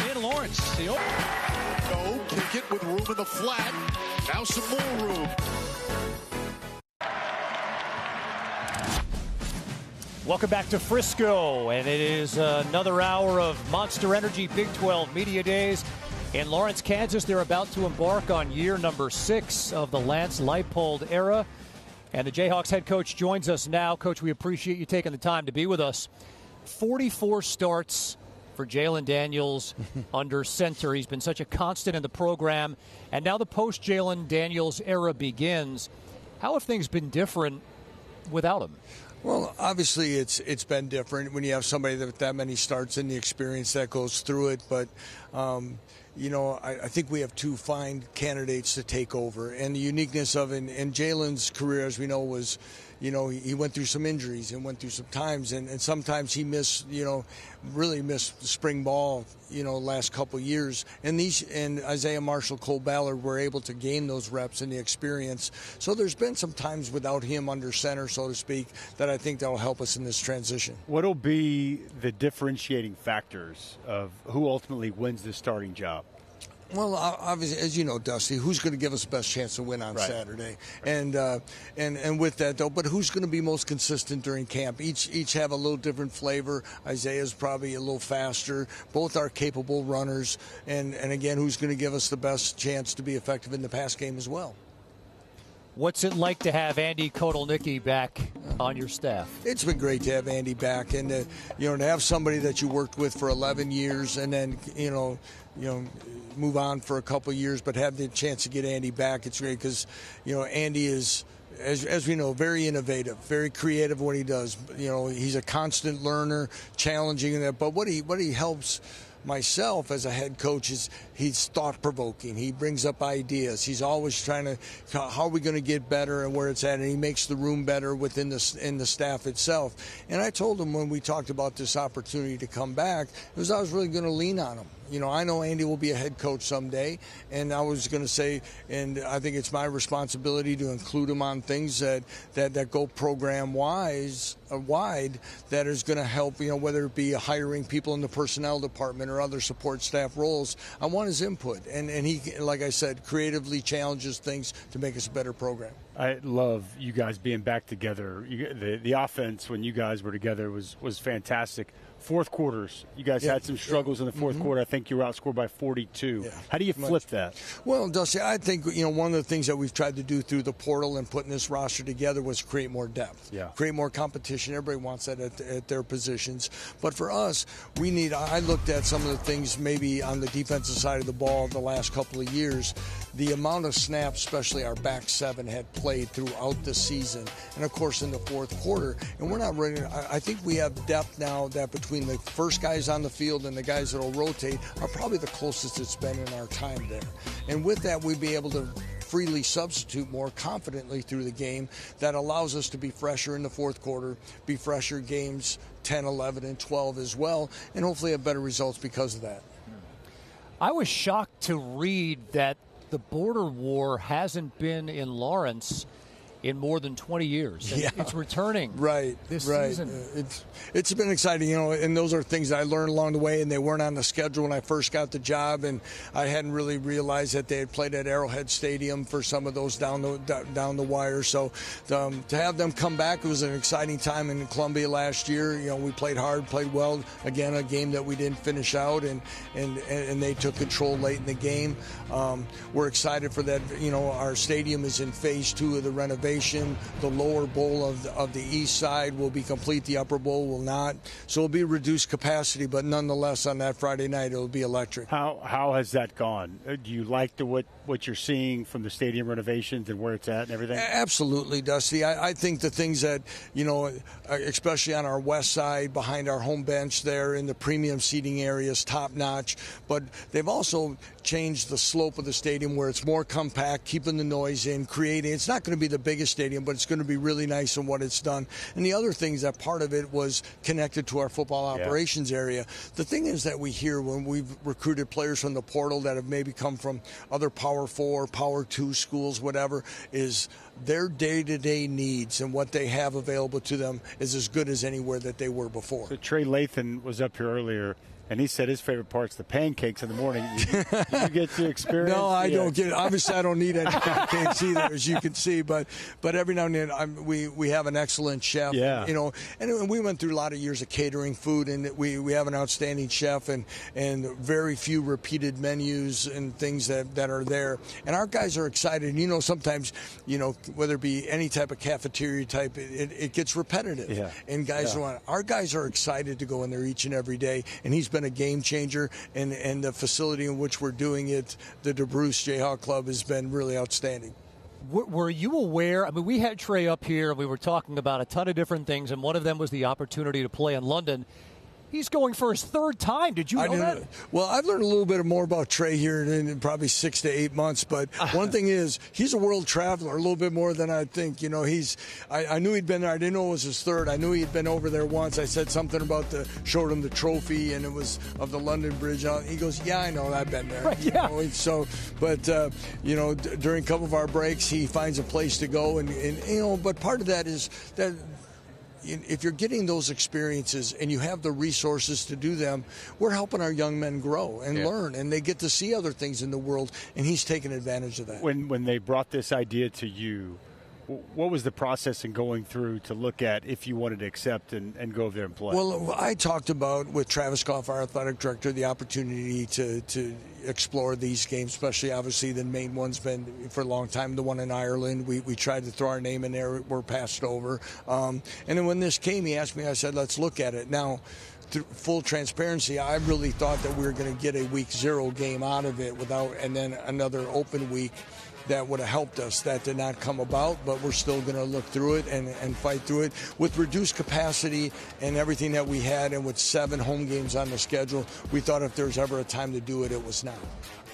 in Lawrence. No, kick it with room in the flat. Now some more room. Welcome back to Frisco, and it is another hour of Monster Energy Big 12 Media Days. In Lawrence, Kansas, they're about to embark on year number 6 of the Lance Leipold era. And the Jayhawks head coach joins us now. Coach, we appreciate you taking the time to be with us. 44 starts for Jalon Daniels under center. He's been such a constant in the program. And now the post-Jalon Daniels era begins. How have things been different without him? Well, obviously it's been different when you have somebody with that many starts and the experience that goes through it. But, I think we have two fine candidates to take over. And the uniqueness of it, and Jalen's career, as we know, was, he went through some injuries and went through some times. And sometimes he really missed spring ball, last couple of years. And Isaiah Marshall, Cole Ballard were able to gain those reps and the experience. So there's been some times without him under center, so to speak, that I think that will help us in this transition. What will be the differentiating factors of who ultimately wins this starting job? Well, obviously, as you know, Dusty, who's going to give us the best chance to win on Saturday? And with that, though, but who's going to be most consistent during camp? Each have a little different flavor. Isaiah's probably a little faster. Both are capable runners. And again, who's going to give us the best chance to be effective in the pass game as well? What's it like to have Andy Kotelnicki back on your staff? It's been great to have Andy back, and to have somebody that you worked with for 11 years, and then move on for a couple of years, but have the chance to get Andy back. It's great because Andy is, as we know, very innovative, very creative what he does. He's a constant learner, challenging that. But what he helps myself as a head coach is he's thought-provoking. He brings up ideas. He's always trying to, how are we going to get better and where it's at, and he makes the room better in the staff itself. And I told him when we talked about this opportunity to come back, I was really going to lean on him. I know Andy will be a head coach someday, and I was going to say, and I think it's my responsibility to include him on things that go program-wide that is going to help, whether it be hiring people in the personnel department or other support staff roles. I want his input, and he, like I said, creatively challenges things to make us a better program. I love you guys being back together. The offense when you guys were together was fantastic. Fourth quarters, you guys had some struggles in the fourth quarter. I think you were outscored by 42. How do you flip that? Well, Dusty, I think one of the things that we've tried to do through the portal and putting this roster together was create more depth, create more competition. Everybody wants that at their positions. But for us, I looked at some of the things maybe on the defensive side of the ball the last couple of years. The amount of snaps, especially our back seven, had played throughout the season, and of course in the fourth quarter. And we're not ready. I think we have depth now that between the first guys on the field and the guys that will rotate are probably the closest it's been in our time there. And with that, we'd be able to freely substitute more confidently through the game. That allows us to be fresher in the fourth quarter, be fresher games 10, 11, and 12 as well, and hopefully have better results because of that. I was shocked to read that the border war hasn't been in Lawrence in more than 20 years. It's returning this season. It's been exciting, and those are things that I learned along the way, and they weren't on the schedule when I first got the job, and I hadn't really realized that they had played at Arrowhead Stadium for some of those down the wire. So to have them come back, it was an exciting time in Columbia last year. We played hard, played well. Again, a game that we didn't finish out, and they took control late in the game. We're excited for that. Our stadium is in phase 2 of the renovation. The lower bowl of the east side will be complete. The upper bowl will not. So it'll be reduced capacity, but nonetheless on that Friday night it'll be electric. How has that gone? Do you like what you're seeing from the stadium renovations and where it's at and everything? Absolutely, Dusty. I think the things that, especially on our west side, behind our home bench there in the premium seating areas, top notch. But they've also changed the slope of the stadium where it's more compact, keeping the noise in, creating. It's not going to be the biggest stadium, but it's going to be really nice in what it's done. And the other thing is that part of it was connected to our football operations area. The thing is that we hear when we've recruited players from the portal that have maybe come from other Power 4, Power 2 schools, whatever, is their day-to-day needs and what they have available to them is as good as anywhere that they were before. So Trey Lathan was up here earlier, and he said his favorite part's the pancakes in the morning. You get to experience? No, I don't get it. Obviously, I don't need any pancakes either, as you can see. But every now and then, we have an excellent chef. And we went through a lot of years of catering food, and we have an outstanding chef and very few repeated menus and things that are there. And our guys are excited. Sometimes, whether it be any type of cafeteria type, it gets repetitive. And our guys are excited to go in there each and every day. And he's been a game changer, and the facility in which we're doing it, the DeBruce Jayhawk Club, has been really outstanding. Were you aware? I mean, we had Trey up here, and we were talking about a ton of different things, and one of them was the opportunity to play in London. He's going for his third time. Did you know that? Well, I've learned a little bit more about Trey here in probably 6 to 8 months. But one thing is, he's a world traveler, a little bit more than I think. You know, I knew he'd been there. I didn't know it was his third. I knew he'd been over there once. I said something about showed him the trophy, and it was of the London Bridge. He goes, "Yeah, I know. I've been there." Right, yeah. You know, so, but you know, during a couple of our breaks, he finds a place to go, and you know, but part of that is that. If you're getting those experiences and you have the resources to do them, we're helping our young men grow and learn, and they get to see other things in the world, and he's taking advantage of that. When they brought this idea to you, what was the process in going through to look at if you wanted to accept and go over there and play? Well, I talked about with Travis Goff, our athletic director, the opportunity to explore these games, especially obviously the main one's been for a long time the one in Ireland. We tried to throw our name in there, we're passed over. And then when this came, he asked me, I said, let's look at it. Now, through full transparency, I really thought that we were going to get a week 0 game out of it and then another open week that would have helped us. That did not come about, but we're still going to look through it and fight through it. With reduced capacity and everything that we had, and with 7 home games on the schedule, we thought if there was ever a time to do it, it was now.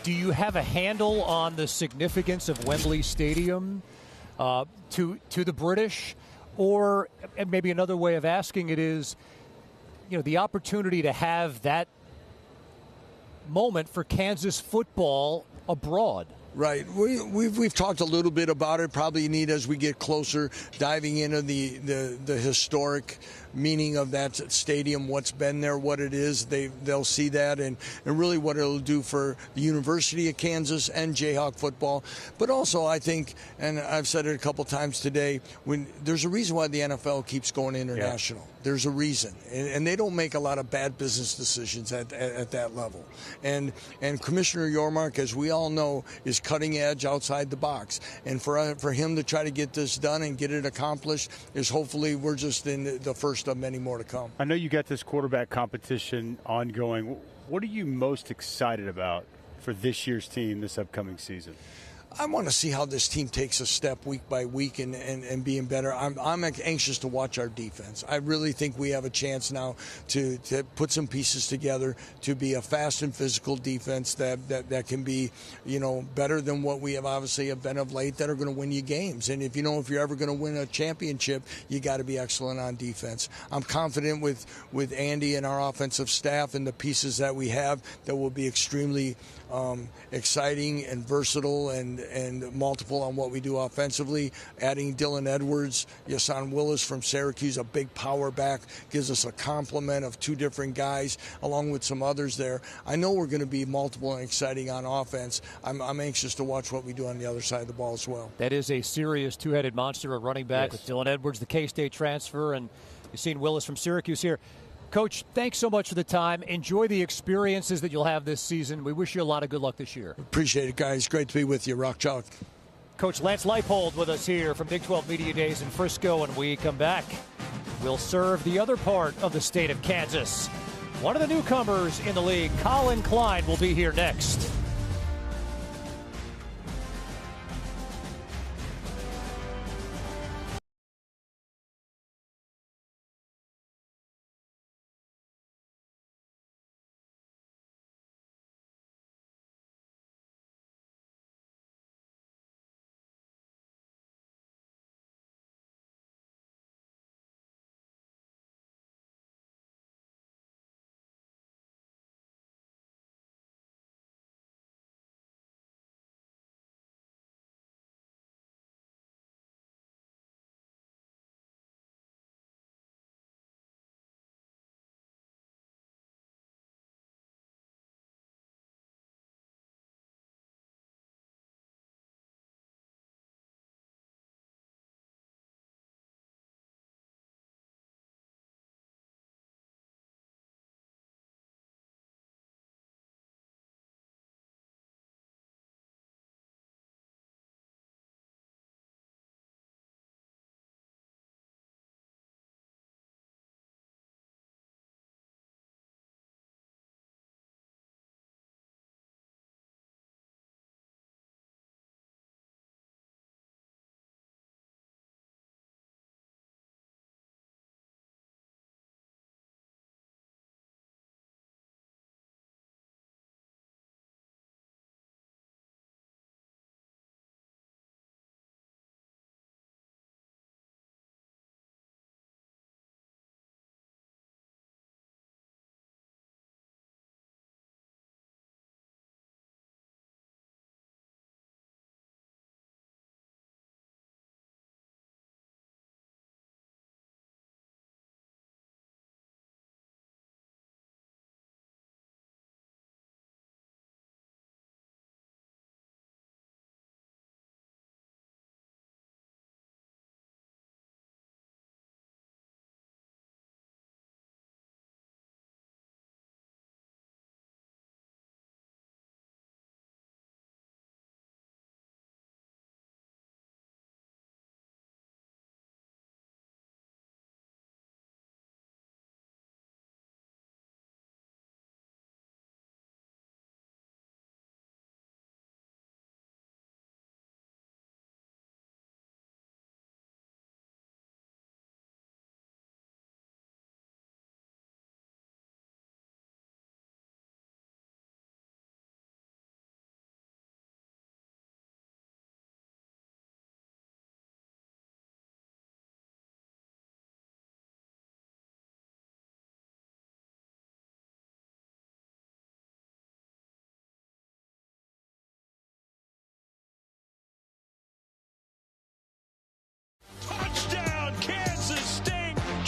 Do you have a handle on the significance of Wembley Stadium to the British? Or maybe another way of asking it is, you know, the opportunity to have that moment for Kansas football abroad. Right. We've talked a little bit about it. Probably need, as we get closer, diving into the historic meaning of that stadium, what's been there, what it is. They'll see that and really what it'll do for the University of Kansas and Jayhawk football. But also, I think, and I've said it a couple times today, when there's a reason why the NFL keeps going international. Yeah. There's a reason, and they don't make a lot of bad business decisions at that level. And Commissioner Yormark, as we all know, is cutting edge, outside the box. And for him to try to get this done and get it accomplished is hopefully we're just in the first of many more to come. I know you got this quarterback competition ongoing. What are you most excited about for this year's team this upcoming season? I want to see how this team takes a step week by week and being better. I'm anxious to watch our defense. I really think we have a chance now to put some pieces together to be a fast and physical defense that can be, you know, better than what we have obviously have been of late, that are going to win you games. And if you're ever going to win a championship, you got to be excellent on defense. I'm confident with Andy and our offensive staff and the pieces that we have that will be extremely exciting and versatile and multiple on what we do offensively. Adding Dylan Edwards, Yasan Willis from Syracuse, a big power back, gives us a complement of 2 different guys along with some others there. I know we're going to be multiple and exciting on offense. I'm anxious to watch what we do on the other side of the ball as well. That is a serious 2-headed monster, a running back with Dylan Edwards, the K-State transfer, and you've seen Willis from Syracuse here. Coach, thanks so much for the time. Enjoy the experiences that you'll have this season. We wish you a lot of good luck this year. Appreciate it, guys. Great to be with you. Rock Chalk. Coach Lance Leipold with us here from Big 12 Media Days in Frisco. And we come back, we'll serve the other part of the state of Kansas. One of the newcomers in the league, Colin Klein, will be here next.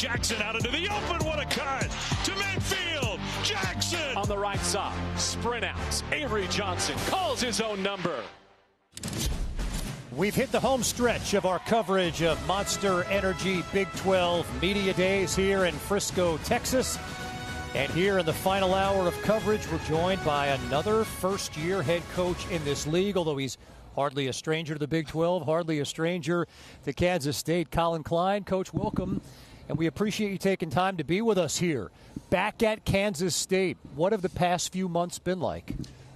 Jackson out into the open. What a cut to midfield. Jackson On the right side, sprint out. Avery Johnson calls his own number. We've hit the home stretch of our coverage of Monster Energy Big 12 Media Days here in Frisco, Texas. And here in the final hour of coverage, we're joined by another first-year head coach in this league, although he's hardly a stranger to the Big 12, hardly a stranger to Kansas State. Collin Klein, Coach, welcome. And we appreciate you taking time to be with us here. Back at Kansas State, what have the past few months been like?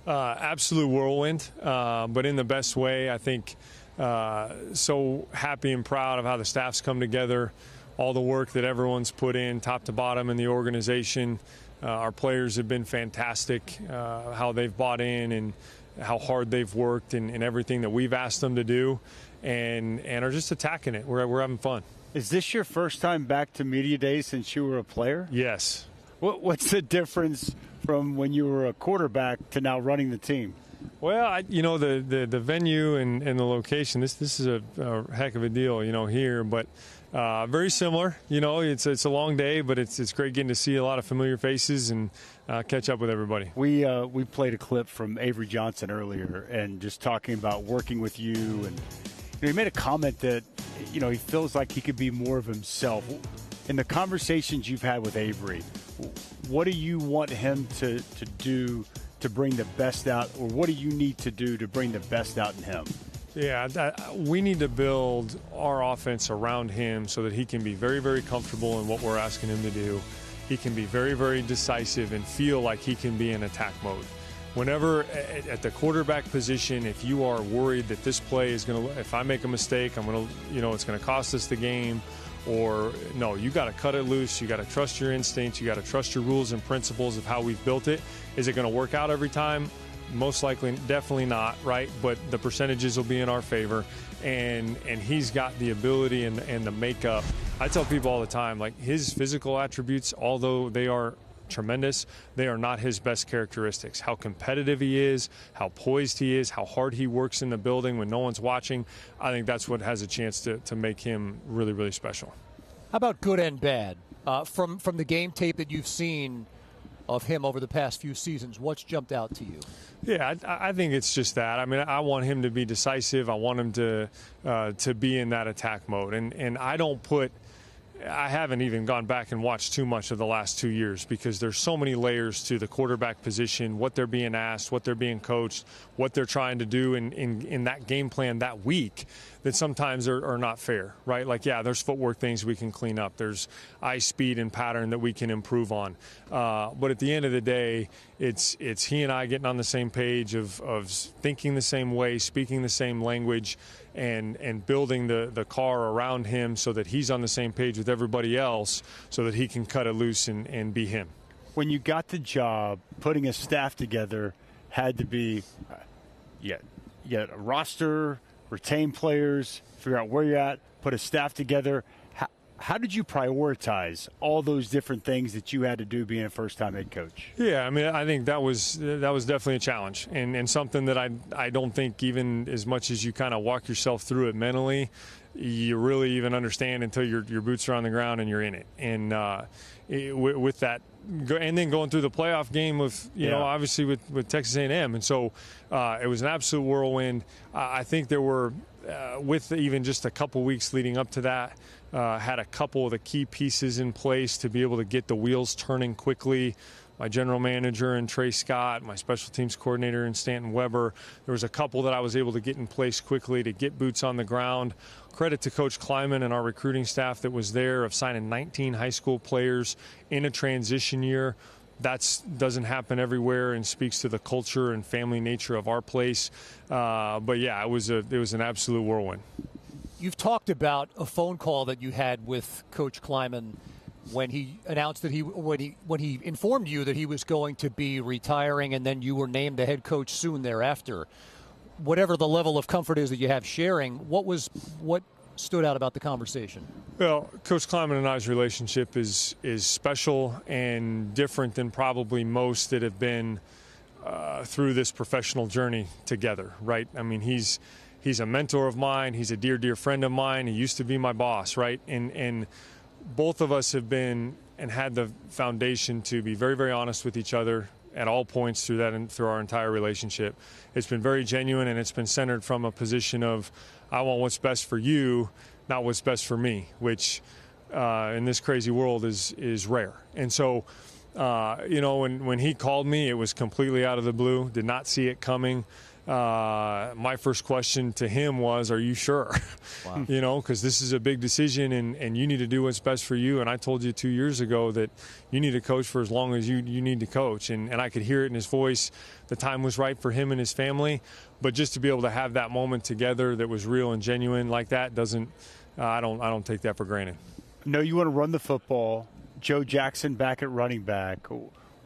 Absolute whirlwind, but in the best way. I think so happy and proud of how the staff's come together, all the work that everyone's put in top to bottom in the organization. Our players have been fantastic, how they've bought in and how hard they've worked and everything that we've asked them to do and are just attacking it. We're having fun. Is this your first time back to Media Days since you were a player? Yes. What's the difference from when you were a quarterback to now running the team? Well, the venue and the location, this is a heck of a deal, here, but very similar. It's a long day, but it's great getting to see a lot of familiar faces and catch up with everybody. We played a clip from Avery Johnson earlier and just talking about working with you, and he made a comment that he feels like he could be more of himself. In the conversations you've had with Avery, what do you want him to do to bring the best out, or what do you need to do to bring the best out in him? Yeah, we need to build our offense around him so that he can be very, very comfortable in what we're asking him to do. He can be very, very decisive and feel like he can be in attack mode. Whenever at the quarterback position, if you are worried that this play is going to, if I make a mistake, it's going to cost us the game, or no, you got to cut it loose. You got to trust your instincts. You got to trust your rules and principles of how we've built it. Is it going to work out every time? Most likely, definitely not, right? But the percentages will be in our favor, and he's got the ability and the makeup. I tell people all the time, like, his physical attributes, although they are tremendous, they are not his best characteristics. How competitive he is, how poised he is, how hard he works in the building when no one's watching, I think that's what has a chance to make him really, really special. How about good and bad? From the game tape that you've seen of him over the past few seasons, what's jumped out to you? Yeah, I think it's just that. I mean, I want him to be decisive. I want him to be in that attack mode. And I haven't even gone back and watched too much of the last 2 years because there's so many layers to the quarterback position, what they're being asked, what they're being coached, what they're trying to do in that game plan that week that sometimes are not fair, right? Like, yeah, there's footwork things we can clean up. There's eye speed and pattern that we can improve on. But at the end of the day, it's he and I getting on the same page of thinking the same way, speaking the same language, and building the car around him so that he's on the same page with everybody else so that he can cut it loose and be him. When you got the job, putting a staff together had to be you had a roster, retain players, figure out where you're at, put a staff together. How did you prioritize all those different things that you had to do being a first-time head coach? Yeah, I mean, I think that was definitely a challenge and something that I don't think even as much as you kind of walk yourself through it mentally, you really even understand until your boots are on the ground and you're in it. And with that, and then going through the playoff game with, obviously with Texas A&M. And so it was an absolute whirlwind. I think there were, with even just a couple weeks leading up to that, had a couple of the key pieces in place to be able to get the wheels turning quickly. My general manager and Trey Scott, my special teams coordinator and Stanton Weber. There was a couple that I was able to get in place quickly to get boots on the ground. Credit to Coach Kleiman and our recruiting staff that was there of signing 19 high school players in a transition year. That doesn't happen everywhere and speaks to the culture and family nature of our place. But yeah, it was an absolute whirlwind. You've talked about a phone call that you had with Coach Kleiman when he announced that when he informed you that he was going to be retiring, and then you were named the head coach soon thereafter. Whatever the level of comfort is that you have sharing, what stood out about the conversation? Well, Coach Kleiman and I's relationship is special and different than probably most that have been through this professional journey together, right? I mean, he's a mentor of mine. He's a dear, dear friend of mine. He used to be my boss, right? And both of us have been and had the foundation to be very, very honest with each other at all points through that and through our entire relationship. It's been very genuine, and it's been centered from a position of, I want what's best for you, not what's best for me, which in this crazy world is rare. And so, when he called me, it was completely out of the blue, did not see it coming. My first question to him was, are you sure? Wow. Because this is a big decision, and you need to do what's best for you. And I told you 2 years ago that you need to coach for as long as you need to coach. And I could hear it in his voice. The time was right for him and his family. But just to be able to have that moment together that was real and genuine like that I don't take that for granted. No, you want to run the football. Joe Jackson back at running back.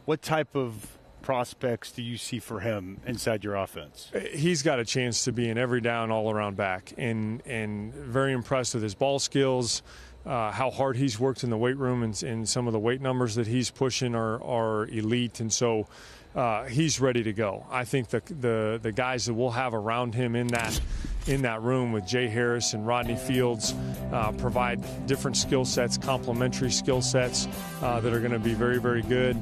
What type of prospects do you see for him inside your offense? He's got a chance to be an every down, all-around back, and very impressed with his ball skills, how hard he's worked in the weight room, and some of the weight numbers that he's pushing are elite, and so he's ready to go. I think the guys that we'll have around him in that room with Jay Harris and Rodney Fields provide different skill sets, complementary skill sets that are going to be very, very good.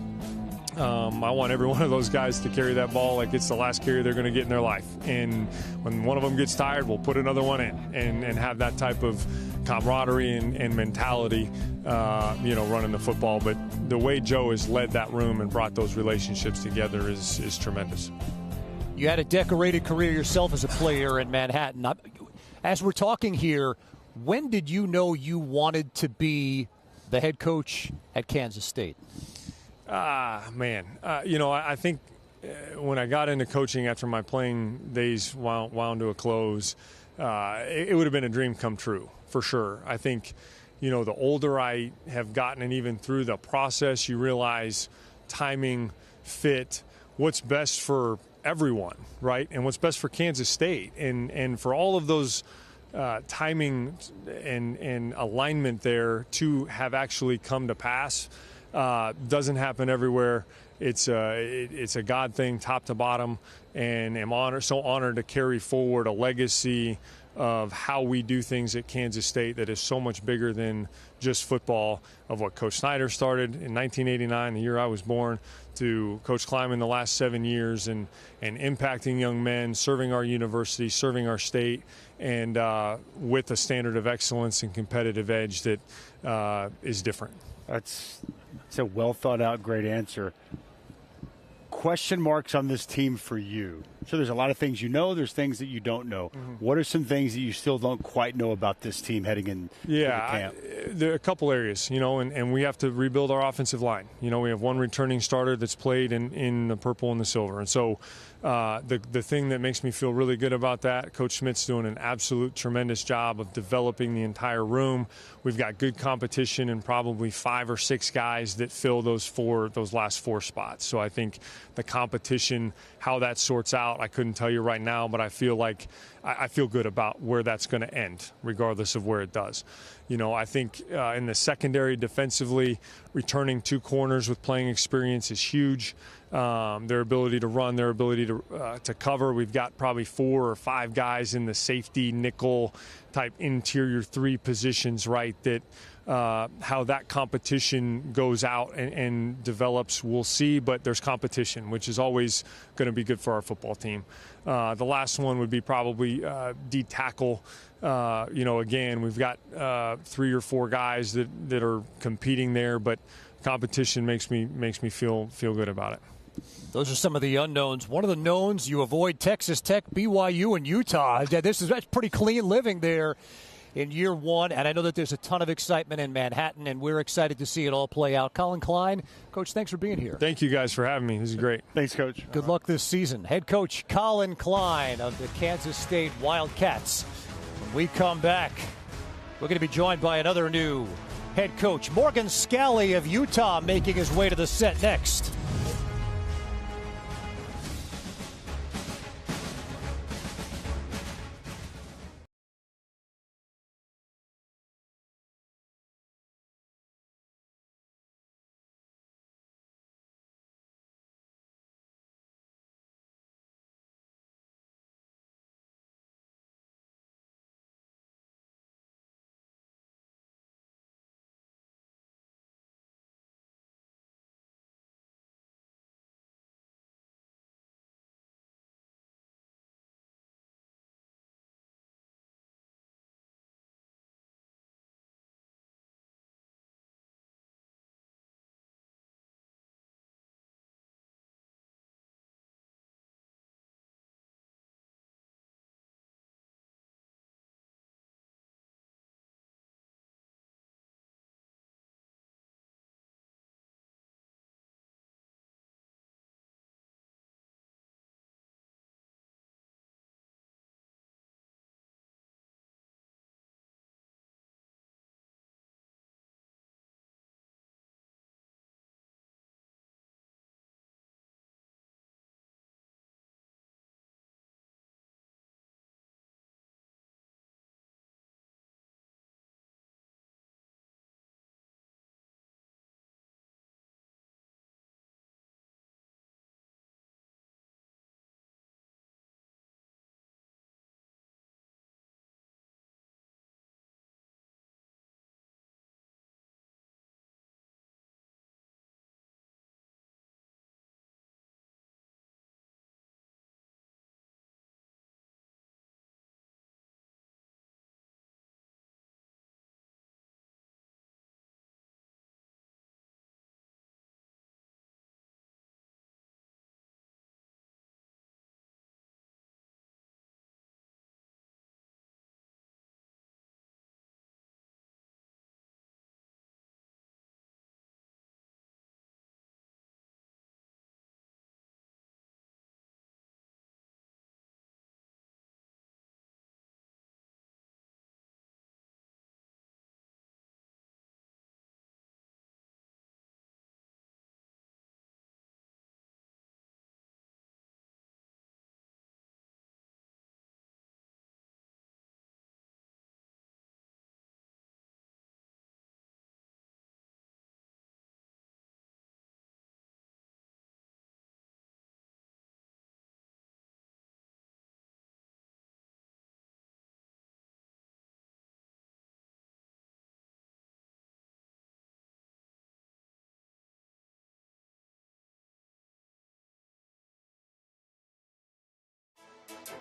I want every one of those guys to carry that ball like it's the last carry they're going to get in their life. And when one of them gets tired, we'll put another one in and have that type of camaraderie and mentality, running the football. But the way Joe has led that room and brought those relationships together is tremendous. You had a decorated career yourself as a player in Manhattan. As we're talking here, when did you know you wanted to be the head coach at Kansas State? I think when I got into coaching after my playing days wound to a close, it would have been a dream come true, for sure. I think, the older I have gotten and even through the process, you realize timing, fit, what's best for everyone, right? And what's best for Kansas State. And for all of those timing and alignment there to have actually come to pass, doesn't happen everywhere. It's a God thing, top to bottom, and I'm so honored to carry forward a legacy of how we do things at Kansas State that is so much bigger than just football, of what Coach Snyder started in 1989, the year I was born, to Coach Kleiman the last 7 years, and impacting young men, serving our university, serving our state, and with a standard of excellence and competitive edge that is different. It's a well-thought-out, great answer. Question marks on this team for you. So there's a lot of things you know. There's things that you don't know. Mm-hmm. What are some things that you still don't quite know about this team heading in the camp? There are a couple areas, and we have to rebuild our offensive line. We have one returning starter that's played in the purple and the silver. And so the thing that makes me feel really good about that, Coach Schmidt's doing an absolute tremendous job of developing the entire room. We've got good competition and probably 5 or 6 guys that fill those last 4 spots. So I think the competition, how that sorts out, I couldn't tell you right now, but I feel good about where that's going to end, regardless of where it does. I think in the secondary defensively, returning 2 corners with playing experience is huge. Their ability to run, their ability to cover. We've got probably 4 or 5 guys in the safety nickel type interior 3 positions, right, that how that competition goes out and develops, we'll see, but there's competition, which is always going to be good for our football team. The last one would be probably D-tackle. Again, we've got 3 or 4 guys that are competing there, but competition makes me feel good about it. Those are some of the unknowns. One of the knowns, you avoid Texas Tech, BYU, and Utah. That's pretty clean living there in year 1, and I know that there's a ton of excitement in Manhattan, and we're excited to see it all play out. Colin Klein, Coach, thanks for being here. Thank you guys for having me. This is great. Thanks, Coach. Good luck this season. Head coach Colin Klein of the Kansas State Wildcats. When we come back, we're going to be joined by another new head coach, Morgan Scalley of Utah, making his way to the set next.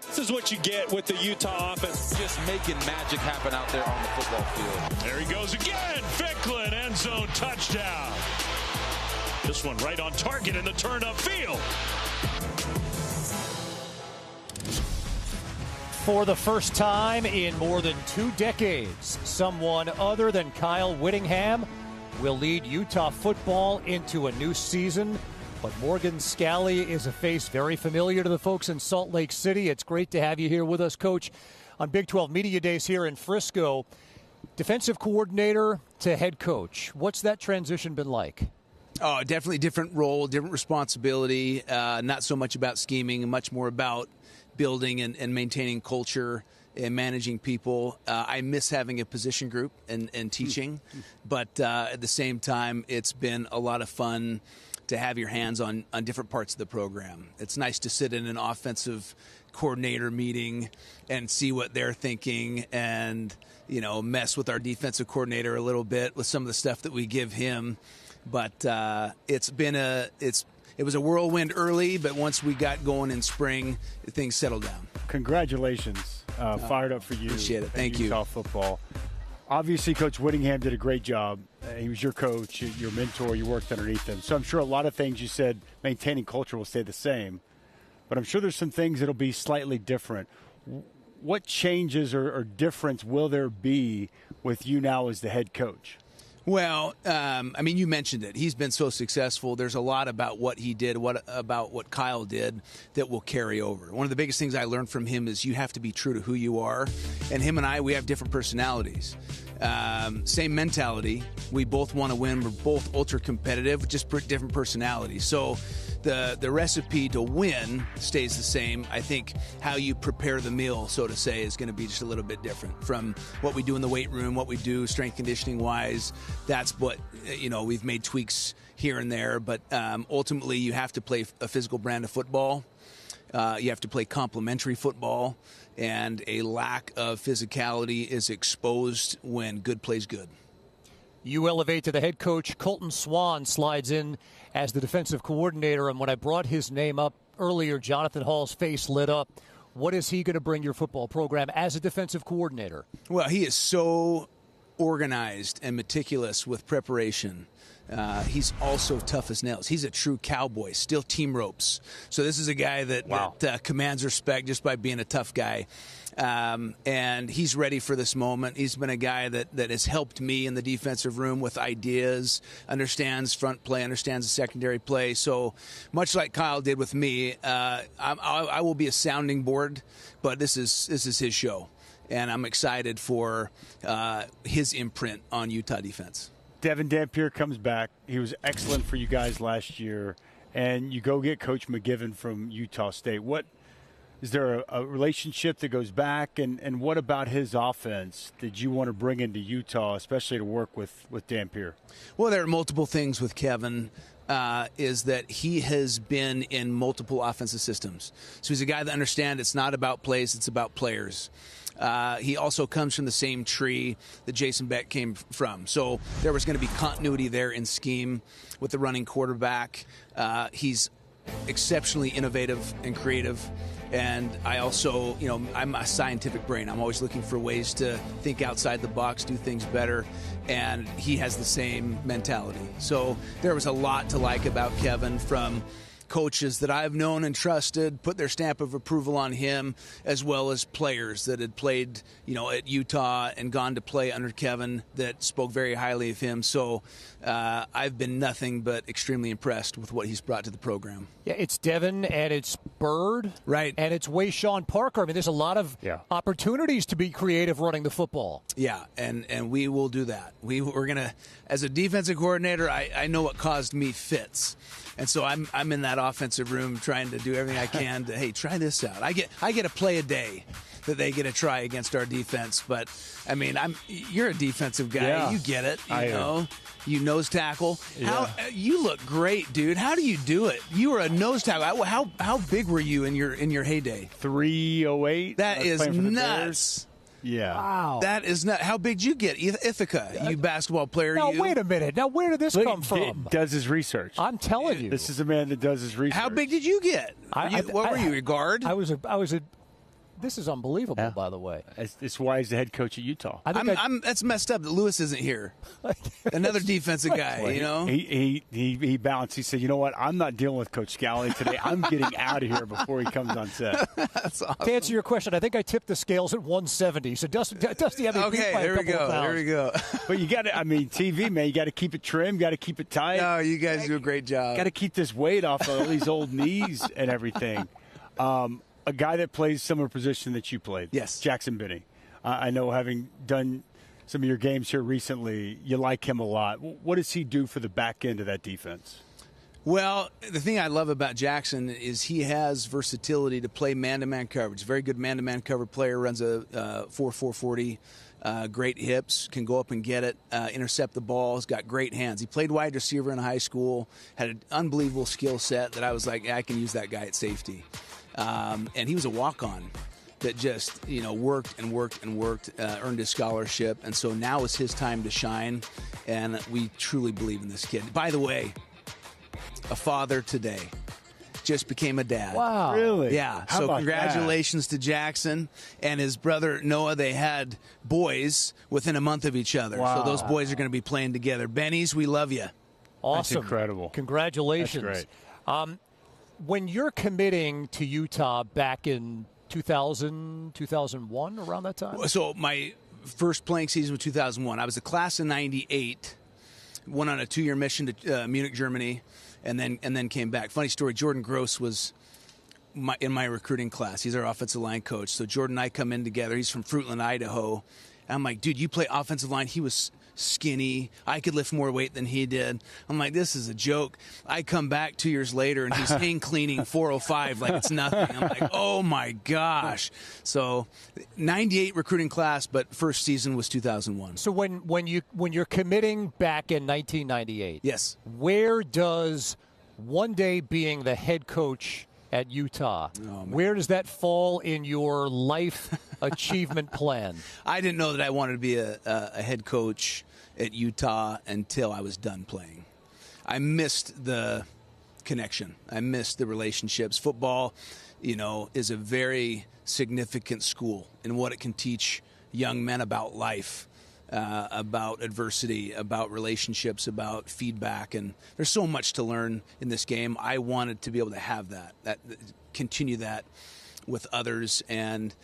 This is what you get with the Utah offense. Just making magic happen out there on the football field. There he goes again. Ficklin, end zone touchdown. This one right on target in the turn upfield. For the first time in more than 2 decades, someone other than Kyle Whittingham will lead Utah football into a new season. But Morgan Scalley is a face very familiar to the folks in Salt Lake City. It's great to have you here with us, Coach, on Big 12 Media Days here in Frisco. Defensive coordinator to head coach. What's that transition been like? Oh, definitely different role, different responsibility. Not so much about scheming, and much more about building and maintaining culture and managing people. I miss having a position group and teaching, but at the same time, it's been a lot of fun to have your hands on different parts of the program. It's nice to sit in an offensive coordinator meeting and see what they're thinking and, you know, mess with our defensive coordinator a little bit with some of the stuff that we give him. But it was a whirlwind early, but once we got going in spring, things settled down. Congratulations. Fired up for you. Appreciate it. Thank you. Utah football. Obviously, Coach Whittingham did a great job. He was your coach, your mentor. You worked underneath him. So I'm sure a lot of things you said, maintaining culture, will stay the same. But I'm sure there's some things that will be slightly different. What changes or difference will there be with you now as the head coach? Well, I mean, you mentioned it. He's been so successful. There's a lot about what he did, about what Kyle did that will carry over. One of the biggest things I learned from him is you have to be true to who you are. And him and I, we have different personalities. Same mentality. We both want to win. We're both ultra competitive, just different personalities. So the recipe to win stays the same. I think how you prepare the meal, so to say, is going to be just a little bit different from what we do in the weight room, what we do strength conditioning wise. That's what, you know, we've made tweaks here and there. But ultimately, you have to play a physical brand of football. You have to play complementary football. And a lack of physicality is exposed when good plays good. You elevate to the head coach. Colton Swan slides in as the defensive coordinator. And when I brought his name up earlier, Jonathan Hall's face lit up. What is he going to bring your football program as a defensive coordinator? Well, he is so organized and meticulous with preparation. He's also tough as nails. He's a true cowboy, still team ropes. So this is a guy that commands respect just by being a tough guy. And he's ready for this moment. He's been a guy that has helped me in the defensive room with ideas, understands front play, understands the secondary play. So much like Kyle did with me, I will be a sounding board, but this is his show. And I'm excited for his imprint on Utah defense. Devin Dampier comes back. He was excellent for you guys last year. And you go get Coach McGivern from Utah State. What is there a relationship that goes back? And what about his offense did you want to bring into Utah, especially to work with Dampier? Well, there are multiple things with Kevin. Is that he has been in multiple offensive systems. So he's a guy that understands it's not about plays, it's about players. He also comes from the same tree that Jason Beck came from. So there was going to be continuity there in scheme with the running quarterback. He's exceptionally innovative and creative. And I also, you know, I'm a scientific brain. I'm always looking for ways to think outside the box, do things better. And he has the same mentality. So there was a lot to like about Kevin from coaches that I've known and trusted, put their stamp of approval on him, as well as players that had played, you know, at Utah and gone to play under Kevin that spoke very highly of him. So I've been nothing but extremely impressed with what he's brought to the program. Yeah, it's Devin and it's Bird. Right. And it's Wayshawn Parker. I mean, there's a lot of opportunities to be creative running the football. Yeah, and we will do that. We're going to, as a defensive coordinator, I know what caused me fits. And so I'm in that offensive room trying to do everything I can to, hey, try this out. I get a play a day that they get to try against our defense. But, I mean, you're a defensive guy. Yeah. You get it. You know. You nose tackle. Yeah. You look great, dude. How do you do it? You were a nose tackle. How big were you in your heyday? 308. That is nuts. Yeah. Wow. That is not. How big did you get, Ithaca? You basketball player. Now, wait a minute. Now, where did this come from? Does his research. I'm telling you. This is a man that does his research. How big did you get? What were you, a guard? I was a This is unbelievable, by the way. It's why he's the head coach at Utah. That's messed up that Lewis isn't here. Another defensive guy, you know? He balanced. He said, you know what? I'm not dealing with Coach Scally today. I'm getting out of here before he comes on set. That's awesome. To answer your question, I think I tipped the scales at 170. So Dusty had me beat by a couple of pounds. There we go. But you got to, TV, man, you got to keep it trim, got to keep it tight. No, you guys do a great job. Got to keep this weight off of all these old knees and everything. A guy that plays similar position that you played. Yes. Jackson Binney. I know, having done some of your games here recently, you like him a lot. What does he do for the back end of that defense? Well, the thing I love about Jackson is he has versatility to play man-to-man coverage. Very good man-to-man cover player, runs a 4.40, great hips, can go up and get it, intercept the ball, has got great hands. He played wide receiver in high school, had an unbelievable skill set that I was like, I can use that guy at safety. And he was a walk-on that just, worked, earned his scholarship. And so now is his time to shine, and we truly believe in this kid. By the way, a father today. Just became a dad. Wow. Really? Yeah. How so about congratulations to Jackson and his brother Noah. They had boys within a month of each other. Wow. So those boys are going to be playing together. Bennies, we love you. Awesome. That's incredible. Congratulations. That's great. When you're committing to Utah back in 2000, 2001, around that time? So my first playing season was 2001. I was a class of 98, went on a 2-year mission to Munich, Germany, and then came back. Funny story, Jordan Gross was in my recruiting class. He's our offensive line coach. So Jordan and I come in together. He's from Fruitland, Idaho. And I'm like, dude, you play offensive line? He was skinny. I could lift more weight than he did. I'm like, this is a joke. I come back 2 years later, and he's hang cleaning 405 like it's nothing. I'm like, oh, my gosh. So 98 recruiting class, but first season was 2001. So when you're committing back in 1998, yes, where does one day being the head coach at Utah, where does that fall in your life achievement plan? I didn't know that I wanted to be a head coach at Utah until I was done playing. I missed the connection. I missed the relationships. Football, is a very significant school in what it can teach young men about life, about adversity, about relationships, about feedback, and there's so much to learn in this game. I wanted to be able to have that continue that with others, and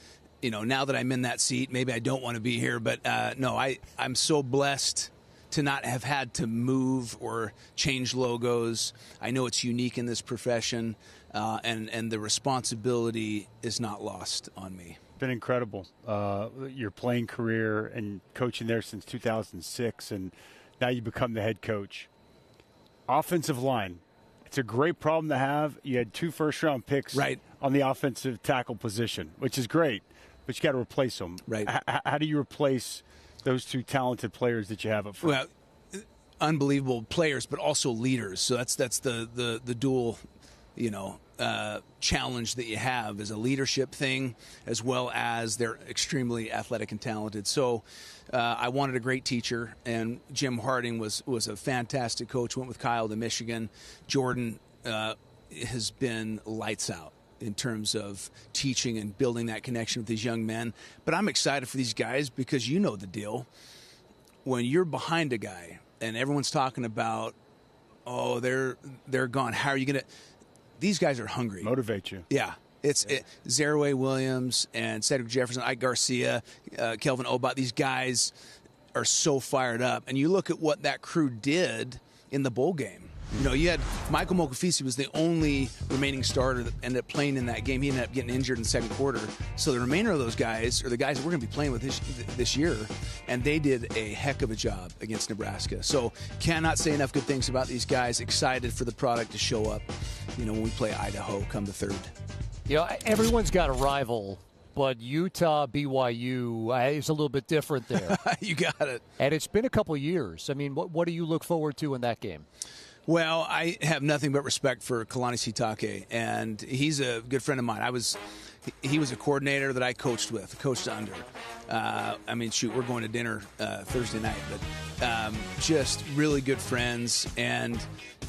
now that I'm in that seat, maybe I don't want to be here, but no, I'm so blessed to not have had to move or change logos. I know it's unique in this profession, and the responsibility is not lost on me. Been incredible, your playing career and coaching there since 2006, and now you become the head coach. Offensive line, it's a great problem to have. You had 2 first-round picks on the offensive tackle position, which is great, but you got to replace them. Right. How do you replace those 2 talented players that you have up front? Well, unbelievable players, but also leaders. So that's the dual, challenge that you have is a leadership thing, as well as they're extremely athletic and talented. So I wanted a great teacher, and Jim Harding was a fantastic coach. Went with Kyle to Michigan. Jordan has been lights out in terms of teaching and building that connection with these young men. But I'm excited for these guys because you know the deal. When you're behind a guy and everyone's talking about, oh, they're gone, how are you going to – these guys are hungry. Motivate you. Yeah. It's Zaraway Williams and Cedric Jefferson, Ike Garcia, Kelvin Obot. These guys are so fired up. And you look at what that crew did in the bowl game. You had Michael Mokafisi was the only remaining starter that ended up playing in that game. He ended up getting injured in the second quarter. So the remainder of those guys are the guys that we're going to be playing with this year, and they did a heck of a job against Nebraska. So cannot say enough good things about these guys. Excited for the product to show up, when we play Idaho come the 3rd. Everyone's got a rival, but Utah, BYU is a little bit different there. You got it. And it's been a couple years. I mean, what do you look forward to in that game? Well, I have nothing but respect for Kalani Sitake, and he's a good friend of mine. He was a coordinator that I coached under. We're going to dinner Thursday night, but just really good friends. And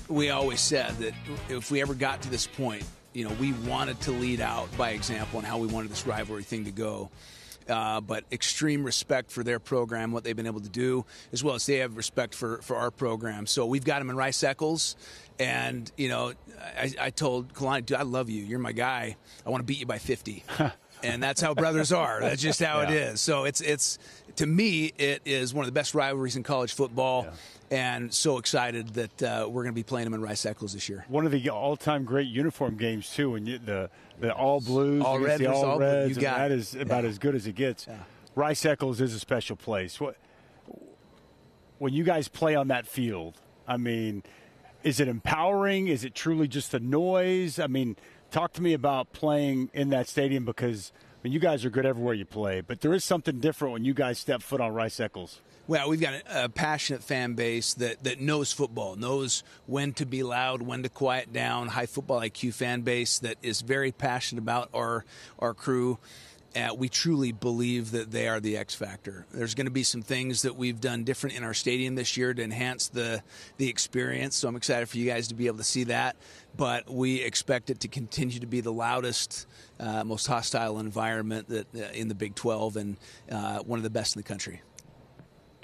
we always said that if we ever got to this point we wanted to lead out by example on how we wanted this rivalry thing to go. But extreme respect for their program, what they've been able to do, as well as they have respect for our program. So we've got them in Rice-Eccles, and I told Kalani, dude, I love you. You're my guy. I want to beat you by 50. And that's how brothers are. That's just how it is. So it's to me, it is one of the best rivalries in college football. And so excited that we're going to be playing them in Rice-Eccles this year. One of the all-time great uniform games too, when the all blues, all red, the all reds, that is about as good as it gets. Yeah. Rice-Eccles is a special place. When you guys play on that field, I mean, is it empowering? Is it truly just the noise? I mean, talk to me about playing in that stadium, because you guys are good everywhere you play, but there is something different when you guys step foot on Rice-Eccles. Well, we've got a passionate fan base that knows football, knows when to be loud, when to quiet down, high football IQ fan base that is very passionate about our crew. We truly believe that they are the X factor. There's going to be some things that we've done different in our stadium this year to enhance the experience, so I'm excited for you guys to be able to see that. But we expect it to continue to be the loudest, most hostile environment in the Big 12, and one of the best in the country.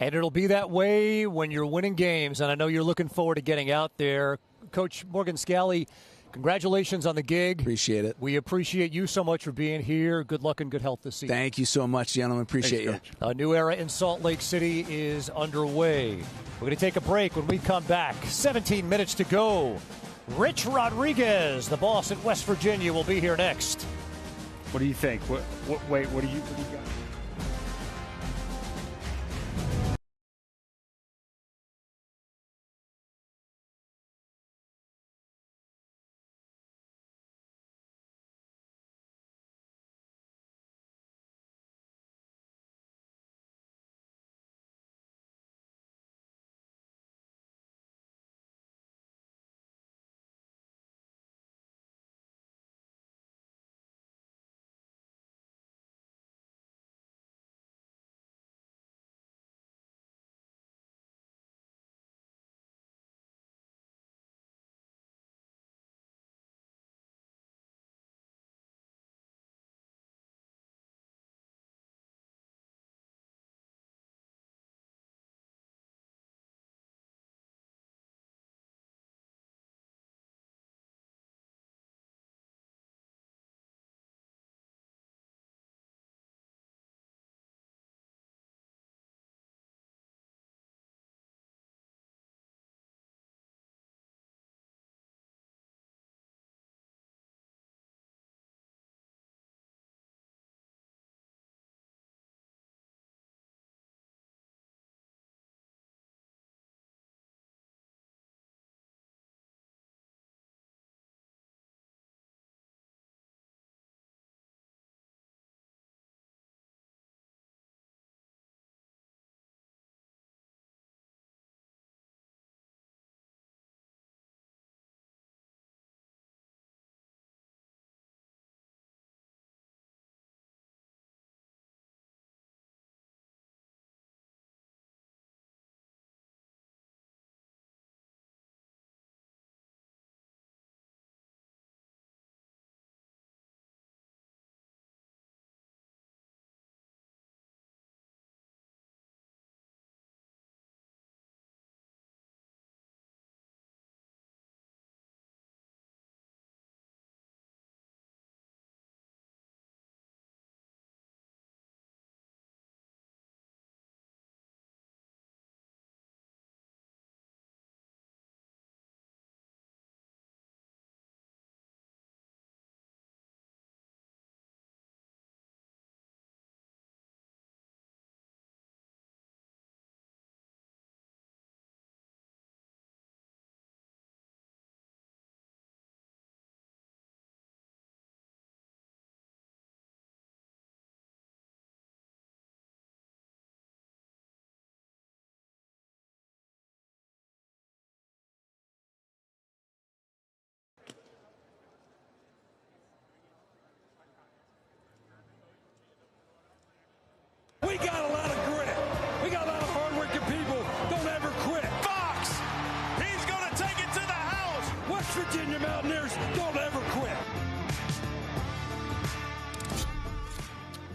And it'll be that way when you're winning games, and I know you're looking forward to getting out there. Coach Morgan Scalley, congratulations on the gig. Appreciate it. We appreciate you so much for being here. Good luck and good health this season. Thank you so much, gentlemen. Appreciate you. A new era in Salt Lake City is underway. We're going to take a break. When we come back, 17 minutes to go. Rich Rodriguez, the boss at West Virginia, will be here next. What do you think? What do you got?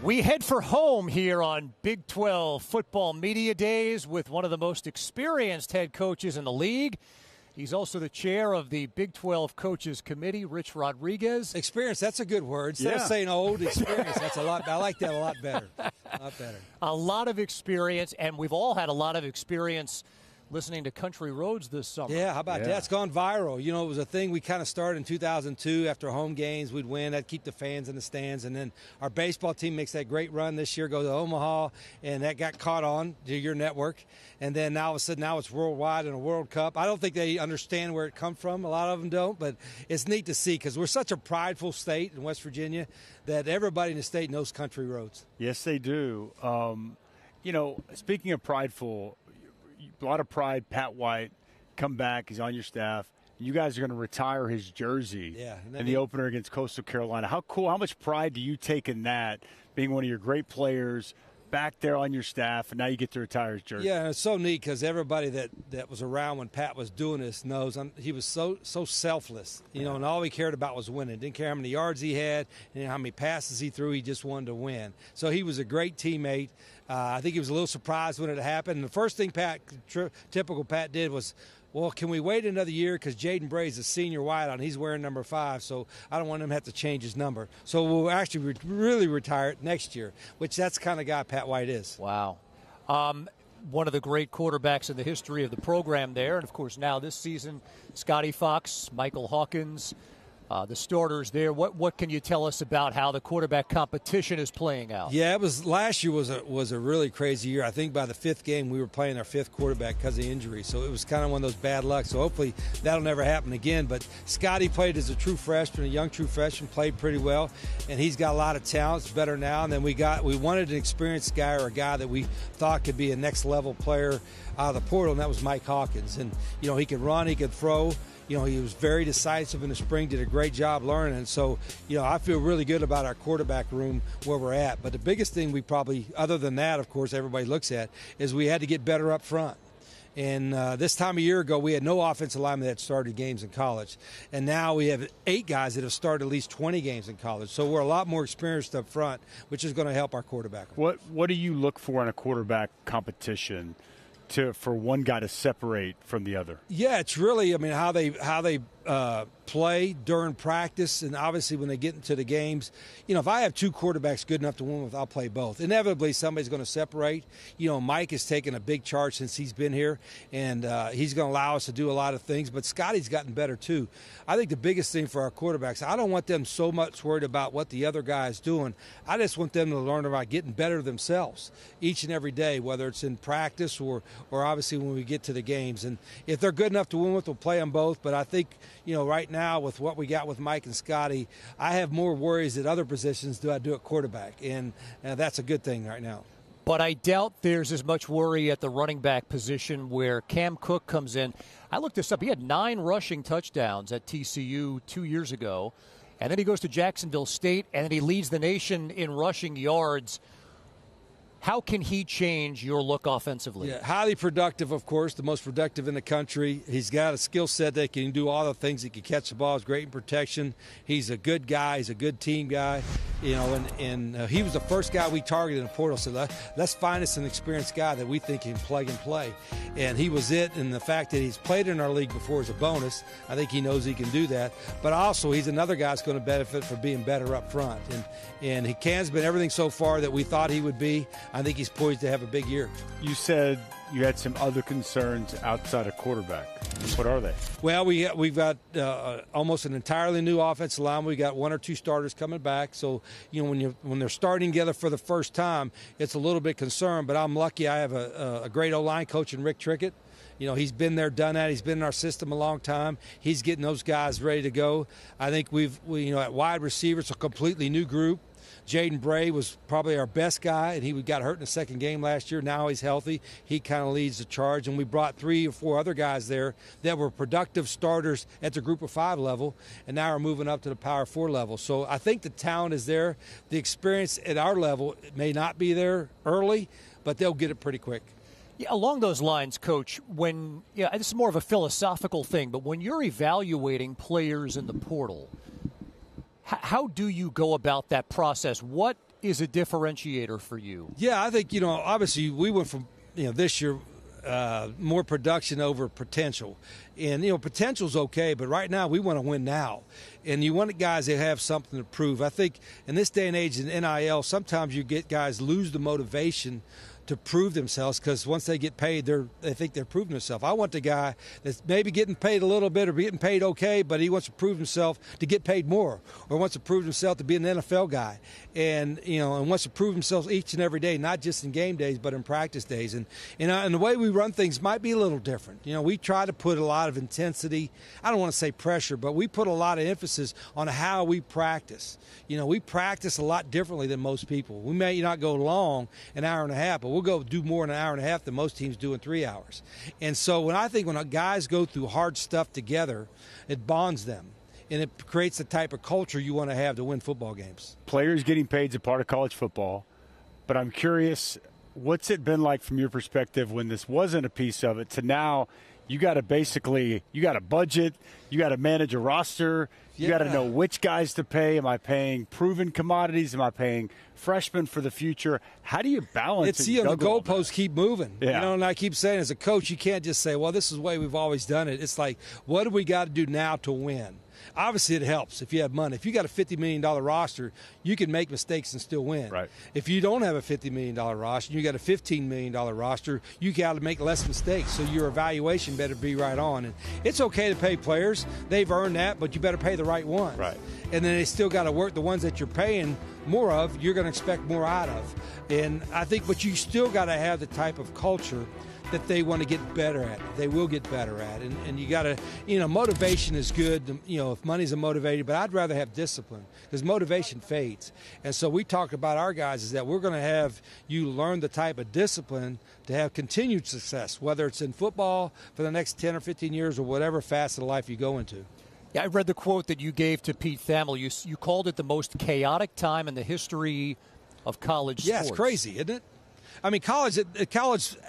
We head for home here on Big 12 Football Media Days with one of the most experienced head coaches in the league. He's also the chair of the Big 12 Coaches Committee, Rich Rodriguez. Experience, that's a good word. Instead of saying old, experience, that's a lot. I like that a lot better. A lot of experience, and we've all had a lot of experience listening to Country Roads this summer. Yeah, how about that? It's gone viral. You know, it was a thing we kind of started in 2002. After home games, we'd win. That'd keep the fans in the stands. And then our baseball team makes that great run this year, goes to Omaha, and that got caught on to your network. And then now all of a sudden, now it's worldwide in a World Cup. I don't think they understand where it comes from. A lot of them don't, but it's neat to see because we're such a prideful state in West Virginia that everybody in the state knows Country Roads. Yes, they do. You know, speaking of prideful, a lot of pride. Pat White, come back. He's on your staff. You guys are going to retire his jersey in the opener against Coastal Carolina. How cool, how much pride do you take in that, being one of your great players, back there on your staff, and now you get to retire his jersey? Yeah, and it's so neat because everybody that was around when Pat was doing this knows he was so selfless, you know, and all he cared about was winning. Didn't care how many yards he had and how many passes he threw. He just wanted to win. So he was a great teammate. I think he was a little surprised when it happened. And the first thing typical Pat did was, well, can we wait another year because Jaden Bray's a senior wideout and he's wearing number 5, so I don't want him to have to change his number. So we'll actually really retire it next year, which that's the kind of guy Pat White is. Wow. One of the great quarterbacks in the history of the program there. And, of course, now this season, Scotty Fox, Michael Hawkins, the starters there. What can you tell us about how the quarterback competition is playing out? Yeah, last year was a really crazy year. I think by the 5th game we were playing our 5th quarterback because of injury, so it was kind of one of those bad luck. So hopefully that'll never happen again. But Scotty played as a true freshman, a young true freshman, played pretty well, and he's got a lot of talent. It's better now. And then we wanted an experienced guy or a guy that we thought could be a next level player out of the portal, and that was Mike Hawkins. And you know, he could run, he could throw. You know, he was very decisive in the spring, did a great job learning. So, you know, I feel really good about our quarterback room where we're at. But the biggest thing we probably, other than that, of course, everybody looks at, is we had to get better up front. And this time a year ago, we had no offensive linemen that started games in college. And now we have 8 guys that have started at least 20 games in college. So we're a lot more experienced up front, which is going to help our quarterback. What do you look for in a quarterback competition for one guy to separate from the other? Yeah, it's really, I mean, how they play during practice, and obviously when they get into the games. You know, if I have 2 quarterbacks good enough to win with, I'll play both. Inevitably, somebody's going to separate. You know, Mike has taken a big charge since he's been here, and he's going to allow us to do a lot of things, but Scotty's gotten better too. I think the biggest thing for our quarterbacks, I don't want them so much worried about what the other guy is doing. I just want them to learn about getting better themselves each and every day, whether it's in practice or obviously when we get to the games. And if they're good enough to win with, we'll play them both. But I think, you know, right now with what we got with Mike and Scotty, I have more worries at other positions than I do at quarterback. And that's a good thing right now. But I doubt there's as much worry at the running back position where Cam Cook comes in. I looked this up. He had 9 rushing touchdowns at TCU 2 years ago. And then he goes to Jacksonville State, and then he leads the nation in rushing yards. How can he change your look offensively? Yeah, highly productive, of course, the most productive in the country. He's got a skill set that can do all the things. He can catch the ball. He's great in protection. He's a good guy. He's a good team guy. You know, and he was the first guy we targeted in the portal. So let's find us an experienced guy that we think can plug and play. And he was it. And the fact that he's played in our league before is a bonus. I think he knows he can do that. But also, he's another guy that's going to benefit for being better up front. And Cam's been everything so far that we thought he would be. I think he's poised to have a big year. You said you had some other concerns outside of quarterback. What are they? Well, we've got almost an entirely new offensive line. We got 1 or 2 starters coming back. So, you know, when they're starting together for the first time, it's a little bit concerned. But I'm lucky I have a great O-line coach in Rick Trickett. You know, he's been there, done that. He's been in our system a long time. He's getting those guys ready to go. I think we at wide receiver, it's a completely new group. Jaden Bray was probably our best guy, and he got hurt in the second game last year. Now he's healthy. He kind of leads the charge, and we brought 3 or 4 other guys there that were productive starters at the Group of 5 level, and now are moving up to the Power 4 level. So I think the talent is there. The experience at our level may not be there early, but they'll get it pretty quick. Yeah, along those lines, Coach, this is more of a philosophical thing, but when you're evaluating players in the portal, how do you go about that process? What is a differentiator for you? Yeah, I think, obviously we went from, this year more production over potential. And, potential's okay, but right now we want to win now. And you want guys that have something to prove. I think in this day and age in NIL, sometimes you get guys lose the motivation to prove themselves because once they get paid, they think they're proving themselves. I want the guy that's maybe getting paid a little bit or getting paid okay, but he wants to prove himself to get paid more, or wants to prove himself to be an NFL guy, and and wants to prove himself each and every day, not just in game days but in practice days. And the way we run things might be a little different. We try to put a lot of intensity. I don't want to say pressure, but we put a lot of emphasis on how we practice. We practice a lot differently than most people. We may not go long, an hour and a half, but we'll go do more in an hour and a half than most teams do in 3 hours. And so when guys go through hard stuff together, it bonds them. And it creates the type of culture you want to have to win football games. Players getting paid is a part of college football. But I'm curious, what's it been like from your perspective when this wasn't a piece of it to now you got to budget, you got to manage a roster, you got to know which guys to pay. Am I paying proven commodities? Am I paying freshmen for the future? How do you balance it? The goalposts keep moving. Yeah. And I keep saying as a coach, you can't just say, well, this is the way we've always done it. It's like, what do we got to do now to win? Obviously, it helps if you have money. If you got a $50 million roster, you can make mistakes and still win. Right. If you don't have a $50 million roster, you got a $15 million roster, you got to make less mistakes. So your evaluation better be right on. And it's okay to pay players; they've earned that, but you better pay the right ones. Right. And then they still got to work the ones that you're paying more of. You're going to expect more out of. And I think, but you still got to have the type of culture that they want to get better at. They will get better at. And you got to, motivation is good, if money's a motivator, but I'd rather have discipline because motivation fades. And so we talk about our guys is that we're going to have you learn the type of discipline to have continued success, whether it's in football for the next 10 or 15 years or whatever facet of life you go into. Yeah, I read the quote that you gave to Pete Thamel. You called it the most chaotic time in the history of college sports. Yeah, it's crazy, isn't it? I mean, college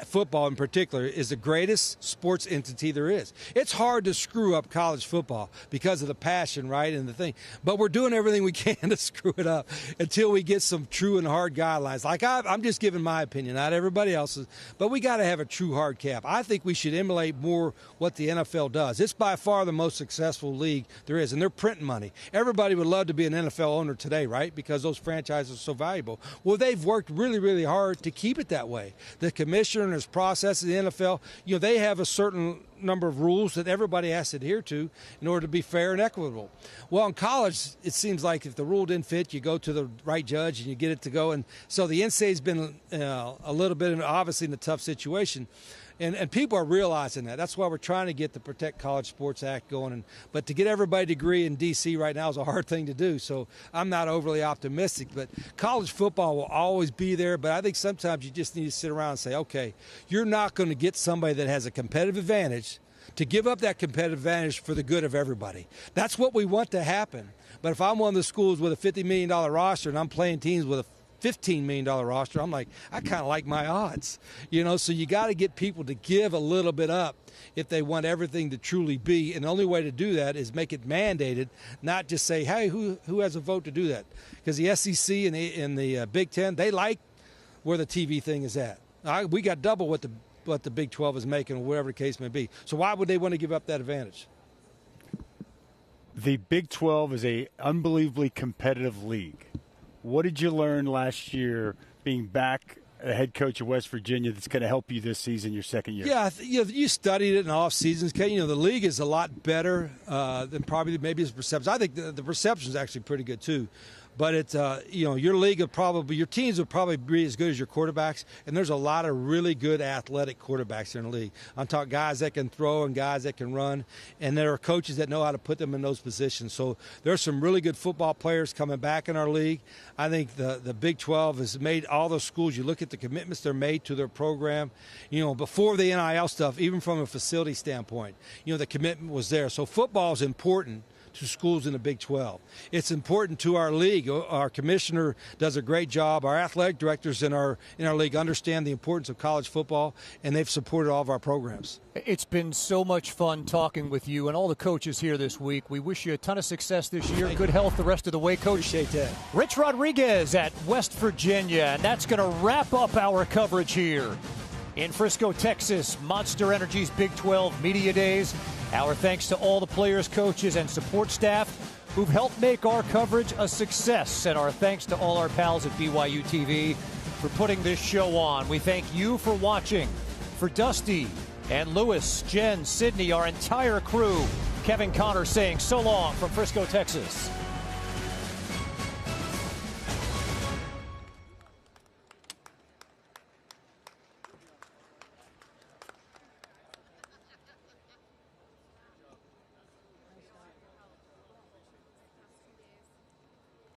football in particular is the greatest sports entity there is. It's hard to screw up college football because of the passion, right, and the thing. But we're doing everything we can to screw it up until we get some true and hard guidelines. Like I'm just giving my opinion, not everybody else's. But we got to have a true hard cap. I think we should emulate more what the NFL does. It's by far the most successful league there is, and they're printing money. Everybody would love to be an NFL owner today, right, because those franchises are so valuable. Well, they've worked really, really hard to keep it that way. The commissioner and his process of the NFL, they have a certain number of rules that everybody has to adhere to in order to be fair and equitable. Well, in college, it seems like if the rule didn't fit, you go to the right judge and you get it to go. And so the NCAA's been a little bit, obviously, in a tough situation. And people are realizing that. That's why we're trying to get the Protect College Sports Act going. But to get everybody to agree in D.C. right now is a hard thing to do. So I'm not overly optimistic. But college football will always be there. But I think sometimes you just need to sit around and say, okay, you're not going to get somebody that has a competitive advantage to give up that competitive advantage for the good of everybody. That's what we want to happen. But if I'm one of the schools with a $50 million roster and I'm playing teams with a $15 million roster, I'm like, I kind of like my odds, so you got to get people to give a little bit up if they want everything to truly be. And the only way to do that is make it mandated, not just say, hey, who has a vote to do that? Because the SEC and the Big Ten, they like where the TV thing is at. We got double what the Big 12 is making, or whatever the case may be. So why would they want to give up that advantage? The Big 12 is a unbelievably competitive league. What did you learn last year being back a head coach of West Virginia that's going to help you this season, your second year? Yeah, you studied it in off seasons. The league is a lot better than probably maybe its perception. I think the perception is actually pretty good too. But it's your league your teams will probably be as good as your quarterbacks, and there's a lot of really good athletic quarterbacks in the league. I'm talking guys that can throw and guys that can run, and there are coaches that know how to put them in those positions. So there's some really good football players coming back in our league. I think the Big 12 has made all those schools. You look at the commitments they're made to their program. Before the NIL stuff, even from a facility standpoint, the commitment was there. So football is important to schools in the Big 12. It's important to our league. Our commissioner does a great job. Our athletic directors in our league understand the importance of college football, and they've supported all of our programs. It's been so much fun talking with you and all the coaches here this week. We wish you a ton of success this year. Good health the rest of the way, Coach. Appreciate that. Rich Rodriguez at West Virginia, and that's going to wrap up our coverage here in Frisco, Texas, Monster Energy's Big 12 Media Days. Our thanks to all the players, coaches, and support staff who've helped make our coverage a success, and our thanks to all our pals at BYU TV for putting this show on. We thank you for watching. For Dusty and Lewis, Jen, Sydney, our entire crew, Kevin Connor saying so long from Frisco, Texas.